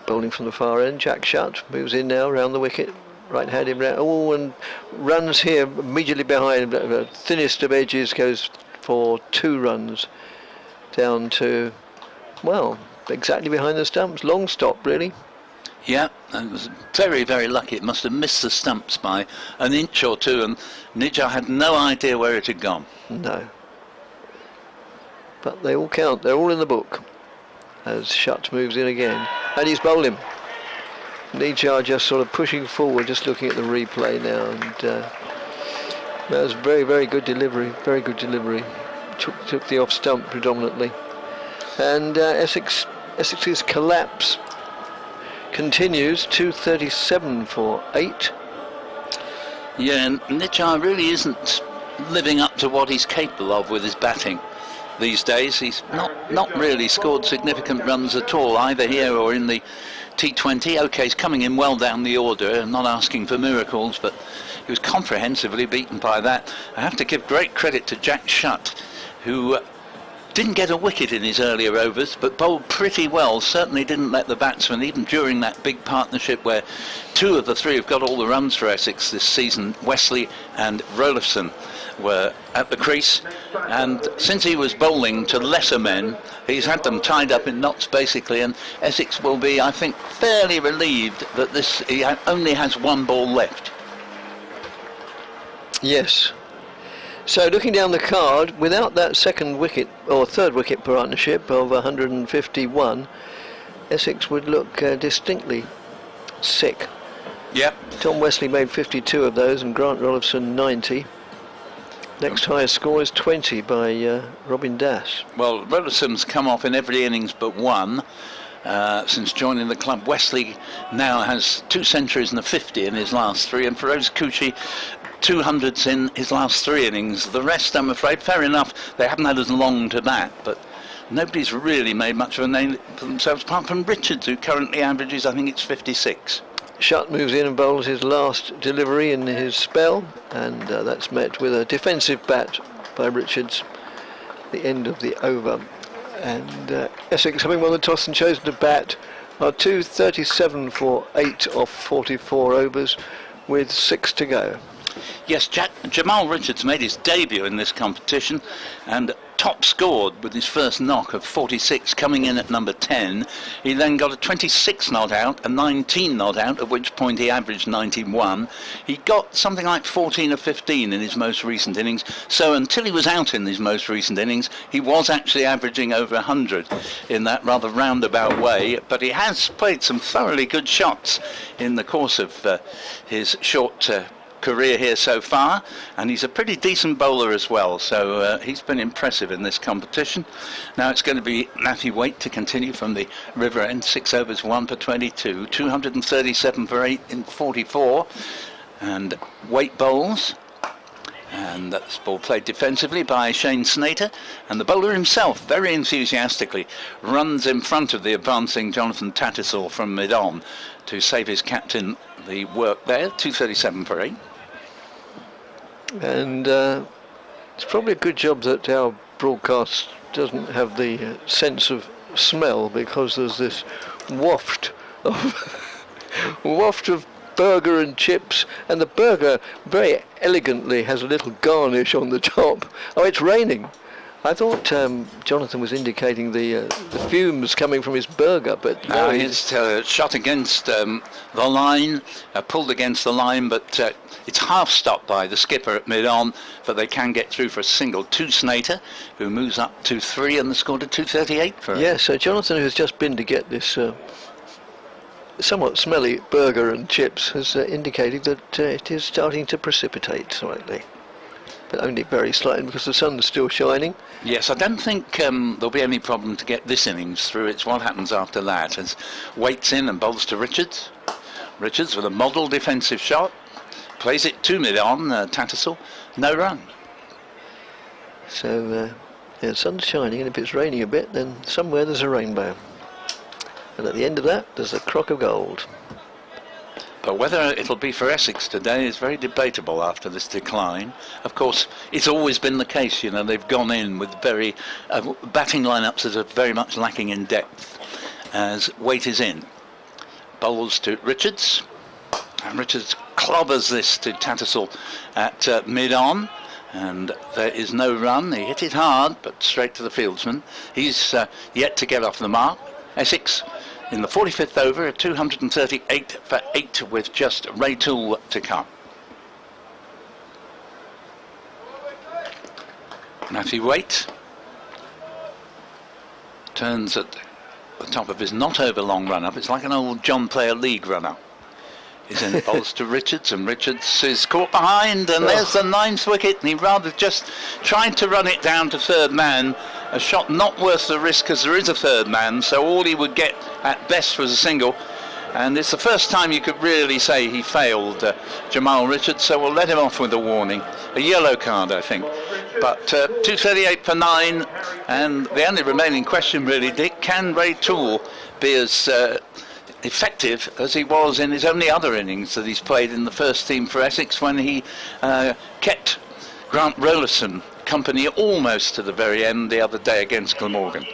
bowling from the far end. Jack Shutt moves in now round the wicket, right-handed round. Oh, and runs here immediately behind. The thinnest of edges goes for 2 runs down to, well, exactly behind the stumps. Long stop, really. Yeah, and it was very, very lucky. It must have missed the stumps by an inch or 2, and Nijar had no idea where it had gone. No. But they all count. They're all in the book. As Shutt moves in again, and he's bowled him. Nijar just sort of pushing forward, just looking at the replay now, and that was very, very good delivery. Very good delivery. Took the off stump predominantly, and Essex's collapse continues. 237 for 8. Yeah, and Nijar really isn't living up to what he's capable of with his batting these days. He's not really scored significant runs at all, either here or in the T20. OK, he's coming in well down the order and not asking for miracles, but he was comprehensively beaten by that. I have to give great credit to Jack Shutt, who didn't get a wicket in his earlier overs, but bowled pretty well. Certainly didn't let the batsmen, even during that big partnership where 2 of the 3 have got all the runs for Essex this season, Wesley and Roelofsen, were at the crease, and since he was bowling to lesser men, he's had them tied up in knots basically, and Essex will be, I think, fairly relieved that he only has 1 ball left. Yes. So looking down the card, without that second wicket or third wicket partnership of 151, Essex would look distinctly sick. Yep. Tom Wesley made 52 of those and Grant Roelofsen 90. Next highest score is 20 by Robin Das. Well, Roelofsen's come off in every innings but 1 since joining the club. Wesley now has 2 centuries and a 50 in his last 3, and Feroz Kuchi 200s in his last 3 innings. The rest, I'm afraid, fair enough, they haven't had as long to bat, but nobody's really made much of a name for themselves, apart from Richards, who currently averages, I think it's 56. Shutt moves in and bowls his last delivery in his spell, and that's met with a defensive bat by Richards at the end of the over. And Essex, having won the toss and chosen to bat, are 237 for 8 off 44 overs with 6 to go. Yes, Jamal Richards made his debut in this competition and top scored with his first knock of 46, coming in at number 10. He then got a 26 not out, a 19 not out, at which point he averaged 91. He got something like 14 or 15 in his most recent innings, so until he was out in his most recent innings, he was actually averaging over 100 in that rather roundabout way, but he has played some thoroughly good shots in the course of his short career here so far, and he's a pretty decent bowler as well, so he's been impressive in this competition. Now it's going to be Matthew Waite to continue from the River End, 6 overs 1 for 22, 237 for 8 in 44, and Waite bowls, and that's ball played defensively by Shane Snater, and the bowler himself very enthusiastically runs in front of the advancing Jonathan Tattersall from mid-on to save his captain the work there. 237 for 8. And it's probably a good job that our broadcast doesn't have the sense of smell, because there's this waft of burger and chips, and the burger very elegantly has a little garnish on the top. Oh, it's raining. I thought Jonathan was indicating the fumes coming from his burger, but no, it's shot against the line, pulled against the line, but it's half stopped by the skipper at mid-on, but they can get through for a single. To Snater, who moves up to 3 and the score to 238 for him. Yeah, so Jonathan, who's just been to get this somewhat smelly burger and chips, has indicated that it is starting to precipitate slightly, but only very slightly because the sun's still shining. Yes, I don't think there'll be any problem to get this innings through. It's what happens after that, as Waits in and bowls to Richards. Richards with a model defensive shot, plays it to mid-on, Tattersall, no run. So yeah, the sun's shining, and if it's raining a bit, then somewhere there's a rainbow. And at the end of that, there's a crock of gold. But whether it'll be for Essex today is very debatable after this decline. Of course, it's always been the case, you know, they've gone in with very batting lineups that are very much lacking in depth. As Waite is in, bowls to Richards, and Richards clobbers this to Tattersall at mid-on, and there is no run. He hit it hard, but straight to the fieldsman. He's yet to get off the mark. Essex in the 45th over at 238 for 8 with just Ray Toole to come. Matthew Waite turns at the top of his not over long run up. It's like an old John Player League run up. He's in bowls to Richards, and Richards is caught behind, and there's the 9th wicket, and he rather just tried to run it down to third man. A shot not worth the risk because there is a third man, so all he would get at best was a single, and it's the first time you could really say he failed, Jamal Richards, so we'll let him off with a warning. A yellow card, I think. But 238 for 9, and the only remaining question really, Dick, can Ray Toole be as effective as he was in his only other innings that he's played in the first team for Essex, when he kept Grant Rollerson company almost to the very end the other day against Glamorgan?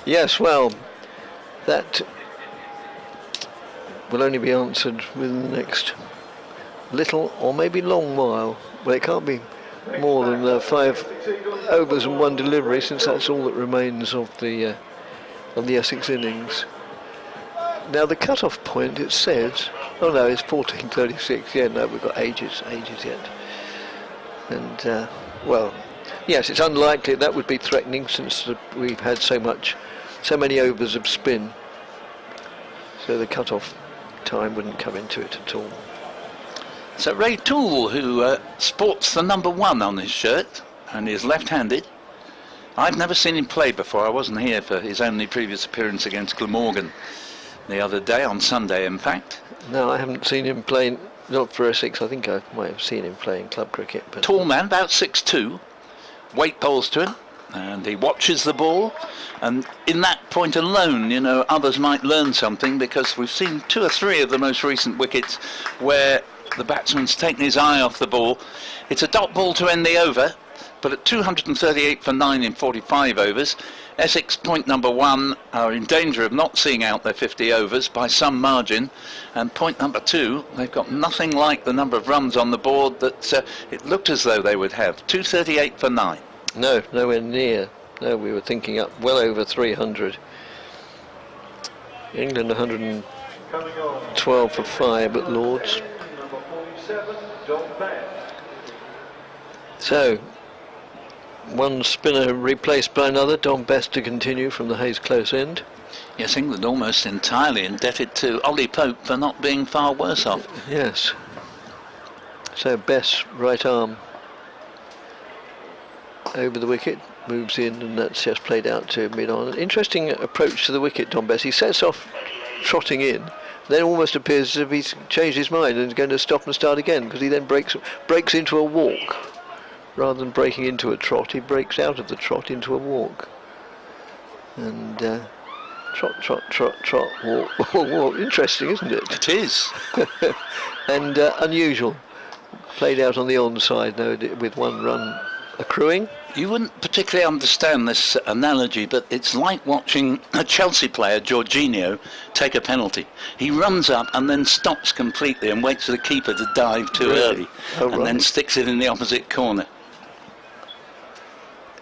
Yes, well, that will only be answered within the next little or maybe long while. Well, it can't be more than 5 overs and 1 delivery, since that's all that remains of the Essex innings. Now the cut-off point, it says, oh no, it's 14:36. Yeah, no, we've got ages yet. And well, yes, it's unlikely that would be threatening, since we've had so many overs of spin. So the cut-off time wouldn't come into it at all. So Ray Toole, who sports the number 1 on his shirt and is left-handed. I've never seen him play before. I wasn't here for his only previous appearance against Glamorgan the other day, on Sunday in fact. No, I haven't seen him playing, not for Essex. I think I might have seen him playing club cricket. But tall man, about 6'2", Waite bowls to him, and he watches the ball, and in that point alone, you know, others might learn something, because we've seen 2 or 3 of the most recent wickets where the batsman's taken his eye off the ball. It's a dot ball to end the over, but at 238 for 9 in 45 overs, Essex, point number 1, are in danger of not seeing out their 50 overs by some margin, and point number 2, they've got nothing like the number of runs on the board that it looked as though they would have. 238 for 9. No, nowhere near. No, we were thinking up well over 300. England 112 for 5 at Lord's. So, one spinner replaced by another, Don Best to continue from the Hayes Close end. Yes, England almost entirely indebted to Ollie Pope for not being far worse off. Yes. So Best's right arm over the wicket, moves in, and that's just played out to mid-on. An interesting approach to the wicket, Don Best. He sets off trotting in, then almost appears as if he's changed his mind and is going to stop and start again, because he then breaks into a walk. Rather than breaking into a trot, he breaks out of the trot into a walk. And trot, trot, trot, trot, walk, walk. Interesting, isn't it? It is. And unusual. Played out on the onside now with 1 run accruing. You wouldn't particularly understand this analogy, but it's like watching a Chelsea player, Jorginho, take a penalty. He runs up and then stops completely and waits for the keeper to dive too early, and then sticks it in the opposite corner.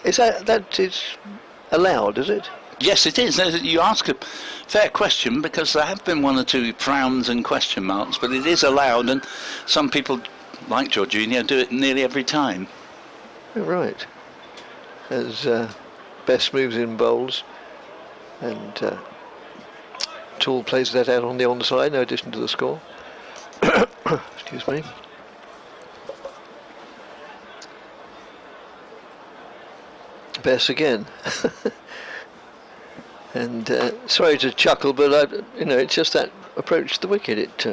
Is that is allowed, is it? Yes, it is. You ask a fair question, because there have been one or two frowns and question marks, but it is allowed, and some people, like Jorginho, do it nearly every time. Right. As Best moves in bowls, and Toole plays that out on the onside, no addition to the score. Excuse me. Best again. And sorry to chuckle, but it's just that approach to the wicket.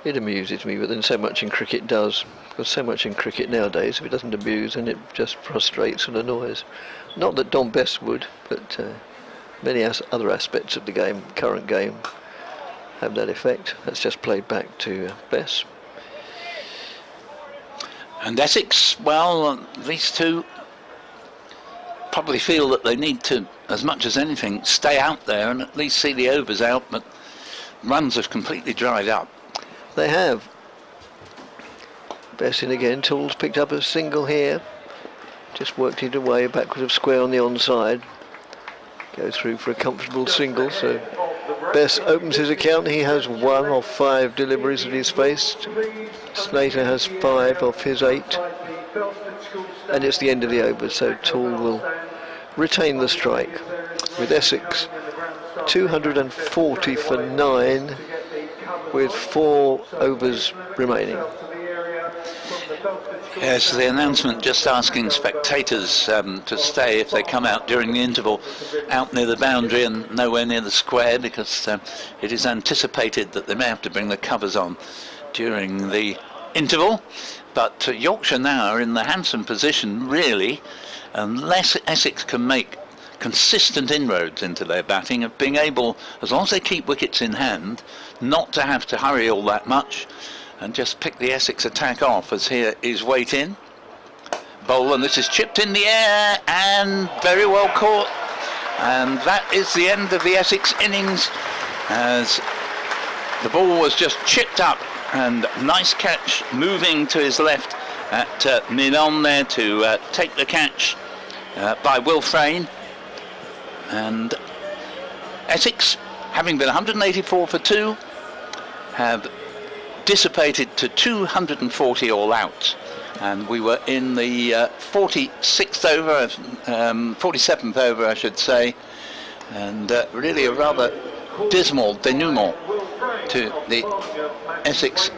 It amuses me, but then so much in cricket does. Because so much in cricket nowadays, if it doesn't amuse, then it just frustrates and annoys. Not that Dom Bess would, but many other aspects of the game, current game, have that effect. That's just played back to Bess. And Essex, well, these two probably feel that they need to, as much as anything, stay out there and at least see the overs out, but runs have completely dried up. They have. Bess in again. Toole's picked up a single here. Just worked it away, backwards of square on the onside. Go through for a comfortable single, so Bess opens his account. He has 1 of 5 deliveries that he's faced. Snater has 5 of his 8. And it's the end of the over, so Toole will retain the strike. With Essex 240 for 9 with 4 overs remaining. Yes, the announcement just asking spectators to stay if they come out during the interval out near the boundary and nowhere near the square, because it is anticipated that they may have to bring the covers on during the interval. But Yorkshire now are in the handsome position, really, unless Essex can make consistent inroads into their batting, of being able, as long as they keep wickets in hand, not to have to hurry all that much and just pick the Essex attack off. As here is Waite in. Bowl, and this is chipped in the air and very well caught. And that is the end of the Essex innings, as the ball was just chipped up. And nice catch moving to his left at mid-on there to take the catch by Will Frayne. And Essex, having been 184 for 2, have dissipated to 240 all out. And we were in the 46th over, 47th over I should say, and really a rather dismal denouement to the Essex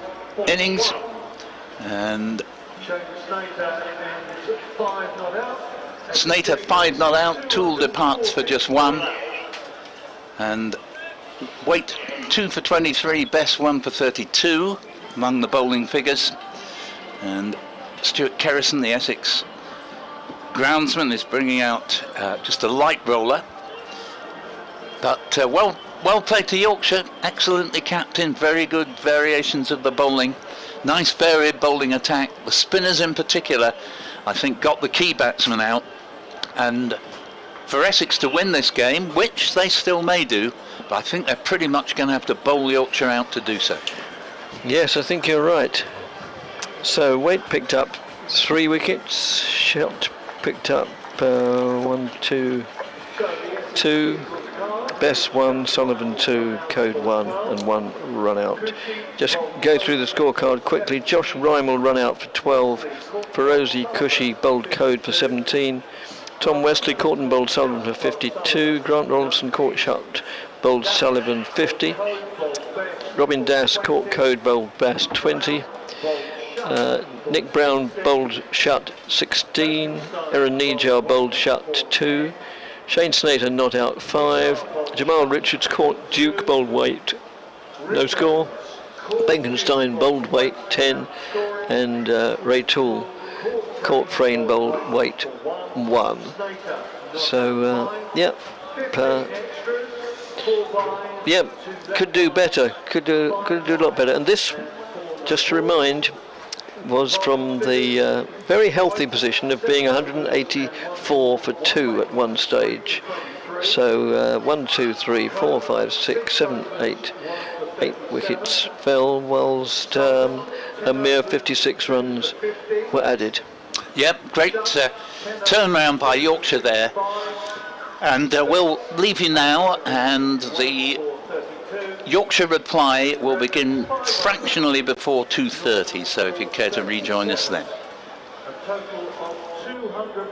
innings. And Snater 5 not out, Toole departs for just 1, and Waite 2 for 23, Bess 1 for 32 among the bowling figures. And Stuart Kerrison, the Essex groundsman, is bringing out just a light roller, but well played to Yorkshire, excellently captained, very good variations of the bowling, nice varied bowling attack. The spinners in particular, I think, got the key batsmen out, and for Essex to win this game, which they still may do, but I think they're pretty much going to have to bowl Yorkshire out to do so. Yes, I think you're right. So Waite picked up 3 wickets, Shot picked up 1, 2, 2, Bess 1, Sullivan 2, Code 1 and 1 run out. Just go through the scorecard quickly. Josh Rhyme will run out for 12, Ferozi Cushy bowled Code for 17, Tom Wesley caught and bowled Sullivan for 52, Grant Rollinson caught Shot bowled Sullivan 50, Robin Das caught Code bowled Bass 20, Nick Brown bowled Shut 16, Aaron Nejar bowled Shut 2, Shane Snater not out 5, Jamal Richards caught Duke bowled Waite, no score, Benkenstein bowled Waite 10, and Ray Toole caught Frayne bowled Waite 1. So could do better, could do a lot better. And this, just to remind, was from the very healthy position of being 184 for 2 at one stage. So 1, 2, 3, 4, 5, 6, 7, 8 wickets fell, whilst a mere 56 runs were added. Yep, great turnaround by Yorkshire there. And we'll leave you now, and the Yorkshire reply will begin fractionally before 2:30, so if you care to rejoin us then. A total of 200.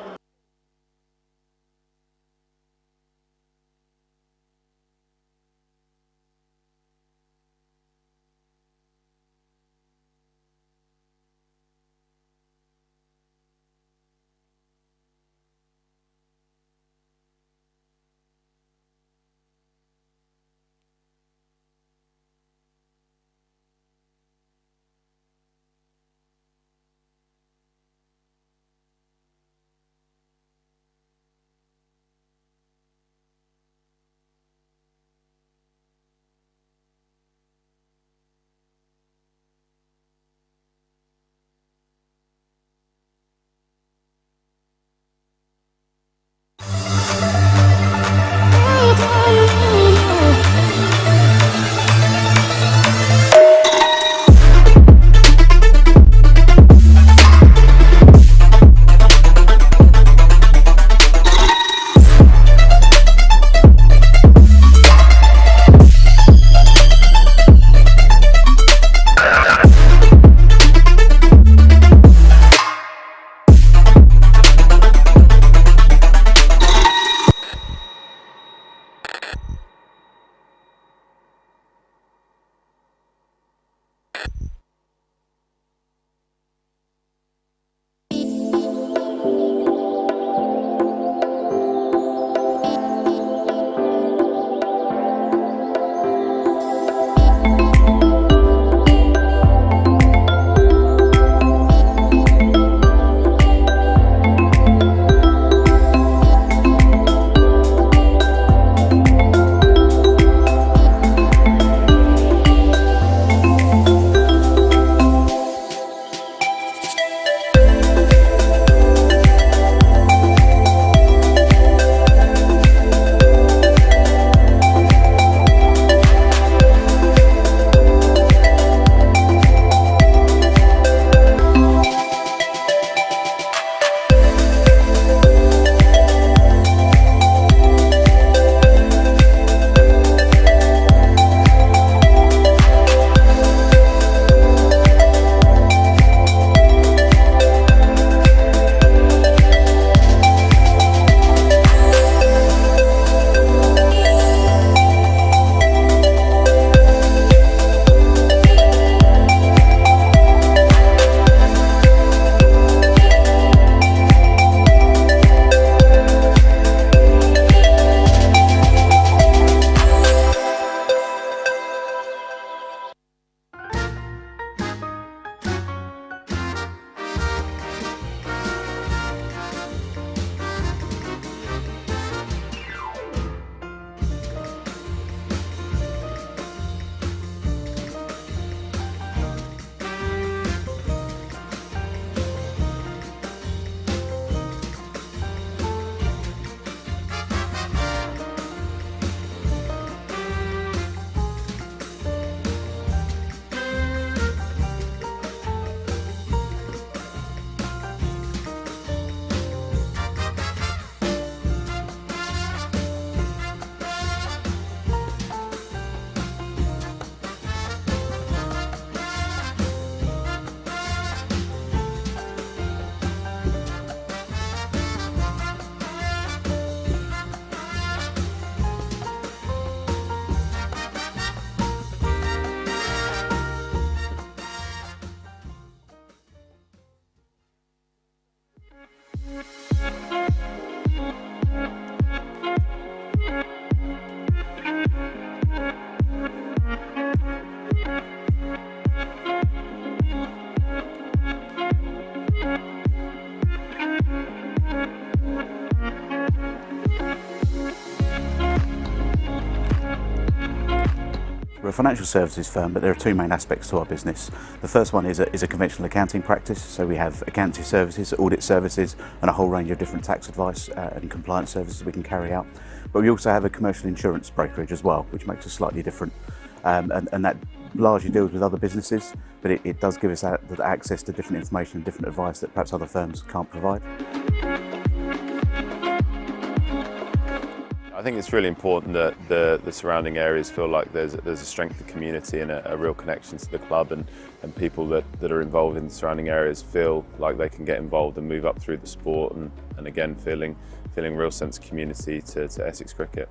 We're a financial services firm, but there are two main aspects to our business. The first one is a conventional accounting practice, so we have accounting services, audit services, and a whole range of different tax advice and compliance services we can carry out. But we also have a commercial insurance brokerage as well, which makes us slightly different, and that largely deals with other businesses, but it does give us that access to different information and different advice that perhaps other firms can't provide. I think it's really important that the surrounding areas feel like there's a strength of community and a real connection to the club, and people that are involved in the surrounding areas feel like they can get involved and move up through the sport, and again feeling real sense of community to Essex cricket.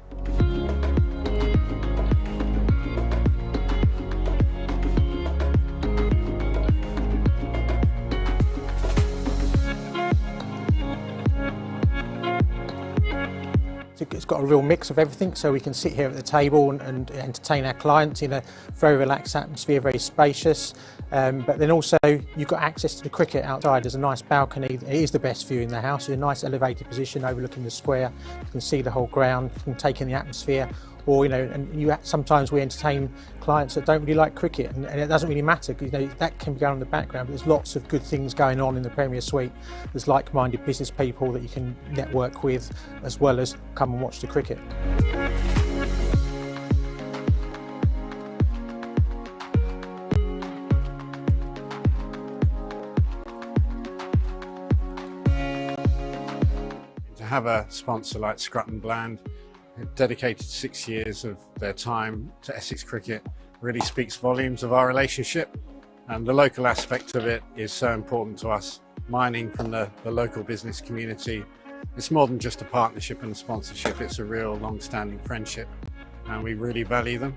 It's got a real mix of everything, so we can sit here at the table and entertain our clients in a very relaxed atmosphere, very spacious. But then also you've got access to the cricket outside. There's a nice balcony. It is the best view in the house. You're in a nice elevated position overlooking the square. You can see the whole ground. You can take in the atmosphere. Or sometimes we entertain clients that don't really like cricket, and it doesn't really matter. That can be going on in the background. But there's lots of good things going on in the Premier Suite. There's like-minded business people that you can network with, as well as come and watch the cricket. To have a sponsor like Scruton Bland, who dedicated 6 years of their time to Essex cricket, really speaks volumes of our relationship, and the local aspect of it is so important to us. Mining from the local business community, it's more than just a partnership and a sponsorship, it's a real long-standing friendship, and we really value them.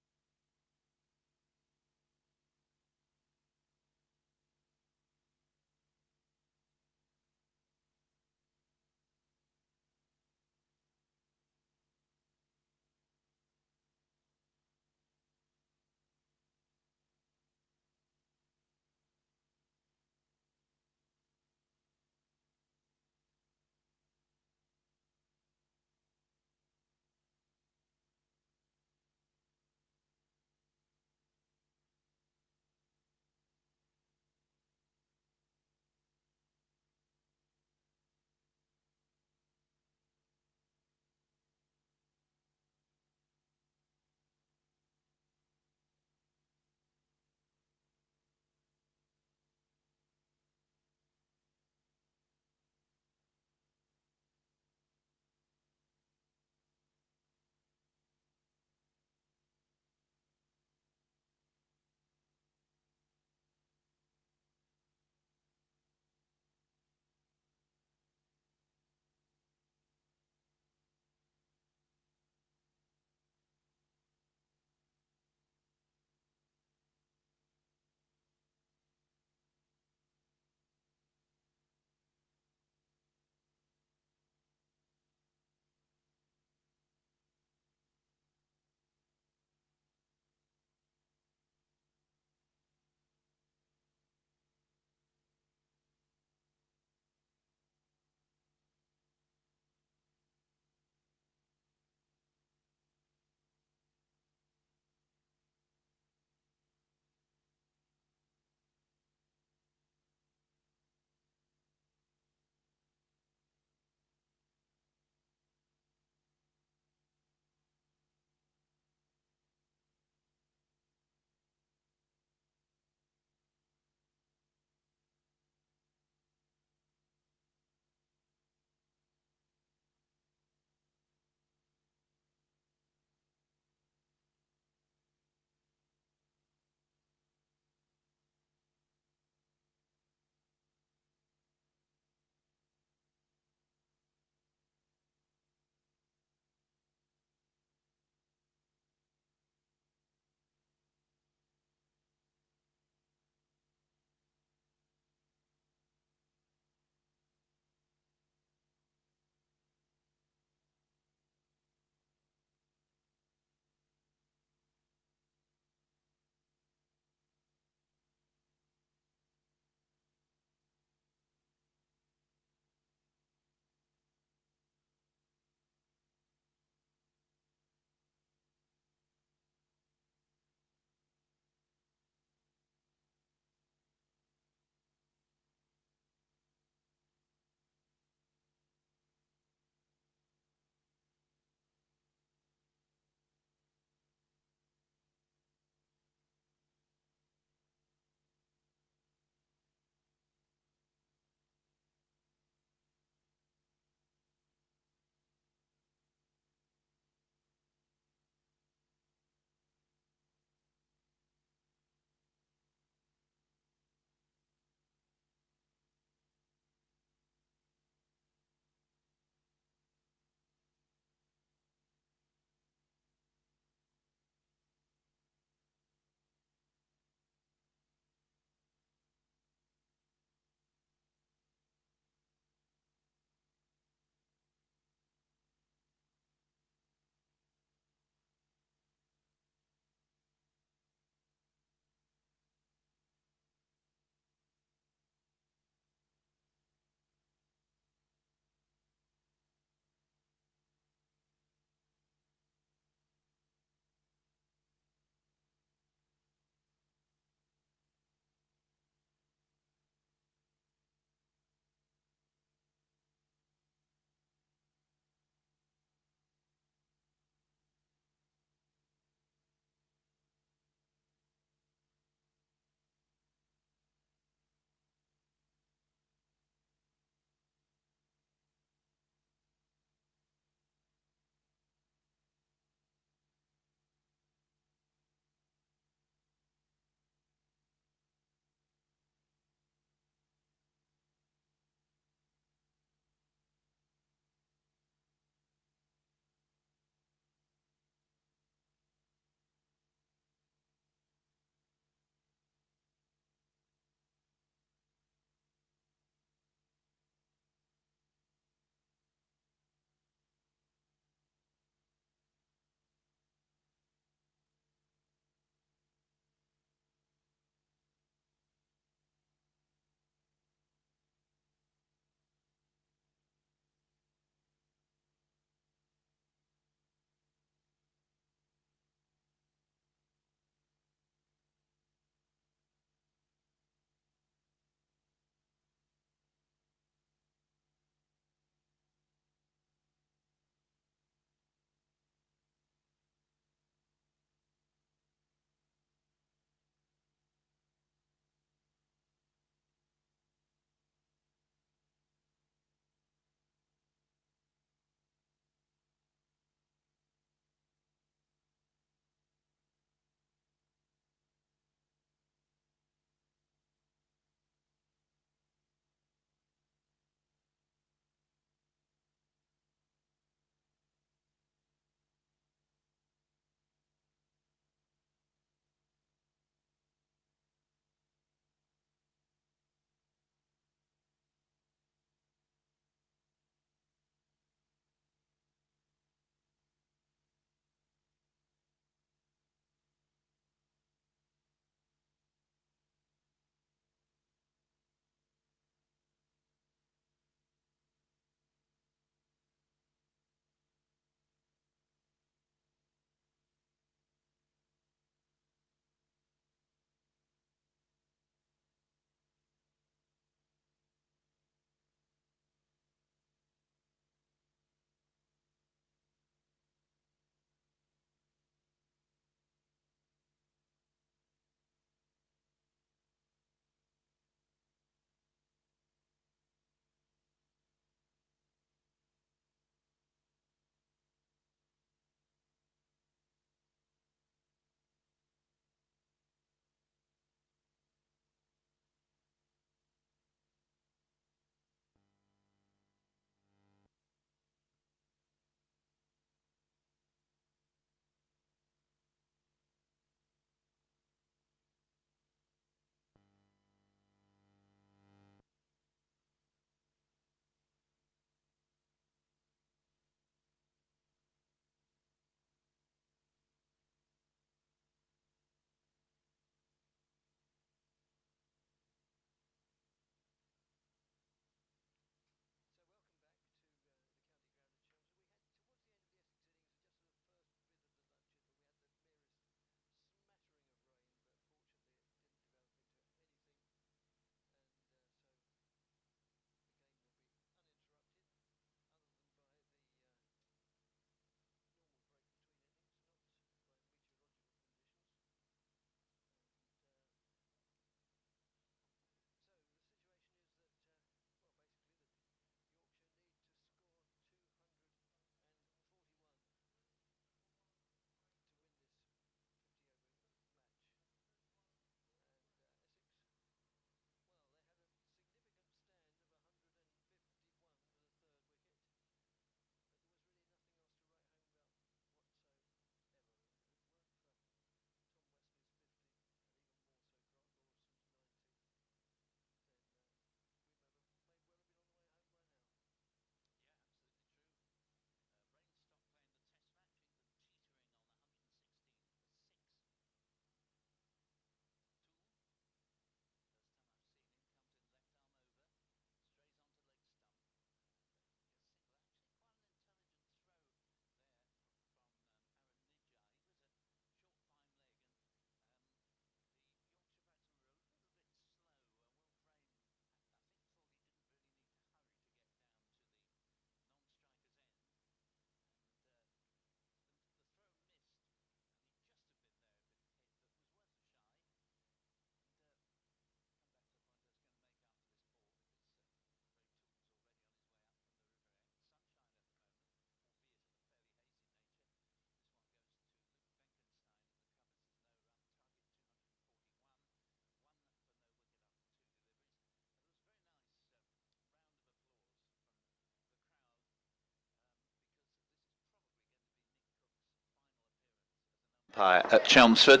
umpire at Chelmsford.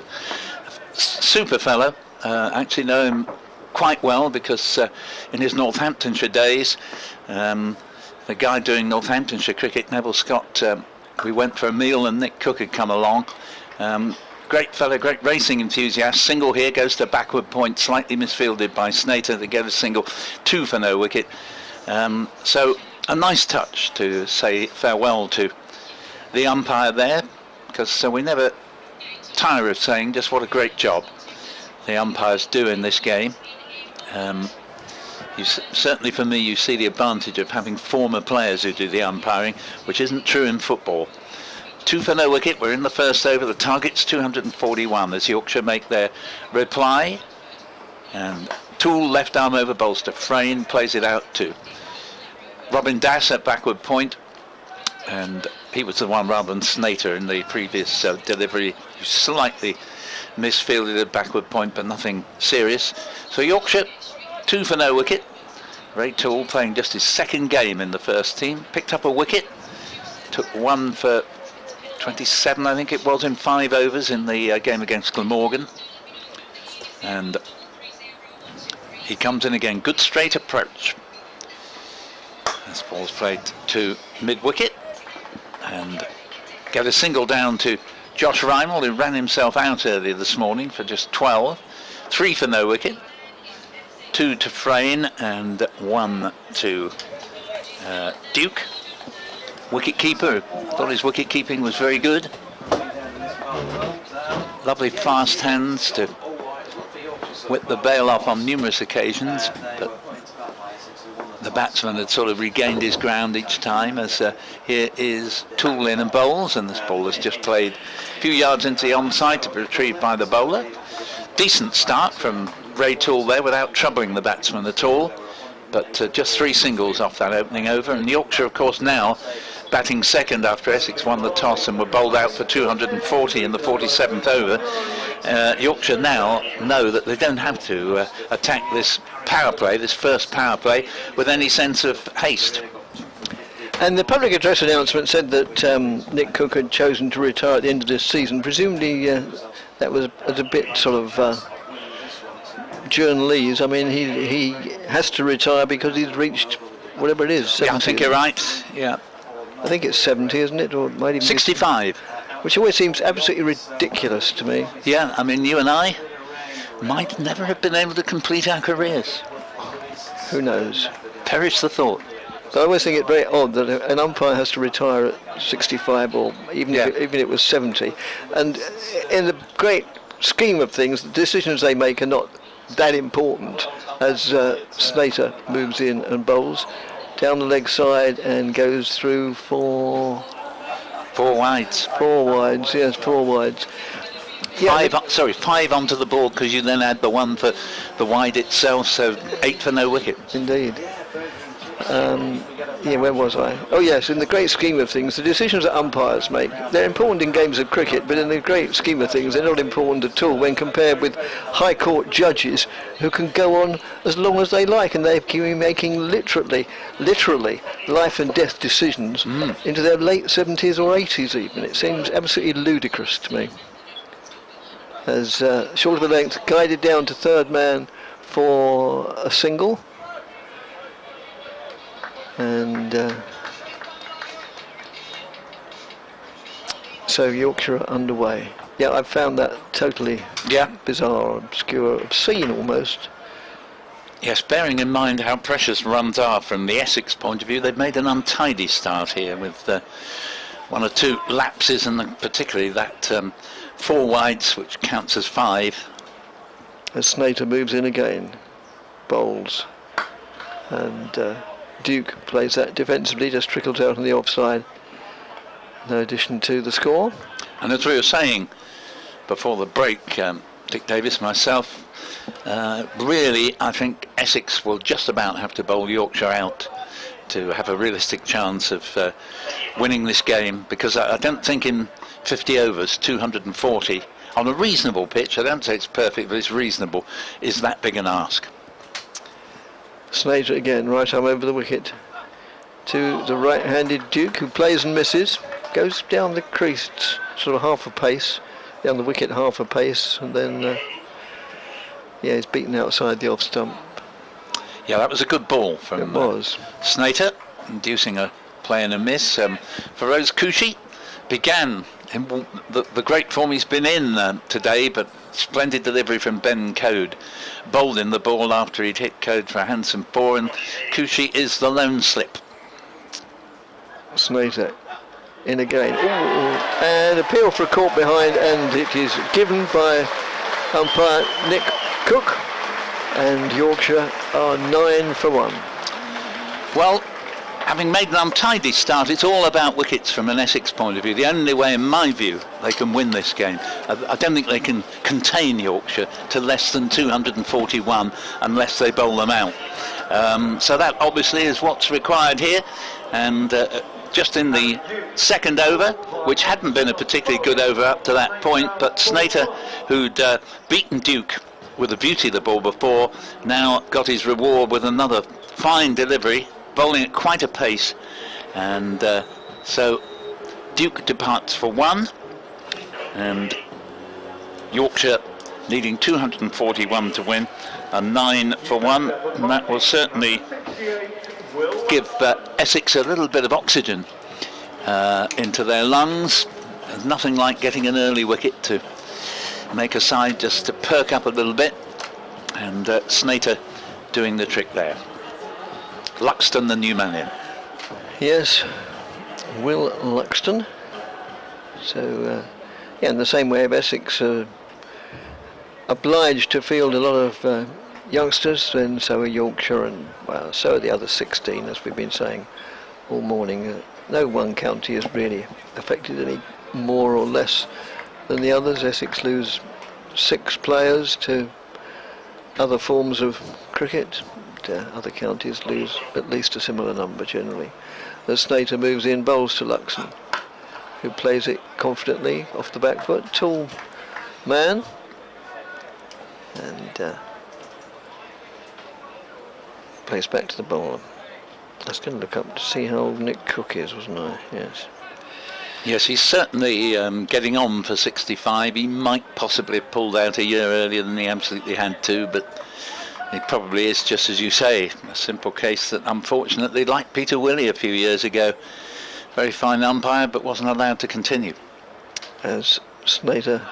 Super fellow. Actually know him quite well because in his Northamptonshire days, the guy doing Northamptonshire cricket, Neville Scott, we went for a meal and Nick Cook had come along. Great fellow, great racing enthusiast. Single here, goes to backward point, slightly misfielded by Snater. They get a single, 2 for no wicket. So a nice touch to say farewell to the umpire there, because we never tire of saying just what a great job the umpires do in this game. Certainly for me, you see the advantage of having former players who do the umpiring, which isn't true in football. 2 for no wicket. We're in the first over. The target's 241 as Yorkshire make their reply. And Toole left arm over bowls to Frayne, plays it out to Robin Dass at backward point. And he was the one rather than Snater in the previous delivery, who slightly misfielded at backward point, but nothing serious. So Yorkshire, 2 for no wicket. Ray Toole playing just his second game in the first team. Picked up a wicket. Took 1 for 27, I think it was, in 5 overs in the game against Glamorgan. And he comes in again. Good straight approach. This ball's played to mid-wicket. And get a single down to Josh Rymel, who ran himself out earlier this morning for just 12. 3 for no wicket. 2 to Frayne and 1 to Duke. Wicket keeper, thought his wicket keeping was very good. Lovely fast hands to whip the bail off on numerous occasions, but the batsman had sort of regained his ground each time. As here is Toole in and bowls, and this ball has just played a few yards into the onside to be retrieved by the bowler. Decent start from Ray Toole there without troubling the batsman at all, but just 3 singles off that opening over. And Yorkshire, of course, now batting second after Essex won the toss and were bowled out for 240 in the 47th over. Yorkshire now know that they don't have to attack this power play, this first power play, with any sense of haste. And the public address announcement said that Nick Cook had chosen to retire at the end of this season. Presumably that was a bit sort of journalese. I mean, he has to retire because he's reached whatever it is. 70, yeah, I think you're right. Yeah, I think it's 70, isn't it? Or it might even 65. Which always seems absolutely ridiculous to me. Yeah, I mean, you and I might never have been able to complete our careers. Who knows? Perish the thought. But I always think it very odd that an umpire has to retire at 65 or even if it was 70. And in the great scheme of things, the decisions they make are not that important, as Snater moves in and bowls down the leg side and goes through for 4 wides. 4 wides, yes, 4 wides. Yeah, 5 onto the board, because you then add the 1 for the wide itself, so 8 for no wicket. Indeed. Yeah, where was I? Oh yes, in the great scheme of things, the decisions that umpires make, they're important in games of cricket, but in the great scheme of things, they're not important at all when compared with High Court judges who can go on as long as they like, and they can be making literally life and death decisions into their late 70s or 80s even. It seems absolutely ludicrous to me. As short of a length, guided down to third man for a single. And so Yorkshire are underway. Yeah, I found that totally bizarre, obscure, obscene almost. Yes, bearing in mind how precious runs are from the Essex point of view, they've made an untidy start here with 1 or 2 lapses, and particularly that 4 wides, which counts as 5. As Snater moves in again, bowls, and Duke plays that defensively, just trickles out on the offside. No addition to the score. And as we were saying before the break, Dick Davis, myself, really I think Essex will just about have to bowl Yorkshire out to have a realistic chance of winning this game, because I don't think in 50 overs, 240, on a reasonable pitch, I don't say it's perfect, but it's reasonable, is that big an ask. Snater again, right arm over the wicket to the right-handed Duke, who plays and misses, goes down the crease, sort of half a pace, down the wicket half a pace, and then he's beaten outside the off stump. Yeah, that was a good ball from Snater, inducing a play and a miss. Feroz Kushi began in the great form he's been in today, but splendid delivery from Ben Code. Bowled in the ball after he'd hit Code for a handsome 4, and Kushi is the lone slip. Snater in again. Ooh, and appeal for a caught behind, and it is given by umpire Nick Cook, and Yorkshire are 9 for 1. Well, having made an untidy start, it's all about wickets from an Essex point of view. The only way, in my view, they can win this game. I don't think they can contain Yorkshire to less than 241 unless they bowl them out. So that obviously is what's required here. And just in the second over, which hadn't been a particularly good over up to that point, but Snater, who'd beaten Duke with the beauty of the ball before, now got his reward with another fine delivery, bowling at quite a pace, and so Duke departs for 1, and Yorkshire needing 241 to win, a 9 for 1, and that will certainly give Essex a little bit of oxygen into their lungs. There's nothing like getting an early wicket to make a side just to perk up a little bit, and Snater doing the trick there. Luxton, the new man in. Yes, Will Luxton. So, in the same way of Essex obliged to field a lot of youngsters, and so are Yorkshire, and well, so are the other 16, as we've been saying all morning. No one county is really affected any more or less than the others. Essex lose 6 players to other forms of cricket. Other counties lose at least a similar number generally. As Snater moves in, bowls to Luxon, who plays it confidently off the back foot. Tall man, and plays back to the bowler. I was going to look up to see how old Nick Cook is, wasn't I? Yes. Yes, he's certainly getting on for 65. He might possibly have pulled out a year earlier than he absolutely had to, but he probably is, just as you say, a simple case that unfortunately, like Peter Willey a few years ago, very fine umpire, but wasn't allowed to continue. As Snater,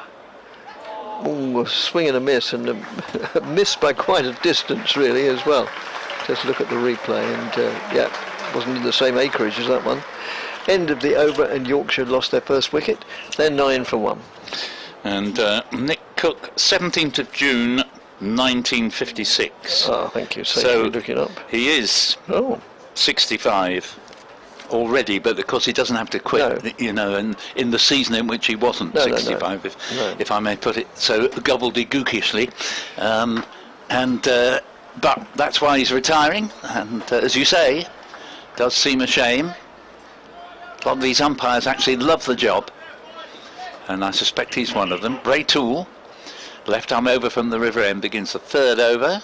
a swing and a miss, and a miss by quite a distance really as well. Just look at the replay, and wasn't in the same acreage as that one. End of the over, and Yorkshire lost their first wicket. They're 9 for 1. And Nick Cook, 17th of June 1956. Oh, thank you. So look it up. He is 65 already, but of course he doesn't have to quit, and in the season in which he wasn't 65, if I may put it so gobbledygookishly. But that's why he's retiring, and as you say, does seem a shame. A lot of these umpires actually love the job, and I suspect he's one of them. Ray Toole, left arm over from the river end, begins the third over,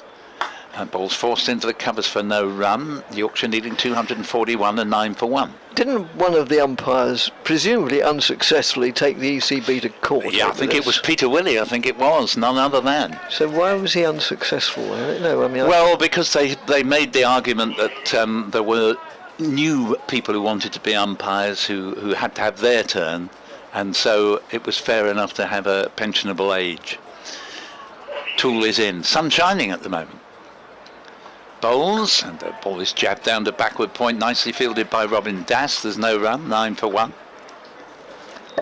and ball's forced into the covers for no run. Yorkshire needing 241 and 9 for 1. Didn't one of the umpires, presumably unsuccessfully, take the ECB to court? Yeah, I think it was Peter Willey. I think it was, none other than. So why was he unsuccessful? I don't know. Well, because they made the argument that there were new people who wanted to be umpires who had to have their turn, and so it was fair enough to have a pensionable age. Toole is in. Sun shining at the moment. Bowls, and the ball is jabbed down to backward point, nicely fielded by Robin Das. There's no run, 9 for 1.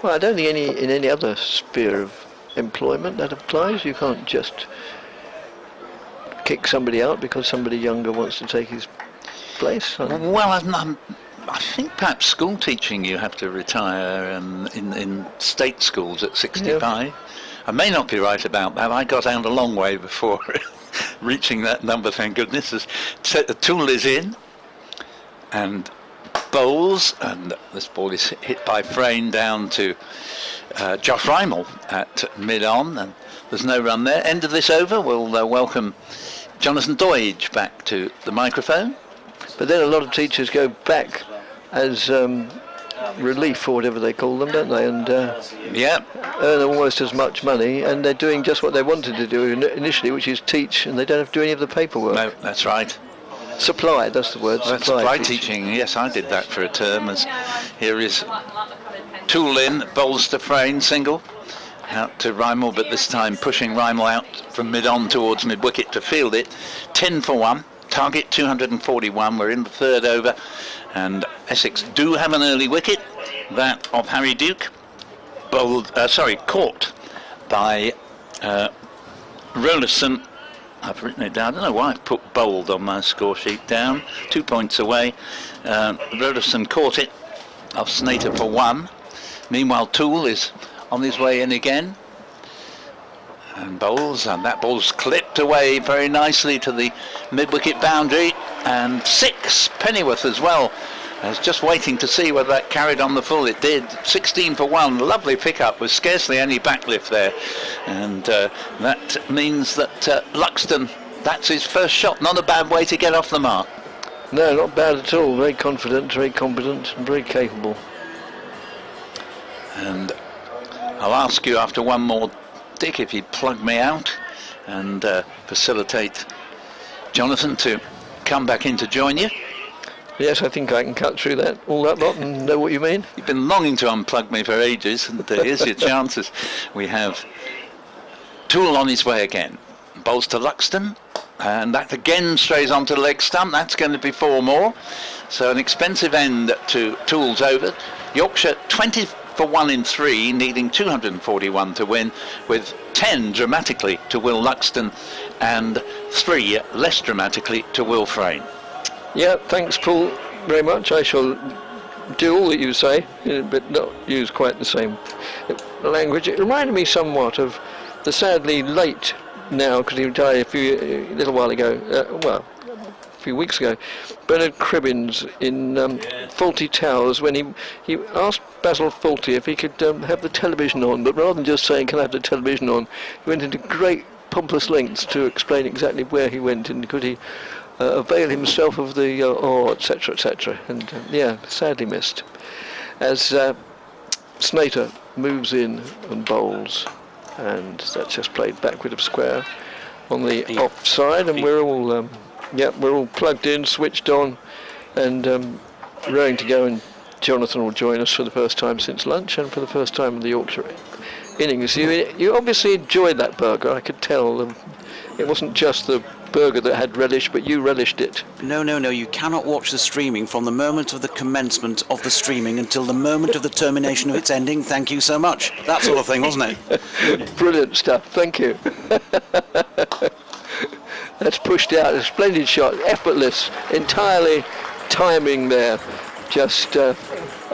Well, I don't think in any other sphere of employment that applies. You can't just kick somebody out because somebody younger wants to take his place. Well, I think perhaps school teaching you have to retire in state schools at 65. Yeah. I may not be right about that. I got out a long way before reaching that number, thank goodness. The Toole is in and bowls, and this ball is hit by Frayne down to Josh Rymel at mid-on, and there's no run there. End of this over. We'll welcome Jonathan Doidge back to the microphone. But then a lot of teachers go back as relief or whatever they call them, don't they? And yeah, earn almost as much money, and they're doing just what they wanted to do initially, which is teach, and they don't have to do any of the paperwork. No, that's right. Supply, that's the word. That's supply teaching. Yes, I did that for a term. Here is Toole in, bowls to Frayne, single. Out to Rymel, but this time pushing Rymel out from mid-on towards mid-wicket to field it. 10 for 1. Target 241. We're in the third over, and Essex do have an early wicket, that of Harry Duke, caught by Rollison. I've written it down. I don't know why I've put bowled on my score sheet down. 2 points away. Rollison caught it off Snater for 1. Meanwhile, Toole is on his way in again. And bowls, and that ball's clipped away very nicely to the mid-wicket boundary. And 6, Pennyworth as well. I was just waiting to see whether that carried on the full. It did. 16 for 1. Lovely pickup with scarcely any backlift there. And that means that Luxton, that's his first shot. Not a bad way to get off the mark. No, not bad at all. Very confident, very competent, and very capable. And I'll ask you after one more, Dick, if you'd plug me out and facilitate Jonathan to come back in to join you. Yes, I think I can cut through that, all that lot, and know what you mean. You've been longing to unplug me for ages, and here's your chances. We have Toole on his way again. Bowls to Luxton, and that again strays onto the leg stump. That's going to be 4 more. So an expensive end to Toole's over. Yorkshire 20 for 1 in 3, needing 241 to win, with 10 dramatically to Will Luxton and 3 less dramatically to Will Frayne. Yeah, thanks Paul very much. I shall do all that you say, but not use quite the same language. It reminded me somewhat of the sadly late now, because he died a little while ago, a few weeks ago, Bernard Cribbins in Fawlty Towers, when he asked Basil Fawlty if he could have the television on, but rather than just saying, can I have the television on, he went into great pompous lengths to explain exactly where he went and could he avail himself of the etc, etc, and yeah, sadly missed. As Snater moves in and bowls, and that's just played backward of square on the offside, and we're all plugged in, switched on, and raring to go. And Jonathan will join us for the first time since lunch, and for the first time in the Yorkshire innings. You obviously enjoyed that burger. I could tell. It wasn't just the burger that had relish, but you relished it. No, you cannot watch the streaming from the moment of the commencement of the streaming until the moment of the termination of its ending. Thank you so much. That sort of thing, wasn't it? Brilliant stuff, thank you. That's pushed out, a splendid shot, effortless, entirely timing there, just a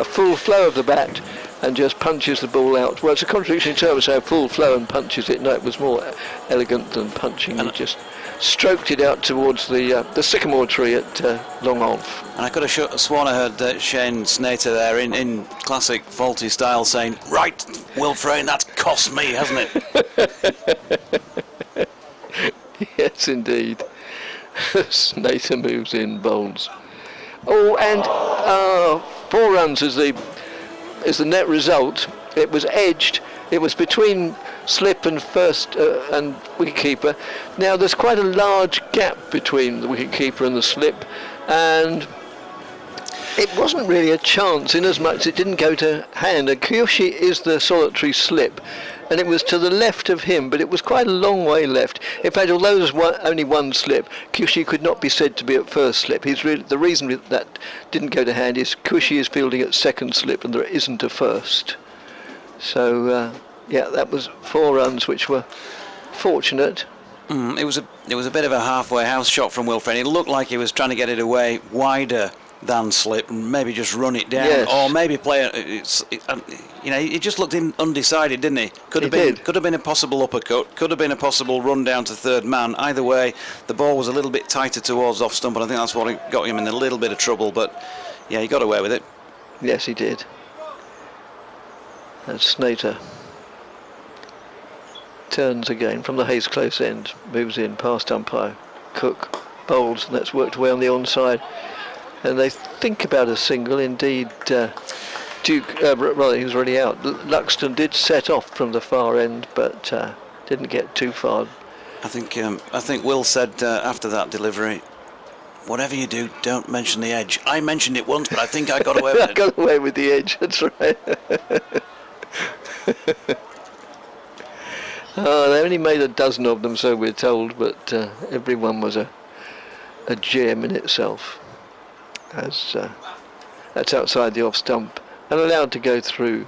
full flow of the bat, and just punches the ball out. Well, it's a contradiction in terms of full flow and punches it. No, it was more elegant than punching. He just stroked it out towards the sycamore tree at long off. And I could have sworn I heard Shane Snater there in classic Fawlty style saying, "Right, Will Frayne, that's cost me, hasn't it?" Yes, indeed. Snater moves in, bowls. Oh, and 4 runs is the net result. It was edged. It was between slip and first and wicketkeeper. Now there's quite a large gap between the wicketkeeper and the slip, and it wasn't really a chance in as much it didn't go to hand. And Kyoshi is the solitary slip, and it was to the left of him, but it was quite a long way left. In fact, although there's only one slip, Kyoshi could not be said to be at first slip. The reason that didn't go to hand is Kyoshi is fielding at second slip, and there isn't a first. So yeah, that was 4 runs, which were fortunate. It was a bit of a halfway house shot from Will Frayne. It looked like he was trying to get it away wider than slip, and maybe just run it down, yes. Or maybe play it. He just looked undecided, didn't he? Could have been a possible uppercut. Could have been a possible run down to third man. Either way, the ball was a little bit tighter towards off stump, and I think that's what got him in a little bit of trouble. But yeah, he got away with it. Yes, he did. And Snater turns again from the Hayes close end, moves in past umpire Cook, bowls, and that's worked away on the onside, and they think about a single. Indeed, Duke, rather, he was already out. Luxton did set off from the far end, but didn't get too far. I think Will said after that delivery, whatever you do, don't mention the edge. I mentioned it once, but I think I got away with it. I got away with the edge, that's right. They only made a dozen of them, so we're told, but every one was a gem in itself. As that's outside the off stump and allowed to go through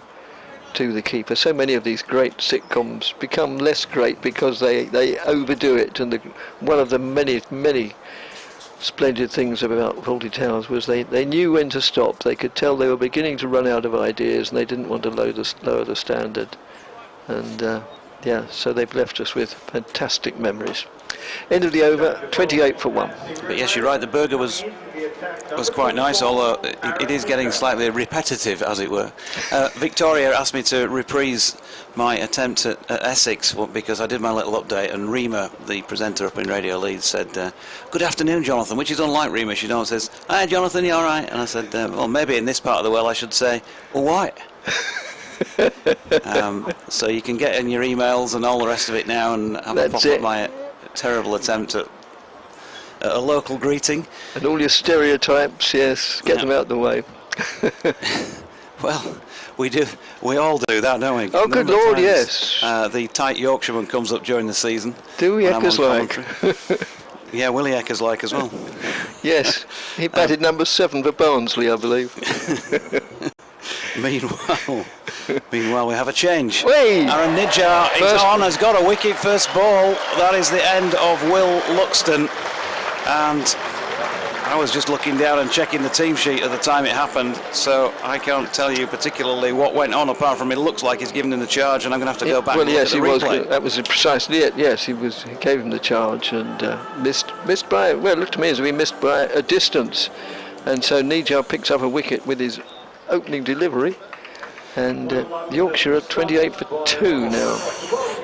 to the keeper. So many of these great sitcoms become less great because they overdo it, and one of the many splendid things about Fawlty Towers was they knew when to stop. They could tell they were beginning to run out of ideas, and they didn't want to lower the standard. And yeah, so they've left us with fantastic memories. End of the over, 28 for 1. But yes, you're right, the burger was quite nice, although it is getting slightly repetitive, as it were. Victoria asked me to reprise my attempt at Essex because I did my little update, and Rima, the presenter up in Radio Leeds, said, good afternoon, Jonathan, which is unlike Rima. She normally says, hi, Jonathan, you all right? And I said, well, maybe in this part of the world I should say, all right. So you can get in your emails and all the rest of it now and have a pop at my terrible attempt at a local greeting. And all your stereotypes, yes, get them out the way. Well, we all do that, don't we? Oh, good Lord, yes. The tight Yorkshireman comes up during the season. Do we Eckers like? Yeah, Willie Eckers like as well. Yes, he batted number 7 for Barnsley, I believe. Meanwhile, we have a change. Whee! Aaron Nijjar is on, has got a wicket, first ball. That is the end of Will Luxton. And I was just looking down and checking the team sheet at the time it happened, so I can't tell you particularly what went on, apart from it looks like he's given him the charge, and I'm going to have to go back and look at the replay. That was precisely it. Yes, he gave him the charge and missed by, well, it looked to me as if he missed by a distance. And so Nijjar picks up a wicket with his opening delivery, and Yorkshire are 28 for 2 now.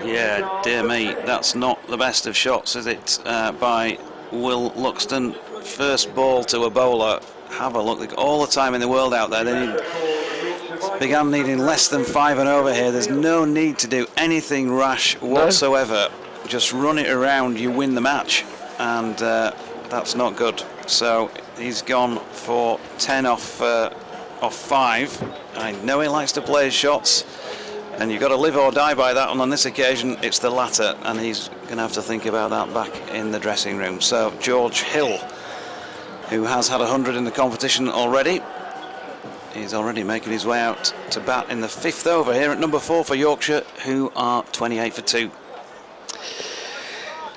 Yeah, dear me, that's not the best of shots, is it, by Will Luxton. First ball to a bowler. Have a look, all the time in the world out there. They began needing less than 5 and over here. There's no need to do anything rash whatsoever. No. Just run it around, you win the match, and that's not good. So he's gone for 10 off 5. I know he likes to play his shots, and you've got to live or die by that, and on this occasion it's the latter, and he's going to have to think about that back in the dressing room. So George Hill, who has had 100 in the competition already, he's already making his way out to bat in the 5th over here at number 4 for Yorkshire, who are 28 for 2.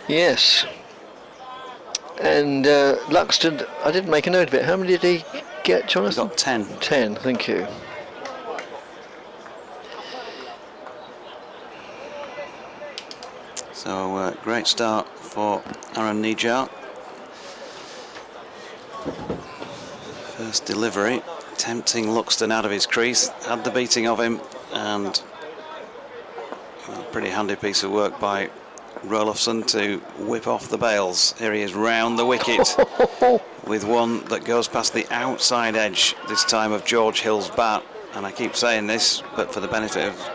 Yes, and Luxton, I didn't make a note of it. How many did he get, Jonathan? He got 10. 10, thank you. So great start for Aaron Nijjar. First delivery, tempting Luxton out of his crease, had the beating of him, and a pretty handy piece of work by Rolofsson to whip off the bails. Here he is round the wicket with one that goes past the outside edge this time of George Hill's bat. And I keep saying this, but for the benefit of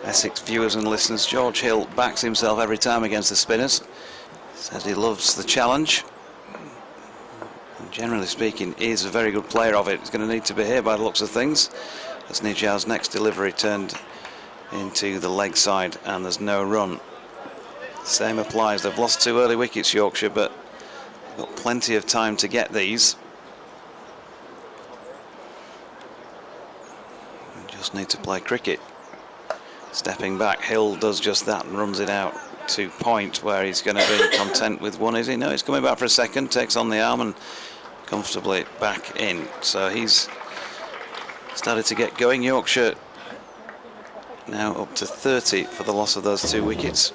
Essex viewers and listeners, George Hill backs himself every time against the spinners, says he loves the challenge, and generally speaking is a very good player of it. He's going to need to be here by the looks of things, as Nijjar's next delivery turned into the leg side, and there's no run. Same applies. They've lost 2 early wickets, Yorkshire, but got plenty of time to get these. We just need to play cricket. Stepping back, Hill does just that and runs it out to point, where he's going to be content with 1, is he? No, he's coming back for a second, takes on the arm and comfortably back in. So he's started to get going. Yorkshire now up to 30 for the loss of those 2 wickets.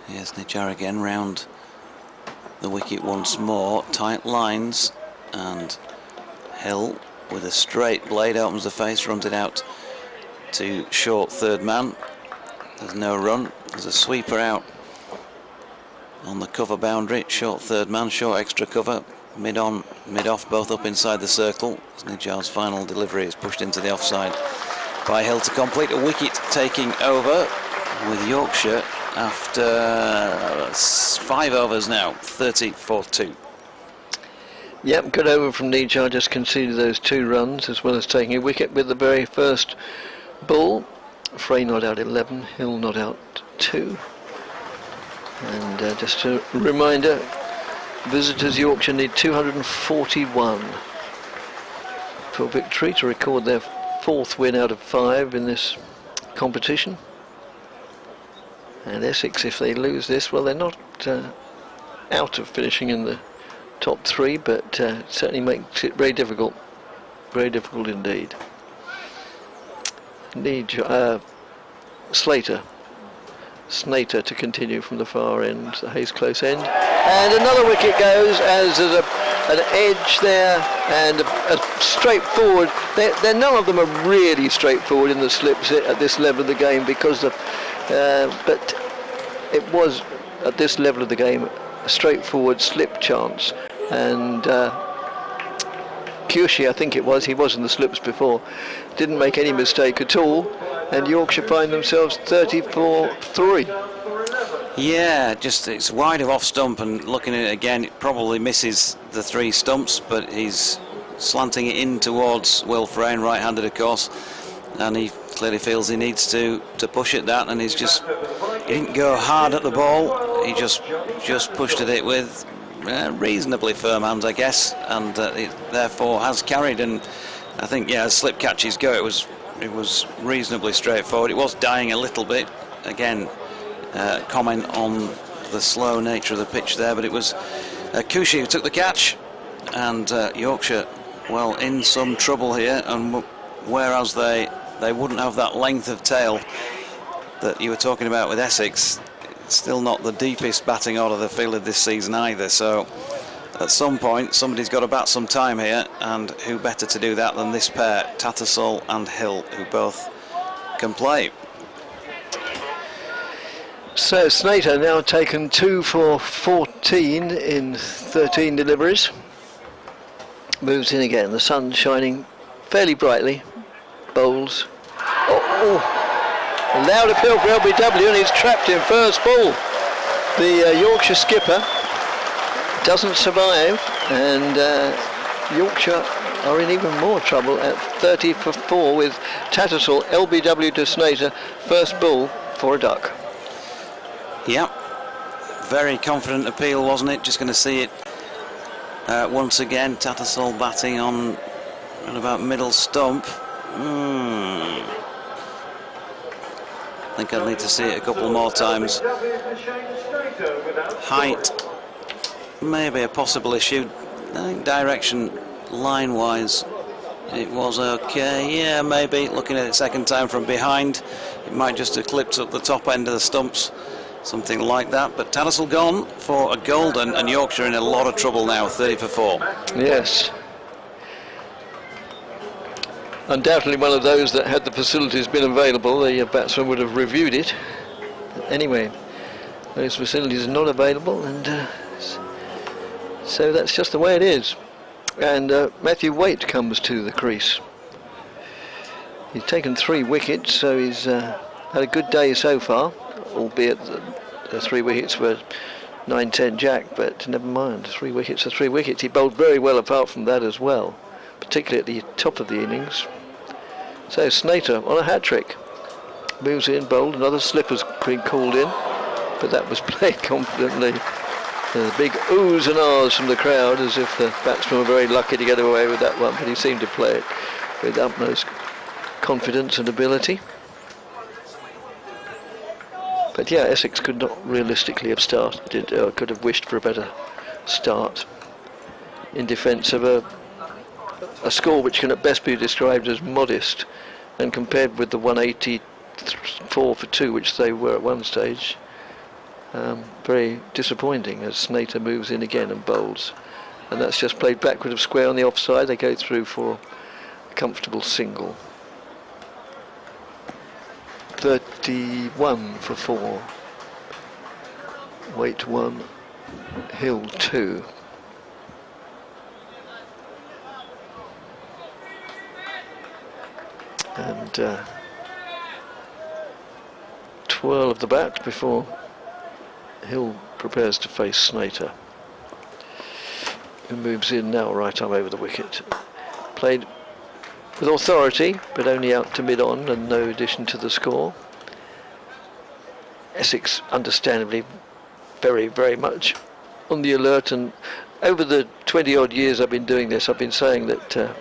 Here's Nijjar again, round the wicket once more. Tight lines, and Hill with a straight blade opens the face, runs it out to short third man. There's no run. There's a sweeper out on the cover boundary. Short third man, short extra cover. Mid on, mid off, both up inside the circle. Nijjar's final delivery is pushed into the offside by Hill to complete a wicket, taking over with Yorkshire after 5 overs now, 30-for-2. Yep, good over from Nijjar, just conceded those 2 runs as well as taking a wicket with the very first ball. Frey not out 11, Hill not out 2. And just a reminder, visitors Yorkshire need 241 for victory to record their 4th win out of 5 in this competition. And Essex, if they lose this, well, they're not out of finishing in the top 3, but certainly makes it very difficult indeed. Snater to continue from the far end, the Hayes close end, and another wicket goes as there's an edge there and a straightforward. None of them are really straightforward in the slips at this level of the game, because but it was at this level of the game a straightforward slip chance, and Kushi, I think it was, he was in the slips before, didn't make any mistake at all, and Yorkshire find themselves 34-3. Yeah, just it's wide of off stump, and looking at it again, it probably misses the 3 stumps, but he's slanting it in towards Will Frayne, right-handed of course, and he clearly feels he needs to push at that, and he didn't go hard at the ball, he just pushed at it with reasonably firm hands, I guess, and it therefore has carried. And I think, yeah, as slip catches go, it was reasonably straightforward. It was dying a little bit, again, comment on the slow nature of the pitch there, but it was Kushi who took the catch, and Yorkshire, well, in some trouble here, and whereas they wouldn't have that length of tail that you were talking about with Essex, it's still not the deepest batting order they've fielded this season either, so at some point somebody's got to bat some time here, and who better to do that than this pair, Tattersall and Hill, who both can play. So Snater now taken 2 for 14 in 13 deliveries. Moves in again, the sun shining fairly brightly. Bowls. A loud appeal for LBW, and he's trapped in first ball. The Yorkshire skipper doesn't survive, and Yorkshire are in even more trouble at 30-for-4 with Tattersall, LBW to Snater, first ball for a duck. Yep, very confident appeal, wasn't it? Just going to see it once again. Tattersall batting on about middle stump. I think I'll need to see it a couple more times. Height, maybe a possible issue. I think direction, line-wise, it was okay. Yeah, maybe looking at it second time from behind, it might just have clipped up the top end of the stumps, something like that. But Tattersall gone for a golden, and Yorkshire in a lot of trouble now, 30-for-4. Yes. Undoubtedly one of those that, had the facilities been available, the batsman would have reviewed it. Anyway, those facilities are not available, and so that's just the way it is. And Matthew Waite comes to the crease. He's taken 3 wickets, so he's had a good day so far, albeit the 3 wickets were 9-10 Jack, but never mind, 3 wickets are 3 wickets. He bowled very well apart from that as well, particularly at the top of the innings. So Snater on a hat-trick, moves in, bowled, another slipper's been called in, but that was played confidently. Big oohs and ahs from the crowd, as if the batsman were very lucky to get away with that one, but he seemed to play it with utmost confidence and ability. But yeah, Essex could not realistically have started, or could have wished for a better start in defence of a score which can at best be described as modest, and compared with the 184 for 2 which they were at one stage, very disappointing, as Snater moves in again and bowls, and that's just played backward of square on the offside. They go through for a comfortable single. 31 for 4. Waite 1, Hill 2. And twirl of the bat before Hill prepares to face Snater, who moves in now right arm over the wicket. Played with authority, but only out to mid-on and no addition to the score. Essex, understandably, very, very much on the alert, and over the 20-odd years I've been doing this, I've been saying that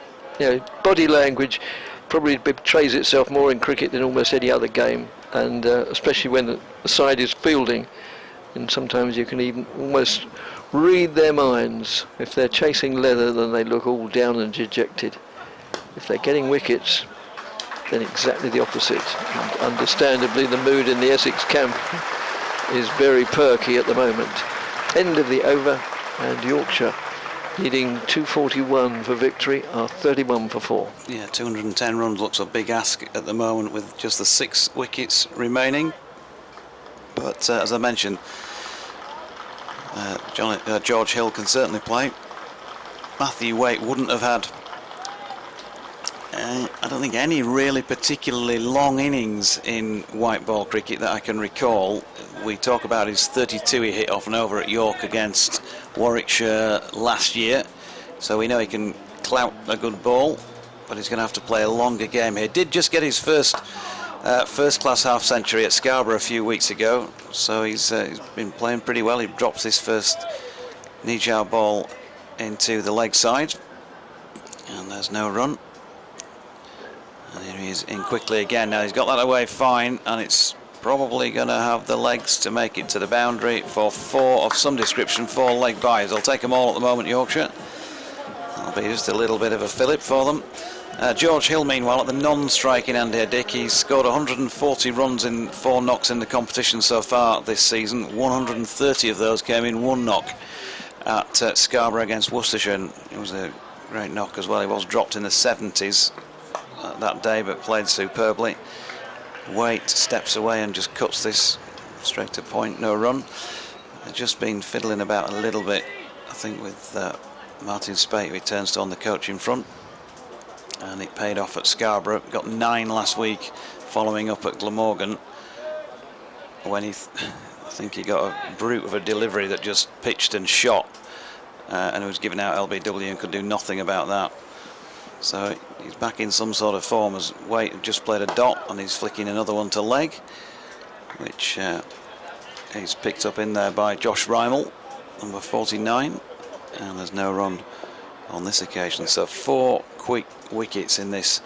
body language probably betrays itself more in cricket than almost any other game, and especially when the side is fielding, and sometimes you can even almost read their minds. If they're chasing leather, then they look all down and dejected. If they're getting wickets, then exactly the opposite. And understandably, the mood in the Essex camp is very perky at the moment. End of the over, and Yorkshire needing 241 for victory, are 31 for 4. Yeah, 210 runs looks a big ask at the moment with just the 6 wickets remaining. But as I mentioned, George Hill can certainly play. Matthew Waite wouldn't have had, I don't think, any really particularly long innings in white ball cricket that I can recall. We talk about his 32 he hit off and over at York against Warwickshire last year, so we know he can clout a good ball, but he's going to have to play a longer game here. Did just get his first class half century at Scarborough a few weeks ago, so he's been playing pretty well. He drops his first Nijar ball into the leg side, and there's no run. And here he is in quickly again. Now he's got that away fine, and it's probably going to have the legs to make it to the boundary for 4 of some description, 4 leg byes. They'll take them all at the moment, Yorkshire. That'll be just a little bit of a fillip for them. George Hill, meanwhile, at the non-striking end here, Dick. He's scored 140 runs in 4 knocks in the competition so far this season. 130 of those came in 1 knock at Scarborough against Worcestershire. And it was a great knock as well. He was dropped in the 70s that day, but played superbly. Waite steps away and just cuts this straight to point, no run. They've just been fiddling about a little bit, I think, with Martin Spate, who he turns to on the coach in front, and it paid off at Scarborough. Got 9 last week following up at Glamorgan, when I think he got a brute of a delivery that just pitched and shot, and it was given out LBW and could do nothing about that. So he's back in some sort of form, as Waite just played a dot and he's flicking another one to leg, which he's picked up in there by Josh Rymel, number 49, and there's no run on this occasion. So 4 quick wickets in this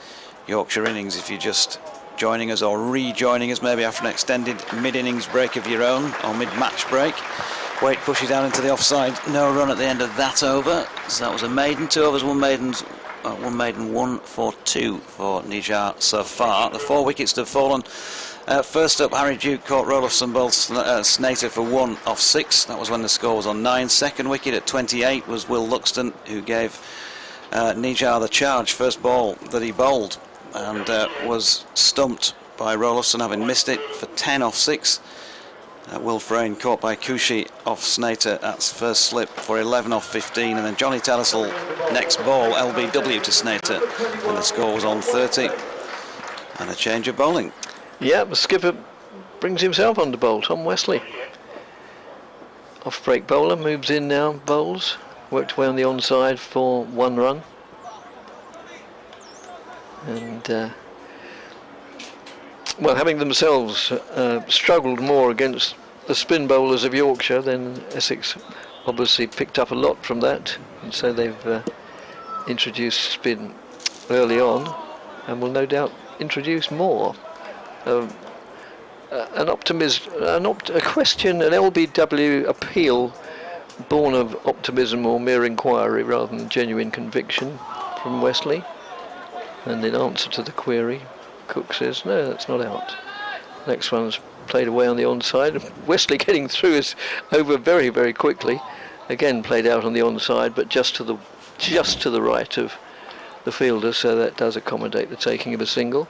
Yorkshire innings. If you're just joining us or rejoining us, maybe after an extended mid-innings break of your own or mid-match break, Waite pushes down into the offside, no run at the end of that over. So that was a maiden, 2 overs, 1 maiden, 1 for 2 for Nijar so far. The 4 wickets have fallen. First up, Harry Duke caught Rolofson bowled Snater for 1 off 6. That was when the score was on 9. Second wicket at 28 was Will Luxton, who gave Nijar the charge. First ball that he bowled, and was stumped by Rolofson, having missed it, for 10 off 6. Will Frayne caught by Cushy off Snater at first slip for 11 off 15, and then Johnny Tellisall next ball LBW to Snater when the score was on 30, and a change of bowling. Yeah, the skipper brings himself on to bowl, Tom Wesley. Off break bowler, moves in now, bowls, worked away on the onside for 1 run, and well, having themselves struggled more against the spin bowlers of Yorkshire, then Essex obviously picked up a lot from that, and so they've introduced spin early on, and will no doubt introduce more. A question, an LBW appeal born of optimism or mere inquiry rather than genuine conviction from Wesley, and in answer to the query, Cook says, no, that's not out. Next one's played away on the onside. Wesley getting through is over very, very quickly. Again played out on the onside, but just to the right of the fielder, so that does accommodate the taking of a single.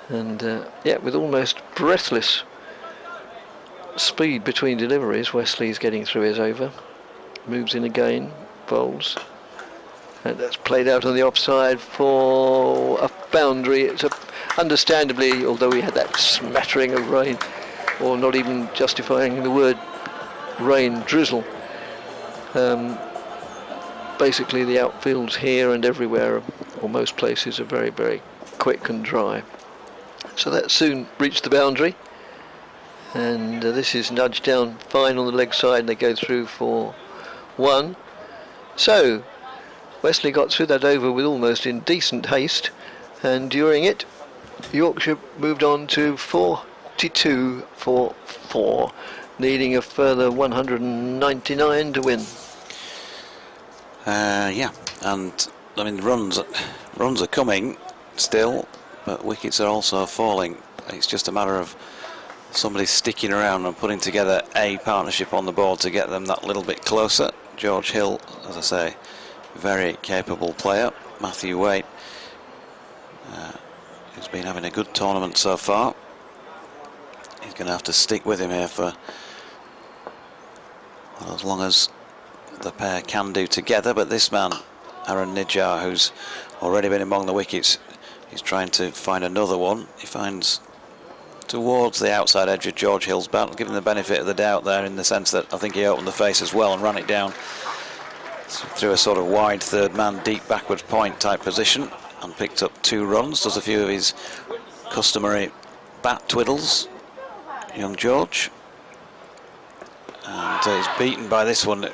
And yeah, with almost breathless speed between deliveries. Wesley's getting through his over, moves in again, bowls, and that's played out on the offside for a boundary. It's understandably, although we had that smattering of rain, or not even justifying the word rain, drizzle. Basically the outfields here and everywhere, or most places, are very, very quick and dry. So that soon reached the boundary, and this is nudged down fine on the leg side, and they go through for 1. So Wesley got through that over with almost indecent haste, and during it Yorkshire moved on to 42 for 4, needing a further 199 to win. Yeah, and I mean runs are coming still, but wickets are also falling. It's just a matter of somebody sticking around and putting together a partnership on the board to get them that little bit closer. George Hill, as I say, very capable player. Matthew Waite, who's been having a good tournament so far. He's going to have to stick with him here for, well, as long as the pair can do together. But this man, Aaron Nijjar, who's already been among the wickets, he's trying to find another one. He finds towards the outside edge of George Hill's bat, giving the benefit of the doubt there, in the sense that I think he opened the face as well and ran it down through a sort of wide third man, deep backwards point type position, and picked up 2 runs. Does a few of his customary bat twiddles, young George, and he's beaten by this one.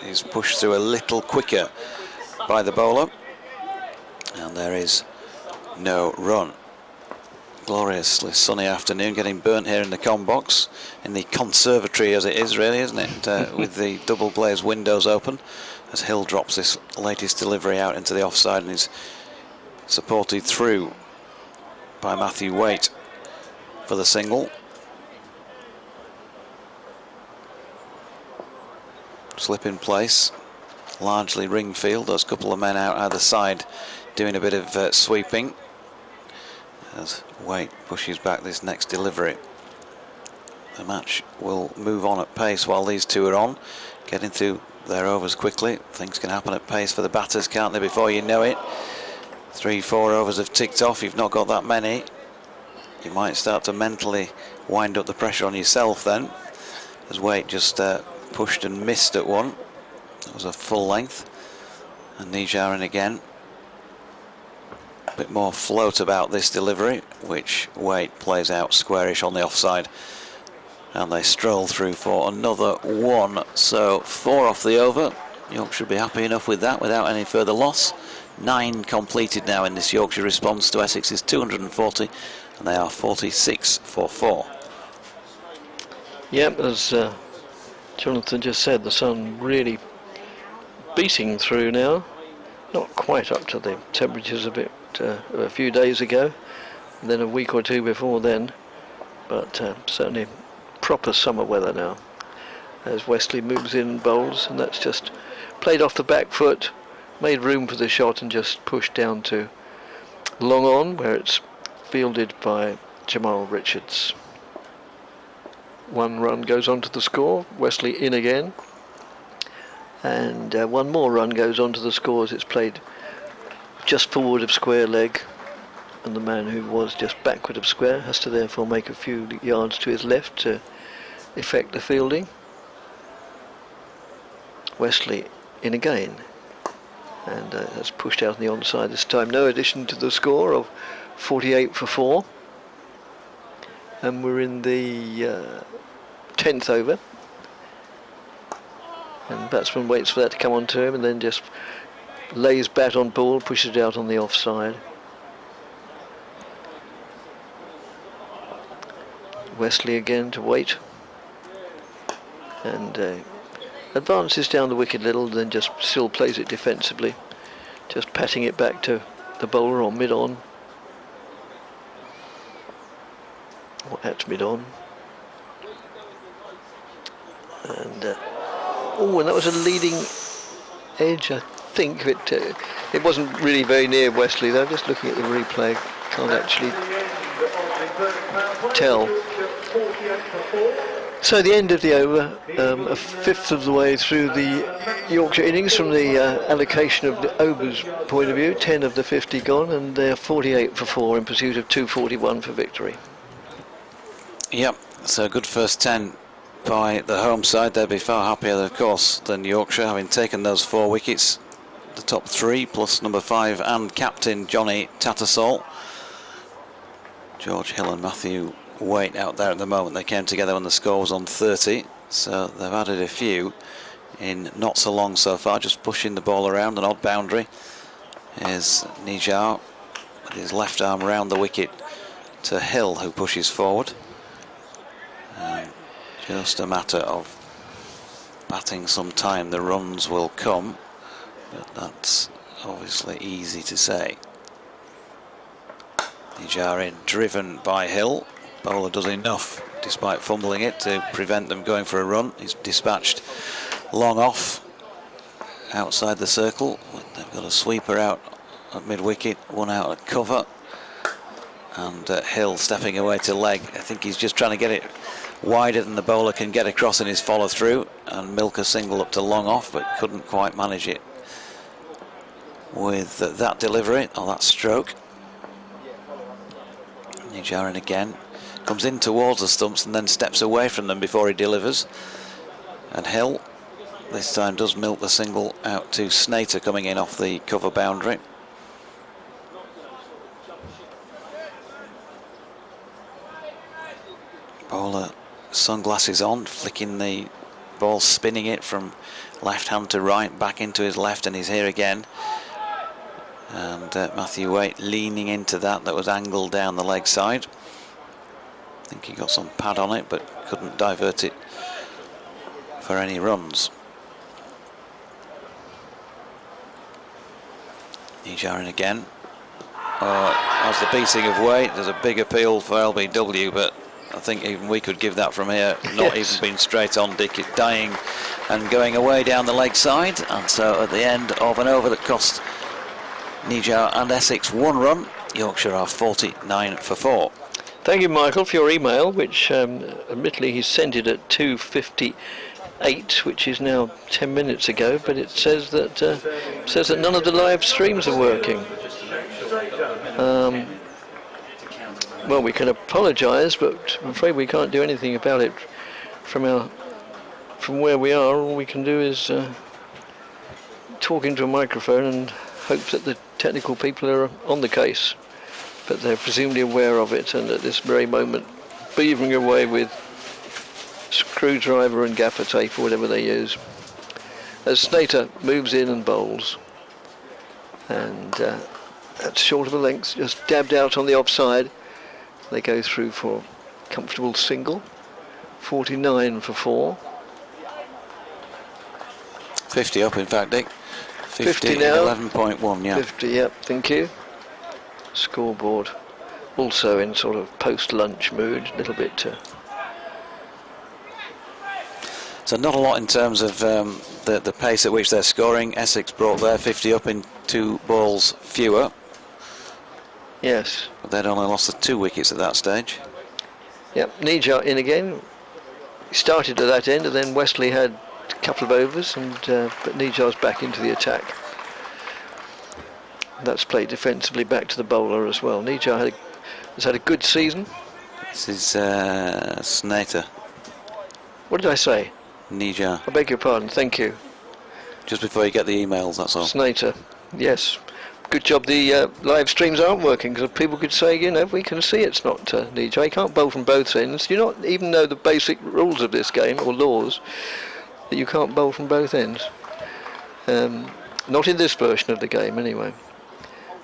He's pushed through a little quicker by the bowler, and there is no run. Gloriously sunny afternoon, getting burnt here in the com box, in the conservatory as it is, really, isn't it? With the double glazed windows open, as Hill drops this latest delivery out into the offside, and is supported through by Matthew Waite for the single. Slip in place, largely ring field. Those couple of men out either side doing a bit of sweeping as Waite pushes back this next delivery. The match will move on at pace while these two are on, getting through their overs quickly. Things can happen at pace for the batters, can't they, before you know it? 3-4 overs have ticked off. You've not got that many. You might start to mentally wind up the pressure on yourself then, as Waite just pushed and missed at one. That was a full length. And Nijjar in again. A bit more float about this delivery, which Waite plays out squarish on the offside. And they stroll through for another 1. So 4 off the over. York should be happy enough with that without any further loss. 9 completed now in this Yorkshire response to Essex's 240, and they are 46 for 4. Yep, as Jonathan just said, the sun really beating through now. Not quite up to the temperatures a few days ago, and then a week or two before then, but certainly proper summer weather now. As Wesley moves in and bowls, and that's just played off the back foot, made room for the shot, and just pushed down to long on, where it's fielded by Jamal Richards. 1 run goes on to the score, Wesley in again, and 1 more run goes on to the score as it's played just forward of square leg, and the man who was just backward of square has to therefore make a few yards to his left to effect the fielding. Wesley in again, and has pushed out on the onside this time. No addition to the score of 48 for 4, and we're in the 10th over, and batsman waits for that to come on to him and then just lays bat on ball, pushes it out on the offside. Wesley again to wait, and advances down the wicket a little, then just still plays it defensively, just patting it back to the bowler or mid-on, or at mid-on. And and that was a leading edge, I think. It wasn't really very near Wesley though. Just looking at the replay, can't actually tell. So the end of the over, a fifth of the way through the Yorkshire innings from the allocation of the overs point of view, 10 of the 50 gone, and they're 48 for 4 in pursuit of 241 for victory. Yep, so a good first 10 by the home side. They'll be far happier, of course, than Yorkshire, having taken those 4 wickets. The top 3 plus number 5 and captain Johnny Tattersall. George Hill and Matthew Waite out there at the moment. They came together when the score was on 30, so they've added a few in not so long so far, just pushing the ball around an odd boundary. Here's Nijar with his left arm around the wicket to Hill, who pushes forward. Just a matter of batting some time, the runs will come, but that's obviously easy to say. Nijar in, driven by Hill. Bowler does enough, despite fumbling it, to prevent them going for a run. He's dispatched long off outside the circle. They've got a sweeper out at mid-wicket, one out at cover, and Hill stepping away to leg. I think he's just trying to get it wider than the bowler can get across in his follow-through, and milk a single up to long off, but couldn't quite manage it with that delivery, or that stroke. Nijarin again. Comes in towards the stumps and then steps away from them before he delivers. And Hill this time does milk the single out to Snater, coming in off the cover boundary. Bowler sunglasses on, flicking the ball, spinning it from left hand to right, back into his left, and he's here again. And Matthew Waite leaning into that was angled down the leg side. I think he got some pad on it, but couldn't divert it for any runs. Nijarin again. As the beating of Waite, there's a big appeal for LBW, but I think even we could give that from here. Not Yes. even being straight on, Dick, it dying and going away down the leg side. And so at the end of an over that cost Nijar and Essex 1 run, Yorkshire are 49 for 4. Thank you, Michael, for your email, which admittedly he sent it at 2:58, which is now 10 minutes ago, but it says that none of the live streams are working. Well, we can apologise, but I'm afraid we can't do anything about it from where we are. All we can do is talk into a microphone and hope that the technical people are on the case, but they're presumably aware of it, and at this very moment beavering away with screwdriver and gaffer tape or whatever they use. As Snater moves in and bowls, and that's short of a length, just dabbed out on the offside. They go through for comfortable single, 49 for 4. 50 up, in fact, Dick. 50 now. 11.1, yeah. 50, yep, thank you. Scoreboard also in sort of post-lunch mood, a little bit. So not a lot in terms of the pace at which they're scoring. Essex brought their 50 up in 2 balls fewer. Yes. But they'd only lost the 2 wickets at that stage. Yep, Nijar in again. He started at that end, and then Wesley had a couple of overs, and but Nijar's back into the attack. That's played defensively back to the bowler as well. Nijar has had a good season. This is Snater. What did I say? Nijar. I beg your pardon, thank you. Just before you get the emails, that's all. Snater, yes. Good job the live streams aren't working, because people could say, you know, we can see it's not Nijar. You can't bowl from both ends. You not even know the basic rules of this game, or laws, that you can't bowl from both ends. Not in this version of the game, anyway.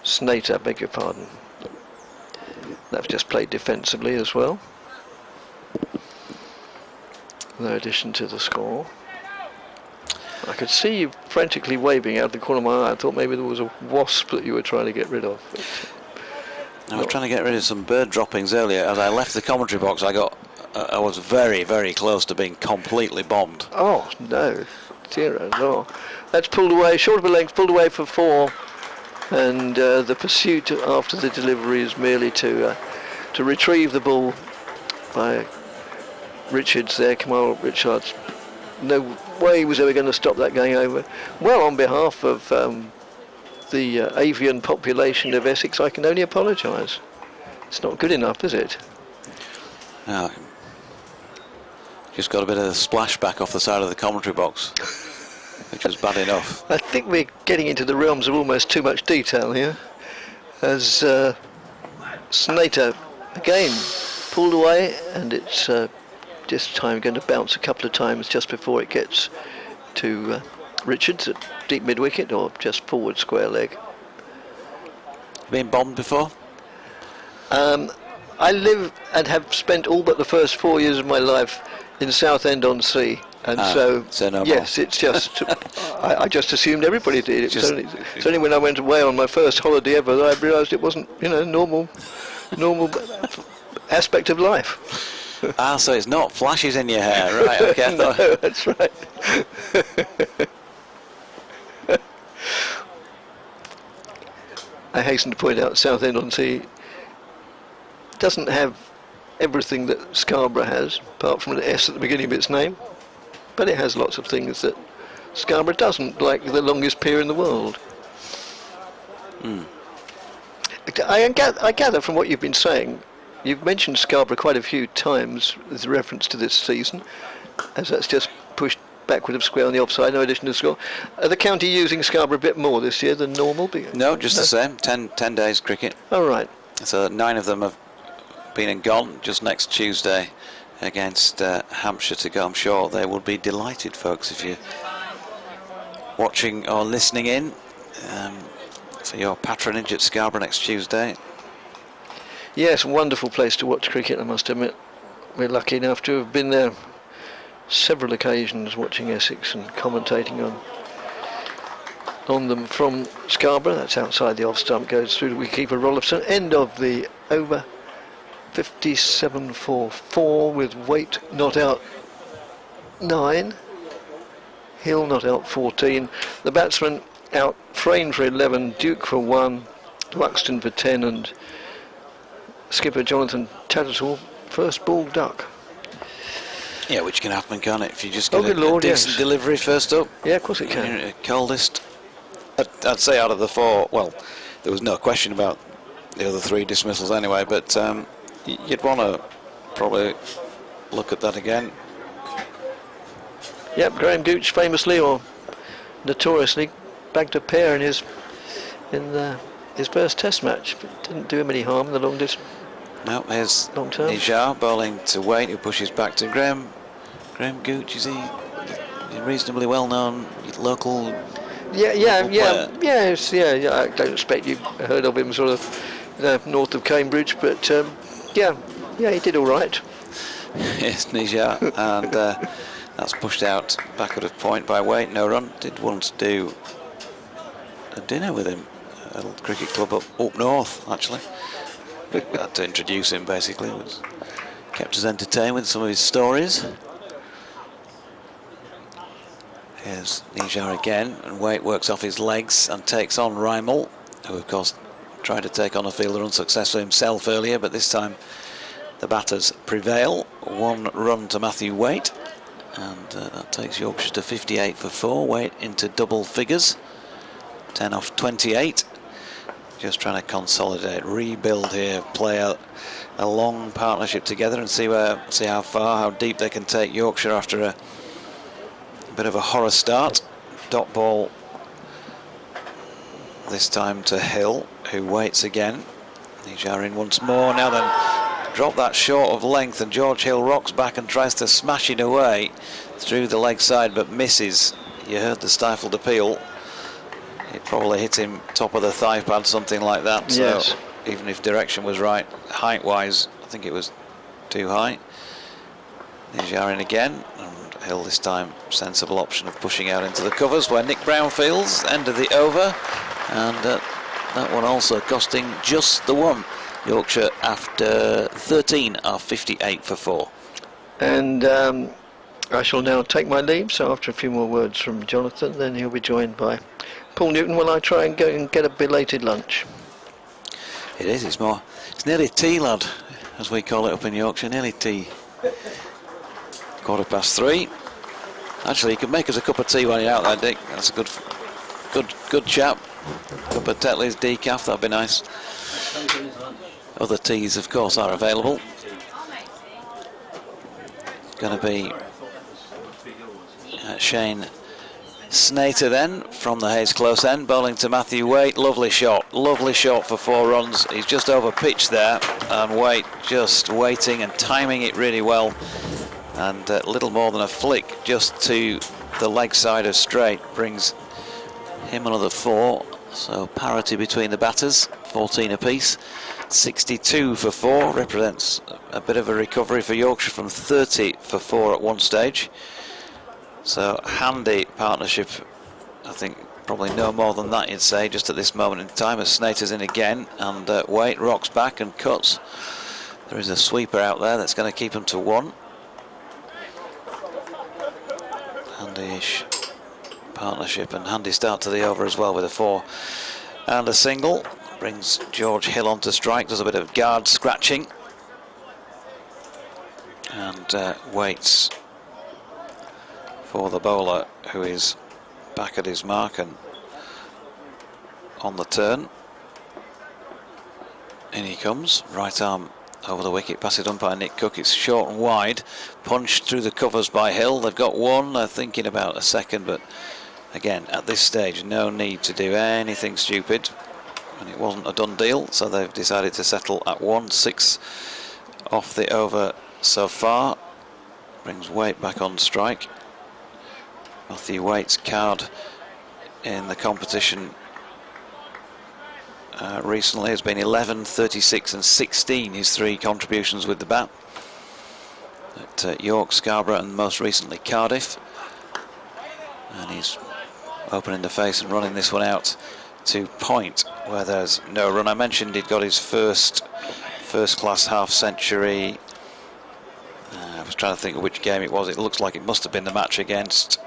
Snater, beg your pardon. That's just played defensively as well. No addition to the score. I could see you frantically waving out the corner of my eye. I thought maybe there was a wasp that you were trying to get rid of. I was trying to get rid of some bird droppings earlier. As I left the commentary box, I was very, very close to being completely bombed. Oh no, dear no. That's pulled away, short of a length, pulled away for 4, and the pursuit after the delivery is merely to retrieve the ball by Richards there, Kamal Richards. No way he was ever going to stop that going over. Well, on behalf of the avian population of Essex, I can only apologise. It's not good enough, is it? No. Just got a bit of a splashback off the side of the commentary box, which was bad enough. I think we're getting into the realms of almost too much detail here, as Snater again pulled away, and it's this time going to bounce a couple of times just before it gets to Richards at deep mid wicket, or just forward square leg. Been bombed before? I live and have spent all but the first 4 years of my life in Southend-on-Sea, and so no yes, more. it's just I just assumed everybody did. It's only when I went away on my first holiday ever that I realised it wasn't, normal aspect of life. So it's not flashes in your hair, right? Okay, No, that's right. I hasten to point out Southend-on-Sea doesn't have everything that Scarborough has, apart from an S at the beginning of its name, but it has lots of things that Scarborough doesn't, like the longest pier in the world. I gather from what you've been saying, you've mentioned Scarborough quite a few times with reference to this season, as that's just pushed backward of square on the offside, no addition to score. Are the county using Scarborough a bit more this year than normal? No, just the same. 10 days cricket. All right. So 9 of them have been and gone. Just next Tuesday against Hampshire to go. I'm sure they will be delighted, folks, if you're watching or listening in for your patronage at Scarborough next Tuesday. Yes, wonderful place to watch cricket, I must admit. We're lucky enough to have been there several occasions watching Essex and commentating on them from Scarborough. That's outside the off stump, goes through to wicketkeeper Rollifson. End of the over. 57 for 4 with Waite not out 9, Hill not out 14. The batsmen out: Frayne for 11, Duke for 1, Luxton for 10, and skipper Jonathan Tattersall first ball duck. Yeah, which can happen, can't it? If you just get good a Lord, decent yes. delivery first up. Yeah, of course it can. You're coldest. I'd say out of the 4, well, there was no question about the other 3 dismissals anyway, but you'd want to probably look at that again. Yep, Graham Gooch famously, or notoriously, bagged a pair in his first Test match, but didn't do him any harm in the long distance. No, here's long term. Nijar bowling to Waite, who pushes back to Graham. Graham Gooch, is he reasonably well known local? Yeah. I don't expect you've heard of him sort of north of Cambridge, but yeah, he did all right. Yes, Nijar, and that's pushed out backward of point by Waite. No run. Did once do a dinner with him at a cricket club up north, actually. Had to introduce him, basically. Was kept us entertained with some of his stories. Here's Nijar again, and Waite works off his legs and takes on Rymel, who of course tried to take on a fielder unsuccessfully himself earlier, but this time the batters prevail. 1 run to Matthew Waite, and that takes Yorkshire to 58 for 4. Waite into double figures, 10 off 28. Just trying to consolidate, rebuild here, play a long partnership together and see how far, how deep they can take Yorkshire after a bit of a horror start. Dot ball this time to Hill, who waits again. Nijar in once more. Now then, drop that short of length, and George Hill rocks back and tries to smash it away through the leg side, but misses. You heard the stifled appeal. It probably hit him top of the thigh pad, something like that. Yes. So even if direction was right, height-wise, I think it was too high. Nijar in again, and Hill this time, sensible option of pushing out into the covers where Nick Brown fields. End of the over, and that one also costing just the 1. Yorkshire after 13 are 58 for 4. And I shall now take my leave, so after a few more words from Jonathan, then he'll be joined by Paul Newton while I try and go and get a belated lunch. It is, it's nearly tea, lad, as we call it up in Yorkshire, nearly tea. 3:15. Actually, you could make us a cup of tea while you're out there, Dick. That's a good chap. Cup of Tetley's decaf, that'd be nice. Other teas, of course, are available. Going to be Shane Snater then from the Hayes close end, bowling to Matthew Waite. Lovely shot for 4 runs. He's just over pitch there, and Waite just waiting and timing it really well, and a little more than a flick just to the leg side of straight brings him another 4. So parity between the batters, 14 apiece. 62 for 4 represents a bit of a recovery for Yorkshire from 30 for 4 at one stage. So handy partnership, I think probably no more than that you'd say just at this moment in time, as Snater's in again, and Waite rocks back and cuts. There is a sweeper out there that's going to keep them to 1. Handy-ish partnership and handy start to the over as well with a 4 and a single. Brings George Hill on to strike, does a bit of guard scratching, and waits for the bowler, who is back at his mark and on the turn. In he comes, right arm over the wicket, pass it umpire Nick Cook. It's short and wide, punched through the covers by Hill. They've got 1, they're thinking about a second, but again, at this stage, no need to do anything stupid. And it wasn't a done deal, so they've decided to settle at 1. 6 off the over so far. Brings Waite back on strike. Matthew Waite's card in the competition recently has been 11, 36 and 16, his 3 contributions with the bat at York, Scarborough and most recently Cardiff. And he's opening the face and running this one out to point where there's no run. I mentioned he'd got his first class half century. I was trying to think of which game it was. It looks like it must have been the match against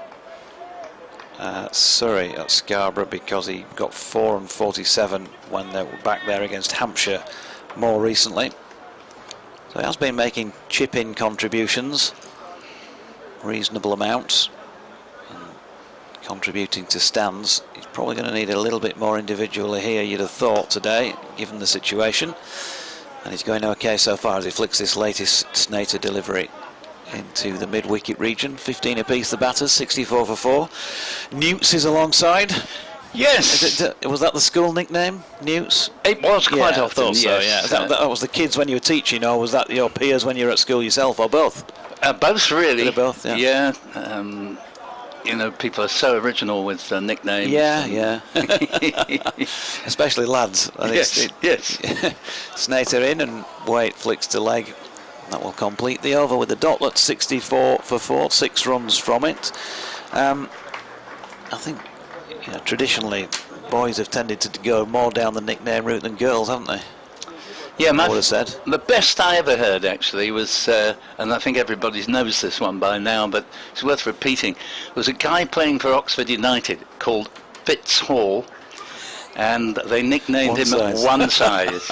Surrey at Scarborough, because he got 4 and 47 when they were back there against Hampshire more recently. So he has been making chip-in contributions, reasonable amounts, and contributing to stands. He's probably going to need a little bit more individually here, you'd have thought, today, given the situation. And he's going okay so far as he flicks this latest Snater delivery into the mid-wicket region. 15 apiece the batters, 64 for 4. Newts is alongside. Yes. Was that the school nickname, Newts? It was quite often. I thought so, yes. That was the kids when you were teaching, or was that your peers when you were at school yourself, or both? Both, really. Both, yeah. You know, people are so original with nicknames. Yeah. Especially lads. Yes. Snater in, and Waite flicks to leg. That will complete the over with the dotlet. 64 for 4, 6 runs from it. I think, traditionally boys have tended to go more down the nickname route than girls, haven't they? Yeah, I would have said. The best I ever heard actually was, and I think everybody knows this one by now, but it's worth repeating, was a guy playing for Oxford United called Fitz Hall, and they nicknamed him One Size,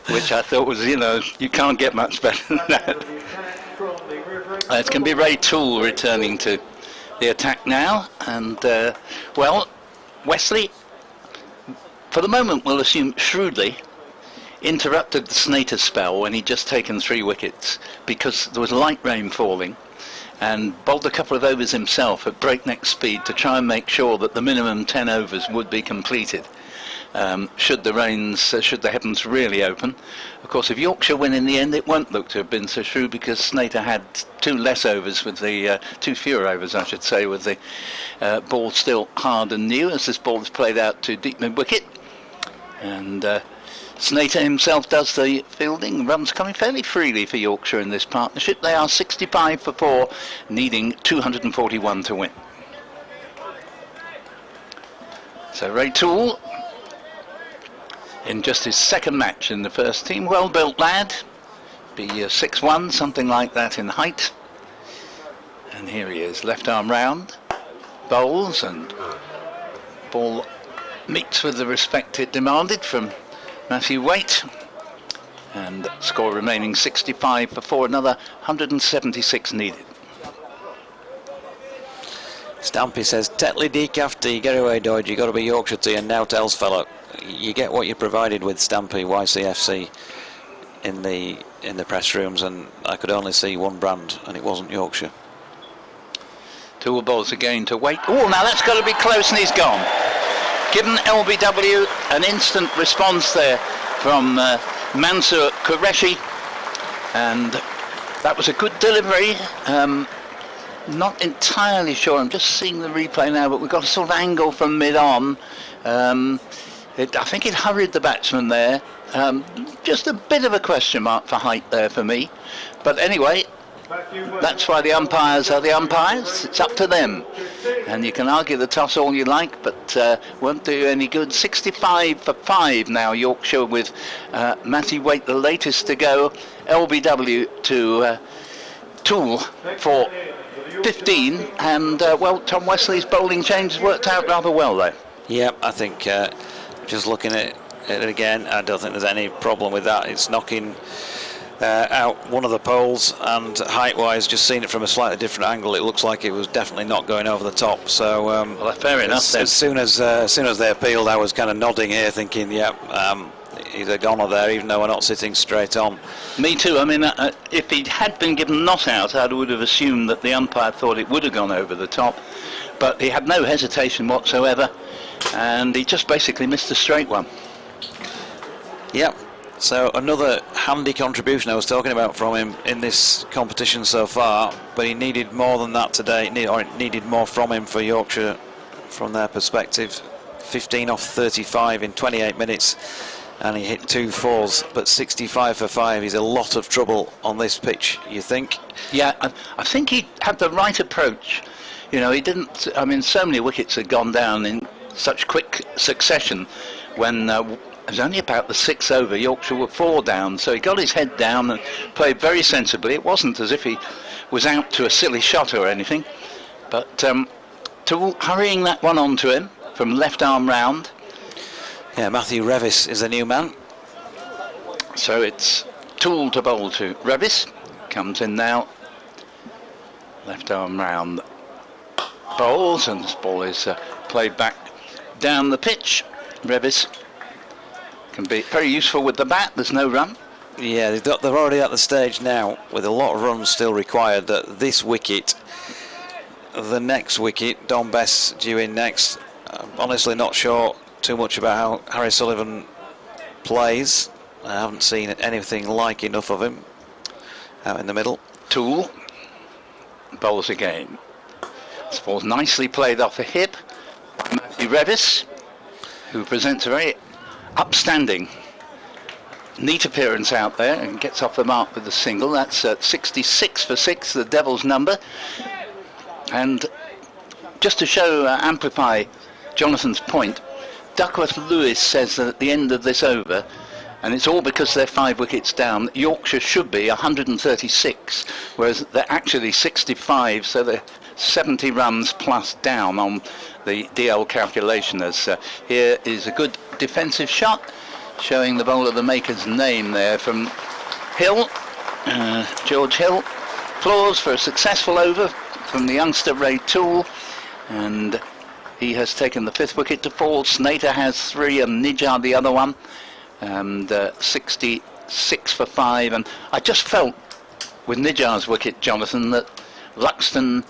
which I thought was, you can't get much better than that. It's going to be Ray Toole returning to the attack now, and Wesley, for the moment we'll assume shrewdly, interrupted the Snater spell when he'd just taken 3 wickets because there was light rain falling, and bowled a couple of overs himself at breakneck speed to try and make sure that the minimum 10 overs would be completed should the heavens really open. Of course, if Yorkshire win in the end, it won't look to have been so shrewd, because Snater had 2 fewer overs, I should say, with the ball still hard and new, as this ball is played out to deep mid-wicket. And Snater himself does the fielding. Runs coming fairly freely for Yorkshire in this partnership. They are 65 for 4, needing 241 to win. So Ray Toole, in just his 2nd match in the first team, well-built lad, be 6'1", something like that in height. And here he is, left arm round, bowls, and ball meets with the respect it demanded from Matthew Waite, and score remaining 65 for 4, another 176 needed. Stampy says, Tetley Decafty, get away Dodge, you got to be Yorkshire tea and now tells fellow. You get what you're provided with, Stampy, YCFC, in the press rooms, and I could only see one brand, and it wasn't Yorkshire. Two balls again to wait. Oh, now that's got to be close, and he's gone. Given LBW an instant response there from Mansour Qureshi, and that was a good delivery. Not entirely sure, I'm just seeing the replay now, but we've got a sort of angle from mid-on. I think it hurried the batsman there. Just a bit of a question mark for height there for me. But anyway, that's why the umpires are the umpires. It's up to them. And you can argue the toss all you like, but won't do you any good. 65 for 5 now, Yorkshire, with Matty Waite the latest to go. LBW to Toole for 15, and well, Tom Wesley's bowling change has worked out rather well there. Yeah, I think just looking at it again, I don't think there's any problem with that. It's knocking out one of the poles, and height-wise, just seeing it from a slightly different angle, it looks like it was definitely not going over the top. So well, fair enough. As soon as they appealed, I was kind of nodding here, thinking, yeah. He's a goner there, even though we're not sitting straight on. Me too. I mean, if he had been given not out, I would have assumed that the umpire thought it would have gone over the top. But he had no hesitation whatsoever, and he just basically missed a straight one. Yep. So another handy contribution I was talking about from him in this competition so far, but he needed more than that today, or needed more from him for Yorkshire from their perspective. 15 off 35 in 28 minutes. And he hit 2 fours, but 65 for 5 is a lot of trouble on this pitch, you think? Yeah, I think he had the right approach. You know, he didn't, I mean, so many wickets had gone down in such quick succession when it was only about the 6th over, Yorkshire were 4 down, so he got his head down and played very sensibly. It wasn't as if he was out to a silly shot or anything, but to hurrying that one onto him from left arm round. Yeah, Matthew Revis is the new man. So it's Toole to bowl to Revis. Comes in now. Left arm round. Bowls, and this ball is played back down the pitch. Revis can be very useful with the bat. There's no run. Yeah, they're already at the stage now with a lot of runs still required that this wicket, the next wicket, Don Bess due in next. I'm honestly not sure too much about how Harry Sullivan plays. I haven't seen anything like enough of him out in the middle. Toole bowls again. This ball's nicely played off the hip by Matthew Revis, who presents a very upstanding, neat appearance out there and gets off the mark with the single. That's 66 for 6, the Devil's number. And just to show, amplify Jonathan's point, Duckworth Lewis says that at the end of this over, and it's all because they're 5 wickets down, Yorkshire should be 136, whereas they're actually 65, so they're 70 runs plus down on the DL calculation. As here is a good defensive shot, showing the bowler the maker's name there from Hill, George Hill. Applause for a successful over from the youngster Ray Toole, and he has taken the 5th wicket to fall. Snater has 3 and Nijar the other one, and 66 for 5. And I just felt with Nijar's wicket, Jonathan, that Luxton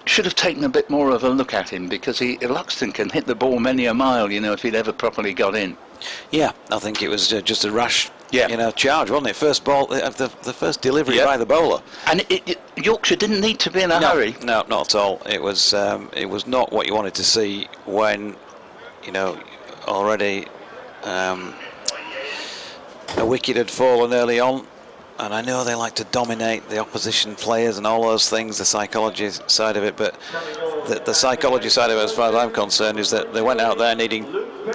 should have taken a bit more of a look at him, because Luxton can hit the ball many a mile, you know, if he'd ever properly got in. Yeah, I think it was just a rash, charge, wasn't it? First ball, the first delivery by the bowler. And Yorkshire didn't need to be in a hurry. No, not at all. It was not what you wanted to see when, already a wicket had fallen early on. And I know they like to dominate the opposition players and all those things, the psychology side of it, but the psychology side of it, as far as I'm concerned, is that they went out there needing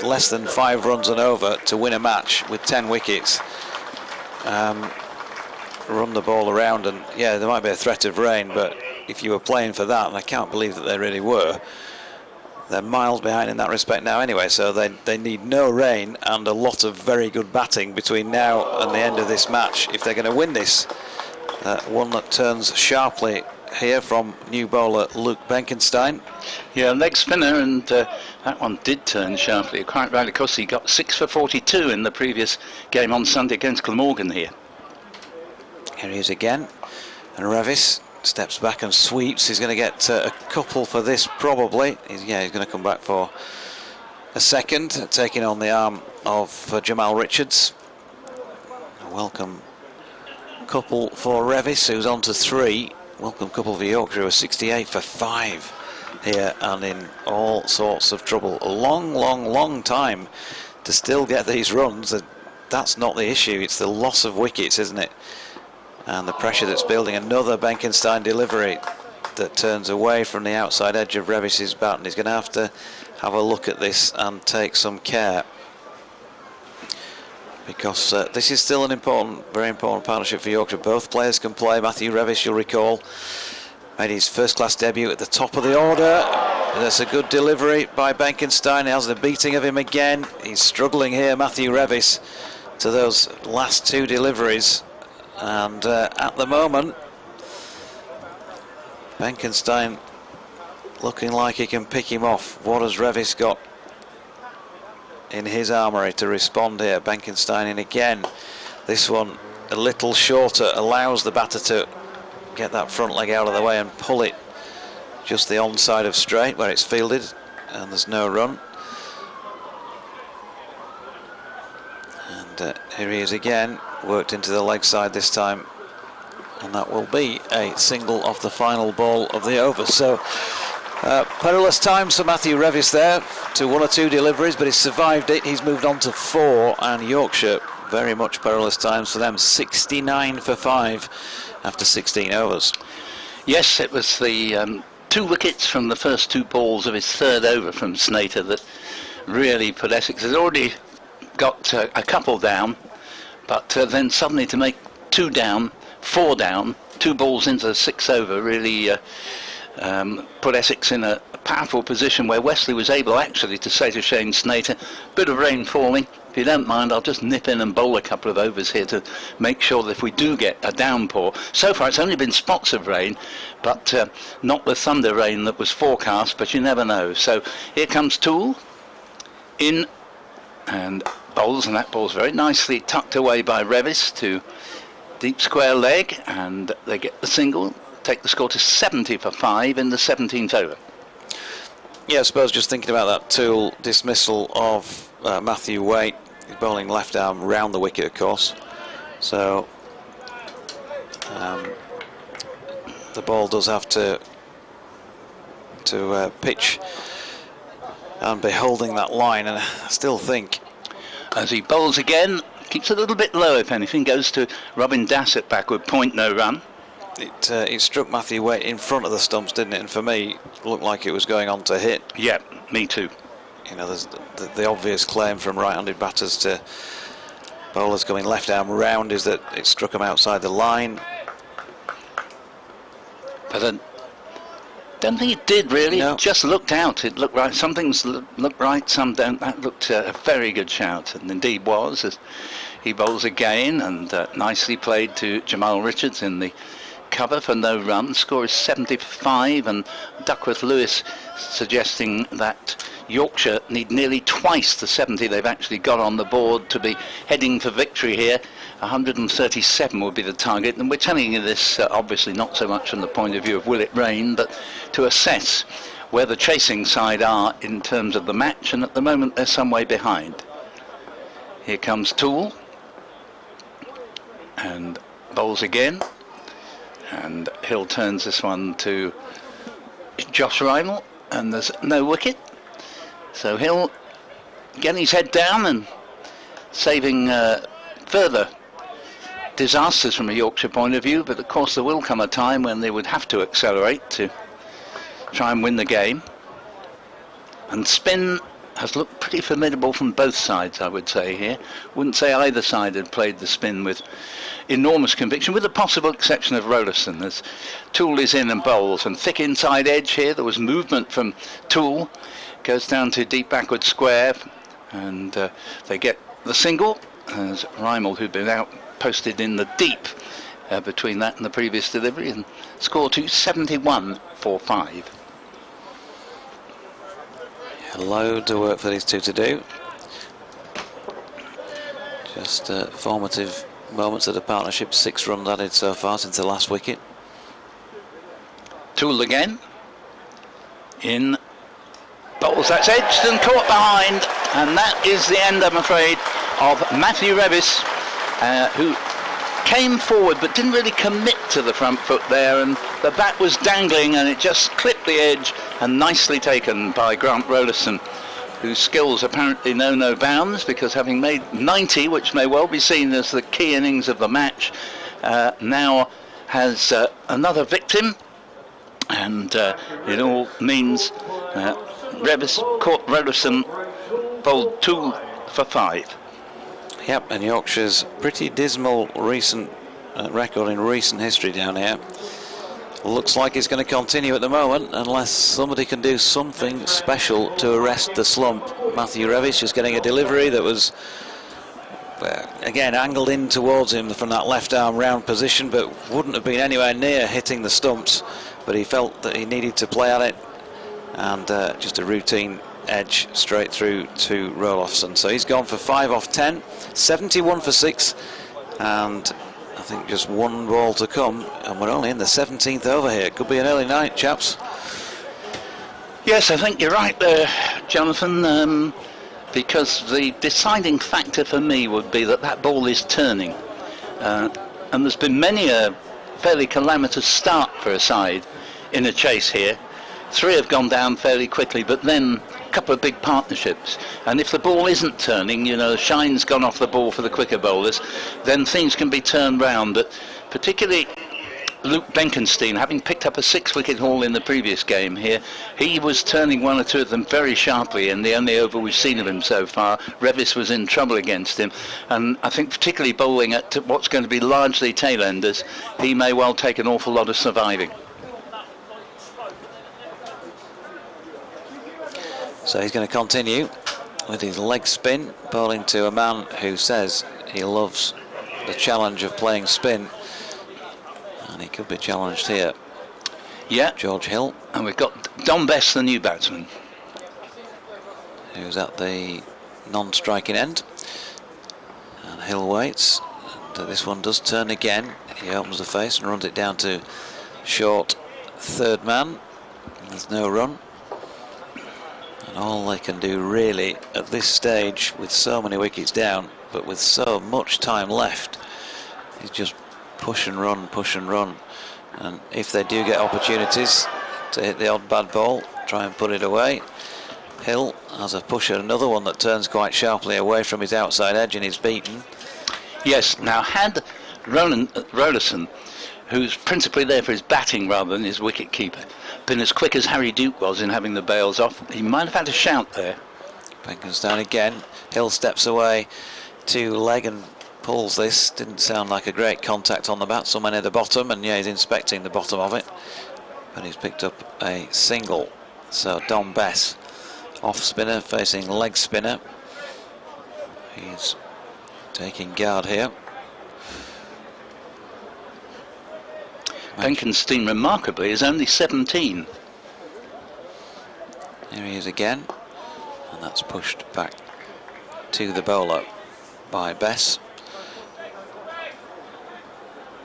less than 5 runs and over to win a match with 10 wickets. Run the ball around, and yeah, there might be a threat of rain, but if you were playing for that, and I can't believe that they really were, they're miles behind in that respect now anyway, so they need no rain and a lot of very good batting between now and the end of this match if they're going to win this. One that turns sharply here from new bowler Luke Benkenstein. Yeah, leg spinner, and that one did turn sharply. Quite right, of course, he got 6 for 42 in the previous game on Sunday against Glamorgan here. Here he is again, and Revis steps back and sweeps. He's going to get a couple for this probably. He's going to come back for a second, taking on the arm of Jamal Richards. A welcome couple for Revis, who's on to 3. Welcome couple for Yorkshire, who are 68 for 5 here and in all sorts of trouble. A long time to still get these runs. That's not the issue, it's the loss of wickets, isn't it? And the pressure that's building. Another Benkenstein delivery that turns away from the outside edge of Revis's bat, and he's going to have a look at this and take some care, because this is still an very important partnership for Yorkshire. Both players can play. Matthew Revis, you'll recall, made his first-class debut at the top of the order. That's a good delivery by Benkenstein. He has the beating of him again. He's struggling here, Matthew Revis, to those last 2 deliveries. And at the moment, Benkenstein looking like he can pick him off. What has Revis got in his armoury to respond here? Benkenstein in again. This one a little shorter, allows the batter to get that front leg out of the way and pull it just the onside of straight where it's fielded, and there's no run. And here he is again, worked into the leg side this time, and that will be a single off the final ball of the over. So perilous times for Matthew Revis there, to 1 or 2 deliveries, but he's survived it. He's moved on to 4, and Yorkshire, very much perilous times for them. 69 for 5 after 16 overs. Yes, it was the 2 wickets from the first 2 balls of his 3rd over from Snater that really put Essex. Has already got a couple down, but then suddenly to make 2 down, 4 down, 2 balls into the 6th over really put Essex in a powerful position where Wesley was able actually to say to Shane Snater, bit of rain falling, if you don't mind I'll just nip in and bowl a couple of overs here to make sure that if we do get a downpour. So far it's only been spots of rain, but not the thunder rain that was forecast, but you never know. So here comes Toole in and bowls, and that ball's very nicely tucked away by Revis to deep square leg, and they get the single, take the score to 70 for 5 in the 17th over. Yeah, I suppose just thinking about that Toole dismissal of Matthew Waite, bowling left arm round the wicket, of course. So the ball does have to pitch and be holding that line, and I still think as he bowls again, keeps a little bit low, if anything, goes to Robin Dassett backward point, no run. It struck Matthew Waite in front of the stumps, didn't it? And for me, it looked like it was going on to hit. Yeah, me too. You know, there's the obvious claim from right-handed batters to bowlers going left arm round is that it struck them outside the line. But I don't think it did really. No. It just looked out. It looked right. Some things look right, some don't. That looked a very good shout, and indeed was, as he bowls again, and nicely played to Jamal Richards in the cover for no run. The score is 70 for 5, and Duckworth Lewis suggesting that Yorkshire need nearly twice the 70 they've actually got on the board to be heading for victory here. 137 would be the target, and we're telling you this obviously not so much from the point of view of will it rain, but to assess where the chasing side are in terms of the match, and at the moment they're some way behind. Here comes Toole and bowls again, and Hill turns this one to Josh Rymel, and there's no wicket. So Hill getting his head down and saving further disasters from a Yorkshire point of view, but of course there will come a time when they would have to accelerate to try and win the game. And spin has looked pretty formidable from both sides, I would say here. Wouldn't say either side had played the spin with enormous conviction, with the possible exception of Rollason, as Toole is in and bowls, and thick inside edge here. There was movement from Toole, goes down to deep backward square, and they get the single, as Rymel, who'd been out posted in the deep, between that and the previous delivery, and score to 71 for 5. Loads of work for these two to do. Just formative moments of the partnership. 6 runs added so far since the last wicket. Tool again. In. Bowls, that's edged and caught behind. And that is the end, I'm afraid, of Matthew Revis, who came forward but didn't really commit to the front foot there, and the bat was dangling and it just clipped the edge, and nicely taken by Grant Rollison, whose skills apparently know no bounds, because having made 90, which may well be seen as the key innings of the match, now has another victim, and it all means Revis caught Rollison, bowled 2 for 5. Yep, and Yorkshire's pretty dismal recent record in recent history down here. Looks like it's going to continue at the moment, unless somebody can do something special to arrest the slump. Matthew Revis just getting a delivery that was, again, angled in towards him from that left arm round position, but wouldn't have been anywhere near hitting the stumps. But he felt that he needed to play at it, and just a routine edge straight through to Rollison. So he's gone for 5 off 10, 71 for 6, and I think just 1 ball to come, and we're only in the 17th over here. It could be an early night, chaps. Yes, I think you're right there, Jonathan, because the deciding factor for me would be that ball is turning, and there's been many a fairly calamitous start for a side in a chase here. 3 have gone down fairly quickly, but then a couple of big partnerships, and if the ball isn't turning, you know, shine's gone off the ball for the quicker bowlers, then things can be turned round. But particularly Luke Benkenstein, having picked up a 6-wicket haul in the previous game here, he was turning 1 or 2 of them very sharply in the only over we've seen of him so far. Revis was in trouble against him, and I think particularly bowling at what's going to be largely tail-enders, he may well take an awful lot of surviving. So he's going to continue with his leg spin, bowling to a man who says he loves the challenge of playing spin, and he could be challenged here. Yeah, George Hill. And we've got Dom Bess, the new batsman, who's at the non-striking end, and Hill waits, and this one does turn again. He opens the face and runs it down to short third man. There's no run. And all they can do really at this stage, with so many wickets down, but with so much time left, is just push and run, push and run. And if they do get opportunities to hit the odd bad ball, try and put it away. Hill has a push at another one that turns quite sharply away from his outside edge and is beaten. Yes, now had Rollison, who's principally there for his batting rather than his wicket keeper, been as quick as Harry Duke was in having the bails off, he might have had a shout there. Benkenstein again. Hill steps away to leg and pulls this. Didn't sound like a great contact on the bat, so many at the bottom, and yeah, he's inspecting the bottom of it, but he's picked up a single. So Dom Bess, off spinner facing leg spinner. He's taking guard here. Benkenstein, remarkably, is only 17. Here he is again, and that's pushed back to the bowler by Bess.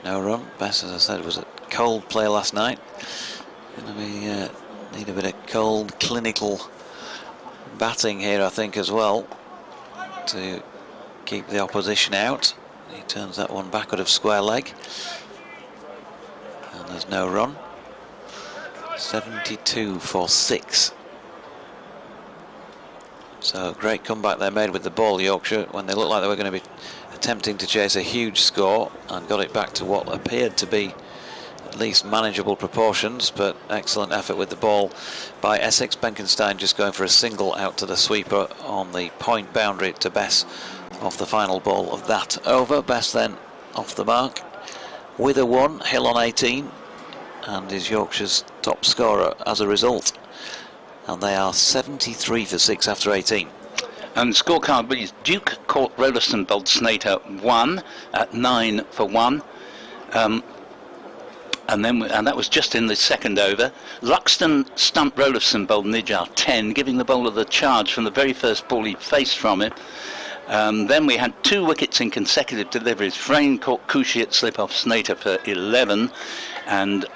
No run. Bess, as I said, was at cold play last night. Going to be need a bit of cold, clinical batting here, I think, as well, to keep the opposition out. He turns that one backward of square leg. And there's no run. 72 for 6. So great comeback they made with the ball, Yorkshire, when they looked like they were going to be attempting to chase a huge score, and got it back to what appeared to be at least manageable proportions, but excellent effort with the ball by Essex. Benkenstein just going for a single out to the sweeper on the point boundary to Bess off the final ball of that over. Bess then off the mark with a 1, Hill on 18, and is Yorkshire's top scorer as a result. And they are 73 for 6 after 18. And the scorecard reads: Duke caught Rollison bowled Snater 1 at 9 for 1. And that was just in the second over. Luxton stumped Rolifson, bowled Nijjar 10, giving the bowler the charge from the very first ball he faced from him. Then we had 2 wickets in consecutive deliveries. Frayne caught Cushy at slip-off Snater for 11, and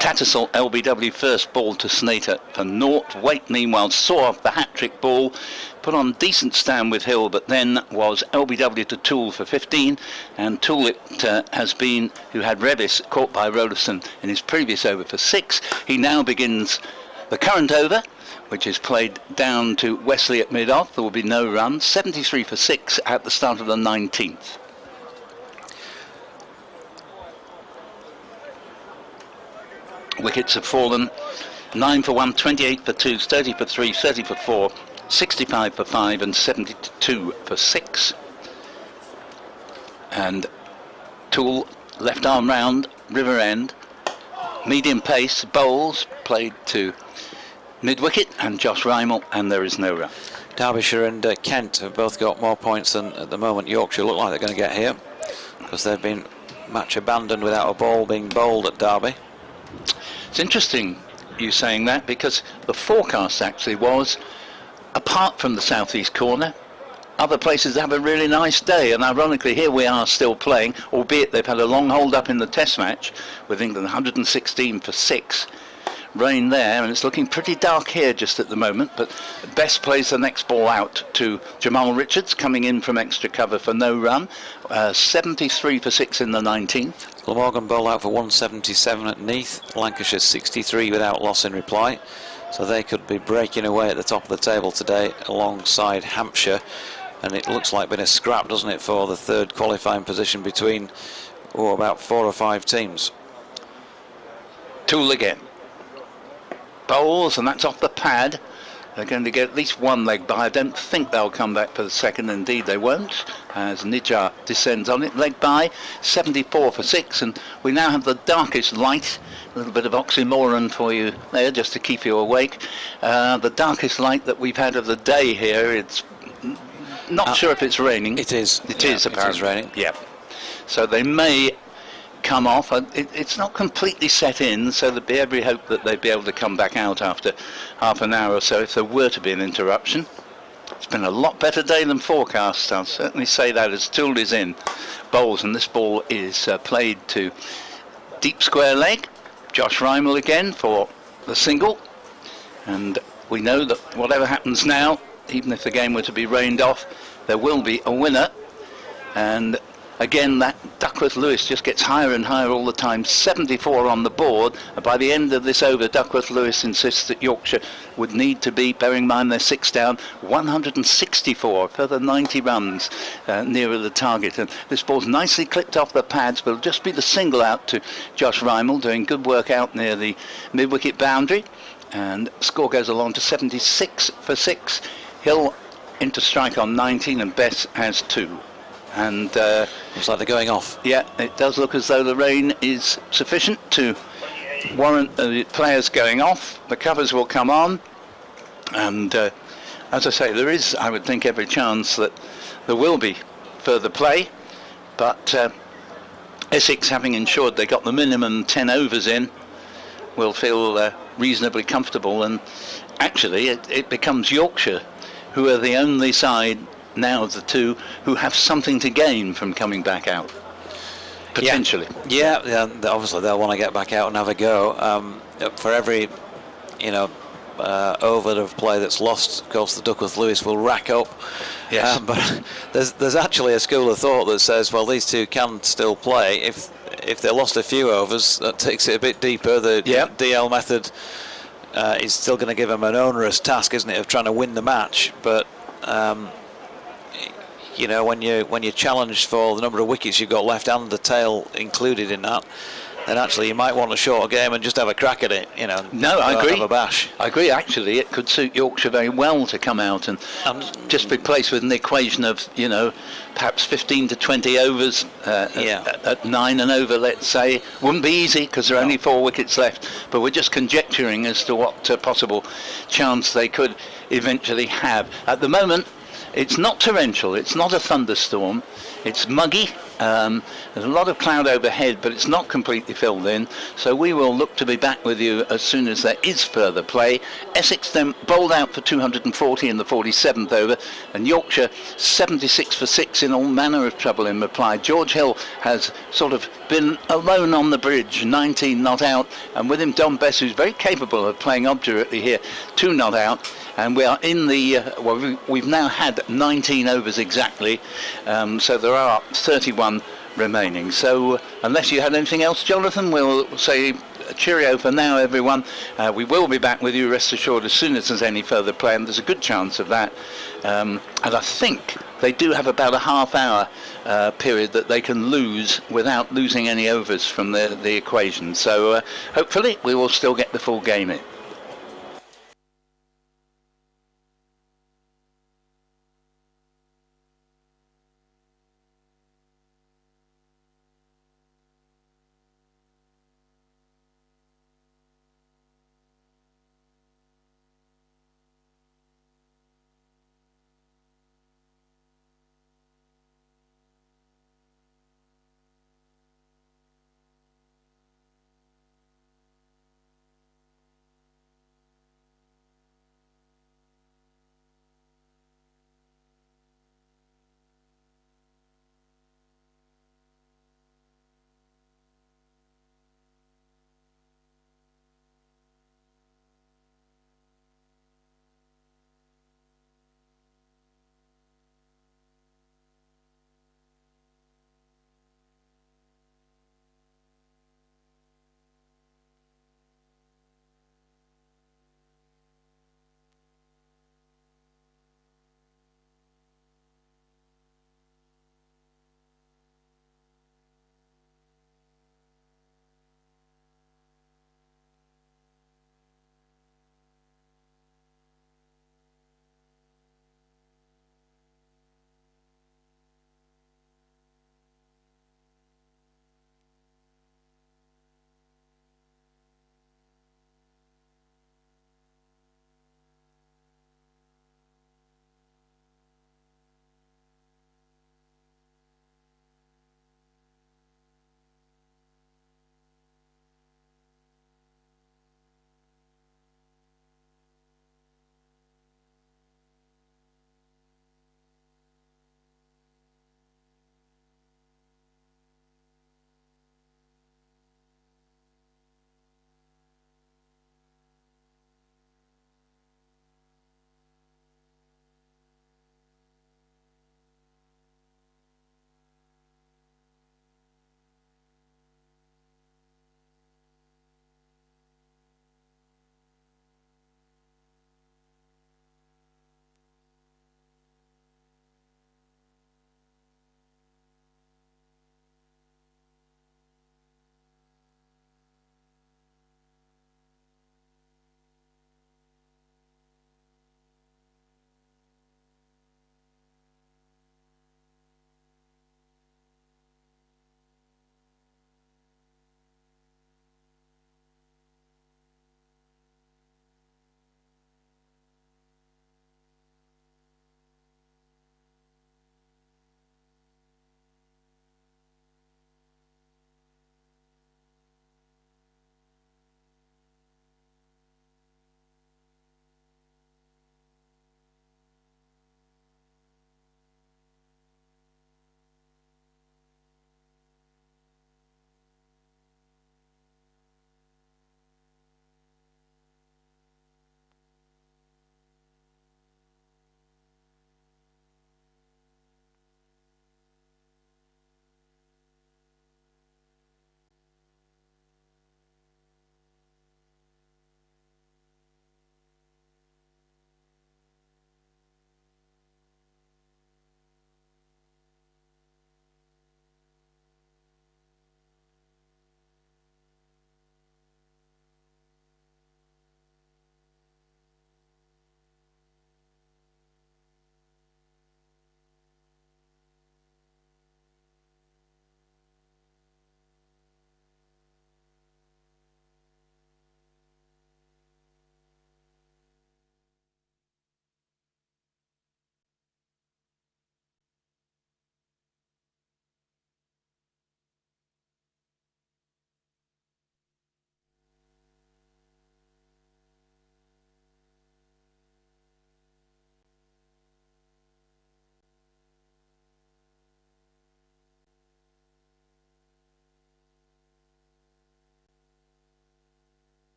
Tattersall LBW first ball to Snater for 0. Waite meanwhile saw off the hat-trick ball, put on decent stand with Hill, but then was LBW to Toole for 15, and Toole has been, who had Revis caught by Rolifson in his previous over for 6. He now begins the current over, which is played down to Wesley at mid-off. There will be no run. 73 for 6 at the start of the 19th. Wickets have fallen 9 for 1, 28 for 2, 30 for 3, 30 for 4, 65 for 5 and 72 for 6. And Toole left arm round, river end, medium pace, bowls, played to mid-wicket and Josh Rymel, and there is no run. Derbyshire and Kent have both got more points than at the moment Yorkshire look like they're going to get here, because they've been match abandoned without a ball being bowled at Derby. It's interesting you saying that, because the forecast actually was, apart from the southeast corner, other places have a really nice day, and ironically here we are still playing, albeit they've had a long hold up in the test match with England 116 for 6. Rain there, and it's looking pretty dark here just at the moment, but Best plays the next ball out to Jamal Richards, coming in from extra cover for no run. 73 for 6 in the 19th. Glamorgan bowled out for 177 at Neath. Lancashire 63 without loss in reply, so they could be breaking away at the top of the table today alongside Hampshire, and it looks like been a scrap, doesn't it, for the third qualifying position between about 4 or 5 teams. Toole again. Bowls, and that's off the pad. They're going to get at least one leg by. I don't think they'll come back for the second. Indeed they won't, as Nijjar descends on it. Leg by, 74 for 6, and we now have the darkest light. A little bit of oxymoron for you there, just to keep you awake. The darkest light that we've had of the day here. It's not sure if it's raining. It is. It is apparently. It is raining. Yeah. So they may come off. It's not completely set in, so there'd be every hope that they'd be able to come back out after half an hour or so if there were to be an interruption. It's been a lot better day than forecast, I'll certainly say that, as Toole is in. Bowls, and this ball is played to deep square leg. Josh Rymel again for the single, and we know that whatever happens now, even if the game were to be rained off, there will be a winner. And again, that Duckworth-Lewis just gets higher and higher all the time. 74 on the board. And by the end of this over, Duckworth-Lewis insists that Yorkshire would need to be, bearing in mind they're 6 down, 164, further 90 runs nearer the target. And this ball's nicely clipped off the pads, but it'll just be the single out to Josh Rymel, doing good work out near the mid-wicket boundary. And score goes along to 76 for 6. Hill into strike on 19, and Bess has 2. And looks like they're going off. Yeah, it does look as though the rain is sufficient to warrant the players going off. The covers will come on, and as I say, there is, I would think, every chance that there will be further play, but Essex, having ensured they got the minimum 10 overs in, will feel reasonably comfortable, and actually it becomes Yorkshire who are the only side now of the two who have something to gain from coming back out, potentially. Yeah, obviously they'll want to get back out and have a go. For every over of play that's lost, of course the Duckworth-Lewis will rack up. Yes. But there's actually a school of thought that says, well, these two can still play. If they lost a few overs, that takes it a bit deeper. The DL method is still going to give them an onerous task, isn't it, of trying to win the match. But when you're challenged for the number of wickets you've got left and the tail included in that, then actually you might want a shorter game and just have a crack at it. No, I agree. Have a bash. I agree. Actually, it could suit Yorkshire very well to come out and just be placed with an equation of perhaps 15 to 20 overs at 9 and over. Let's say wouldn't be easy because there are only 4 wickets left. But we're just conjecturing as to what possible chance they could eventually have. At the moment, It's not torrential, it's not a thunderstorm, it's muggy. There's a lot of cloud overhead, but it's not completely filled in, so we will look to be back with you as soon as there is further play. Essex then bowled out for 240 in the 47th over, and Yorkshire 76 for 6 in all manner of trouble in reply. George Hill has sort of been alone on the bridge, 19 not out, and with him Dom Bess, who's very capable of playing obdurately here, 2 not out. And we are in the, we've now had 19 overs exactly, so there are 31 remaining. So unless you had anything else, Jonathan, we'll say cheerio for now, everyone. We will be back with you, rest assured, as soon as there's any further play, and there's a good chance of that. And I think they do have about a half-hour period that they can lose without losing any overs from the equation. So hopefully we will still get the full game in.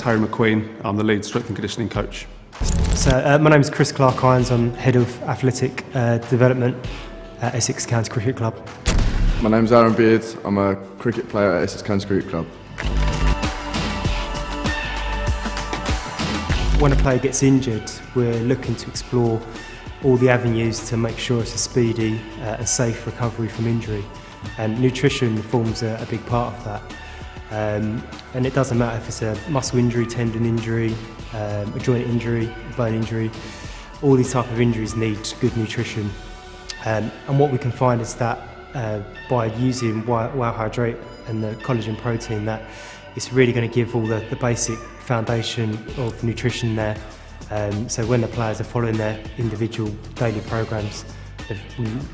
name's Harry McQueen. I'm the lead strength and conditioning coach. So my name's Chris Clark-Irons. I'm head of athletic development at Essex County Cricket Club. My name's Aaron Beard. I'm a cricket player at Essex County Cricket Club. When a player gets injured, we're looking to explore all the avenues to make sure it's a speedy and safe recovery from injury. And nutrition forms a big part of that. And it doesn't matter if it's a muscle injury, tendon injury, a joint injury, a bone injury. All these type of injuries need good nutrition. And what we can find is that by using Wow Hydrate and the collagen protein, that it's really going to give all the basic foundation of nutrition there. So when the players are following their individual daily programs,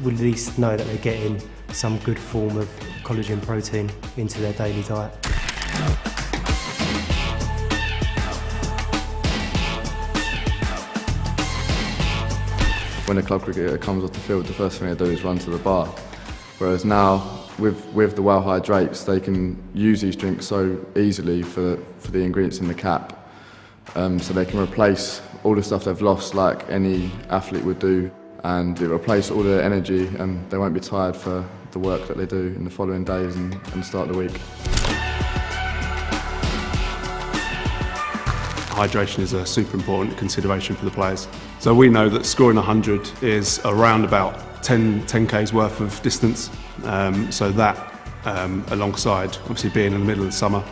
we'll at least know that they're getting some good form of collagen protein into their daily diet. When a club cricketer comes off the field, the first thing they do is run to the bar. Whereas now, with the Wow Hydrates, they can use these drinks so easily for the ingredients in the cap. So they can replace all the stuff they've lost like any athlete would do, and it replace all their energy, and they won't be tired for the work that they do in the following days and start the week. Hydration is a super important consideration for the players. So we know that scoring 100 is around about 10 Ks worth of distance. So that alongside obviously being in the middle of the summer.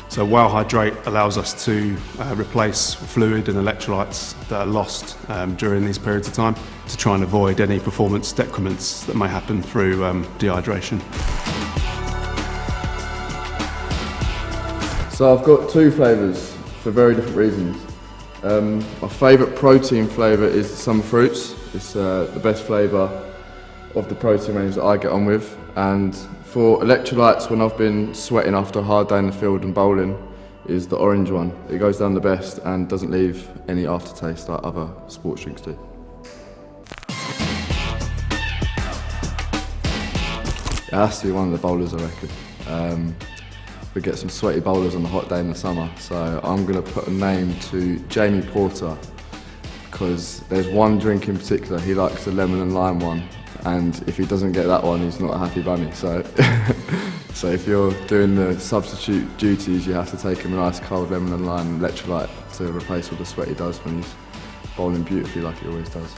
So Wow Hydrate allows us to replace fluid and electrolytes that are lost during these periods of time to try and avoid any performance decrements that may happen through dehydration. So I've got two flavours for very different reasons. My favourite protein flavour is the summer fruits. It's the best flavour of the protein range that I get on with. And for electrolytes, when I've been sweating after a hard day in the field and bowling, is the orange one. It goes down the best and doesn't leave any aftertaste like other sports drinks do. It has to be one of the bowlers, I reckon. We get some sweaty bowlers on a hot day in the summer, so I'm going to put a name to Jamie Porter, because there's one drink in particular, he likes the lemon and lime one, and if he doesn't get that one, he's not a happy bunny. So, so if you're doing the substitute duties, you have to take him a nice cold lemon and lime electrolyte to replace all the sweat he does when he's bowling beautifully like he always does.